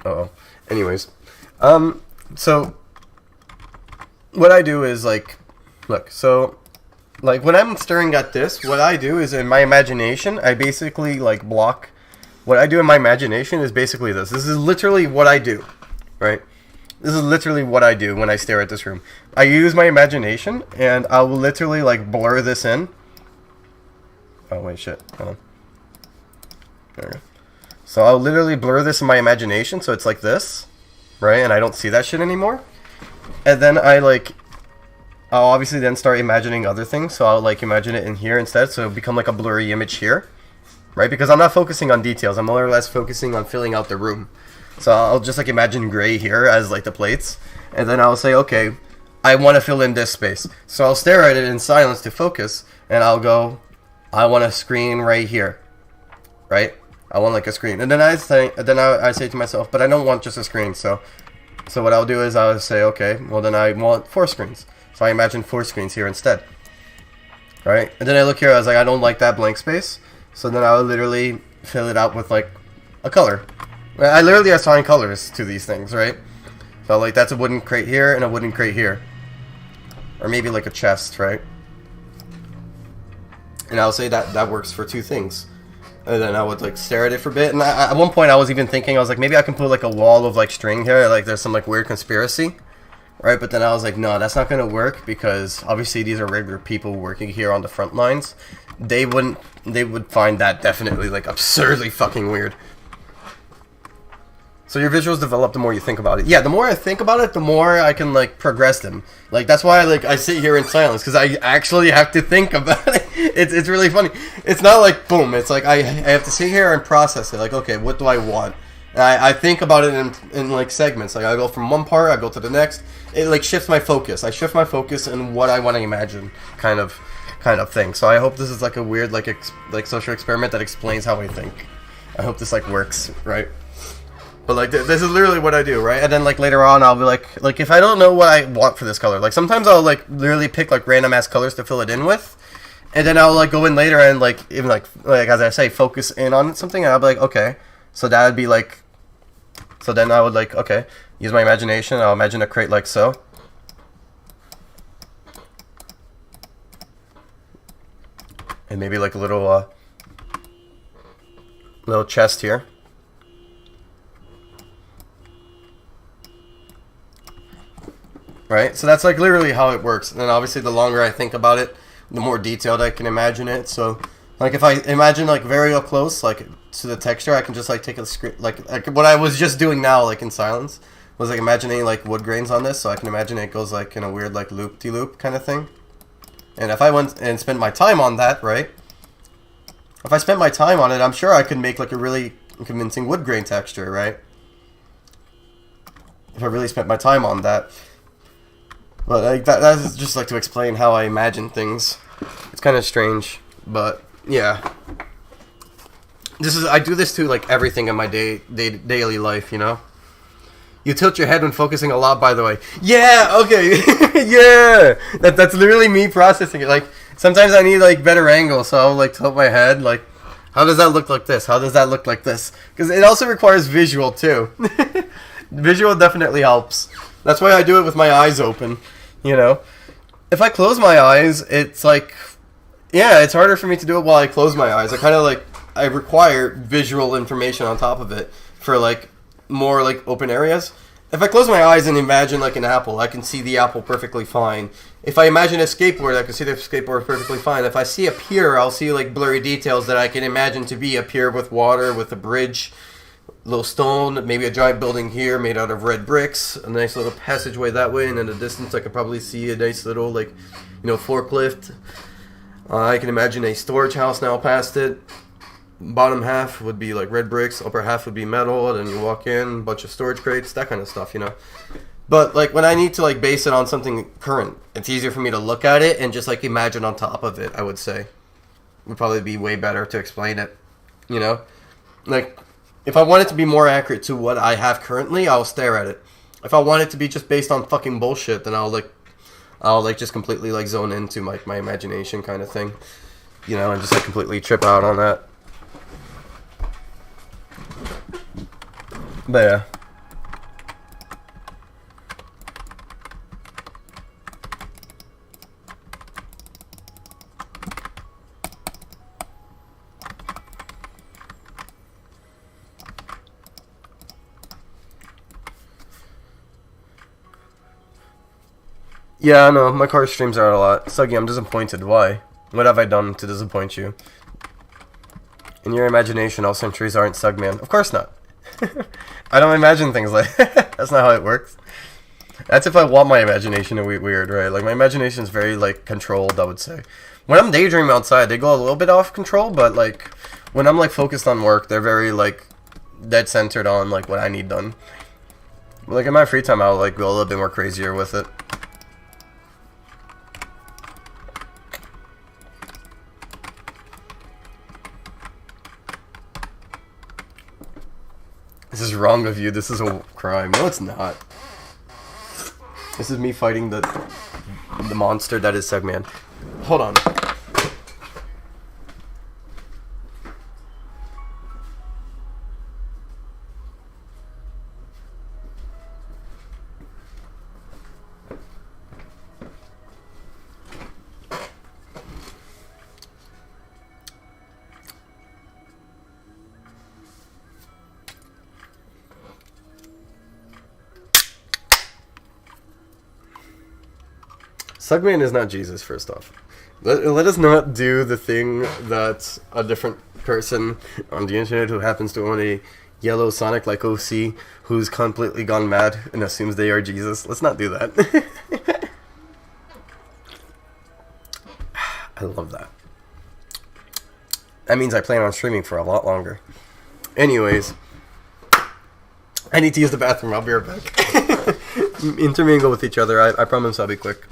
Uh-oh. Anyways, so what I do is like, look, so. Like, when I'm staring at this, what I do is, in my imagination, I basically, like, block... What I do in my imagination is basically this. This is literally what I do, right? This is literally what I do when I stare at this room. I use my imagination, and I will literally, like, blur this in. Oh, wait, shit. Hold on. There we go. So I'll literally blur this in my imagination, so it's like this, right? And I don't see that shit anymore. And then I, like... I'll obviously then start imagining other things, so I'll like imagine it in here instead, so it'll become like a blurry image here, right? Because I'm not focusing on details, I'm more or less focusing on filling out the room. So I'll just like imagine gray here as like the plates, and then I'll say, okay, I want to fill in this space. So I'll stare at it in silence to focus, and I'll go, I want a screen right here, right? I want like a screen, and then I say to myself, but I don't want just a screen. So what I'll do is I'll say, okay, well then I want 4 screens. So I imagine 4 screens here instead, right? And then I look here, I was like, I don't like that blank space. So then I would literally fill it out with like a color. I literally assign colors to these things, right? So like that's a wooden crate here and a wooden crate here. Or maybe like a chest, right? And I'll say that works for 2 things. And then I would like stare at it for a bit. And at one point I was even thinking, I was like, maybe I can put like a wall of like string here. Like there's some like weird conspiracy. Right, but then I was like, no, that's not going to work, because obviously these are regular people working here on the front lines. They would find that definitely like absurdly fucking weird. So your visuals develop the more you think about it. Yeah, the more I think about it, the more I can like progress them. Like that's why like I sit here in silence, because I actually have to think about it. It's really funny. It's not like boom. It's like I have to sit here and process it. Like, okay, what do I want? And I think about it in like segments. Like I go from one part, I go to the next. It like shifts my focus. I shift my focus in what I want to imagine, kind of thing. So I hope this is like a weird like social experiment that explains how I think. I hope this like works, right? But like this is literally what I do, right? And then like later on I'll be like if I don't know what I want for this color, like sometimes I'll like literally pick like random ass colors to fill it in with, and then I'll like go in later and like even like as I say, focus in on something, and I'll be like, okay, so that would be like. So then I would like, okay, use my imagination. I'll imagine a crate like so. And maybe like a little chest here. Right? So that's like literally how it works. And then obviously the longer I think about it, the more detailed I can imagine it. So like if I imagine like very up close, like to the texture, I can just like take a screen, like what I was just doing now, like in silence, was like imagining like wood grains on this, so I can imagine it goes like in a weird like loop-de-loop kind of thing. And if I went and spent my time on that, right? If I spent my time on it, I'm sure I could make like a really convincing wood grain texture, right? If I really spent my time on that. But like that's just like to explain how I imagine things. It's kind of strange, but yeah. I do this to like everything in my daily life, you know. You tilt your head when focusing a lot, by the way. Yeah, okay. Yeah. That's literally me processing it. Like sometimes I need like better angle, so I'll like tilt my head like, how does that look like this? How does that look like this? Because it also requires visual too. Visual definitely helps. That's why I do it with my eyes open, you know. If I close my eyes, it's like, yeah, it's harder for me to do it while I close my eyes. I require visual information on top of it for like more like open areas. If I close my eyes and imagine like an apple, I can see the apple perfectly fine. If I imagine a skateboard, I can see the skateboard perfectly fine. If I see a pier, I'll see like blurry details that I can imagine to be a pier with water, with a bridge, little stone, maybe a giant building here made out of red bricks, a nice little passageway that way, and in the distance I could probably see a nice little like, you know, forklift. I can imagine a storage house now past it. Bottom half would be like red bricks, upper half would be metal, and then you walk in, bunch of storage crates, that kind of stuff, you know. But like when I need to like base it on something current, it's easier for me to look at it and just like imagine on top of it, I would say. Would probably be way better to explain it, you know. Like if I want it to be more accurate to what I have currently, I'll stare at it. If I want it to be just based on fucking bullshit, then I'll just completely like zone into like my imagination kind of thing, you know, and just like completely trip out on that. But yeah. Yeah, I know. My car streams are out a lot. Suggy, I'm disappointed. Why? What have I done to disappoint you? In your imagination, all centuries aren't Sugman. Of course not. I don't imagine things like that's not how it works. That's if I want my imagination to be weird, right? Like my imagination is very like controlled, I would say. When I'm daydreaming outside, they go a little bit off control, but like when I'm like focused on work, they're very like dead centered on like what I need done. Like in my free time, I'll like go a little bit more crazier with it. This is wrong of you. This is a crime. No, it's not. This is me fighting the monster that is Segman. Hold on. Sugman is not Jesus, first off. Let us not do the thing that a different person on the internet who happens to own a yellow Sonic like OC who's completely gone mad and assumes they are Jesus. Let's not do that. I love that. That means I plan on streaming for a lot longer. Anyways, I need to use the bathroom. I'll be right back. Intermingle with each other. I promise I'll be quick.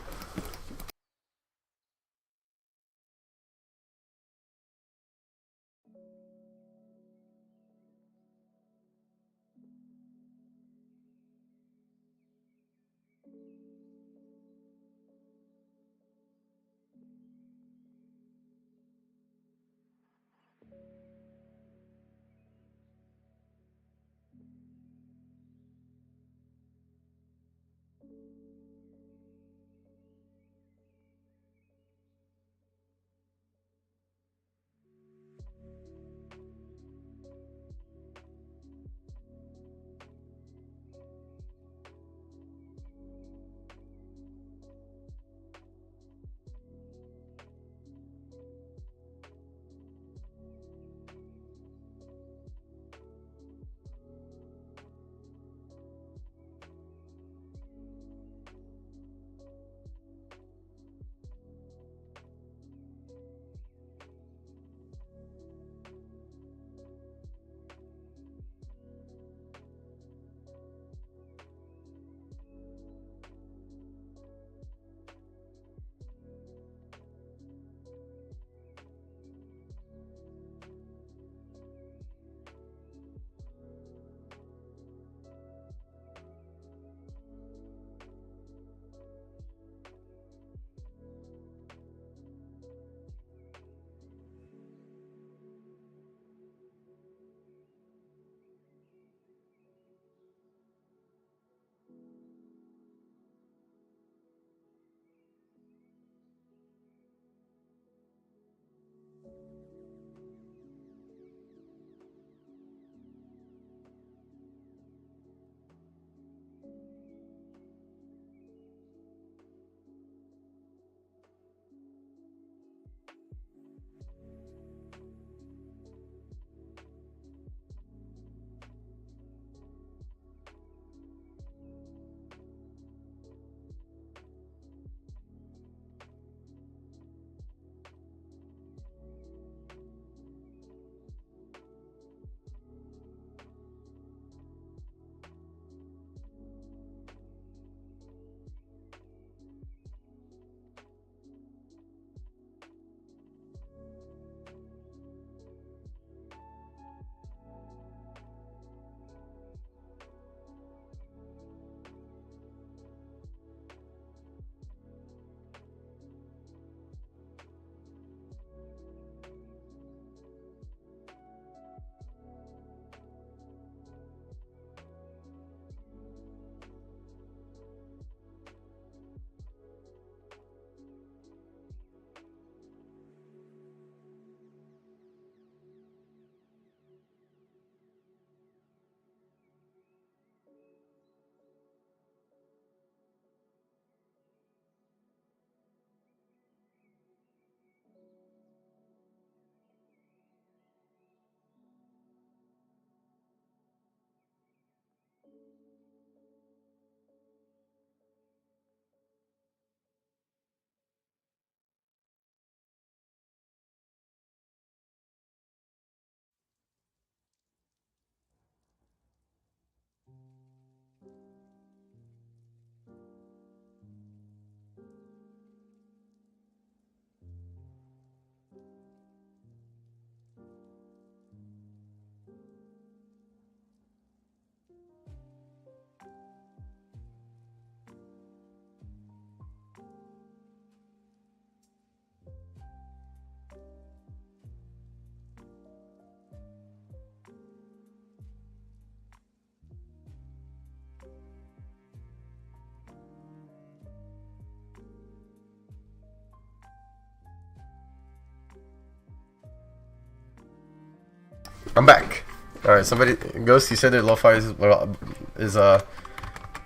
I'm back. Alright, somebody, Ghost, you said that lo-fi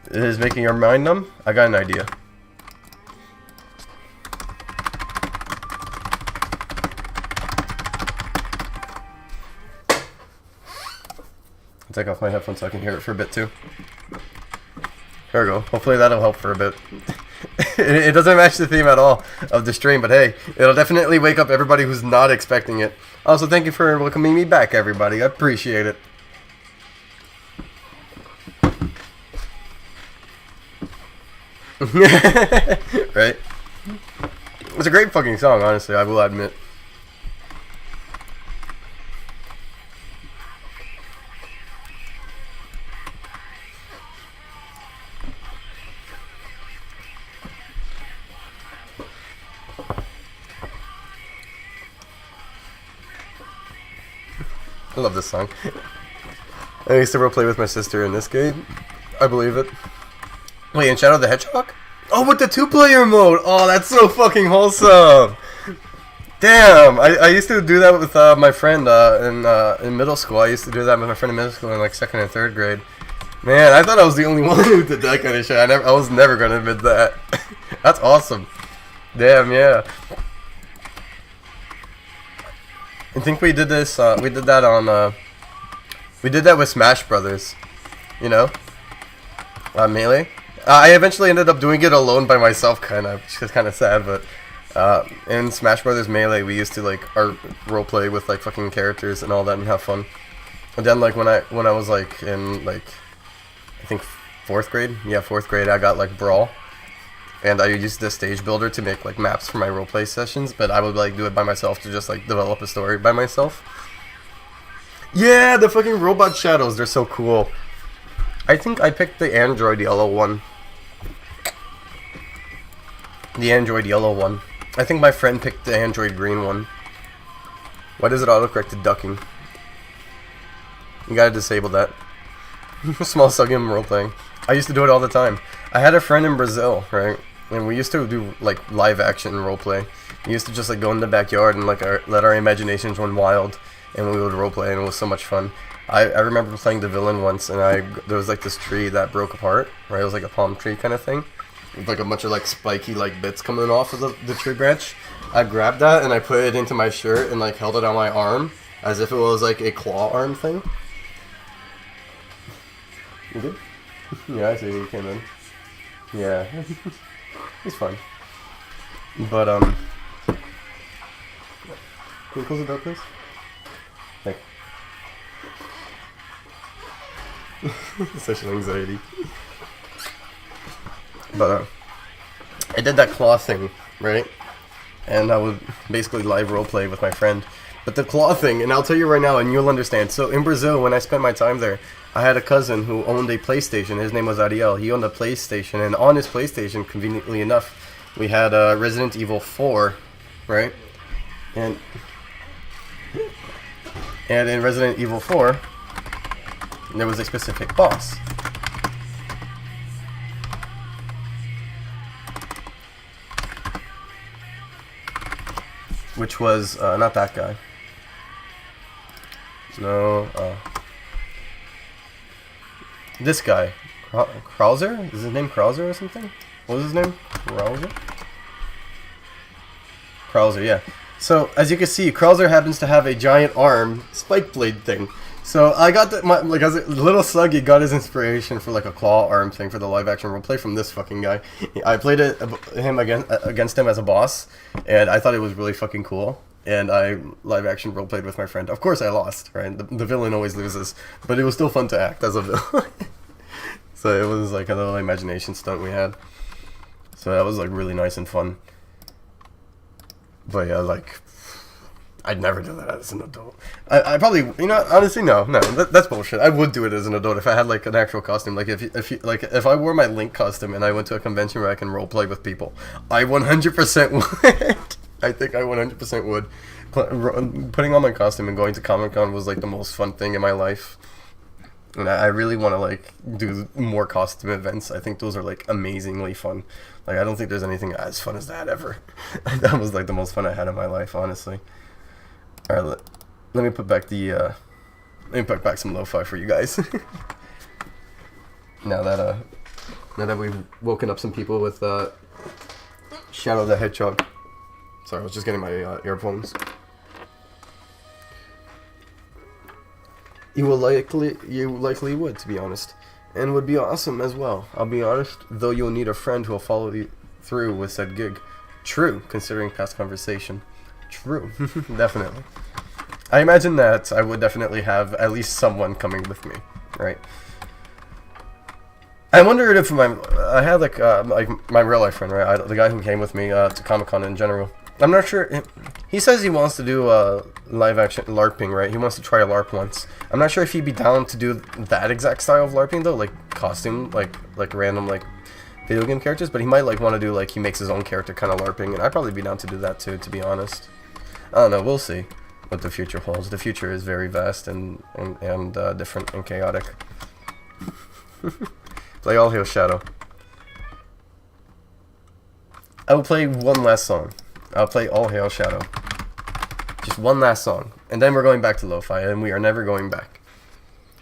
is making your mind numb? I got an idea. I'll take off my headphones so I can hear it for a bit too. There we go. Hopefully that'll help for a bit. It doesn't match the theme at all of the stream, but hey, it'll definitely wake up everybody who's not expecting it. Also, thank you for welcoming me back, everybody. I appreciate it. Right? It's a great fucking song, honestly, I will admit. I love this song. I used to roleplay with my sister in this game. I believe it. Wait, in Shadow the Hedgehog? Oh, with the 2-player mode! Oh, that's so fucking wholesome! Damn! I used to do that with my friend in middle school. I used to do that with my friend in middle school in like 2nd and 3rd grade. Man, I thought I was the only one who did that kind of shit. I was never gonna admit that. That's awesome. Damn, yeah. I think we did this, we did that on, we did that with Smash Brothers, you know, Melee. I eventually ended up doing it alone by myself, kind of, which is kind of sad, but, in Smash Brothers Melee, we used to, like, roleplay with, like, fucking characters and all that and have fun. And then, like, when I was, like, in, like, I think 4th grade, yeah, 4th grade, I got, like, Brawl. And I used the stage builder to make like maps for my roleplay sessions, but I would like do it by myself to just like develop a story by myself. Yeah, the fucking robot shadows, they're so cool. I think I picked the Android yellow one. The Android yellow one. I think my friend picked the Android green one. Why does it autocorrect to ducking? You gotta disable that. Small game roleplaying. I used to do it all the time. I had a friend in Brazil, right? And we used to do like live action roleplay. We used to just like go in the backyard and like let our imaginations run wild, and we would roleplay, and it was so much fun. I remember playing the villain once, and there was like this tree that broke apart, right? It was like a palm tree kind of thing, with like a bunch of like spiky like bits coming off of the tree branch. I grabbed that and I put it into my shirt and like held it on my arm as if it was like a claw arm thing. You did? Yeah, I see you came in. Yeah. It's fun. But, can you close the door, please? Thank you. Such an anxiety. But, I did that claw thing, right? And I would basically live roleplay with my friend. But the claw thing, and I'll tell you right now, and you'll understand. So, in Brazil, when I spent my time there, I had a cousin who owned a PlayStation. His name was Ariel. He owned a PlayStation, and on his PlayStation, conveniently enough, we had Resident Evil 4, right? And in Resident Evil 4, there was a specific boss. Which was, not that guy. No, this guy, Krauser? Is his name Krauser or something? What was his name? Krauser, yeah. So, as you can see, Krauser happens to have a giant arm spike blade thing. So, I got like, as a little Sluggy got his inspiration for, like, a claw arm thing for the live action roleplay from this fucking guy. I played against him as a boss, and I thought it was really fucking cool. And I live action roleplayed with my friend. Of course I lost, right? The villain always loses, but it was still fun to act as a villain. So it was like a little imagination stunt we had. So that was like really nice and fun. But yeah, like, I'd never do that as an adult. I probably, you know, honestly, no, that's bullshit. I would do it as an adult if I had like an actual costume. Like if I wore my Link costume and I went to a convention where I can roleplay with people, I 100% would. I think I 100% would. Putting on my costume and going to Comic-Con was like the most fun thing in my life. And I really want to like do more costume events. I think those are like amazingly fun. Like I don't think there's anything as fun as that ever. That was like the most fun I had in my life, honestly. Alright, let me put back the Let me put back some lo-fi for you guys. now that we've woken up some people with Shadow the Hedgehog. Sorry, I was just getting my earphones. You likely would, to be honest, and would be awesome as well. I'll be honest, though you'll need a friend who'll follow you through with said gig. True, considering past conversation. True, definitely. I imagine that I would definitely have at least someone coming with me, right? I wondered if I had like my real life friend, right? The guy who came with me to Comic-Con in general. I'm not sure. He says he wants to do live action LARPing, right? He wants to try a LARP once. I'm not sure if he'd be down to do that exact style of LARPing though, like costume, like random like video game characters. But he might like want to do like he makes his own character kind of LARPing, and I'd probably be down to do that too, to be honest. I don't know. We'll see what the future holds. The future is very vast and different and chaotic. Play All Hail Shadow. I will play one last song. I'll play All Hail Shadow. Just one last song. And then we're going back to lo-fi, and we are never going back.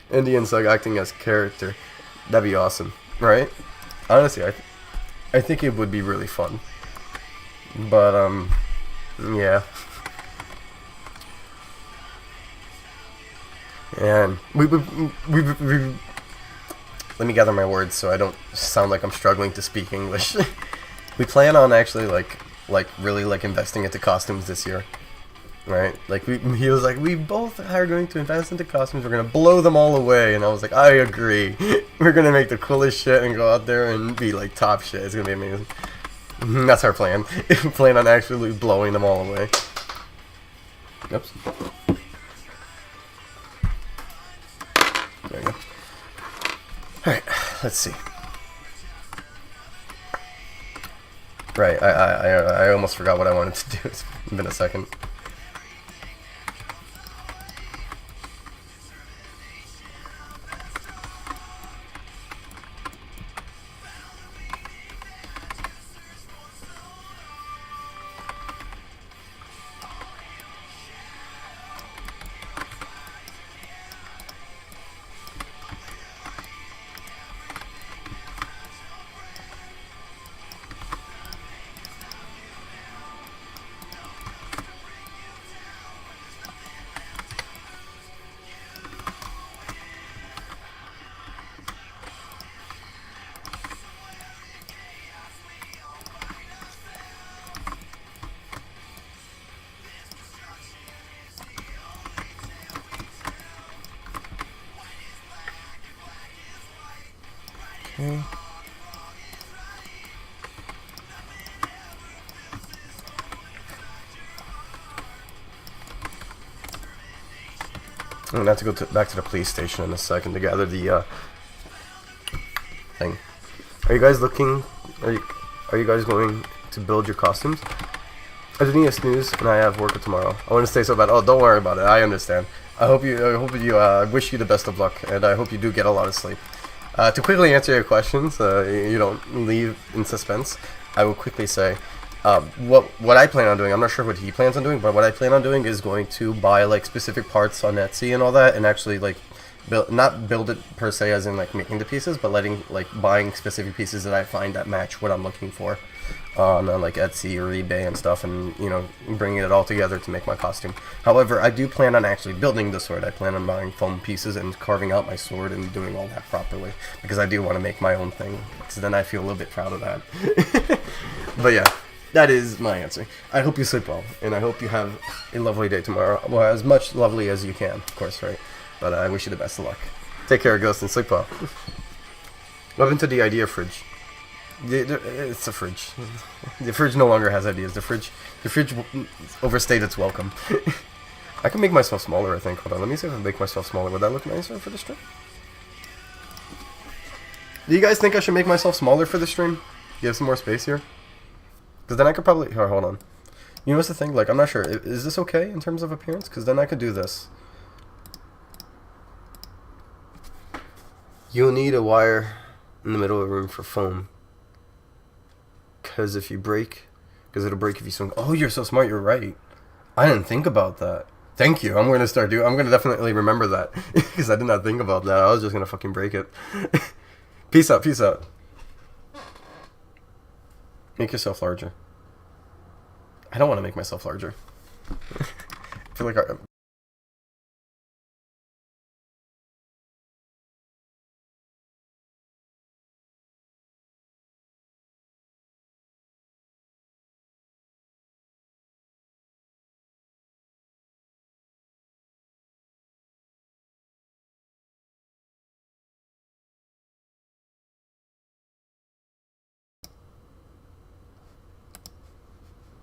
Indian Sug acting as character. That'd be awesome, right? Honestly, I think it would be really fun. But, yeah. And we let me gather my words so I don't sound like I'm struggling to speak English. We plan on actually like really like investing into costumes this year, right? Like he was like, we both are going to invest into costumes. We're gonna blow them all away, and I was like, I agree. We're gonna make the coolest shit and go out there and be like top shit. It's gonna be amazing. That's our plan. We plan on actually blowing them all away. Oops. There you go. Alright, let's see. Right, I almost forgot what I wanted to do. It's been a second. Okay. I'm gonna have to go back to the police station in a second to gather the thing. Are you guys looking? Are you guys going to build your costumes? I just need a snooze, and I have work tomorrow. I want to stay so bad. Oh, don't worry about it. I understand. I wish you the best of luck, and I hope you do get a lot of sleep. To quickly answer your questions, you don't leave in suspense. I will quickly say, what I plan on doing. I'm not sure what he plans on doing, but what I plan on doing is going to buy like specific parts on Etsy and all that, and actually like not build it per se as in like making the pieces, but buying specific pieces that I find that match what I'm looking for on like Etsy or eBay and stuff, and bringing it all together to make my costume. However, I do plan on actually building the sword. I plan on buying foam pieces and carving out my sword and doing all that properly, because I do want to make my own thing, because then I feel a little bit proud of that. But yeah, that is my answer. I hope you sleep well, and I hope you have a lovely day tomorrow. Well, as much lovely as you can, of course, right? But I wish you the best of luck. Take care, Ghost, and sleep well. Love into the idea fridge. It's a fridge. The fridge no longer has ideas. The fridge overstayed its welcome. I can make myself smaller, I think. Hold on, let me see if I can make myself smaller. Would that look nicer for the stream? Do you guys think I should make myself smaller for the stream? Give some more space here? Because then I could probably... Here, hold on. You know what's the thing? Like, I'm not sure. Is this okay in terms of appearance? Because then I could do this. You'll need a wire in the middle of the room for foam. Because it'll break if you swing. Oh, you're so smart, you're right. I didn't think about that. Thank you. I'm gonna start doing. I'm gonna definitely remember that because I did not think about that. I was just gonna fucking break it. Peace out. Peace out. Make yourself larger. I don't want to make myself larger. I feel like I.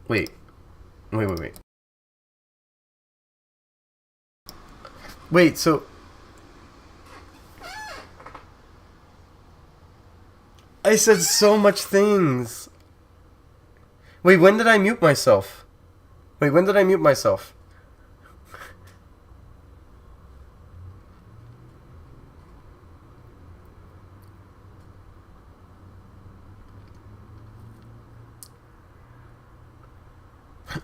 Wait. Wait. Wait, so... I said so much things. Wait, when did I mute myself? Wait, when did I mute myself?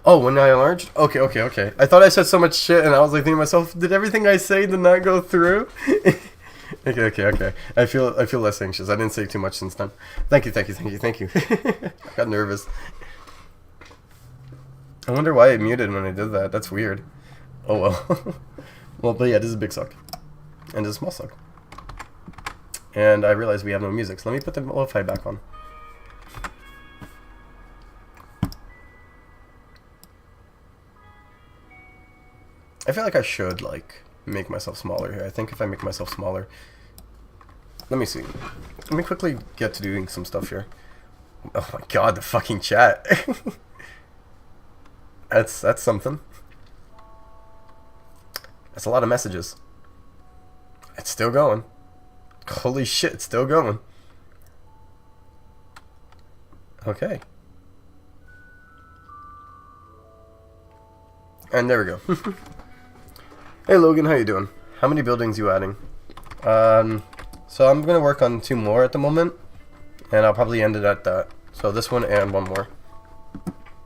Oh, when I enlarged? Okay. I thought I said so much shit, and I was like thinking to myself, did everything I say did not go through? Okay. I feel less anxious. I didn't say too much since then. Thank you. I got nervous. I wonder why I muted when I did that. That's weird. Oh well. Well, but yeah, this is a big suck. And this is a small suck. And I realized we have no music, so let me put the lo-fi back on. I feel like I should, like, make myself smaller here. I think if I make myself smaller... Let me see. Let me quickly get to doing some stuff here. Oh my god, the fucking chat. That's something. That's a lot of messages. It's still going. Holy shit, it's still going. Okay. And there we go. Hey Logan, how you doing? How many buildings you adding? So I'm gonna work on 2 more at the moment, and I'll probably end it at that. So this one and 1 more.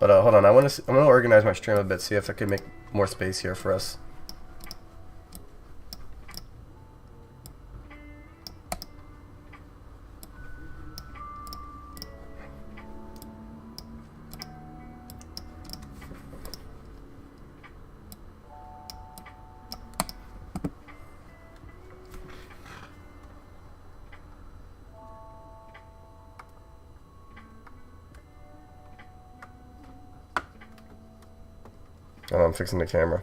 But hold on, I'm gonna organize my stream a bit, see if I can make more space here for us. Oh, I'm fixing the camera.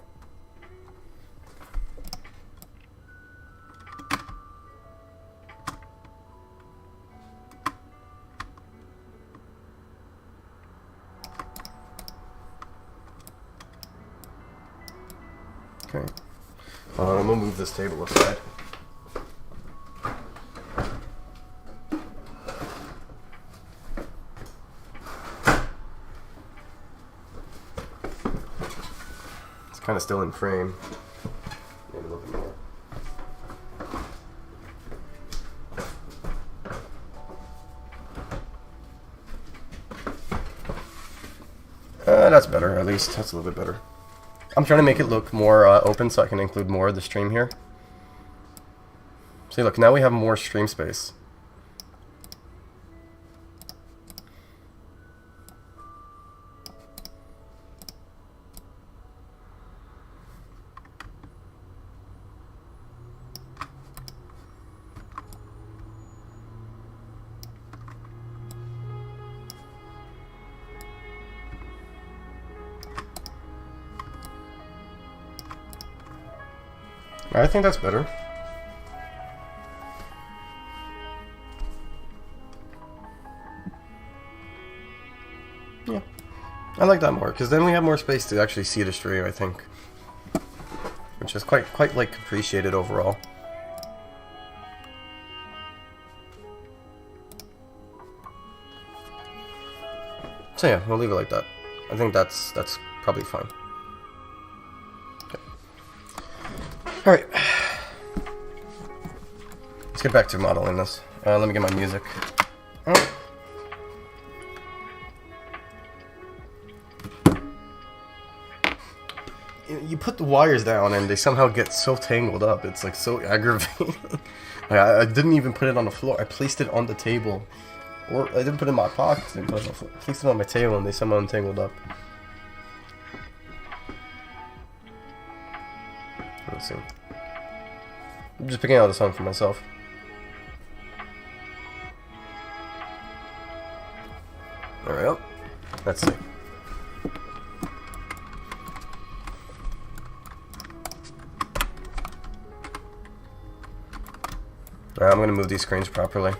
Okay. I'm gonna move this table aside. Kind of still in frame. Maybe a little bit more. That's better, at least. That's a little bit better. I'm trying to make it look more open so I can include more of the stream here. See, look, now we have more stream space. I think that's better. Yeah. I like that more, because then we have more space to actually see the stream, I think. Which is quite like appreciated overall. So yeah, we'll leave it like that. I think that's probably fine. Alright. Let's get back to modeling this. Let me get my music. Oh. you put the wires down and they somehow get so tangled up. It's like so aggravating. I didn't even put it on the floor. I placed it on the table. Or I didn't put it in my pocket. I placed it on my table and they somehow untangled up. Let's see. I'm just picking out a song for myself. Alright, let's see. Alright, I'm gonna move these screens properly.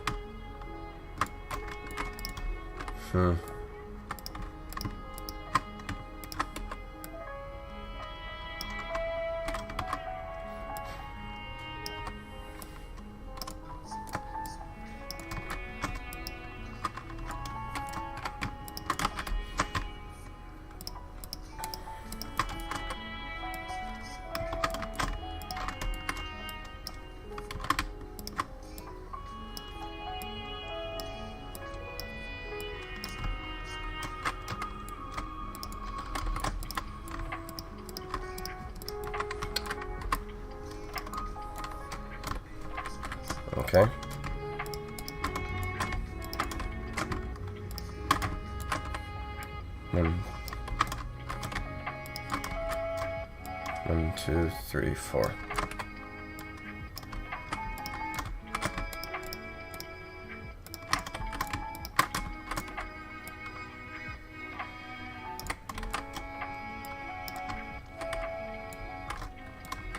Okay. One, two, three, four.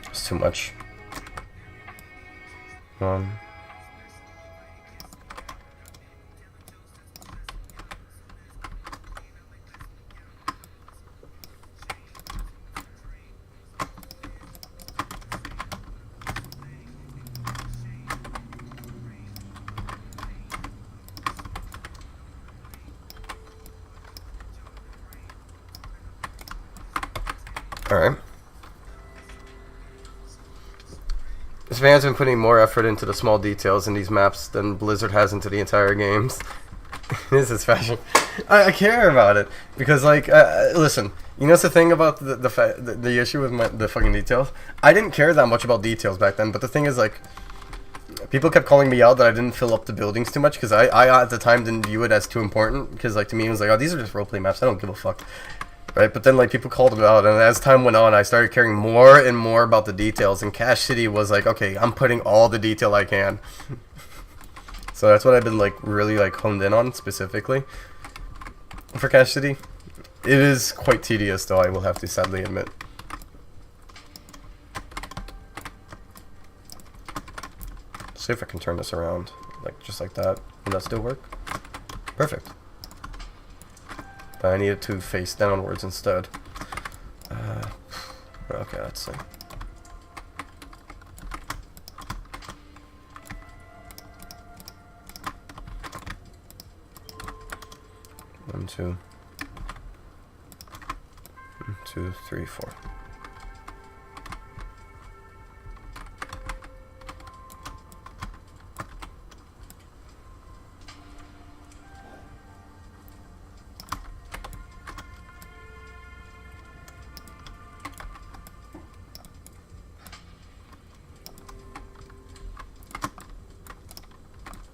It's too much. Alright. This man's been putting more effort into the small details in these maps than Blizzard has into the entire games. This is fashion. I care about it because, like, listen. You know what's the thing about the issue with the fucking details? I didn't care that much about details back then, but the thing is, like, people kept calling me out that I didn't fill up the buildings too much because I at the time didn't view it as too important because, like, to me it was like, oh, these are just roleplay maps. I don't give a fuck. Right, but then like people called it out, and as time went on, I started caring more and more about the details. And Cache City was like, okay, I'm putting all the detail I can. So that's what I've been like really like honed in on specifically for Cache City. It is quite tedious, though. I will have to sadly admit. See if I can turn this around, like just like that. Will that still work? Perfect. But I need it to face downwards instead. Okay, let's see. One, two, 1, 2, 3, 4.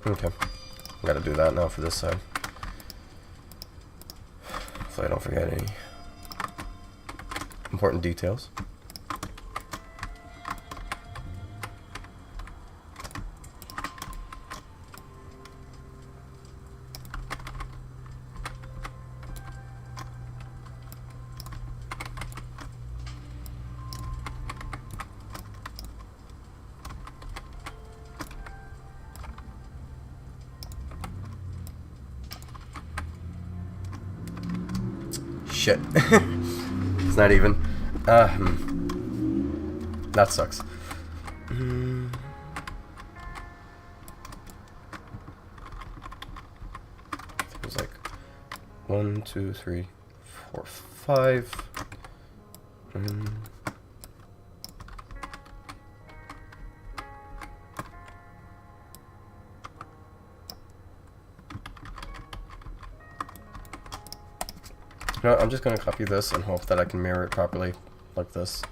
Okay, I gotta do that now for this side. So I don't forget any important details. Shit. It's not even. That sucks. It was like 1, 2, 3, 4, 5. You know, I'm just going to copy this and hope that I can mirror it properly like this.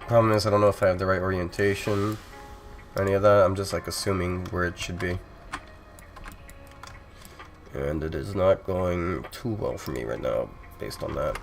Problem is, I don't know if I have the right orientation or any of that. I'm just like assuming where it should be. And it is not going too well for me right now based on that.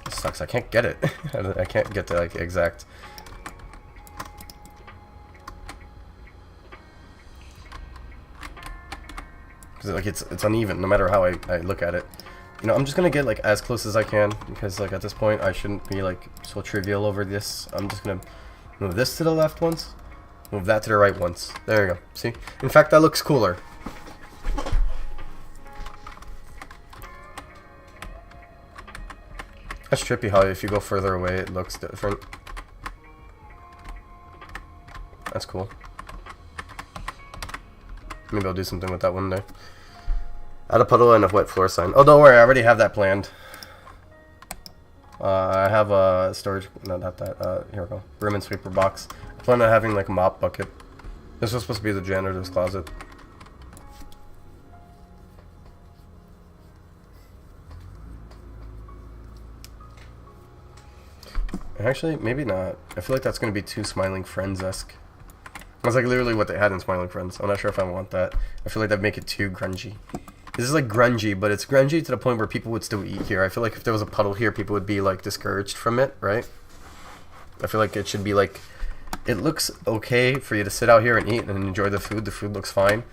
Sucks, I can't get it. I can't get the like exact. Because like it's uneven no matter how I look at it. You know, I'm just gonna get like as close as I can because like at this point I shouldn't be like so trivial over this. I'm just gonna move this to the left once, move that to the right once. There you go. See? In fact, that looks cooler. That's trippy how if you go further away it looks different. That's cool. Maybe I'll do something with that one day. Add a puddle and a wet floor sign. Oh, don't worry, I already have that planned. I have a storage, no, not that, here we go. Broom and sweeper box. I plan on having like a mop bucket. This was supposed to be the janitor's closet. Actually, maybe not. I feel like that's going to be too Smiling Friends-esque. That's like literally what they had in Smiling Friends. I'm not sure if I want that. I feel like that'd make it too grungy. This is like grungy, but it's grungy to the point where people would still eat here. I feel like if there was a puddle here, people would be like discouraged from it, right? I feel like it should be like, it looks okay for you to sit out here and eat and enjoy the food. The food looks fine.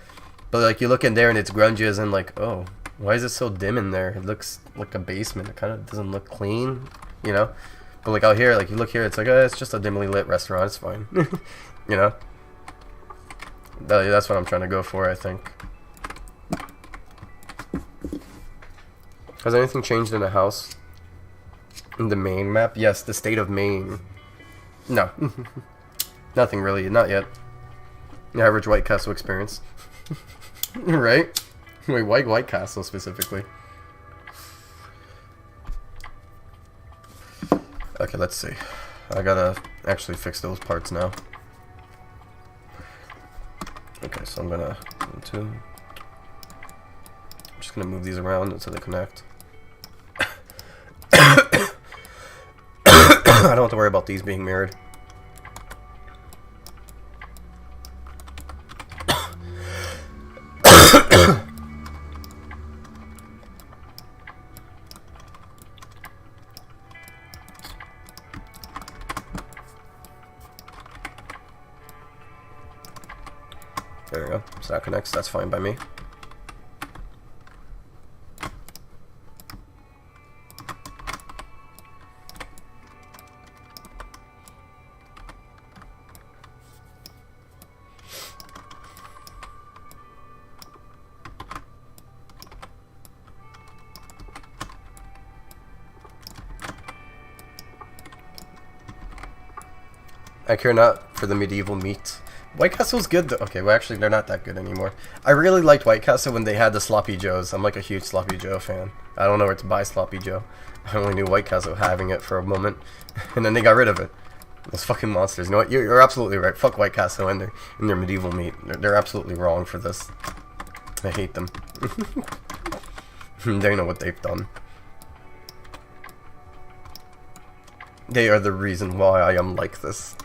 But like you look in there and it's grungy as in like, oh, why is it so dim in there? It looks like a basement. It kind of doesn't look clean, you know? But like out here, like you look here, it's like, it's just a dimly lit restaurant. It's fine, you know. That's what I'm trying to go for, I think. Has anything changed in the house? In the Maine map? Yes, the state of Maine. No, nothing really, not yet. The average White Castle experience, right? Wait, White Castle specifically. Okay, let's see. I gotta actually fix those parts now. Okay, so I'm gonna I'm just gonna move these around until they connect. I don't have to worry about these being mirrored. There we go. So that connects. That's fine by me. I care not for the medieval meat. White Castle's good though. Okay, well actually they're not that good anymore. I really liked White Castle when they had the Sloppy Joes. I'm like a huge Sloppy Joe fan. I don't know where to buy Sloppy Joe. I only knew White Castle having it for a moment, and then they got rid of it. Those fucking monsters. You know what? You're absolutely right. Fuck White Castle and their medieval meat. They're absolutely wrong for this. I hate them. They know what they've done. They are the reason why I am like this.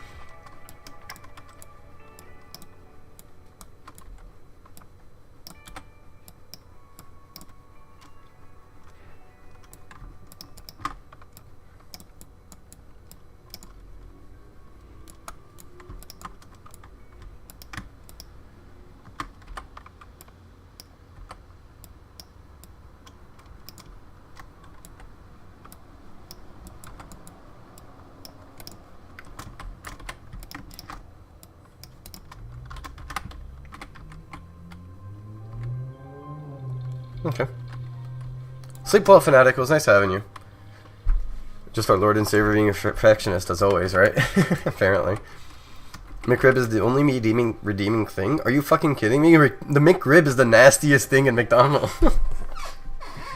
Okay. Sleep well, Fanatic. It was nice having you. Just our Lord and Savior being a perfectionist, as always, right? Apparently. McRib is the only redeeming thing? Are you fucking kidding me? The McRib is the nastiest thing in McDonald's.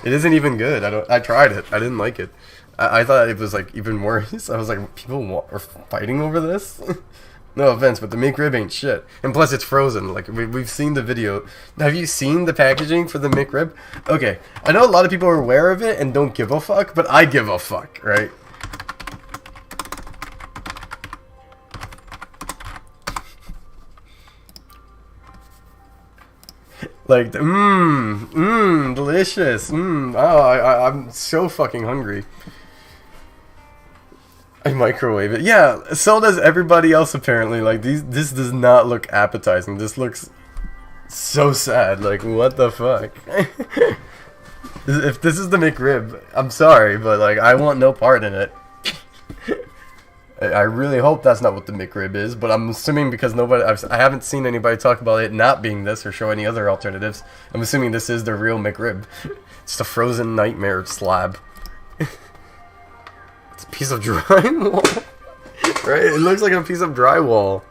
It isn't even good. I tried it. I didn't like it. I thought it was like even worse. I was like, people are fighting over this? No offense, but the McRib ain't shit. And plus, it's frozen. Like, we've seen the video. Have you seen the packaging for the McRib? Okay, I know a lot of people are aware of it and don't give a fuck, but I give a fuck, right? Like, delicious. Oh, I'm so fucking hungry. I microwave it. Yeah, so does everybody else apparently. Like this does not look appetizing. This looks so sad. Like what the fuck? If this is the McRib, I'm sorry, but like I want no part in it. I really hope that's not what the McRib is, but I'm assuming because I haven't seen anybody talk about it not being this or show any other alternatives. I'm assuming this is the real McRib. It's the frozen nightmare slab. Piece of drywall, right? It looks like a piece of drywall.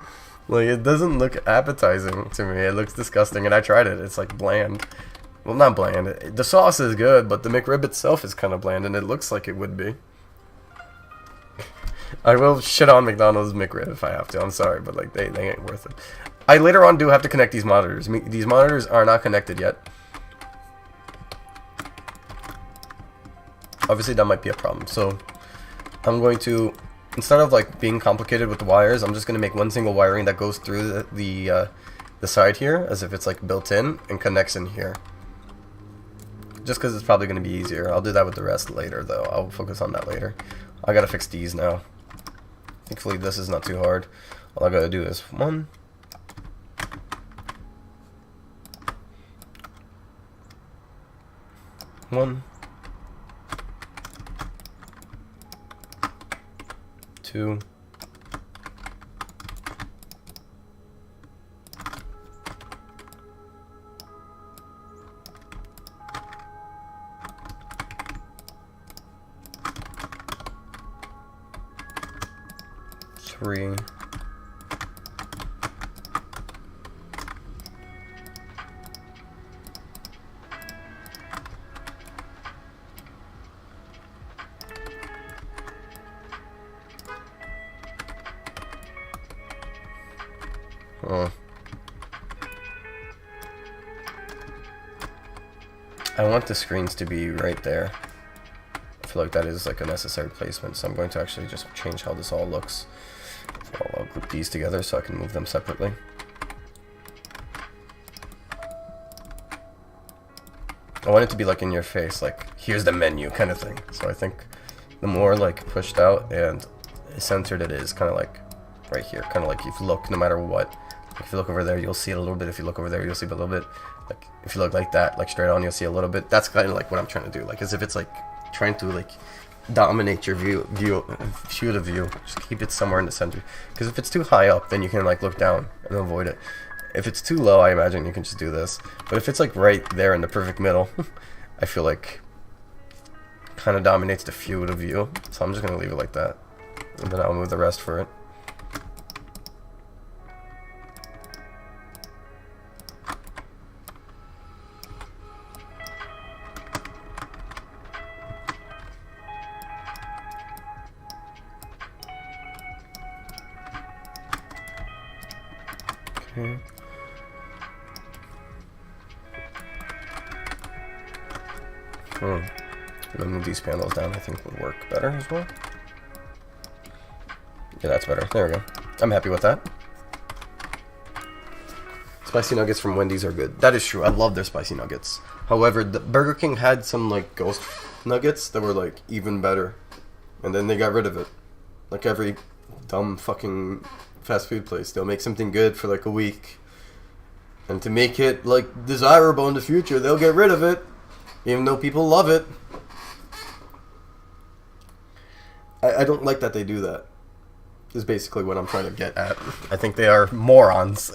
Like it doesn't look appetizing to me. It looks disgusting, and I tried it. It's like bland. Well, not bland. The sauce is good, but the McRib itself is kind of bland, and it looks like it would be. I will shit on McDonald's McRib if I have to. I'm sorry, but like they ain't worth it. I later on do have to connect these monitors. These monitors are not connected yet. Obviously, that might be a problem. So I'm going to, instead of like being complicated with the wires, I'm just going to make one single wiring that goes through the side here, as if it's like built in, and connects in here. Just because it's probably going to be easier. I'll do that with the rest later, though. I'll focus on that later. I got to fix these now. Thankfully, this is not too hard. All I got to do is 1, 1, 2, 3, 4. I want the screens to be right there. I feel like that is like a necessary placement, so I'm going to actually just change how this all looks. I'll group these together so I can move them separately. I want it to be like in your face, like here's the menu kind of thing. So I think the more like pushed out and centered it is, kind of like right here, kind of like if you look, no matter what, if you look over there you'll see it a little bit, if you look over there you'll see it a little bit, like if you look like that, like straight on, you'll see a little bit. That's kind of like what I'm trying to do, like as if it's like trying to like dominate your view of the view. Just keep it somewhere in the center, because if it's too high up then you can like look down and avoid it. If it's too low, I imagine you can just do this, but if it's like right there in the perfect middle, I feel like kind of dominates the field of view, so I'm just gonna leave it like that, and then I'll move the rest for it. Okay. Then move these panels down, I think would work better as well. Yeah, that's better. There we go. I'm happy with that. Spicy nuggets from Wendy's are good. That is true. I love their spicy nuggets. However, the Burger King had some like ghost nuggets that were like even better, and then they got rid of it. Like every dumb fucking fast food place, they'll make something good for like a week, and to make it like desirable in the future, they'll get rid of it, even though people love it. I don't like that they do that. Is basically what I'm trying to get at. I think they are morons.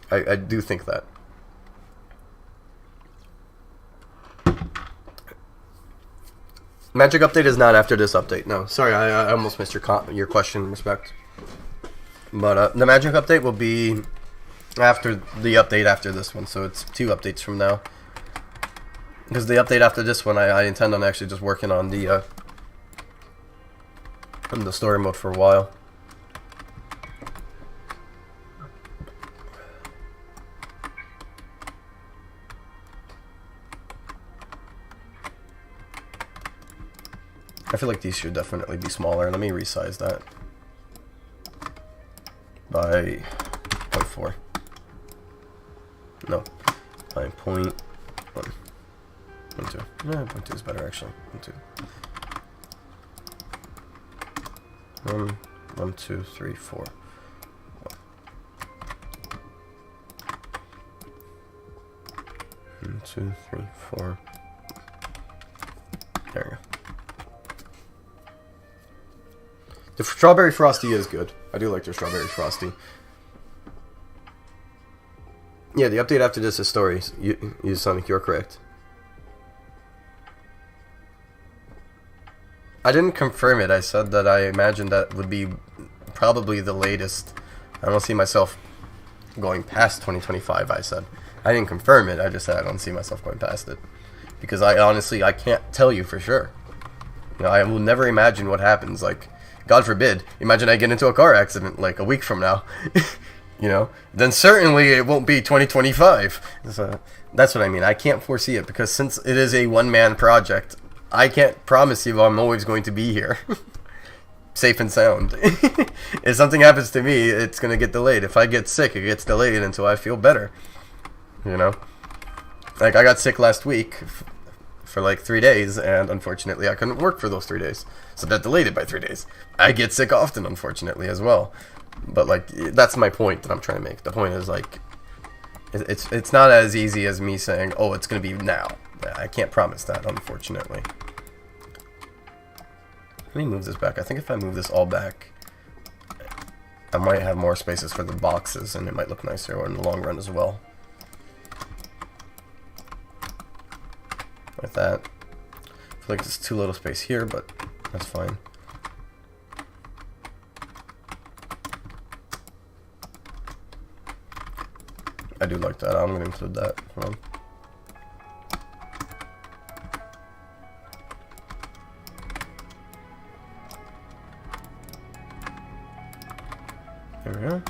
I do think that. Magic update is not after this update. No, sorry, I almost missed your question. Respect. But the magic update will be after the update after this one, so it's 2 updates from now. Because the update after this one, I intend on actually just working on the story mode for a while. I feel like these should definitely be smaller. Let me resize that by 0.4. No, by 0.1. 0.2. Yeah, 0.2 is better actually. 0.2. 1, 2, 3, 4. 1, 2, 3, 4. There we go. The strawberry frosty is good. I do like their strawberry frosty. Yeah, the update after this is stories. You Sonic, you're correct. I didn't confirm it. I said that I imagined that would be probably the latest. I don't see myself going past 2025, I said. I didn't confirm it. I just said I don't see myself going past it. Because I honestly can't tell you for sure. You know, I will never imagine what happens. Like, God forbid, imagine I get into a car accident like a week from now. You know, then certainly it won't be 2025. So that's what I mean. I can't foresee it because since it is a one-man project, I can't promise you I'm always going to be here. Safe and sound. If something happens to me, it's going to get delayed. If I get sick, it gets delayed until I feel better. You know? Like, I got sick last week for like 3 days, and unfortunately I couldn't work for those 3 days. So that delayed it by 3 days. I get sick often, unfortunately, as well. But, like, that's my point that I'm trying to make. The point is, like, it's not as easy as me saying, oh, it's going to be now. I can't promise that, unfortunately. Let me move this back. I think if I move this all back, I might have more spaces for the boxes, and it might look nicer in the long run as well. Like that. I feel like there's too little space here, but that's fine. I do like that. I'm going to include that. Hold on. There we go.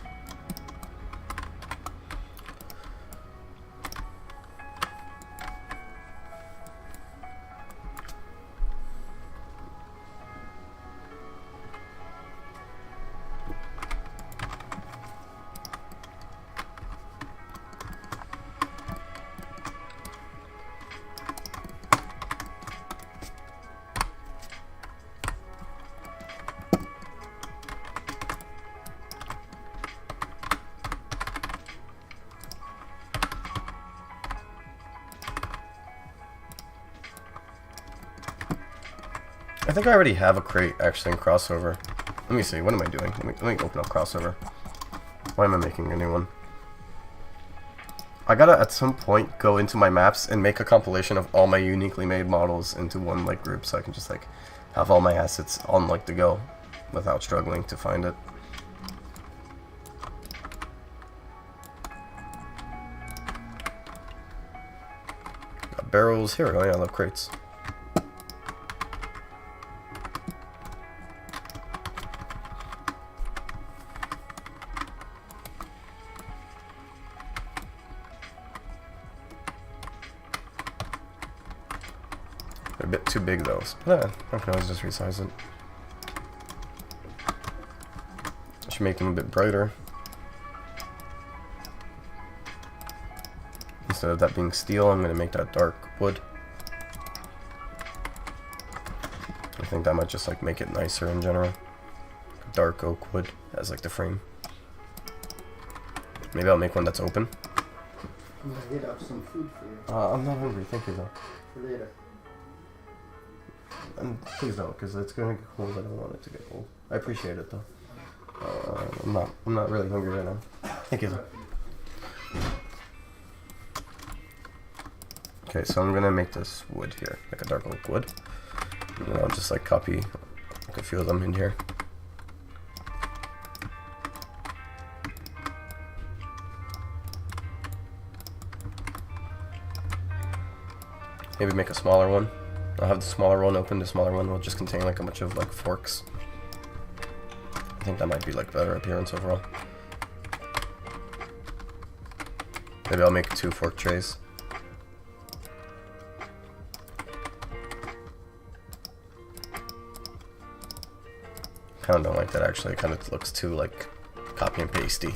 I think I already have a crate actually in crossover. Let me see, what am I doing? Let me open up crossover. Why am I making a new one? I gotta at some point go into my maps and make a compilation of all my uniquely made models into one like group so I can just like have all my assets on like the go without struggling to find it. Got barrels here. Oh yeah, I love crates. a bit too big though. So, I can always just resize it. I should make them a bit brighter. Instead of that being steel, I'm going to make that dark wood. I think that might just like make it nicer in general. Dark oak wood as like the frame. Maybe I'll make one that's open. I'm gonna heat up some food for you I'm not hungry, thank you though. for later. And please don't, because it's gonna get cold. I don't want it to get cold. I appreciate it though. I'm not really hungry right now. Thank you though. Okay, so I'm gonna make this wood here, like a dark oak wood. And then I'll just like copy like a few of them in here. Maybe make a smaller one. I'll have the smaller one open. The smaller one will just contain like a bunch of like forks. I think that might be like better appearance overall. Maybe I'll make 2 fork trays. Kinda don't like that actually. It kinda looks too like copy and pasty.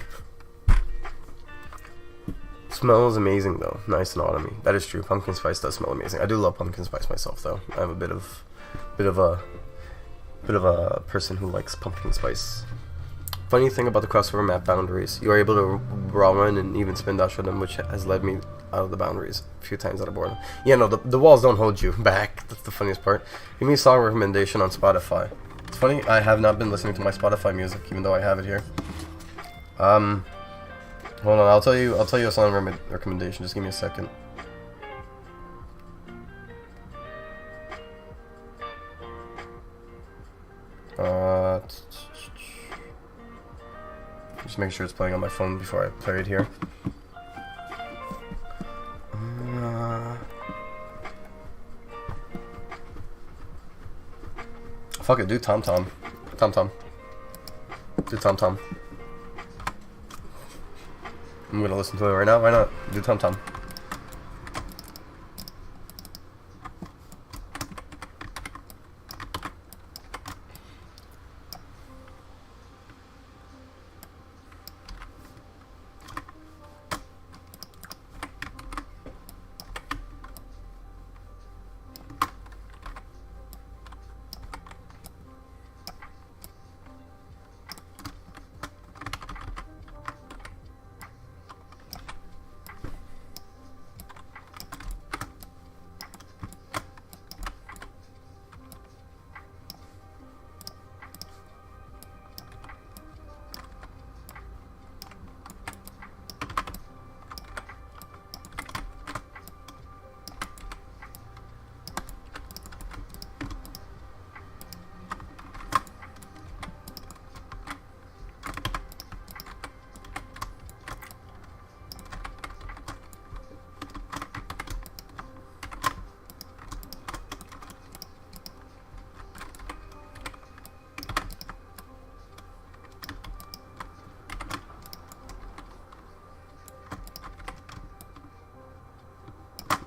Smells amazing though, nice and autumny. That is true. Pumpkin spice does smell amazing. I do love pumpkin spice myself though. I'm a bit of a person who likes pumpkin spice. Funny thing about the crossover map boundaries, you are able to raw run and even spin dash with them, which has led me out of the boundaries a few times out of boredom. Yeah, no, the walls don't hold you back. That's the funniest part. Give me a song recommendation on Spotify. It's funny, I have not been listening to my Spotify music, even though I have it here. Hold on, I'll tell you a song recommendation. Just give me a second. Just make sure it's playing on my phone before I play it here. Fuck it, do Tom Tom. Tom Tom. Do Tom Tom. I'm gonna listen to it right now. Why not? Do Tom Tom.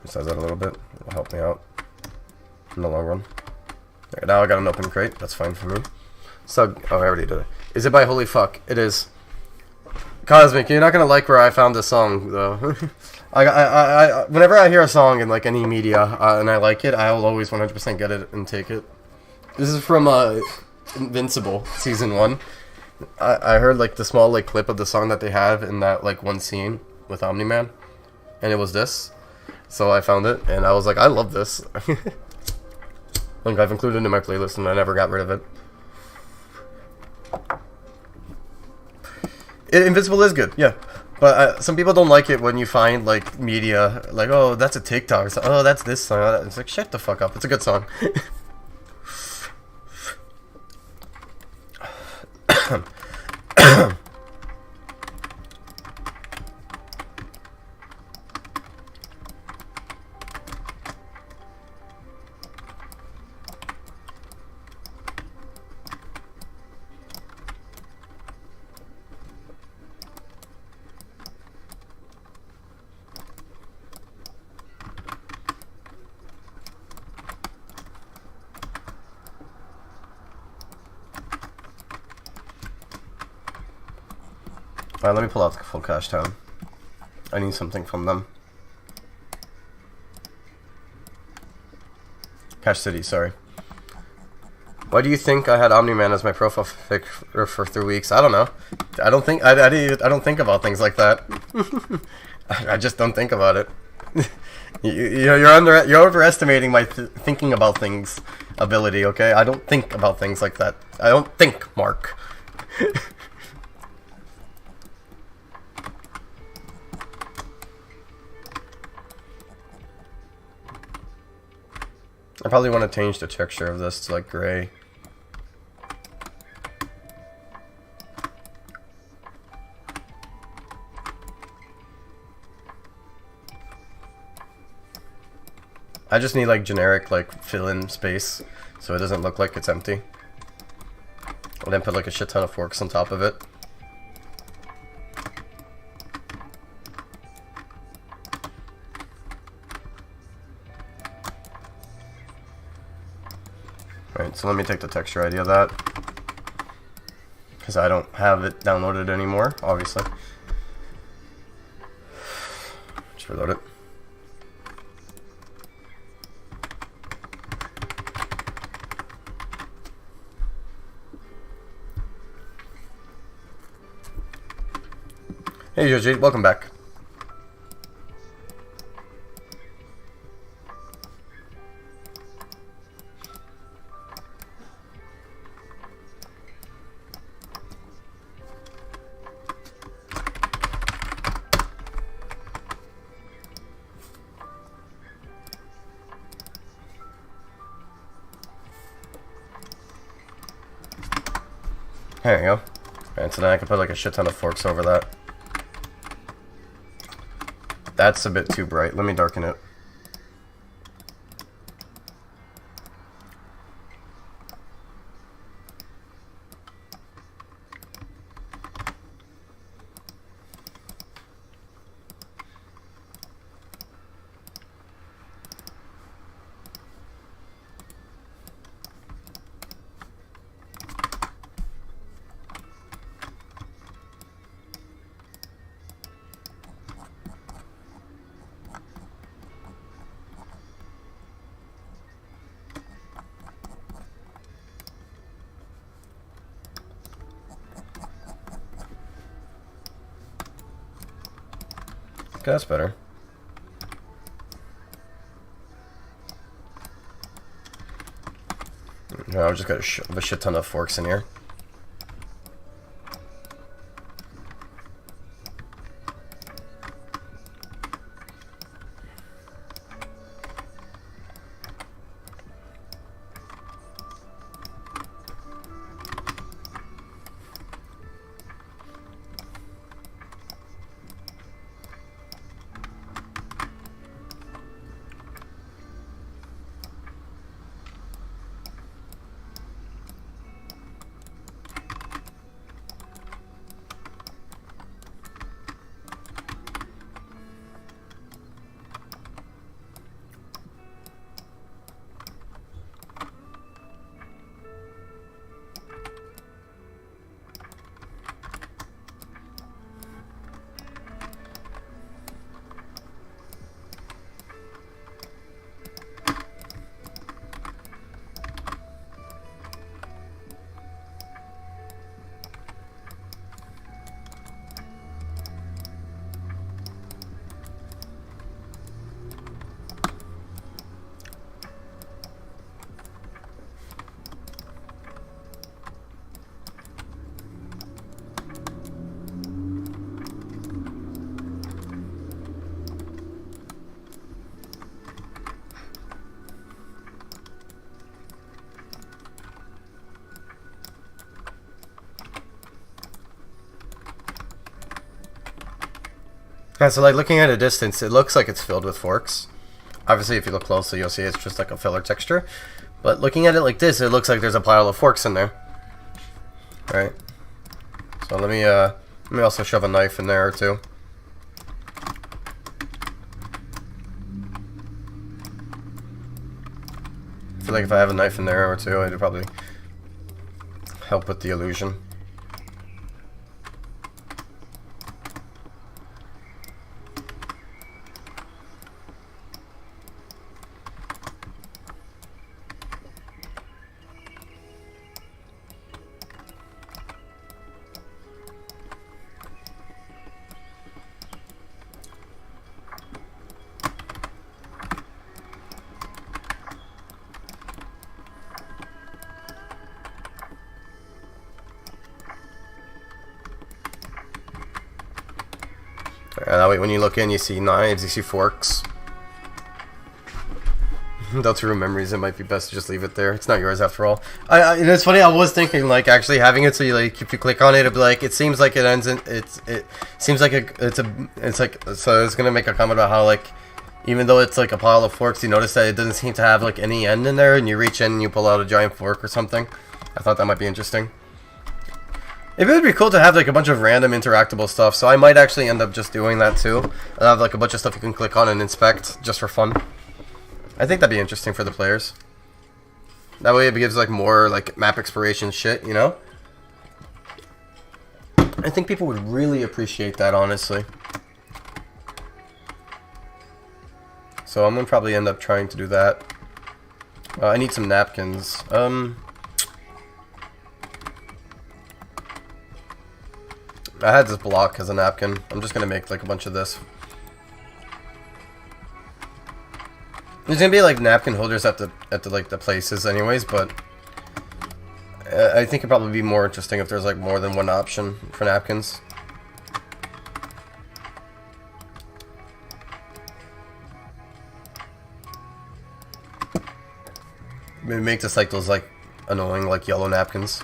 Size that a little bit. It'll help me out in the long run. Okay, now I got an open crate. That's fine for me. So, oh, I already did it. Is it by Holy Fuck? It is. Cosmic, you're not gonna like where I found this song though. Whenever I hear a song in like any media and I like it, I will always 100% get it and take it. This is from Invincible season 1. I heard like the small like clip of the song that they have in that like one scene with Omni-Man, and it was this. So I found it, and I was like, I love this. Like, I've included it in my playlist, and I never got rid of it. Invincible is good, yeah. But some people don't like it when you find, like, media, like, oh, that's a TikTok, so, oh, that's this song. It's like, shut the fuck up. It's a good song. Alright, let me pull out the full cash town. I need something from them. Cash City, sorry. Why do you think I had Omni-Man as my profile pic for 3 weeks? I don't know. I don't think I don't think about things like that. I just don't think about it. You're overestimating my thinking about things ability. Okay, I don't think about things like that. I don't think, Mark. I probably want to change the texture of this to like gray. I just need like generic like fill-in space so it doesn't look like it's empty. And then put like a shit ton of forks on top of it. Right, so let me take the texture ID of that. Because I don't have it downloaded anymore, obviously. Just reload it. Hey Joji, welcome back. There you go. And so then I can put like a shit ton of forks over that. That's a bit too bright. Let me darken it. Okay, that's better. Now I've just got a shit ton of forks in here. Yeah, so like looking at a distance, it looks like it's filled with forks. Obviously, if you look closely, you'll see it's just like a filler texture. But looking at it like this, it looks like there's a pile of forks in there. Alright. So let me also shove a knife in there or two. I feel like if I have a knife in there or two, it'd probably help with the illusion. And that way when you look in, you see knives, you see forks. Those true memories, it might be best to just leave it there. It's not yours after all. And it's funny, I was thinking, like, actually having it so you, like, if you click on it, it'll be like, it seems like it ends in, it seems like it's like, so I was gonna make a comment about how, like, even though it's like a pile of forks, you notice that it doesn't seem to have, like, any end in there, and you reach in and you pull out a giant fork or something. I thought that might be interesting. It would be cool to have, like, a bunch of random interactable stuff, so I might actually end up just doing that too. And have, like, a bunch of stuff you can click on and inspect, just for fun. I think that'd be interesting for the players. That way it gives, like, more, like, map exploration shit, you know? I think people would really appreciate that, honestly. So I'm gonna probably end up trying to do that. I need some napkins. I had this block as a napkin. I'm just gonna make, like, a bunch of this. There's gonna be, like, napkin holders at the like the places anyways, but I think it'd probably be more interesting if there's, like, more than one option for napkins. Maybe make this like those, like, annoying, like, yellow napkins.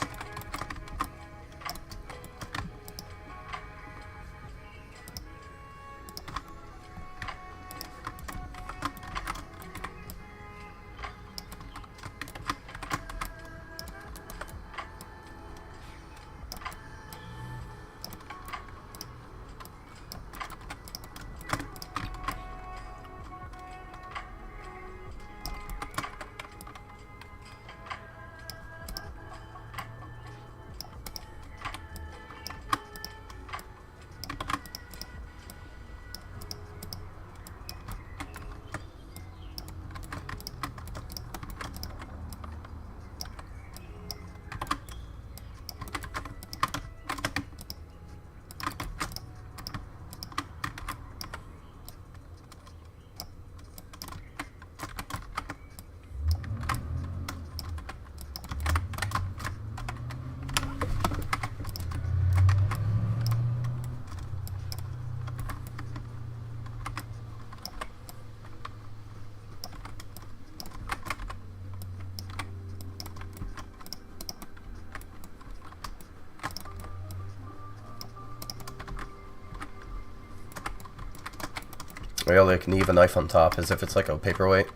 Or like leave a knife on top as if it's like a paperweight.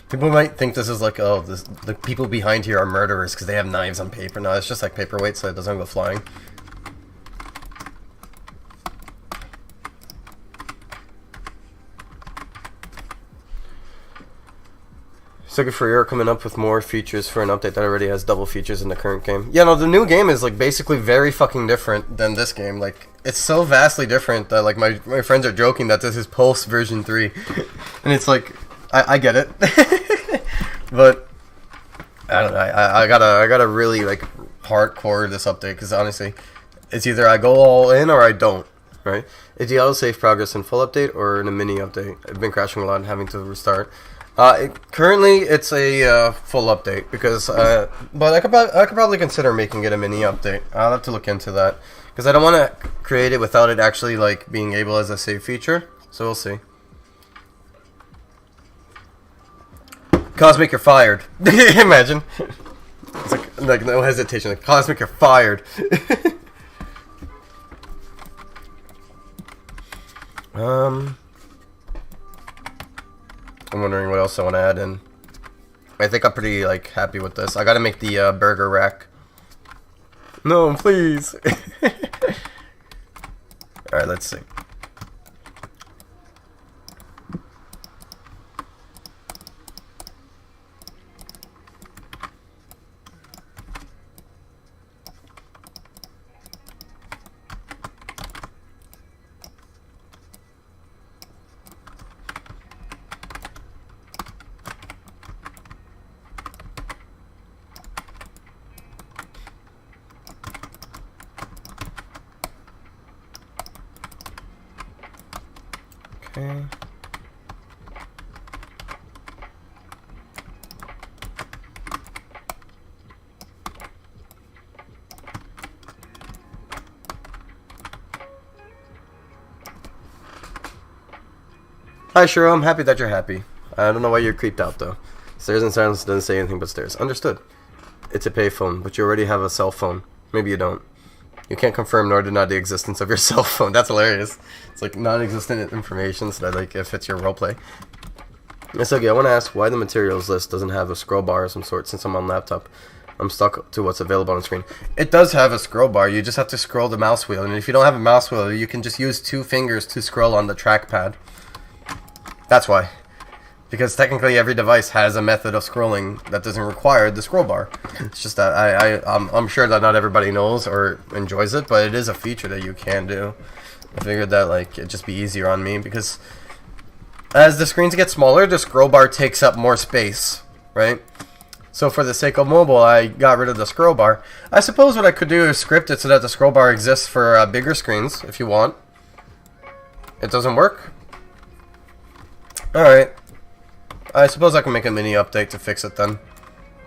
People might think this is like, oh, the people behind here are murderers because they have knives on paper. No, it's just like paperweight so it doesn't go flying. Sugar for Air coming up with more features for an update that already has double features in the current game. Yeah, no, the new game is like basically very fucking different than this game. Like, it's so vastly different that like my friends are joking that this is Pulse version 3. And it's like, I get it. But I don't know, I gotta really like hardcore this update because honestly, it's either I go all in or I don't, right? Is the autosave progress in full update or in a mini update? I've been crashing a lot and having to restart. Currently, it's a full update because, but I could probably consider making it a mini update. I'll have to look into that because I don't want to create it without it actually like being able as a save feature. So we'll see. Cosmic, you're fired. Imagine. It's like no hesitation. Like, Cosmic, you're fired. I'm wondering what else I want to add in. I think I'm pretty like happy with this. I gotta make the burger rack. No, please. Alright, let's see. Okay. Hi, Shiro. I'm happy that you're happy. I don't know why you're creeped out, though. Stairs and silence doesn't say anything but stairs. Understood. It's a payphone, but you already have a cell phone. Maybe you don't. You can't confirm nor deny the existence of your cell phone. That's hilarious. It's like non-existent information, so that like it fits your roleplay. It's okay. I want to ask why the materials list doesn't have a scroll bar of some sort since I'm on laptop. I'm stuck to what's available on the screen. It does have a scroll bar. You just have to scroll the mouse wheel, and if you don't have a mouse wheel, you can just use 2 fingers to scroll on the trackpad. That's why. Because technically every device has a method of scrolling that doesn't require the scroll bar. It's just that I'm sure that not everybody knows or enjoys it, but it is a feature that you can do. I figured that like it'd just be easier on me because as the screens get smaller, the scroll bar takes up more space, right? So for the sake of mobile, I got rid of the scroll bar. I suppose what I could do is script it so that the scroll bar exists for bigger screens if you want. It doesn't work? Alright. I suppose I can make a mini update to fix it then.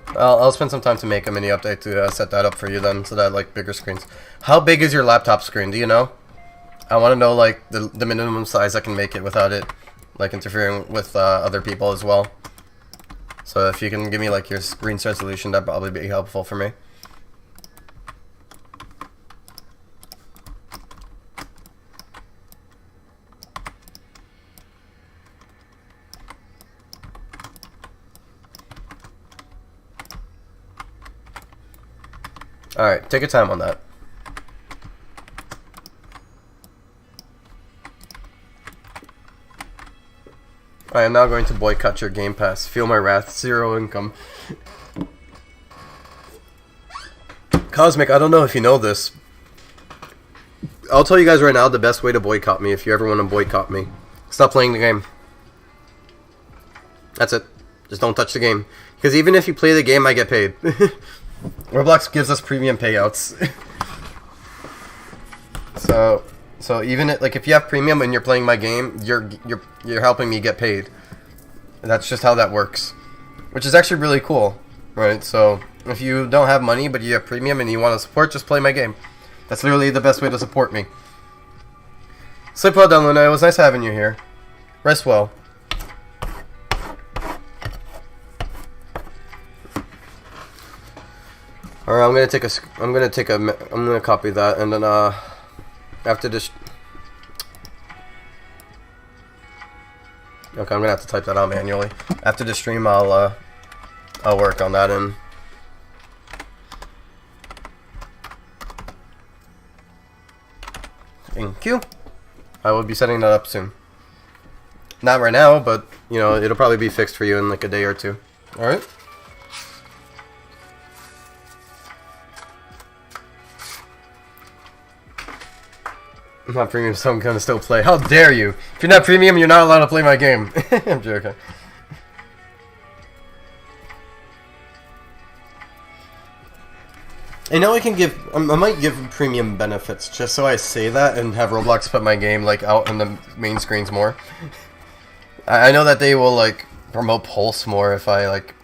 I'll spend some time to make a mini update to set that up for you then, so that like bigger screens. How big is your laptop screen? Do you know? I want to know like the minimum size I can make it without it like interfering with other people as well. So if you can give me like your screen resolution, that'd probably be helpful for me. Alright, take your time on that. I am now going to boycott your Game Pass. Feel my wrath. 0 income. Cosmic, I don't know if you know this. I'll tell you guys right now the best way to boycott me if you ever want to boycott me. Stop playing the game. That's it. Just don't touch the game. Because even if you play the game, I get paid. Roblox gives us premium payouts. So even like if you have premium and you're playing my game, you're helping me get paid. And that's just how that works, which is actually really cool, right? So if you don't have money but you have premium and you want to support, just play my game. That's literally the best way to support me. Sleep well, Luna. It was nice having you here. Rest well. Alright, I'm gonna copy that, and then after this, okay, I'm gonna have to type that out manually. After the stream, I'll work on that. And thank you. I will be setting that up soon. Not right now, but you know it'll probably be fixed for you in like a day or two. All right. I'm not premium, so I'm gonna still play. How dare you? If you're not premium, you're not allowed to play my game. I'm joking. I know I can give. I might give premium benefits just so I say that and have Roblox put my game like out on the main screens more. I know that they will like promote Pulse more if I like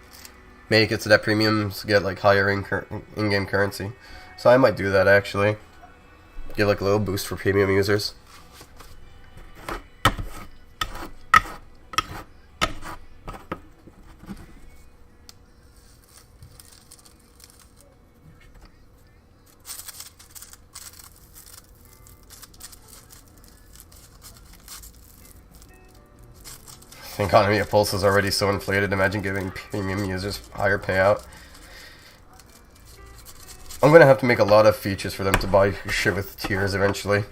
make it so that premiums get like higher in-game currency. So I might do that actually. Give like a little boost for premium users. The economy of Pulse is already so inflated. Imagine giving premium users higher payout. I'm gonna have to make a lot of features for them to buy shit with tiers eventually.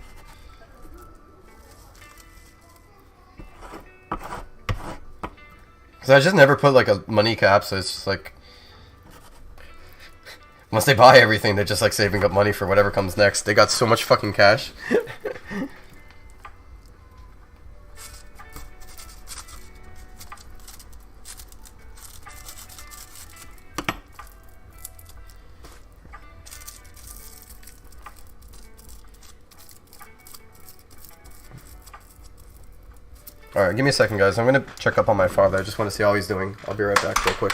Cause I just never put like a money cap, so it's just like once they buy everything, they're just like saving up money for whatever comes next. They got so much fucking cash. Alright, give me a second, guys. I'm gonna check up on my father. I just want to see how he's doing. I'll be right back real quick.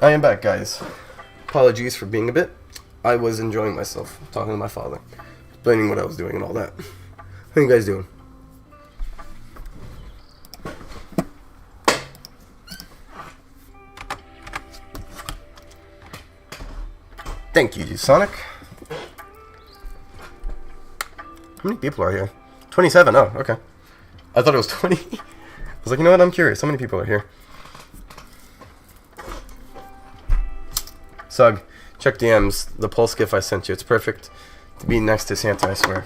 I am back, guys. Apologies for being a bit. I was enjoying myself, talking to my father, explaining what I was doing and all that. How you guys doing? Thank you, Sonic. How many people are here? 27, oh, okay. I thought it was 20. I was like, you know what, I'm curious. How many people are here? Sug, check DMs. The pulse gif I sent you. It's perfect to be next to Santa, I swear.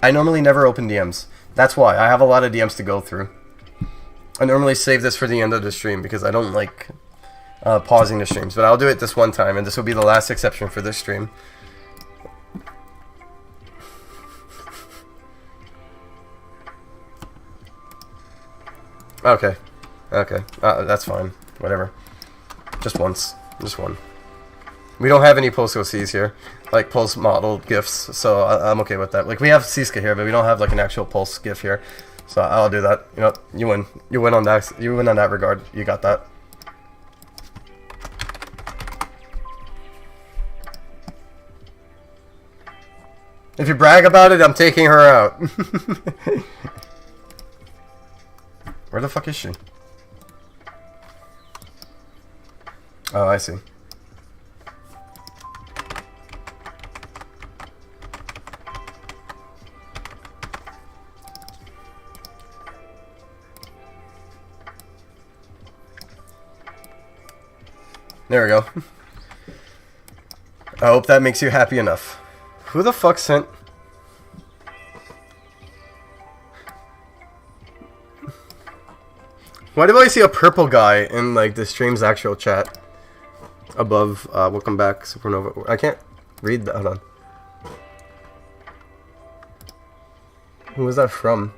I normally never open DMs. That's why. I have a lot of DMs to go through. I normally save this for the end of the stream because I don't like pausing the streams. But I'll do it this one time, and this will be the last exception for this stream. Okay. Okay. That's fine. Whatever. Just once. Just one. We don't have any post OCs here. Like, pulse model gifs. So I'm okay with that. Like, we have Siska here, but we don't have, like, an actual pulse gif here. So I'll do that. You know, you win. You win on that. You win on that regard. You got that. If you brag about it, I'm taking her out. Where the fuck is she? Oh, I see. There we go. I hope that makes you happy enough. Who the fuck sent... Why do I see a purple guy in, like, the stream's actual chat? Above, welcome back, Supernova. I can't read that. Hold on. Who was that from?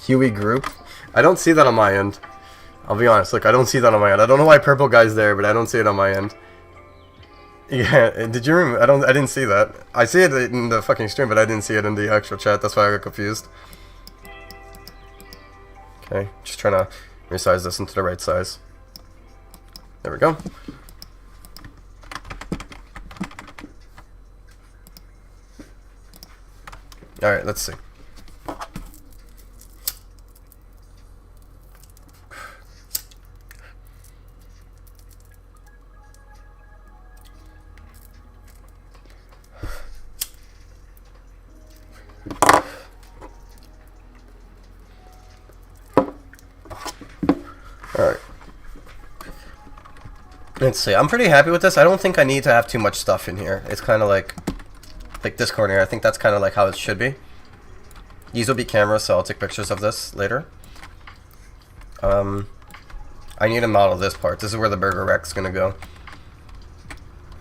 Huey Group? I don't see that on my end. I'll be honest, look, I don't see that on my end. I don't know why purple guy's there, but I don't see it on my end. Yeah, did you remember? I didn't see that. I see it in the fucking stream, but I didn't see it in the actual chat. That's why I got confused. Okay, just trying to resize this into the right size. There we go. Alright, let's see. Alright. Let's see. I'm pretty happy with this. I don't think I need to have too much stuff in here. It's kind of like this corner here. I think that's kind of like how it should be. These will be cameras, so I'll take pictures of this later. I need to model this part. This is where the burger rack's going to go.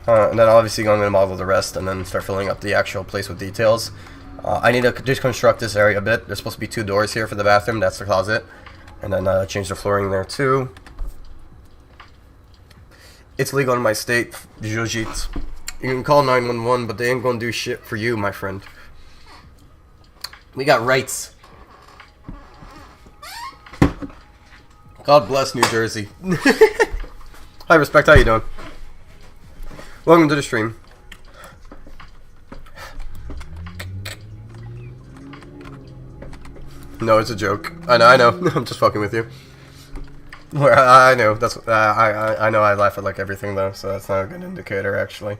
And then obviously I'm going to model the rest and then start filling up the actual place with details. I need to just construct this area a bit. There's supposed to be 2 doors here for the bathroom. That's the closet. And then change the flooring there too. It's legal in my state, Jojit. You can call 911, but they ain't gonna do shit for you, my friend. We got rights. God bless New Jersey. Hi, Respect. How you doing? Welcome to the stream. No, it's a joke. I know. I'm just fucking with you. I know. That's. I know. I laugh at like everything though, so that's not a good indicator, actually.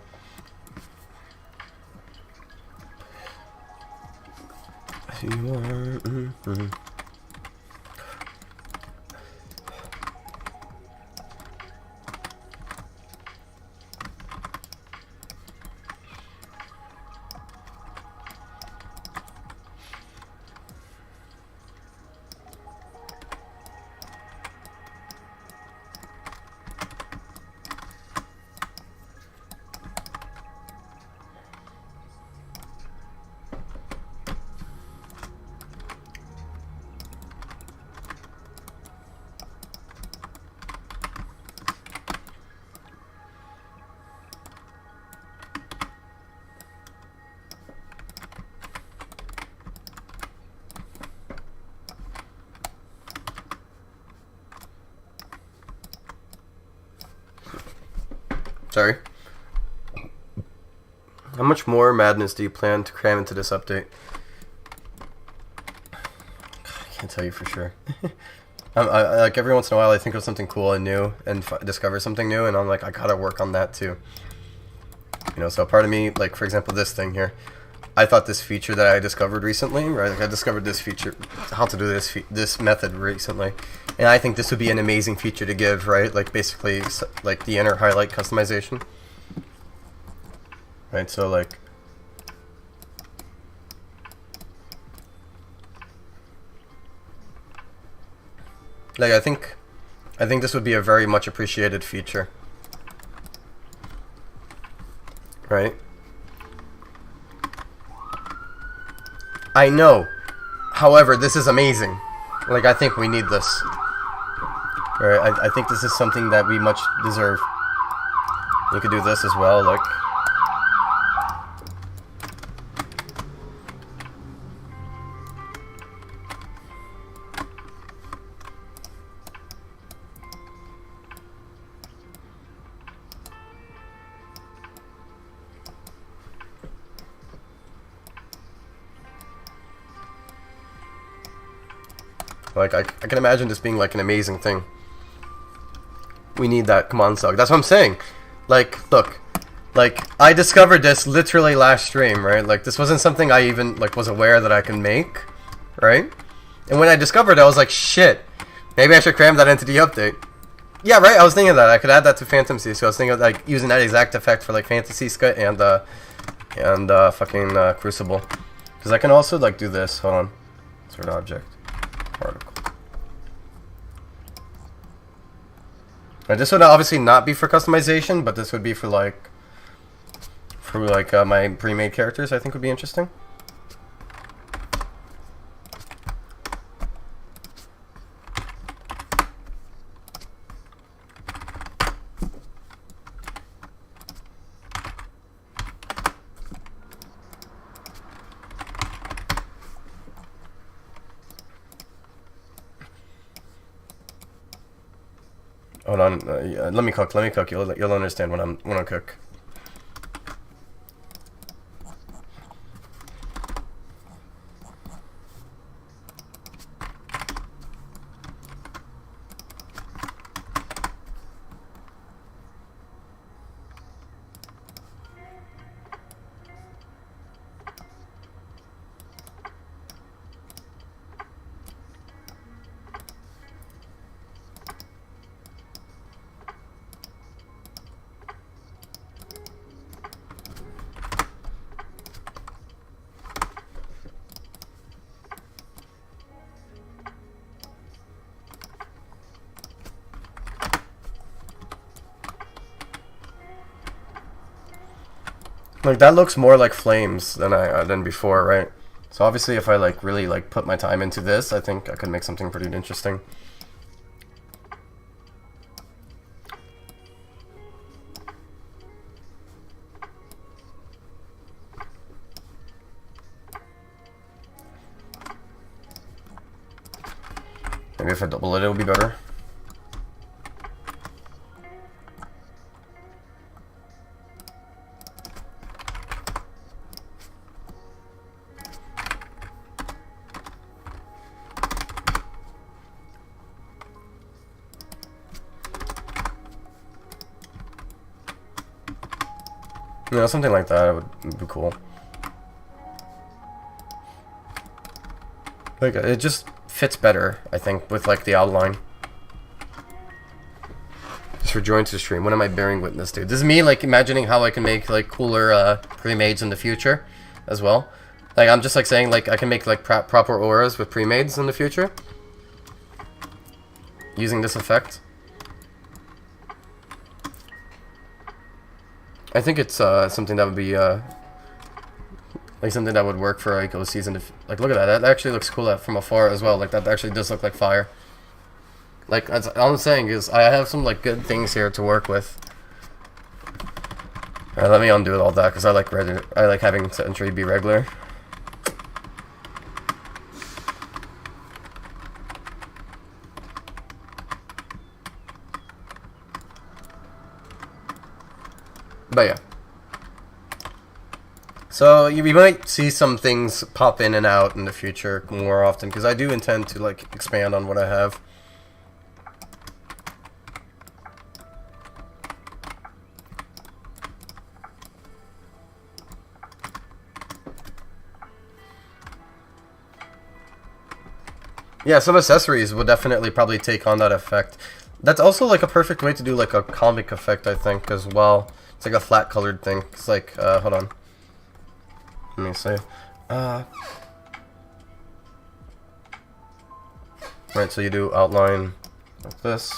Sorry. How much more madness do you plan to cram into this update? I can't tell you for sure. Like every once in a while, I think of something cool and new, and discover something new, and I'm like, I gotta work on that too. You know, so part of me, like for example, this thing here. I thought this feature that I discovered recently, right? Like I discovered this feature, how to do this method recently, and I think this would be an amazing feature to give, right? Like basically, like the inner highlight customization, right? So like, I think this would be a very much appreciated feature, right? I know. However, this is amazing. Like, I think we need this. Right? I think this is something that we much deserve. You could do this as well, like. Like, I can imagine this being, like, an amazing thing. We need that. Come on, Sug. That's what I'm saying. Like, look. Like, I discovered this literally last stream, right? Like, this wasn't something I even, like, was aware that I can make, right? And when I discovered it, I was like, shit. Maybe I should cram that into the update. Yeah, right? I was thinking that. I could add that to Phantom Sea. So I was thinking of, like, using that exact effect for, like, Fantasy Scut and fucking Crucible. Because I can also, like, do this. Hold on. Insert object. Particle. Now, this would obviously not be for customization, but this would be for my pre-made characters. I think would be interesting. Hold on, yeah, let me cook. You'll understand when I cook. Like, that looks more like flames than before, right? So obviously if I like really like put my time into this, I think I could make something pretty interesting. Maybe if I double it, it'll be better. You know, something like that would be cool. Like, it just fits better, I think, with like the outline. Just for join to the stream. What am I bearing witness to? This is me like imagining how I can make like cooler pre-mades in the future as well. Like, I'm just like saying like I can make like proper auras with pre-mades in the future using this effect. I think it's something that would be like something that would work for like a season. Like, look at that. That actually looks cool from afar as well. Like, that actually does look like fire. Like, that's, all I'm saying is I have some like good things here to work with. Let me undo all that because I like having entry be regular. But yeah. So we might see some things pop in and out in the future more often, because I do intend to like expand on what I have. Yeah, some accessories would definitely probably take on that effect. That's also like a perfect way to do like a comic effect, I think, as well. It's like a flat colored thing. It's like, hold on. Let me see. Right, so you do outline like this.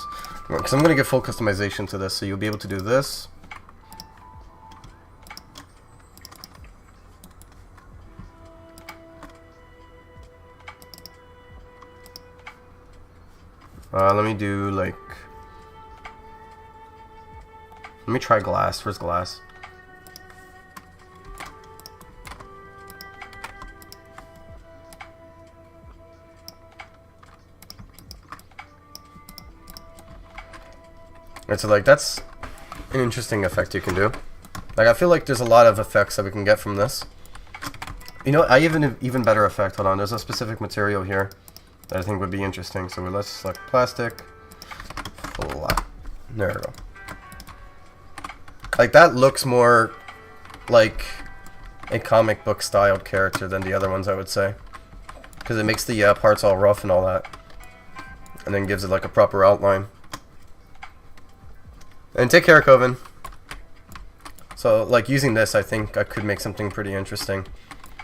Because I'm going to give full customization to this, so you'll be able to do this. Let me do like... Let me try glass. Where's glass? Right, so like that's an interesting effect you can do. Like I feel like there's a lot of effects that we can get from this. You know, I have an even better effect. Hold on, there's a specific material here that I think would be interesting. So let's select plastic. Flat. There we go. Like that looks more like a comic book styled character than the other ones, I would say, because it makes the parts all rough and all that, and then gives it like a proper outline. And take care, Coven. So like using this, I think I could make something pretty interesting.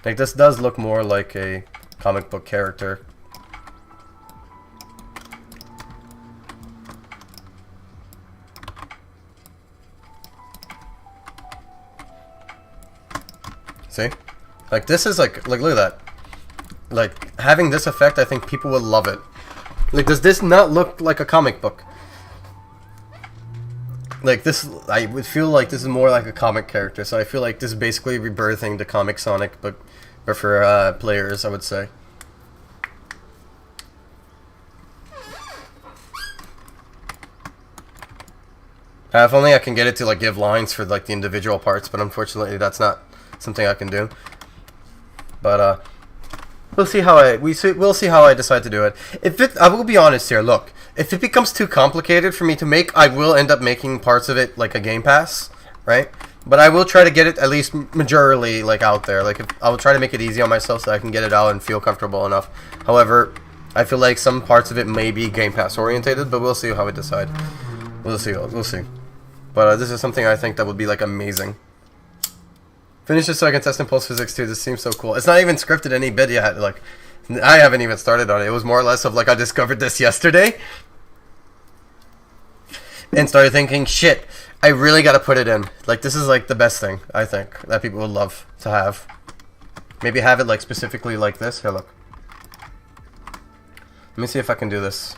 Like this does look more like a comic book character. See? Like this is like look at that. Like having this effect, I think people will love it. Like does this not look like a comic book? Like this, I would feel like this is more like a comic character. So I feel like this is basically rebirthing the comic Sonic, but for players, I would say. If only I can get it to like give lines for like the individual parts, but unfortunately that's not something I can do. But we'll see how we'll see how I decide to do it. If it, I will be honest here. Look, if it becomes too complicated for me to make, I will end up making parts of it like a Game Pass, right? But I will try to get it at least majorly like out there. Like I will try to make it easy on myself so I can get it out and feel comfortable enough. However, I feel like some parts of it may be Game Pass orientated, but we'll see how we decide. We'll see. We'll see. But this is something I think that would be like amazing. Finish it so I can test Impulse Physics too. This seems so cool. It's not even scripted any bit yet. Like, I haven't even started on it. It was more or less of like I discovered this yesterday and started thinking, shit, I really gotta put it in. Like, this is like the best thing, I think, that people would love to have. Maybe have it like specifically like this. Here, look. Let me see if I can do this.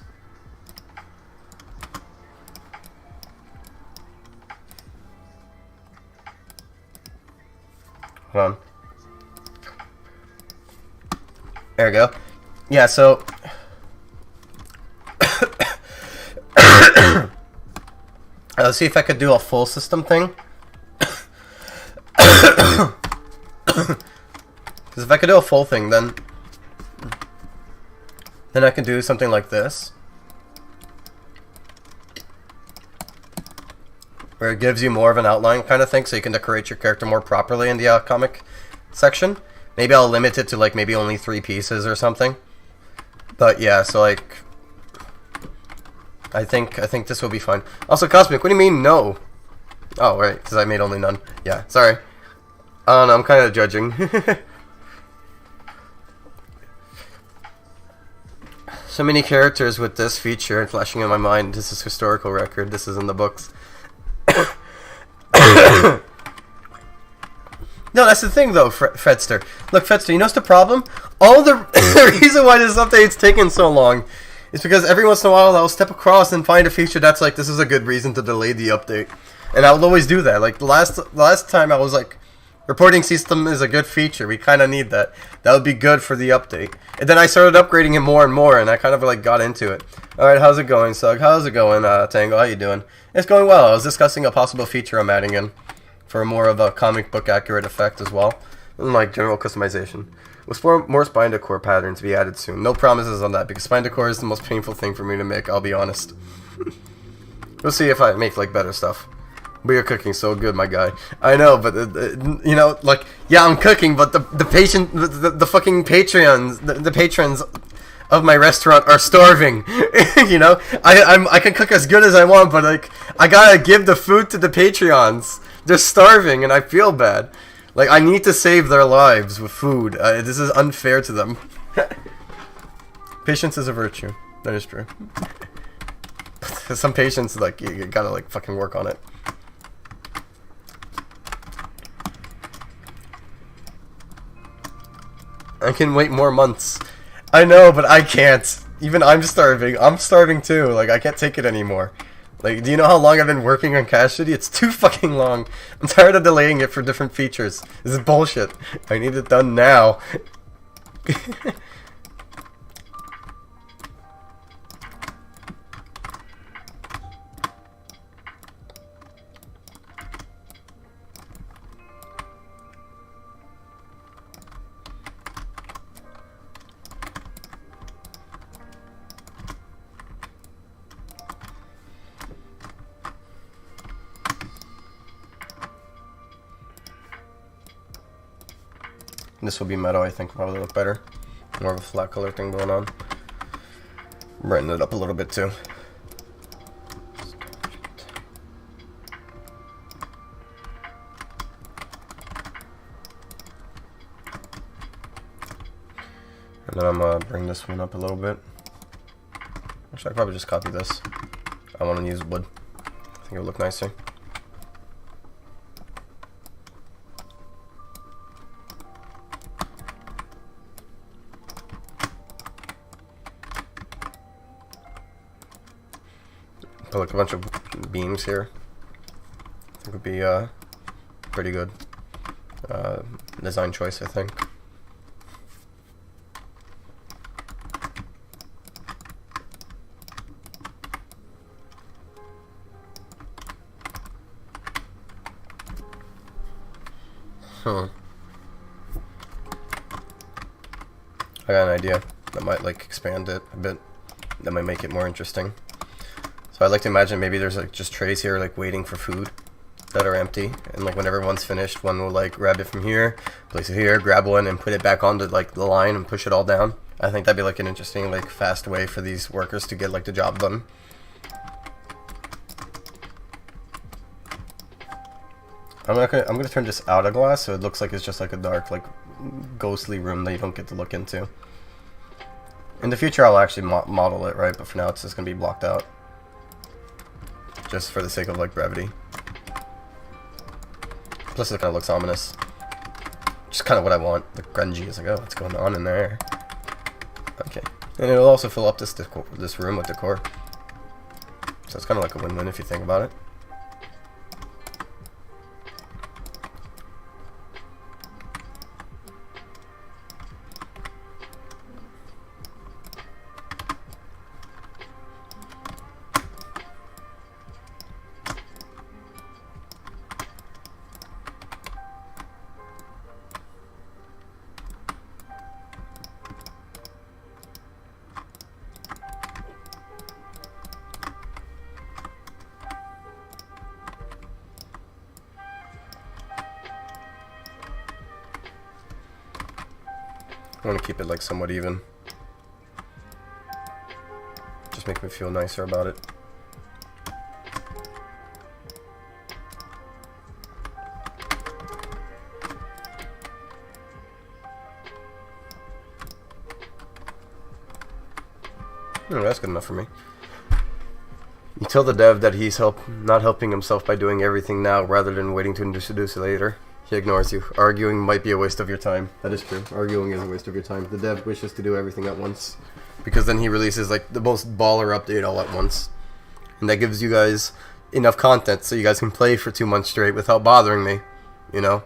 Hold on. There we go. Yeah, so let's see if I could do a full system thing. Because if I could do a full thing, then I can do something like this, where it gives you more of an outline kind of thing, so you can decorate your character more properly in the comic section. Maybe I'll limit it to like maybe only 3 pieces or something. But yeah, so like I think this will be fine. Also, Cosmic, what do you mean no? Oh, right, because I made only none. Yeah, sorry. Oh no, I'm kind of judging. So many characters with this feature flashing in my mind. This is historical record. This is in the books. No, that's the thing though, Fredster. Look, Fredster, you know what's the problem? All the reason why this update's taking so long is because every once in a while I'll step across and find a feature that's like, this is a good reason to delay the update. And I will always do that. Like the last time I was like, reporting system is a good feature. We kind of need that. That would be good for the update. And then I started upgrading it more and more, and I kind of like got into it. Alright, how's it going, Sug? How's it going, Tango? How you doing? It's going well. I was discussing a possible feature I'm adding in for more of a comic book accurate effect as well, and like general customization. With more spine decor pattern to be added soon. No promises on that because spine decor is the most painful thing for me to make. I'll be honest. We'll see if I make like better stuff. But you're cooking so good, my guy. I know, but you know, like, yeah, I'm cooking, but the fucking Patreons, the patrons of my restaurant are starving. You know, I can cook as good as I want, but like, I gotta give the food to the Patreons. They're starving, and I feel bad. Like, I need to save their lives with food. This is unfair to them. Patience is a virtue. That is true. Some patience, like, you gotta like fucking work on it. I can wait more months. I know, but I can't. Even I'm starving. I'm starving too. Like, I can't take it anymore. Like, do you know how long I've been working on Cash City? It's too fucking long. I'm tired of delaying it for different features. This is bullshit. I need it done now. This will be metal, I think, probably look better. More of a flat color thing going on. Brighten it up a little bit too. And then I'm gonna bring this one up a little bit. Actually, I probably just copy this. I want to use wood. I think it would look nicer. Put like a bunch of beams here. I think would be pretty good design choice, I think. I got an idea that might like expand it a bit. That might make it more interesting. So I'd like to imagine maybe there's like just trays here like waiting for food that are empty, and like whenever one's finished, one will like grab it from here, place it here, grab one and put it back onto like the line and push it all down. I think that'd be like an interesting like fast way for these workers to get like the job done. I'm gonna turn this out of glass so it looks like it's just like a dark like ghostly room that you don't get to look into. In the future I'll actually model it, right? But for now it's just gonna be blocked out. Just for the sake of like brevity. Plus it kind of looks ominous. Just kind of what I want. The grungy is like, oh, what's going on in there? Okay. And it'll also fill up this room with decor. So it's kind of like a win-win if you think about it. I want to keep it like somewhat even. Just make me feel nicer about it. That's good enough for me. You tell the dev that he's not helping himself by doing everything now rather than waiting to introduce it later. He ignores you. Arguing might be a waste of your time. That is true. Arguing is a waste of your time. The dev wishes to do everything at once, because then he releases like the most baller update all at once. And that gives you guys enough content so you guys can play for 2 months straight without bothering me. You know?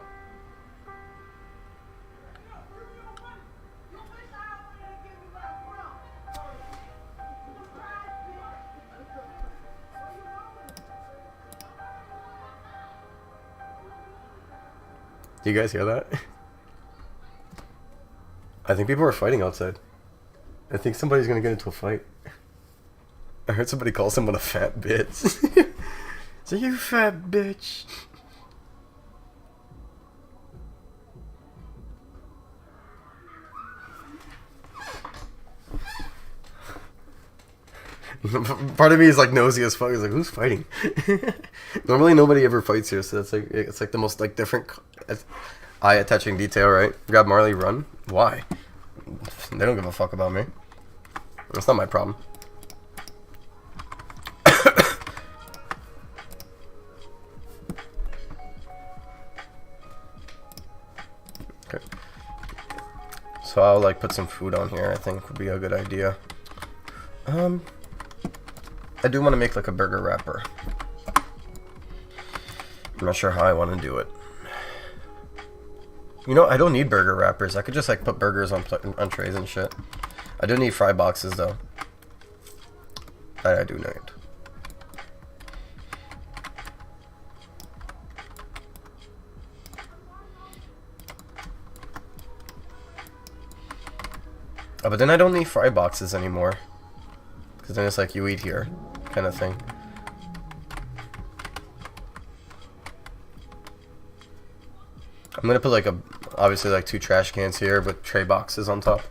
Do you guys hear that? I think people are fighting outside. I think somebody's gonna get into a fight. I heard somebody call someone a fat bitch. So you fat bitch. Part of me is like nosy as fuck. It's like, who's fighting? Normally nobody ever fights here, so that's like, it's like the most like different eye-attaching detail, right? Grab Marley, run. Why? They don't give a fuck about me. That's not my problem. Okay. So I'll like put some food on here. I think would be a good idea. I do want to make like a burger wrapper. I'm not sure how I want to do it. You know, I don't need burger wrappers. I could just like put burgers on trays and shit. I do need fry boxes though. That I do need. Oh, but then I don't need fry boxes anymore. Because then it's like you eat here kind of thing. I'm gonna put like obviously like 2 trash cans here with tray boxes on top.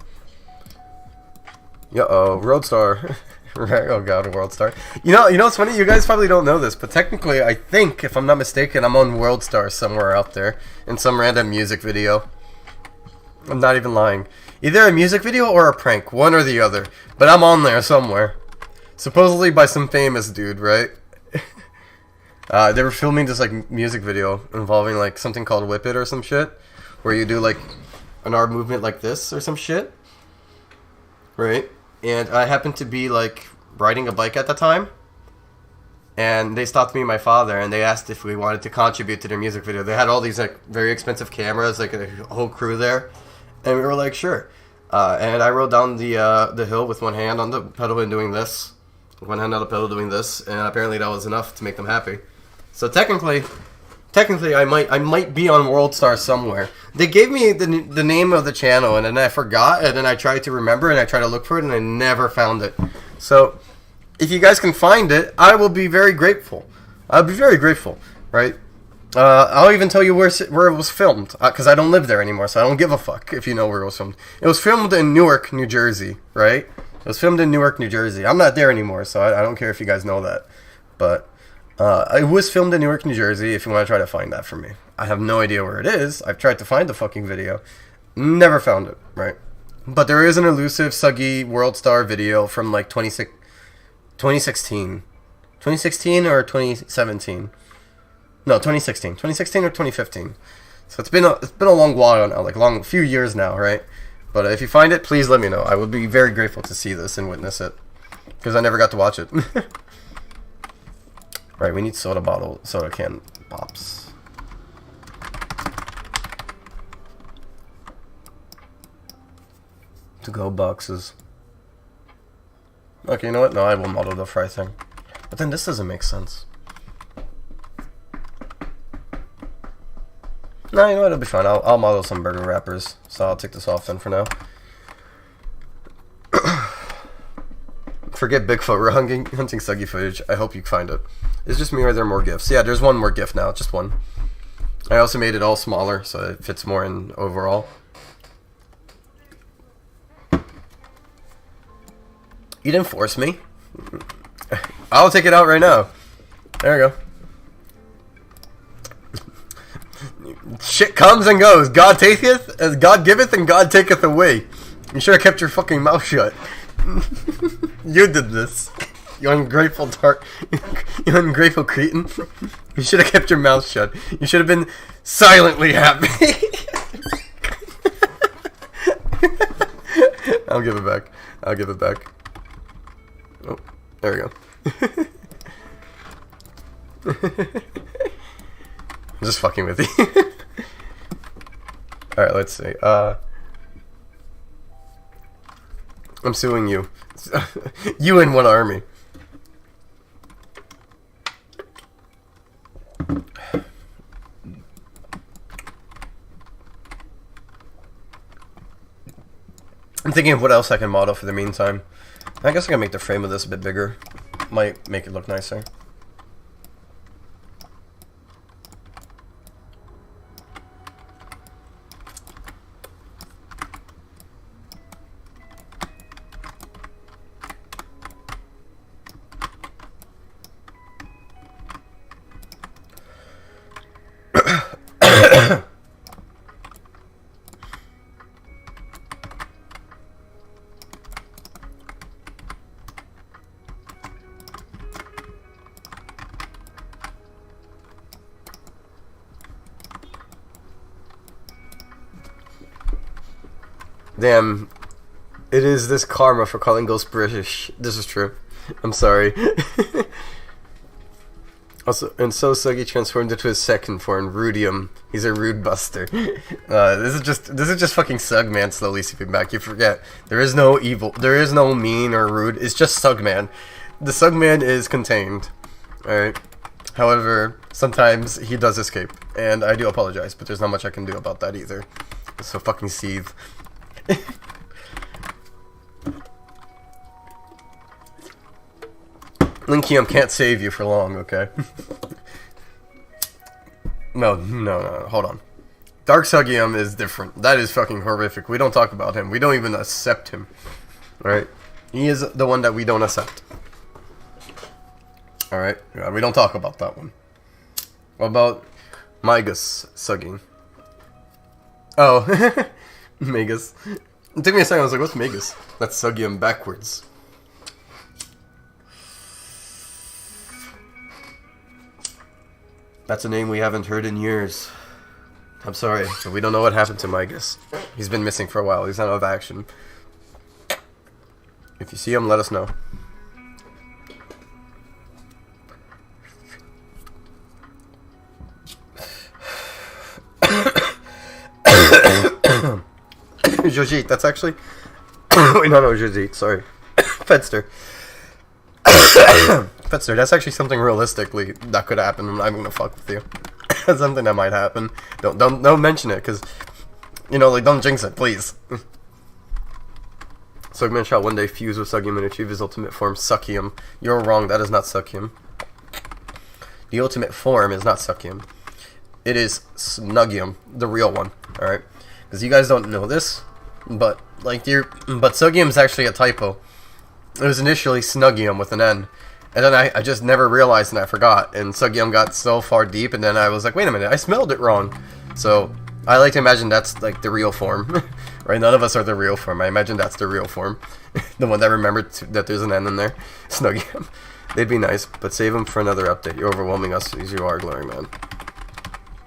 Roadstar. Right, oh god, Worldstar. You know what's funny? You guys probably don't know this, but technically I think, if I'm not mistaken, I'm on Worldstar somewhere out there in some random music video. I'm not even lying. Either a music video or a prank, one or the other. But I'm on there somewhere. Supposedly by some famous dude, right? They were filming this like music video involving like something called Whip It or some shit, where you do like an arm movement like this or some shit, right? And I happened to be like riding a bike at the time, and they stopped me and my father, and they asked if we wanted to contribute to their music video. They had all these like very expensive cameras, like a whole crew there, and we were like, sure. And I rode down the hill with one hand on the pedal and doing this, one hand on the pedal doing this, and apparently that was enough to make them happy. So technically, I might be on Worldstar somewhere. They gave me the name of the channel, and then I forgot, and then I tried to remember, and I tried to look for it, and I never found it. So if you guys can find it, I will be very grateful. I'll be very grateful, right? I'll even tell you where it was filmed, because I don't live there anymore, so I don't give a fuck if you know where it was filmed. It was filmed in Newark, New Jersey, right? It was filmed in Newark, New Jersey. I'm not there anymore, so I don't care if you guys know that. But it was filmed in Newark, New Jersey, if you want to try to find that for me. I have no idea where it is. I've tried to find the fucking video. Never found it, right? But there is an elusive, suggy Worldstar video from like 2016. 2016 or 2017? No, 2016. 2016 or 2015. So it's been a long while now, like a few years now, right? But if you find it, please let me know. I would be very grateful to see this and witness it, because I never got to watch it. Right, we need soda can pops. To-go boxes. Okay, you know what? No, I will model the fry thing. But then this doesn't make sense. No, you know what? It'll be fine. I'll model some burger wrappers. So I'll take this off then for now. Forget Bigfoot. We're hunting Suggy footage. I hope you find it. Is just me or are there more GIFs? Yeah, there's one more GIF now. Just one. I also made it all smaller so it fits more in overall. You didn't force me. I'll take it out right now. There we go. Shit comes and goes. God taketh, as God giveth, and God taketh away. You should have kept your fucking mouth shut. You did this. You ungrateful you ungrateful cretin. You should have kept your mouth shut. You should have been silently happy. I'll give it back. I'll give it back. Oh, there we go. I'm just fucking with you. Alright, let's see. I'm suing you. You in one army. I'm thinking of what else I can model for the meantime. I guess I can make the frame of this a bit bigger. Might make it look nicer. Damn, it is this karma for calling Ghost British. This is true. I'm sorry. Also, and so Suggy transformed into his second form, Rudium. He's a rude buster. This is just fucking Sugman slowly seeping back. You forget there is no evil, there is no mean or rude. It's just Sugman. The Sugman is contained. All right. However, sometimes he does escape, and I do apologize, but there's not much I can do about that either. So fucking seethe. Linkium can't save you for long, okay? No, hold on. Dark Sugium is different. That is fucking horrific. We don't talk about him. We don't even accept him. Alright? He is the one that we don't accept. Alright? Yeah, we don't talk about that one. What about Migus Sugging? Oh, Magus. It took me a second, I was like, what's Magus? That's Sugium backwards. That's a name we haven't heard in years. I'm sorry, but we don't know what happened to Migus. He's been missing for a while, he's not out of action. If you see him, let us know. Jojit, that's actually... Wait, no, Jojit, sorry. Fedster. Fedster, that's actually something realistically that could happen. I'm not even gonna fuck with you. That's something that might happen. Don't mention it, because, you know, like, don't jinx it, please. Sugman shall one day fuse with Sugium and achieve his ultimate form, Suckium. You're wrong, that is not Suckium. The ultimate form is not Suckium. It is Snugium, the real one, alright? Because you guys don't know this, but Sugium is actually a typo. It was initially Snugium with an N, and then I just never realized and I forgot, and Sugium got so far deep, and then I was like, wait a minute, I smelled it wrong. So I like to imagine that's like the real form, right? None of us are the real form. I imagine that's the real form, the one that remembered that there's an N in there. Snugium. They'd be nice, but save them for another update. You're overwhelming us as you are, Glory Man.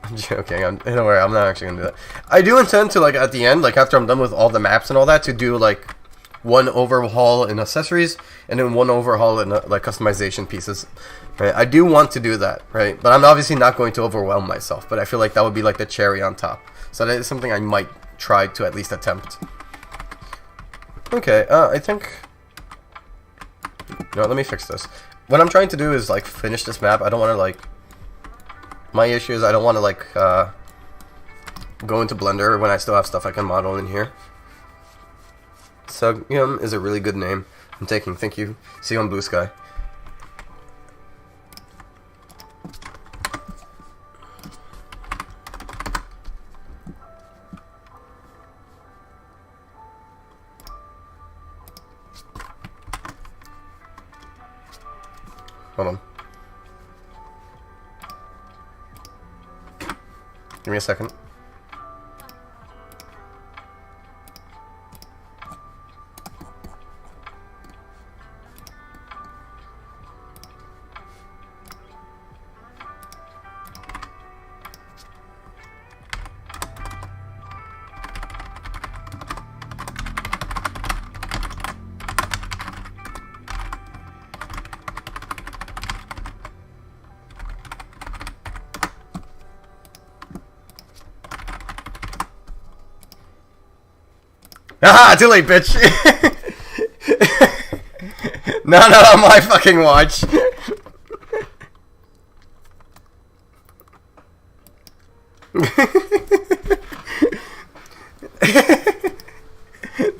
I'm joking. Don't worry, I'm not actually gonna do that. I do intend to, like, at the end, like, after I'm done with all the maps and all that, to do, like, one overhaul in accessories, and then one overhaul in, like, customization pieces. Right? I do want to do that, right? But I'm obviously not going to overwhelm myself, but I feel like that would be, like, the cherry on top. So that is something I might try to at least attempt. Okay, I think... No, let me fix this. What I'm trying to do is, like, finish this map. I don't want to, like... My issue is I don't want to, like, go into Blender when I still have stuff I can model in here. Sugium is a really good name. I'm taking. Thank you. See you on Blue Sky. Hold on. Give me a second. Haha, too late, bitch. Not on my fucking watch.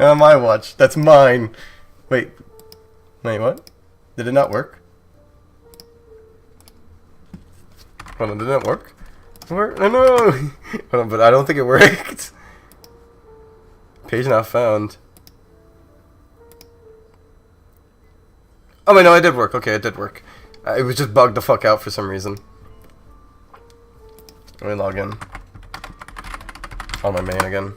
On my watch. That's mine. Wait, what? Did it not work? Hold on, did it not work? Where? No. Hold on, but I don't think it worked. Page not found. Oh wait, no, it did work. Okay, it did work. It was just bugged the fuck out for some reason. Let me log in. On my main again.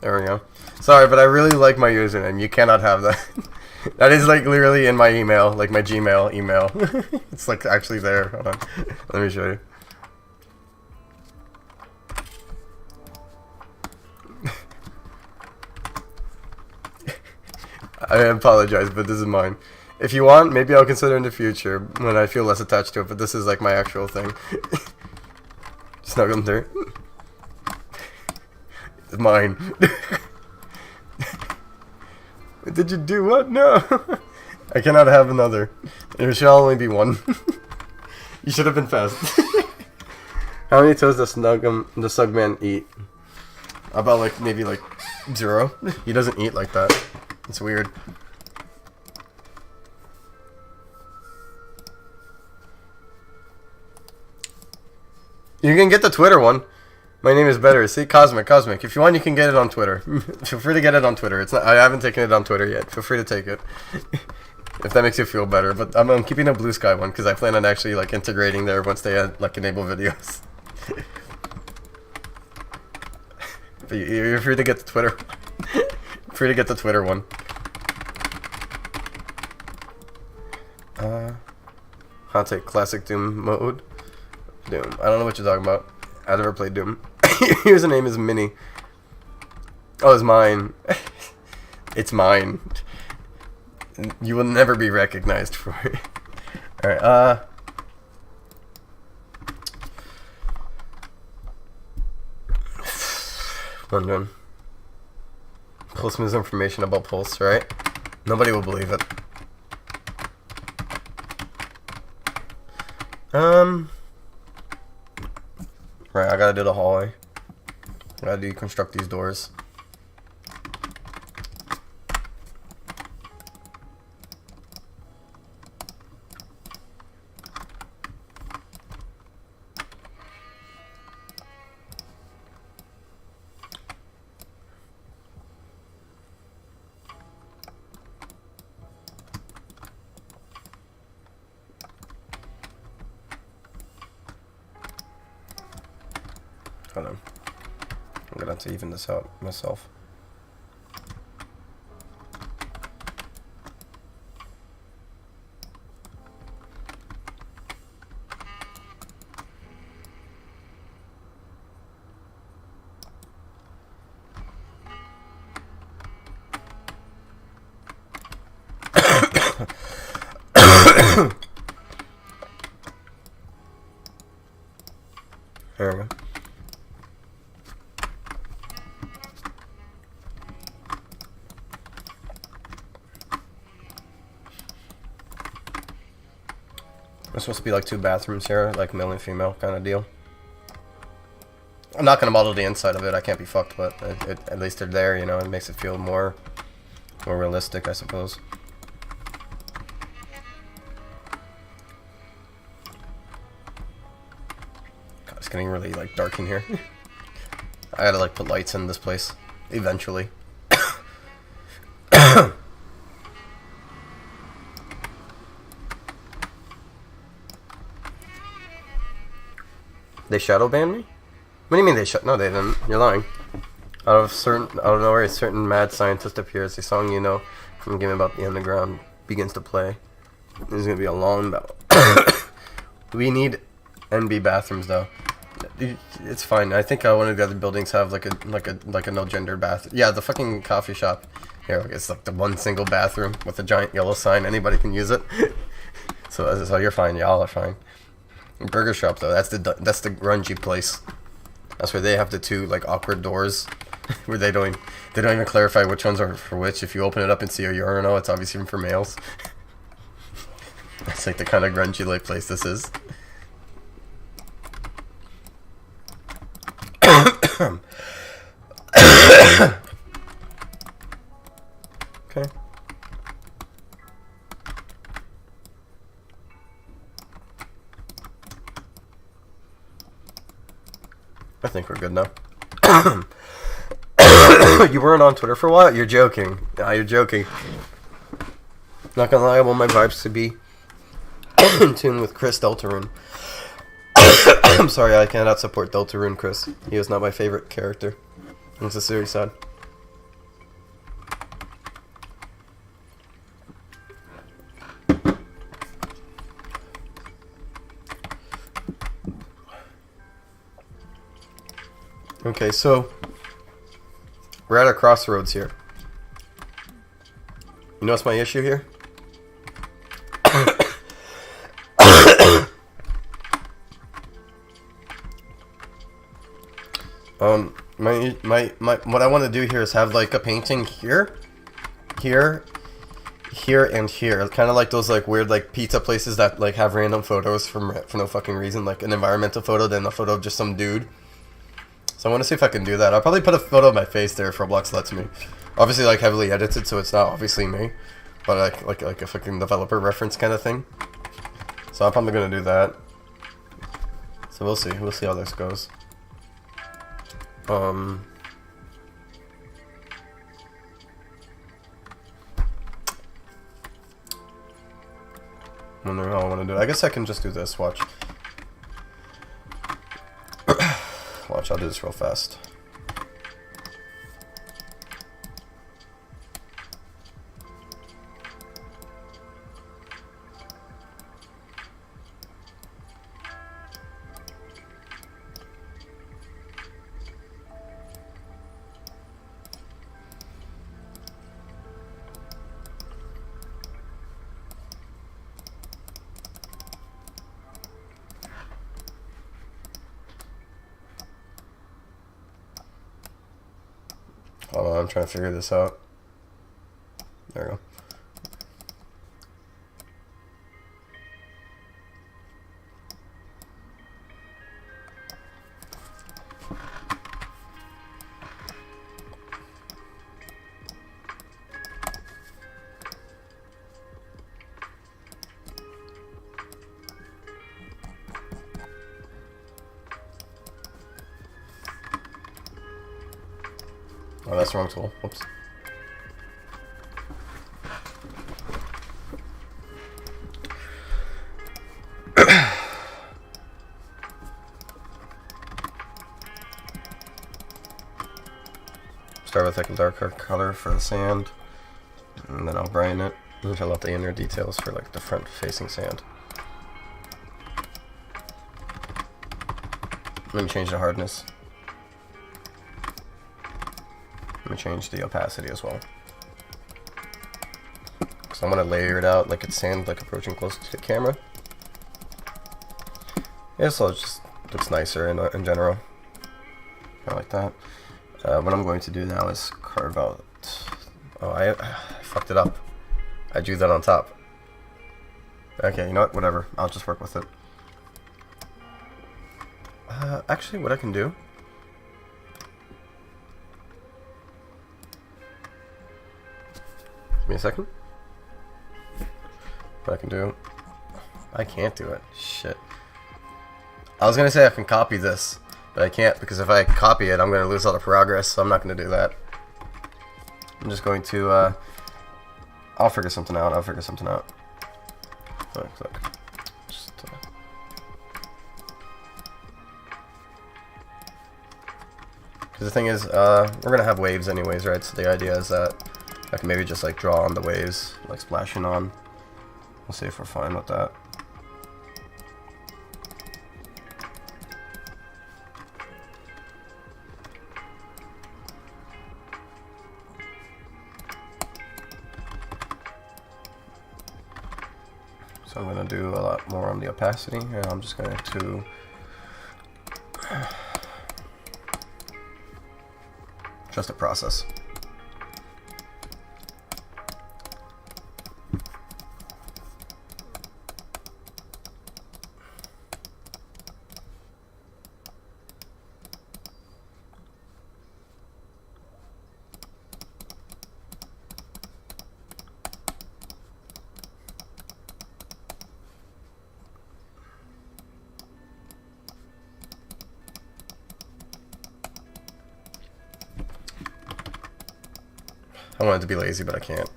There we go. Sorry, but I really like my username. You cannot have that. That is like literally in my email, like my Gmail email. It's like actually there. Hold on. Let me show you. I apologize, but this is mine. If you want, maybe I'll consider in the future when I feel less attached to it, but this is like my actual thing. Snuggle them through. It's mine. Did you do what? No. I cannot have another. There should only be one. You should have been fast. How many toes does the Sugman eat? About like maybe like 0. He doesn't eat like that. It's weird. You can get the Twitter one. My name is better. See, Cosmic. If you want, you can get it on Twitter. Feel free to get it on Twitter. It's not. I haven't taken it on Twitter yet. Feel free to take it, if that makes you feel better. But I'm keeping a Blue Sky one because I plan on actually like integrating there once they like enable videos. But you're free to get the Twitter. Free to get the Twitter one. I'll take classic Doom mode. Doom. I don't know what you're talking about. I've never played Doom. Your username is Minnie. Oh, it's mine. It's mine. You will never be recognized for it. Alright, London. Pulse misinformation about Pulse, right? Nobody will believe it. Right, I gotta do the hallway. I gotta deconstruct these doors. Hold on. I'm gonna have to even this out myself. There we go. There's supposed to be like 2 bathrooms here, like male and female kind of deal. I'm not gonna model the inside of it. I can't be fucked, but at least they're there. You know, it makes it feel more realistic, I suppose. God, it's getting really like dark in here. I gotta like put lights in this place eventually. They shadow banned me? What do you mean they No, they didn't. You're lying. Out of nowhere, a certain mad scientist appears. A song you know from a game about the underground begins to play. This is gonna be a long battle. We need NB bathrooms though. It's fine. I think one of the other buildings have like a no gender bathroom. Yeah, the fucking coffee shop here. It's like the one single bathroom with a giant yellow sign. Anybody can use it. So you're fine. Y'all are fine. Burger shop though, that's the grungy place. That's where they have the 2 like awkward doors, where they don't even clarify which ones are for which. If you open it up and see a urinal, it's obviously for males. That's like the kind of grungy like place this is. good now. You weren't on Twitter for a while? You're joking. Nah, you're joking. Not gonna lie, I want my vibes to be in tune with Chris Deltarune. I'm sorry, I cannot support Deltarune, Chris. He is not my favorite character. It's a serious sad. Okay, so we're at a crossroads here. You know what's my issue here? My what I want to do here is have like a painting here, here, and here. Kind of like those like weird like pizza places that like have random photos for no fucking reason, like an environmental photo, then a photo of just some dude. So I want to see if I can do that. I'll probably put a photo of my face there if Roblox lets me. Obviously, like heavily edited, so it's not obviously me, but like a fucking developer reference kind of thing. So I'm probably gonna do that. So we'll see. We'll see how this goes. Wonder how I want to do it. I guess I can just do this. Watch. Watch. I'll do this real fast. Hold on, I'm trying to figure this out. There we go. Oh, that's the wrong tool. Whoops. Start with like a darker color for the sand, and then I'll brighten it and fill out the inner details for like the front facing sand. Let me change the hardness. Let me change the opacity as well, because I want to layer it out like it's sand, like approaching close to the camera. Yeah, so it just looks nicer in general. I like that. What I'm going to do now is carve out. Oh, I fucked it up. I drew that on top. Okay, you know what? Whatever. I'll just work with it. Actually, what I can do. Give me a second. What I can do. I can't do it. Shit. I was gonna say I can copy this, but I can't, because if I copy it, I'm gonna lose all the progress, so I'm not gonna do that. I'm just going to, I'll figure something out. Look. Just, because the thing is, we're gonna have waves anyways, right? So the idea is that I can maybe just like draw on the waves, like splashing on. We'll see if we're fine with that. So I'm going to do a lot more on the opacity, and I'm just going to trust the process. I wanted to be lazy, but I can't.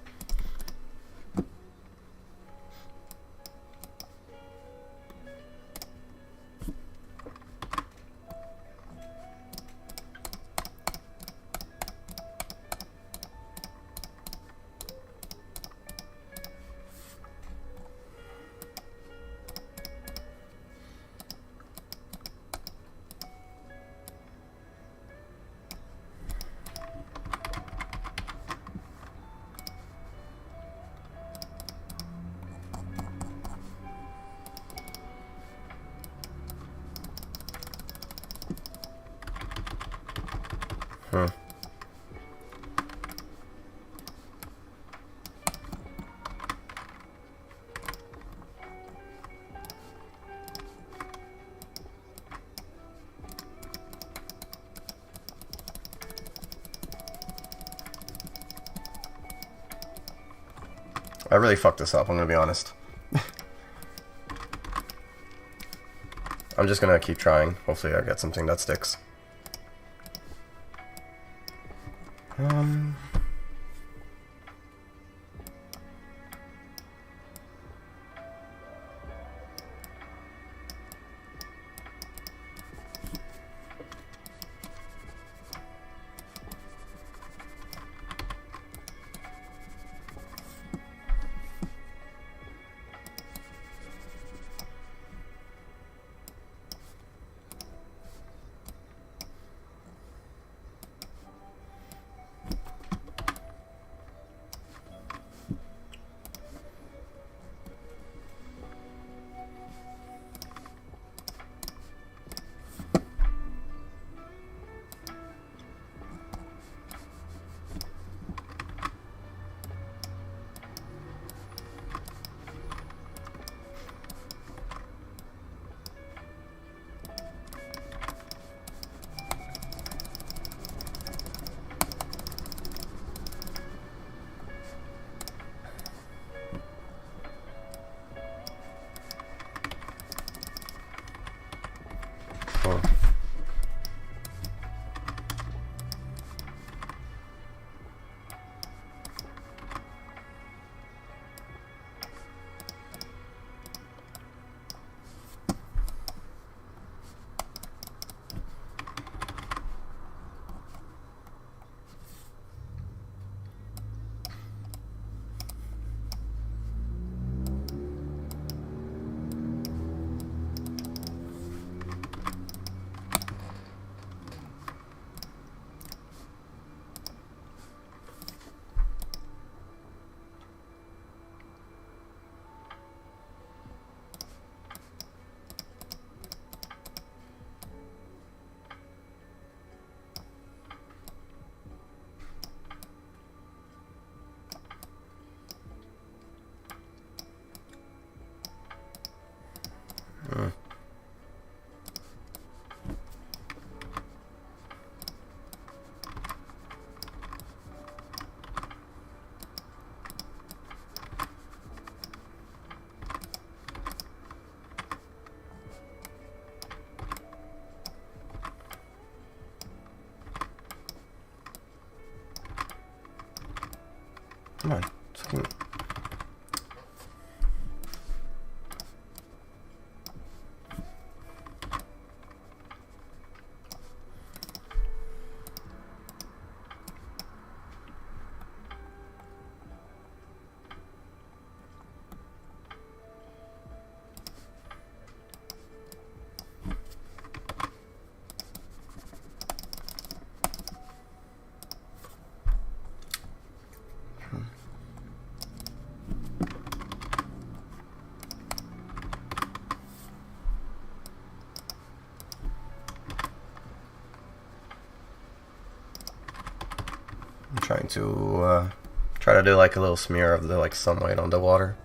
Huh. I really fucked this up, I'm gonna be honest. I'm just gonna keep trying. Hopefully I get something that sticks. Huh. Come on. Fucking... I'm trying to try to do like a little smear of the like sunlight on the water.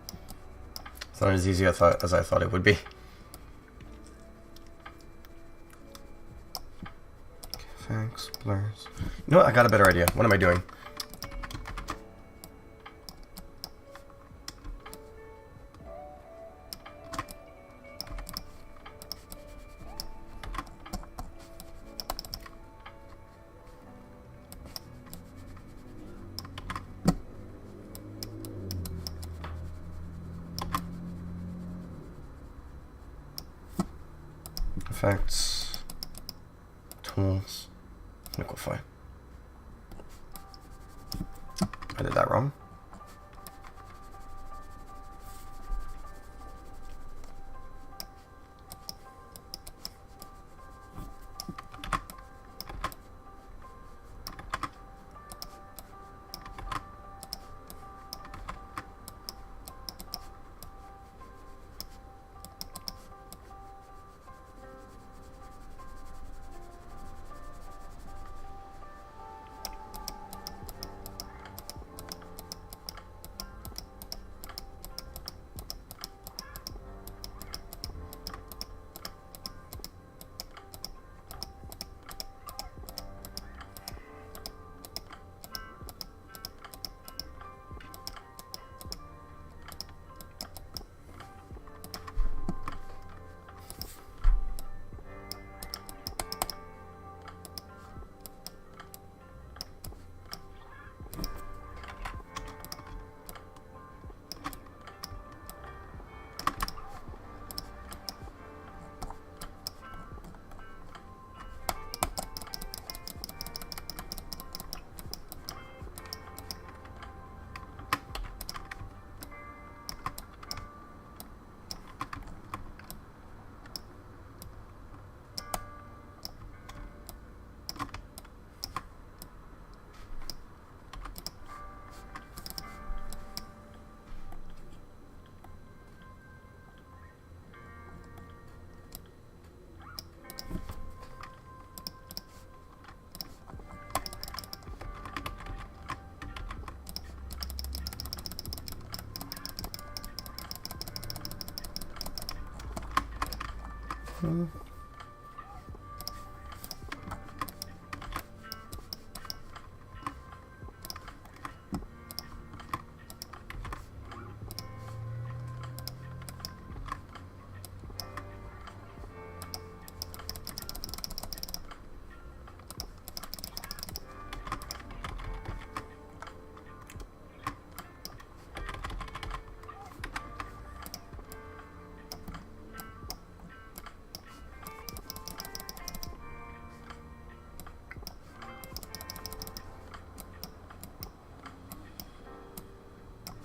It's not as easy as I thought it would be. Thanks, blurs. You know what? I got a better idea. What am I doing? Effects. Tools. Liquify. I did that wrong.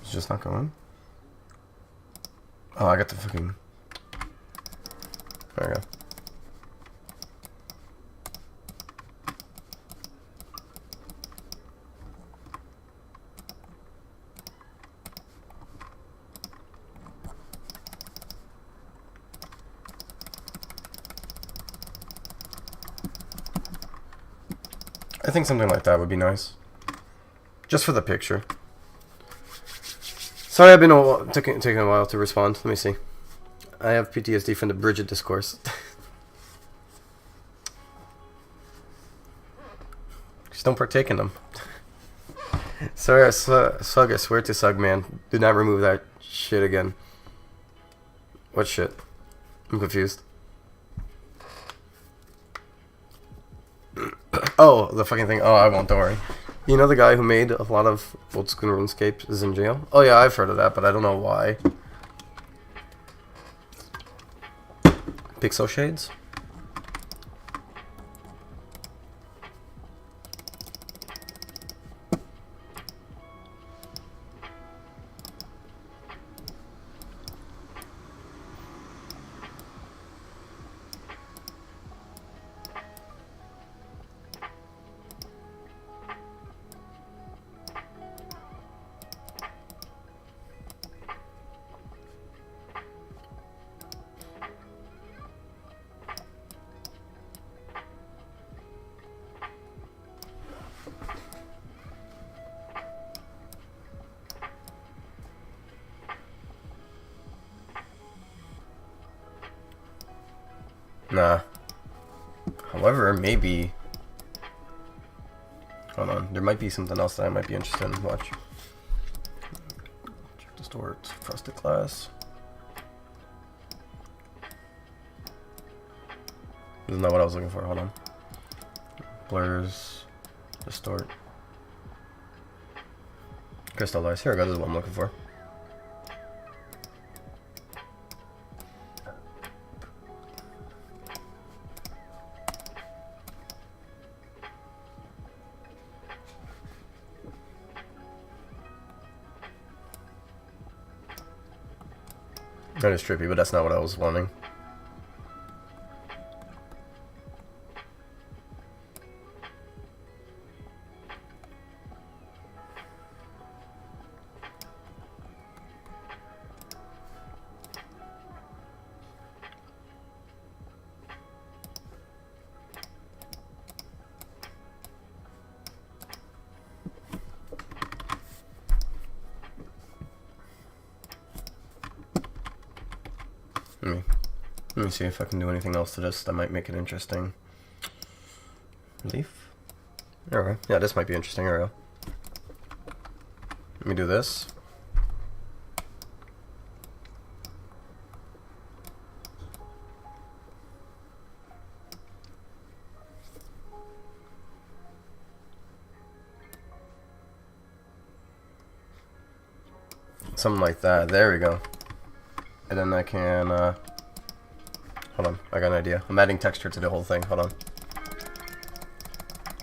It's just not going. Oh, I got the fucking. There we go. I think something like that would be nice. Just for the picture. Sorry, I've been taking a while to respond. Let me see. I have PTSD from the Bridget discourse. Just don't partake in them. Sorry, Sug, I swear to Sug, man. Do not remove that shit again. What shit? I'm confused. Oh, the fucking thing. Oh, I won't, don't worry. You know the guy who made a lot of old school RuneScape is in jail? Oh yeah, I've heard of that, but I don't know why. Pixel Shades? Nah. However, maybe... Hold on. There might be something else that I might be interested in. Watch. Check the store. It's Frosted Class. This is not what I was looking for. Hold on. Blurs. Distort. Crystallize. Here we go. This is what I'm looking for. That is trippy, but that's not what I was wanting. Let me see if I can do anything else to this that might make it interesting. Relief? Alright, yeah, this might be interesting. There we go. Let me do this. Something like that. There we go. And then I can, hold on, I got an idea. I'm adding texture to the whole thing. Hold on.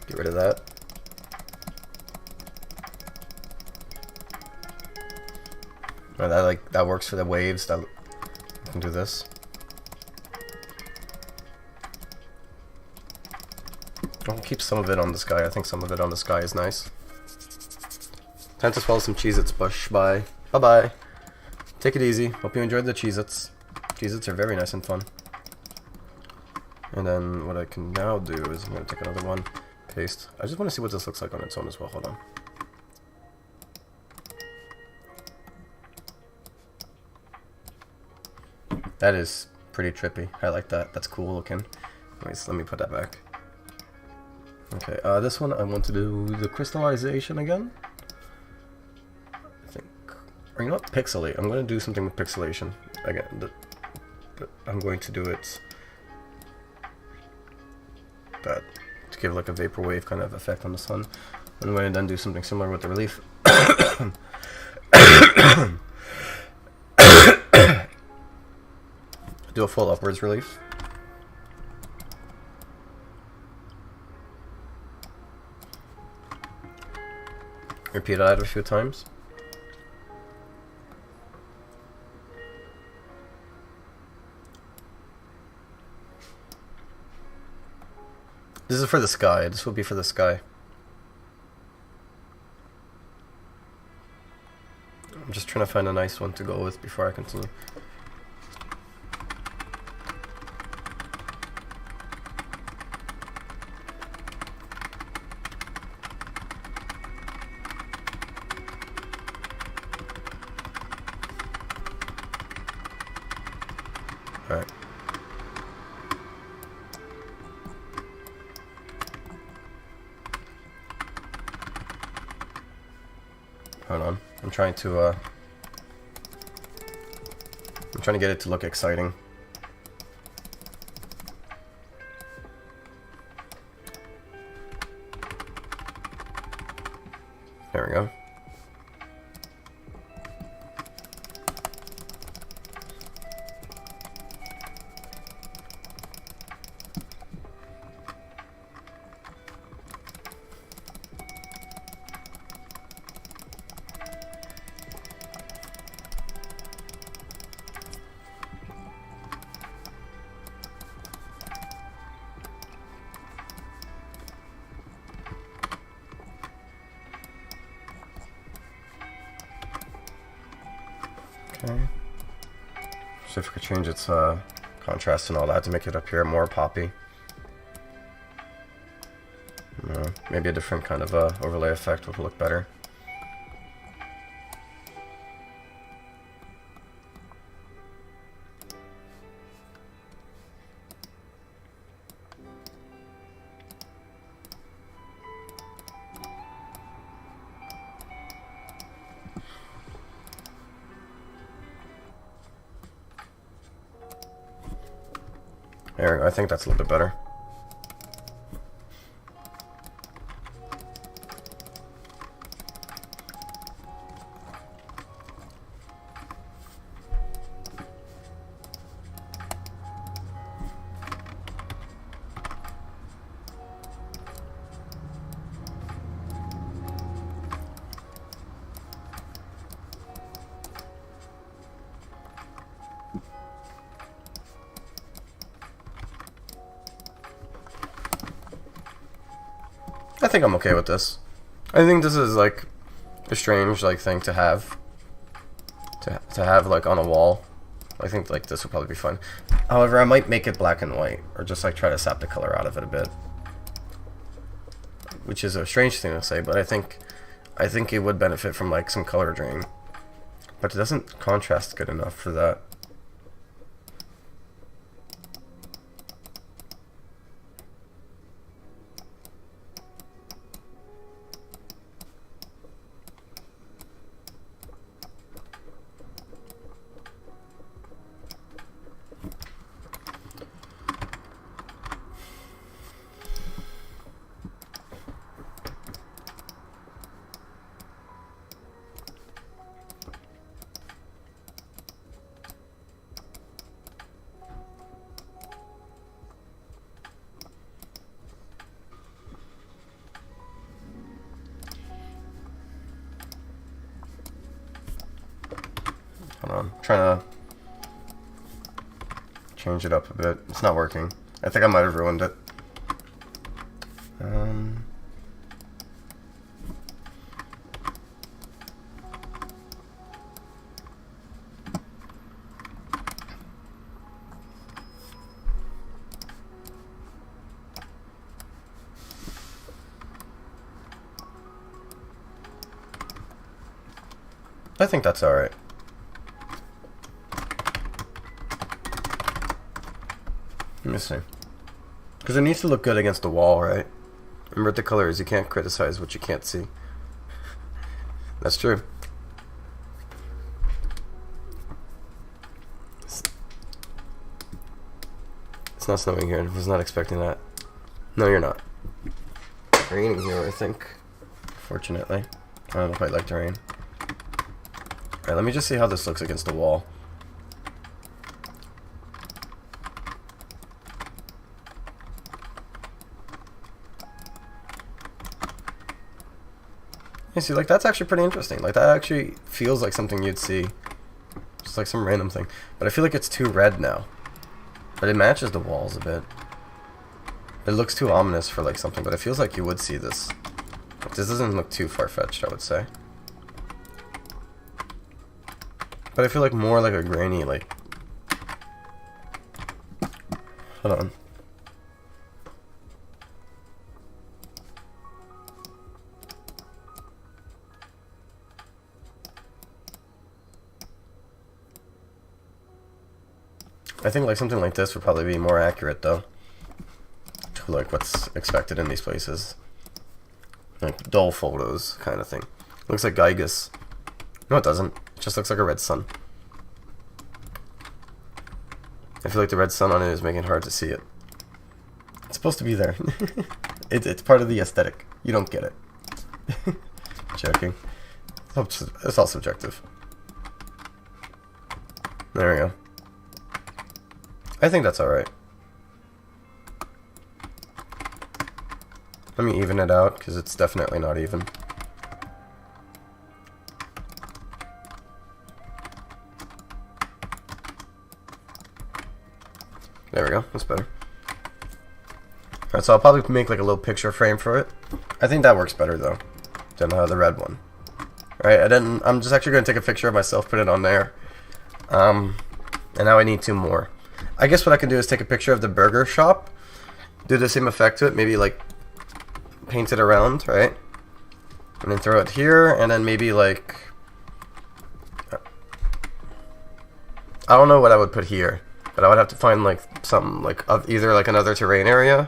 Get rid of that. Oh, that works for the waves. I can do this. I'll keep some of it on the sky. I think some of it on the sky is nice. Time to swallow some Cheez-Its, Bush. Bye. Bye-bye. Take it easy. Hope you enjoyed the Cheez-Its. Cheez-Its are very nice and fun. And then what I can now do is I'm going to take another one, paste. I just want to see what this looks like on its own as well. Hold on. That is pretty trippy. I like that. That's cool looking. Anyways, let me put that back. Okay, this one I want to do the crystallization again. I think. Or you know what? Pixelate. I'm going to do something with pixelation. Again, I'm going to do it that to give like a vaporwave kind of effect on the sun. I'm going to then do something similar with the relief. Do a full upwards relief. Repeat that a few times. This is for the sky. This will be for the sky. I'm just trying to find a nice one to go with before I continue. Alright. Hold on. I'm trying to get it to look exciting. There we go. Okay. So if we could change its contrast and all that to make it appear more poppy. Maybe a different kind of overlay effect would look better. There we go. I think that's a little bit better. I think I'm okay with this. I think this is like a strange like thing to have. To have like on a wall. I think like this would probably be fun. However, I might make it black and white, or just like try to sap the color out of it a bit. Which is a strange thing to say, but I think it would benefit from like some color drain. But it doesn't contrast good enough for that. Hold on, I'm trying to change it up a bit. It's not working. I think I might have ruined it. I think that's alright. Let me see. Because it needs to look good against the wall, right? Remember the color is you can't criticize what you can't see. That's true. It's not snowing here. I was not expecting that. No, you're not. It's raining here, I think. Fortunately. I don't quite like the rain. Alright, let me just see how this looks against the wall. You see, like, that's actually pretty interesting. Like, that actually feels like something you'd see. Just like some random thing. But I feel like it's too red now. But it matches the walls a bit. It looks too ominous for, like, something, but it feels like you would see this. This doesn't look too far-fetched, I would say. But I feel like more like a grainy, like... Hold on. I think like something like this would probably be more accurate though. To like what's expected in these places. Like dull photos kind of thing. Looks like Gygus. No it doesn't. It just looks like a red sun. I feel like the red sun on it is making it hard to see it. It's supposed to be there. It's part of the aesthetic. You don't get it. Joking. It's all subjective. There we go. I think that's alright. Let me even it out, because it's definitely not even. There we go, that's better. Alright, so I'll probably make like a little picture frame for it. I think that works better though, than the red one. Alright, I'm just actually going to take a picture of myself, put it on there. And now I need two more. I guess what I can do is take a picture of the burger shop, do the same effect to it, maybe like paint it around, right? And then throw it here, and then maybe like... I don't know what I would put here, but I would have to find like something like of either like another terrain area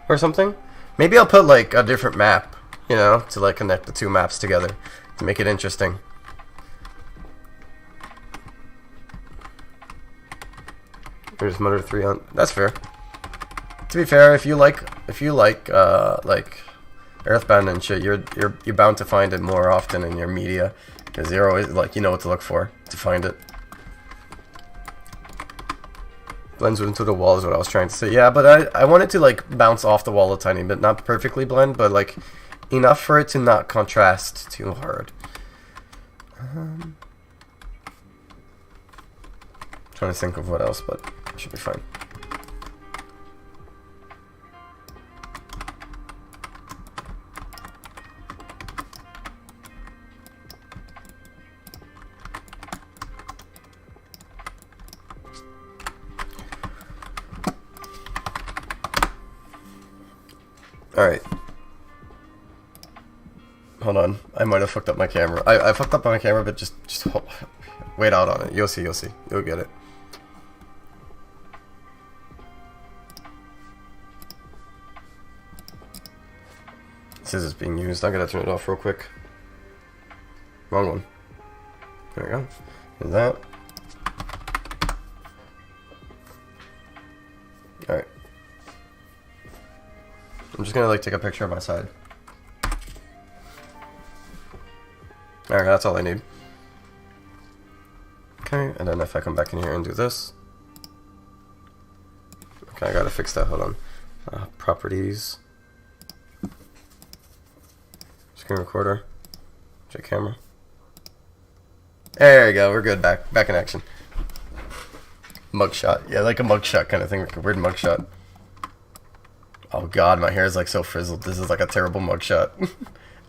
or something. Maybe I'll put like a different map, you know, to like connect the two maps together to make it interesting. There's Mother 3 on. That's fair. To be fair, if you like Earthbound and shit, you're bound to find it more often in your media, because you're always like, you know what to look for to find it. Blends into the wall is what I was trying to say. Yeah, but I want it to like bounce off the wall a tiny bit, not perfectly blend, but like enough for it to not contrast too hard. Trying to think of what else, but it should be fine. Hold on. I might have fucked up my camera. I fucked up my camera, but just wait out on it. You'll see. You'll get it. This is being used. I gotta turn it off real quick. Wrong one. There we go. And that. Alright. I'm just gonna like take a picture of my side. Alright, that's all I need. Okay, and then if I come back in here and do this. Okay, I gotta fix that, hold on. Properties. Screen recorder. Check camera. There you go, we're good, back in action. Mugshot, yeah, like a mugshot kind of thing, like a weird mugshot. Oh god, my hair is like so frizzled, this is like a terrible mugshot.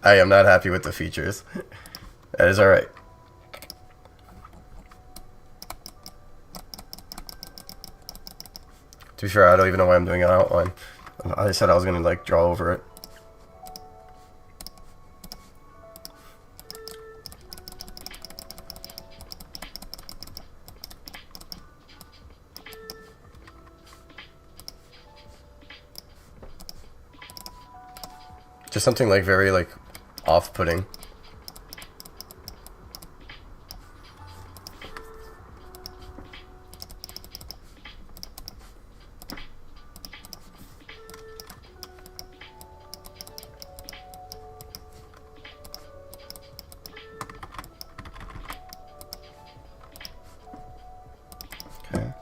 I am not happy with the features. That is alright. To be fair, I don't even know why I'm doing an outline. I said I was gonna like draw over it. Just something like very like off-putting. Okay.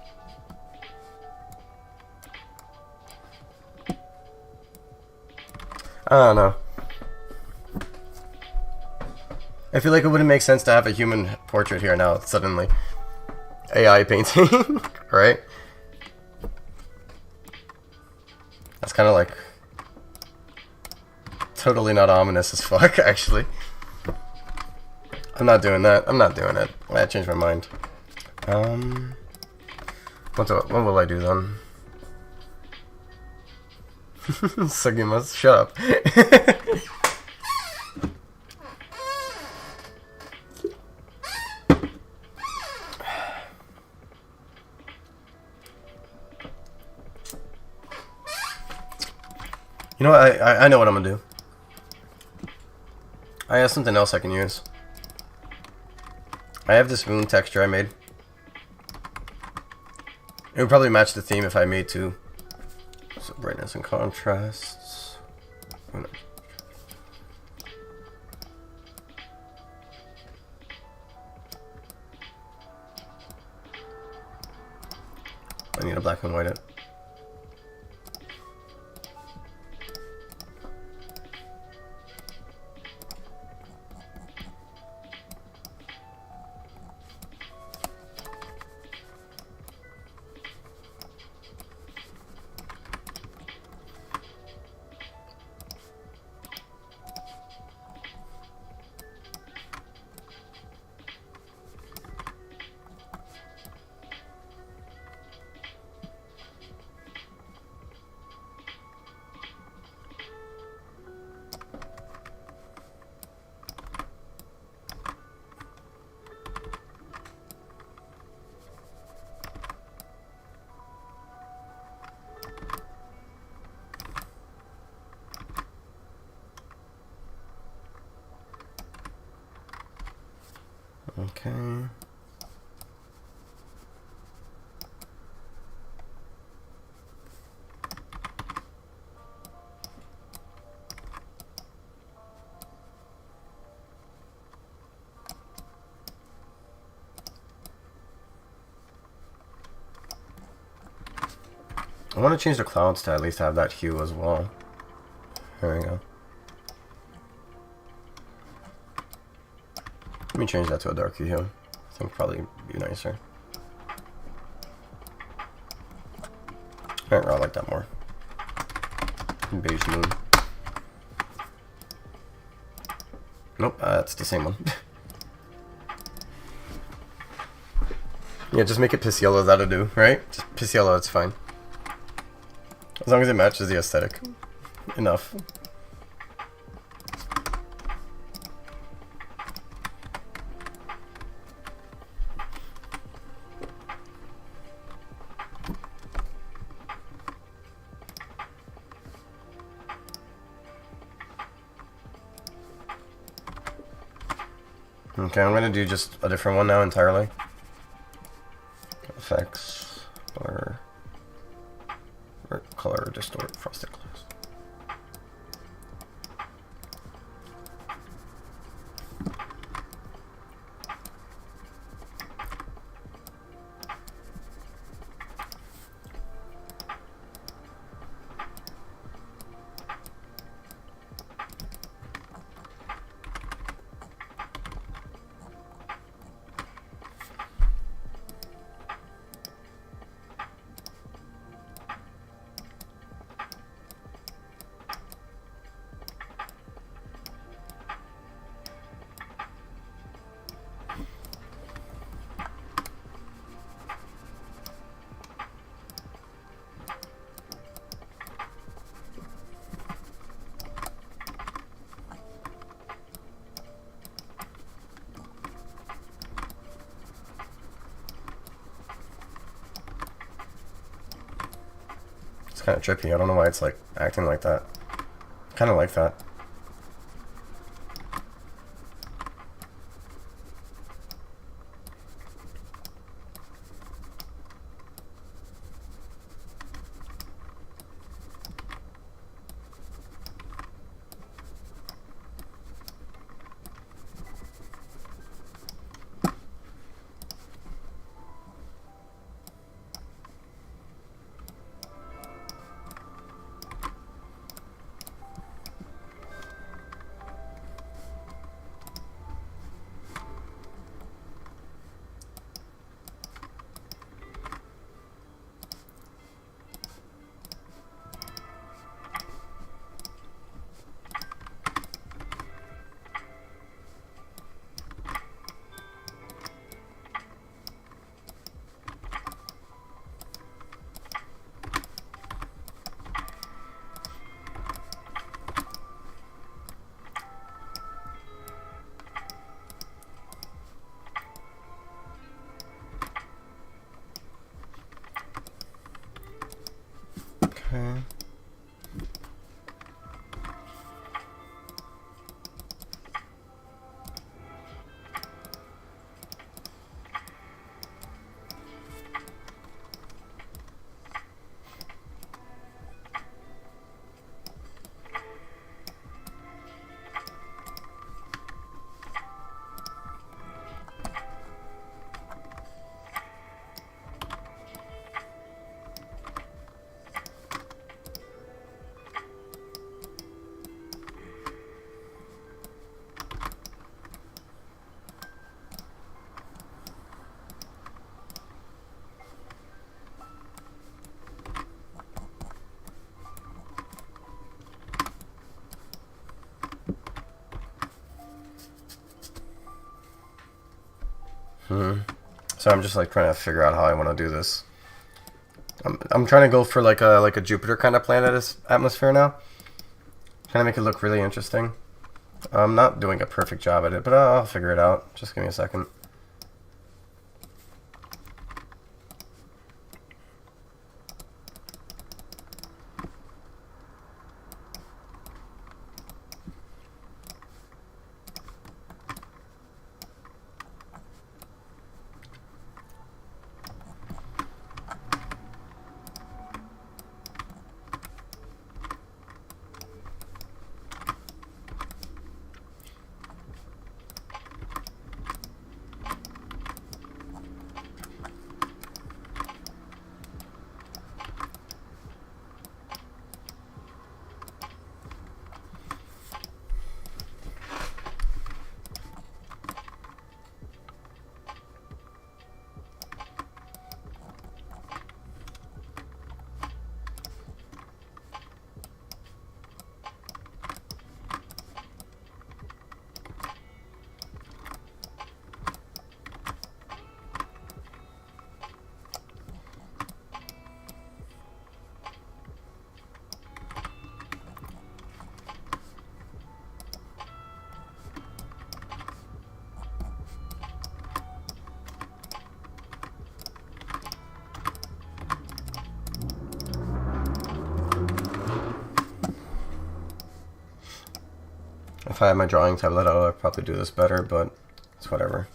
I don't know. I feel like it wouldn't make sense to have a human portrait here now, suddenly. AI painting, right? That's kind of like totally not ominous as fuck, actually. I'm not doing that. I'm not doing it. I changed my mind. What will I do then? Sugimas, shut up. You know what? I know what I'm gonna do. I have something else I can use. I have this moon texture I made. It would probably match the theme if I made two. So brightness and contrasts. Oh, no. I need a black and white it. Okay. I want to change the clouds to at least have that hue as well. There we go. Let me change that to a darker hue. I think probably be nicer. I like that more. Beige moon. Nope, that's the same one. Yeah, just make it piss yellow, that'll do, right? Just piss yellow, it's fine. As long as it matches the aesthetic. Enough. Okay, I'm gonna do just a different one now entirely. Effects, blur, color, distort, frosted glass. It's kind of trippy. I don't know why it's like acting like that. Kind of like that. Okay. So I'm just like trying to figure out how I want to do this. I'm trying to go for like a Jupiter kind of planet atmosphere now. Trying to make it look really interesting. I'm not doing a perfect job at it, but I'll figure it out. Just give me a second. If I had my drawing tablet out, I'd probably do this better, but It's whatever.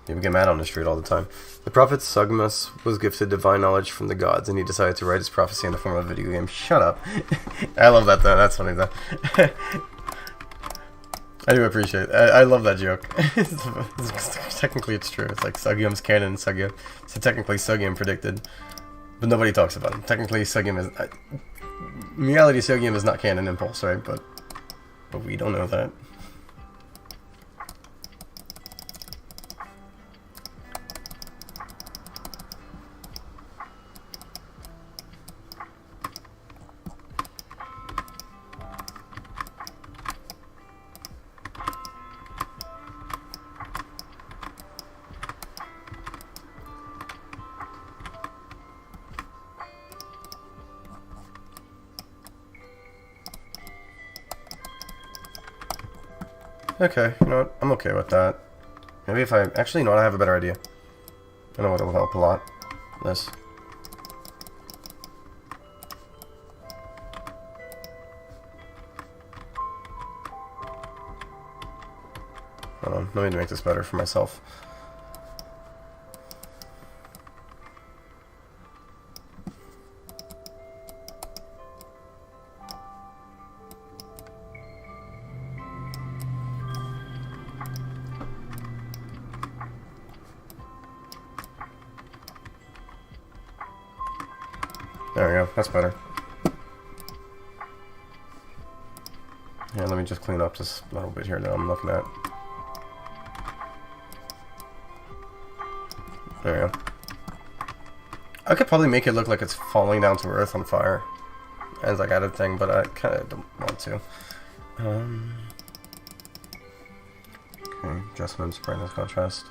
People get mad on the street all the time. The prophet Sugmus was gifted divine knowledge from the gods, and he decided to write his prophecy in the form of a video game. Shut up. I love that though. That's funny though. I do appreciate it. I love that joke. Technically it's true. It's like Sugyum's canon, Sugya. So technically Sugyum predicted. But nobody talks about him. Technically Sugyum is... in reality Sugyum is not canon Impulse, right? But we don't know that. Okay, you know what? I'm okay with that. Maybe if I... Actually, you know what? I have a better idea. I know what will help a lot. This. Hold on. Let me make this better for myself. There we go, that's better. Yeah, let me just clean up this little bit here that I'm looking at. There we go. I could probably make it look like it's falling down to earth on fire as like added thing, but I kind of don't want to. Okay, adjustments, brightness, contrast.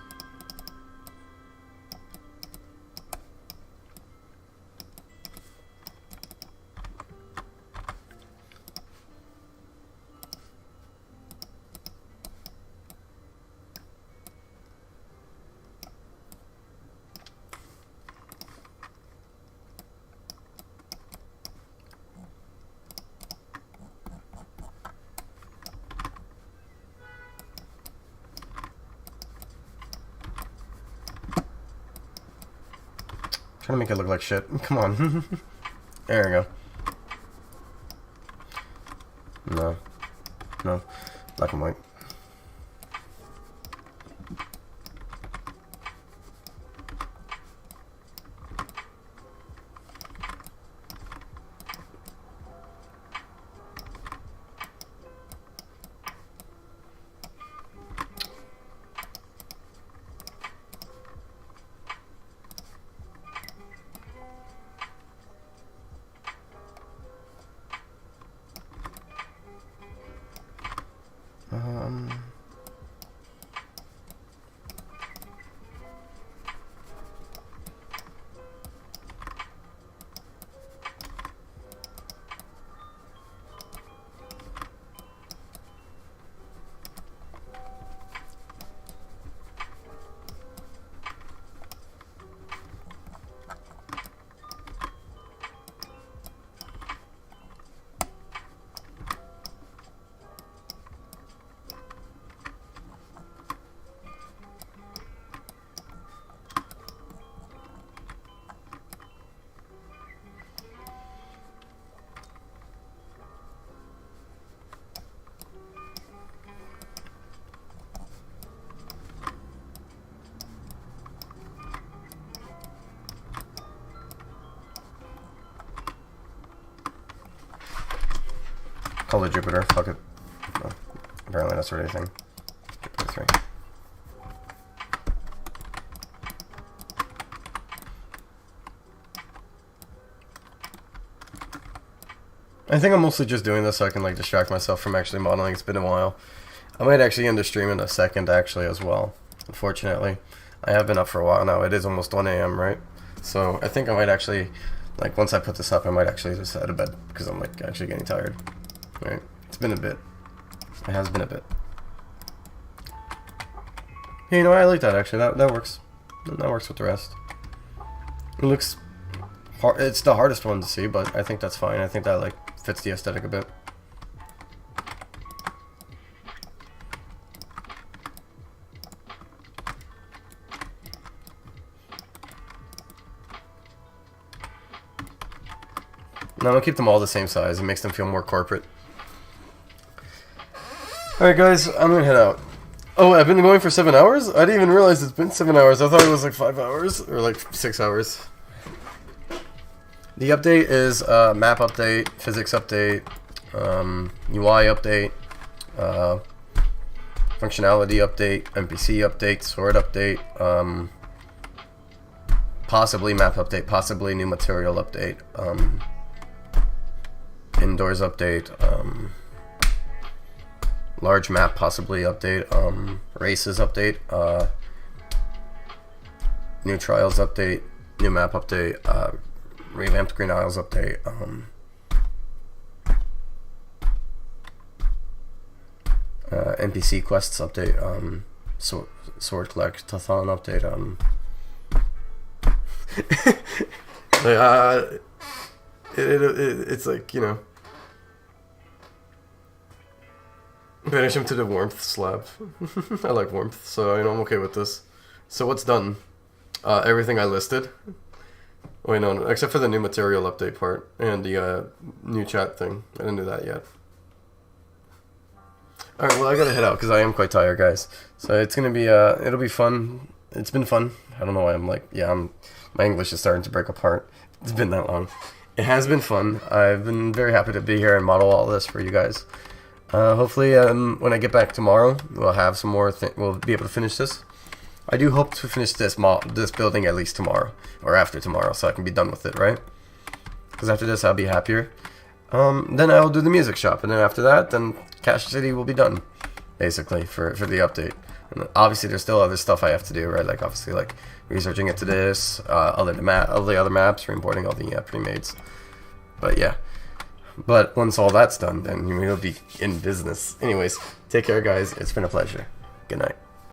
Trying to make it look like shit. Come on. There we go. No. No. Black and white. call it Jupiter. Fuck it. No, apparently that's already a thing. Jupiter 3. I think I'm mostly just doing this so I can like distract myself from actually modeling. It's been a while. I might actually end the stream in a second actually as well. Unfortunately, I have been up for a while now. It is almost 1 a.m. right? So I think I might actually, like once I put this up, I might actually just head to bed because I'm like actually getting tired. Right? It's been a bit. It has been a bit. Hey, you know what? I like that actually. That works. That works with the rest. It looks hard. It's the hardest one to see, but I think that's fine. I think that like fits the aesthetic a bit. Now I'm gonna keep them all the same size. It makes them feel more corporate. Alright guys, I'm gonna head out. Oh, I've been going for 7 hours? I didn't even realize it's been 7 hours. I thought it was like 5 hours, or like 6 hours. The update is map update, physics update, UI update, functionality update, NPC update, sword update, possibly map update, possibly new material update, indoors update, large map possibly update, races update, new trials update, new map update, revamped Green Isles update, NPC quests update, sword collectathon update, it's like, you know, banish him to the warmth slab. I like warmth, so you know I'm okay with this. So what's done? Everything I listed. Wait, no, except for the new material update part and the new chat thing. I didn't do that yet. Alright, well I gotta head out because I am quite tired, guys. So it's gonna be, it'll be fun. It's been fun. I don't know why I'm like, yeah, my English is starting to break apart. It's been that long. It has been fun. I've been very happy to be here and model all this for you guys. Hopefully, when I get back tomorrow, we'll have some more. We'll be able to finish this. I do hope to finish this building at least tomorrow or after tomorrow, so I can be done with it, right? Because after this, I'll be happier. Then I'll do the music shop, and then after that, then Cash City will be done, basically for the update. And obviously, there's still other stuff I have to do, right? Like obviously, like researching into this, all the other maps, re-importing all the pre-mades. But yeah. But once all that's done, then we'll be in business. Anyways, take care, guys. It's been a pleasure. Good night.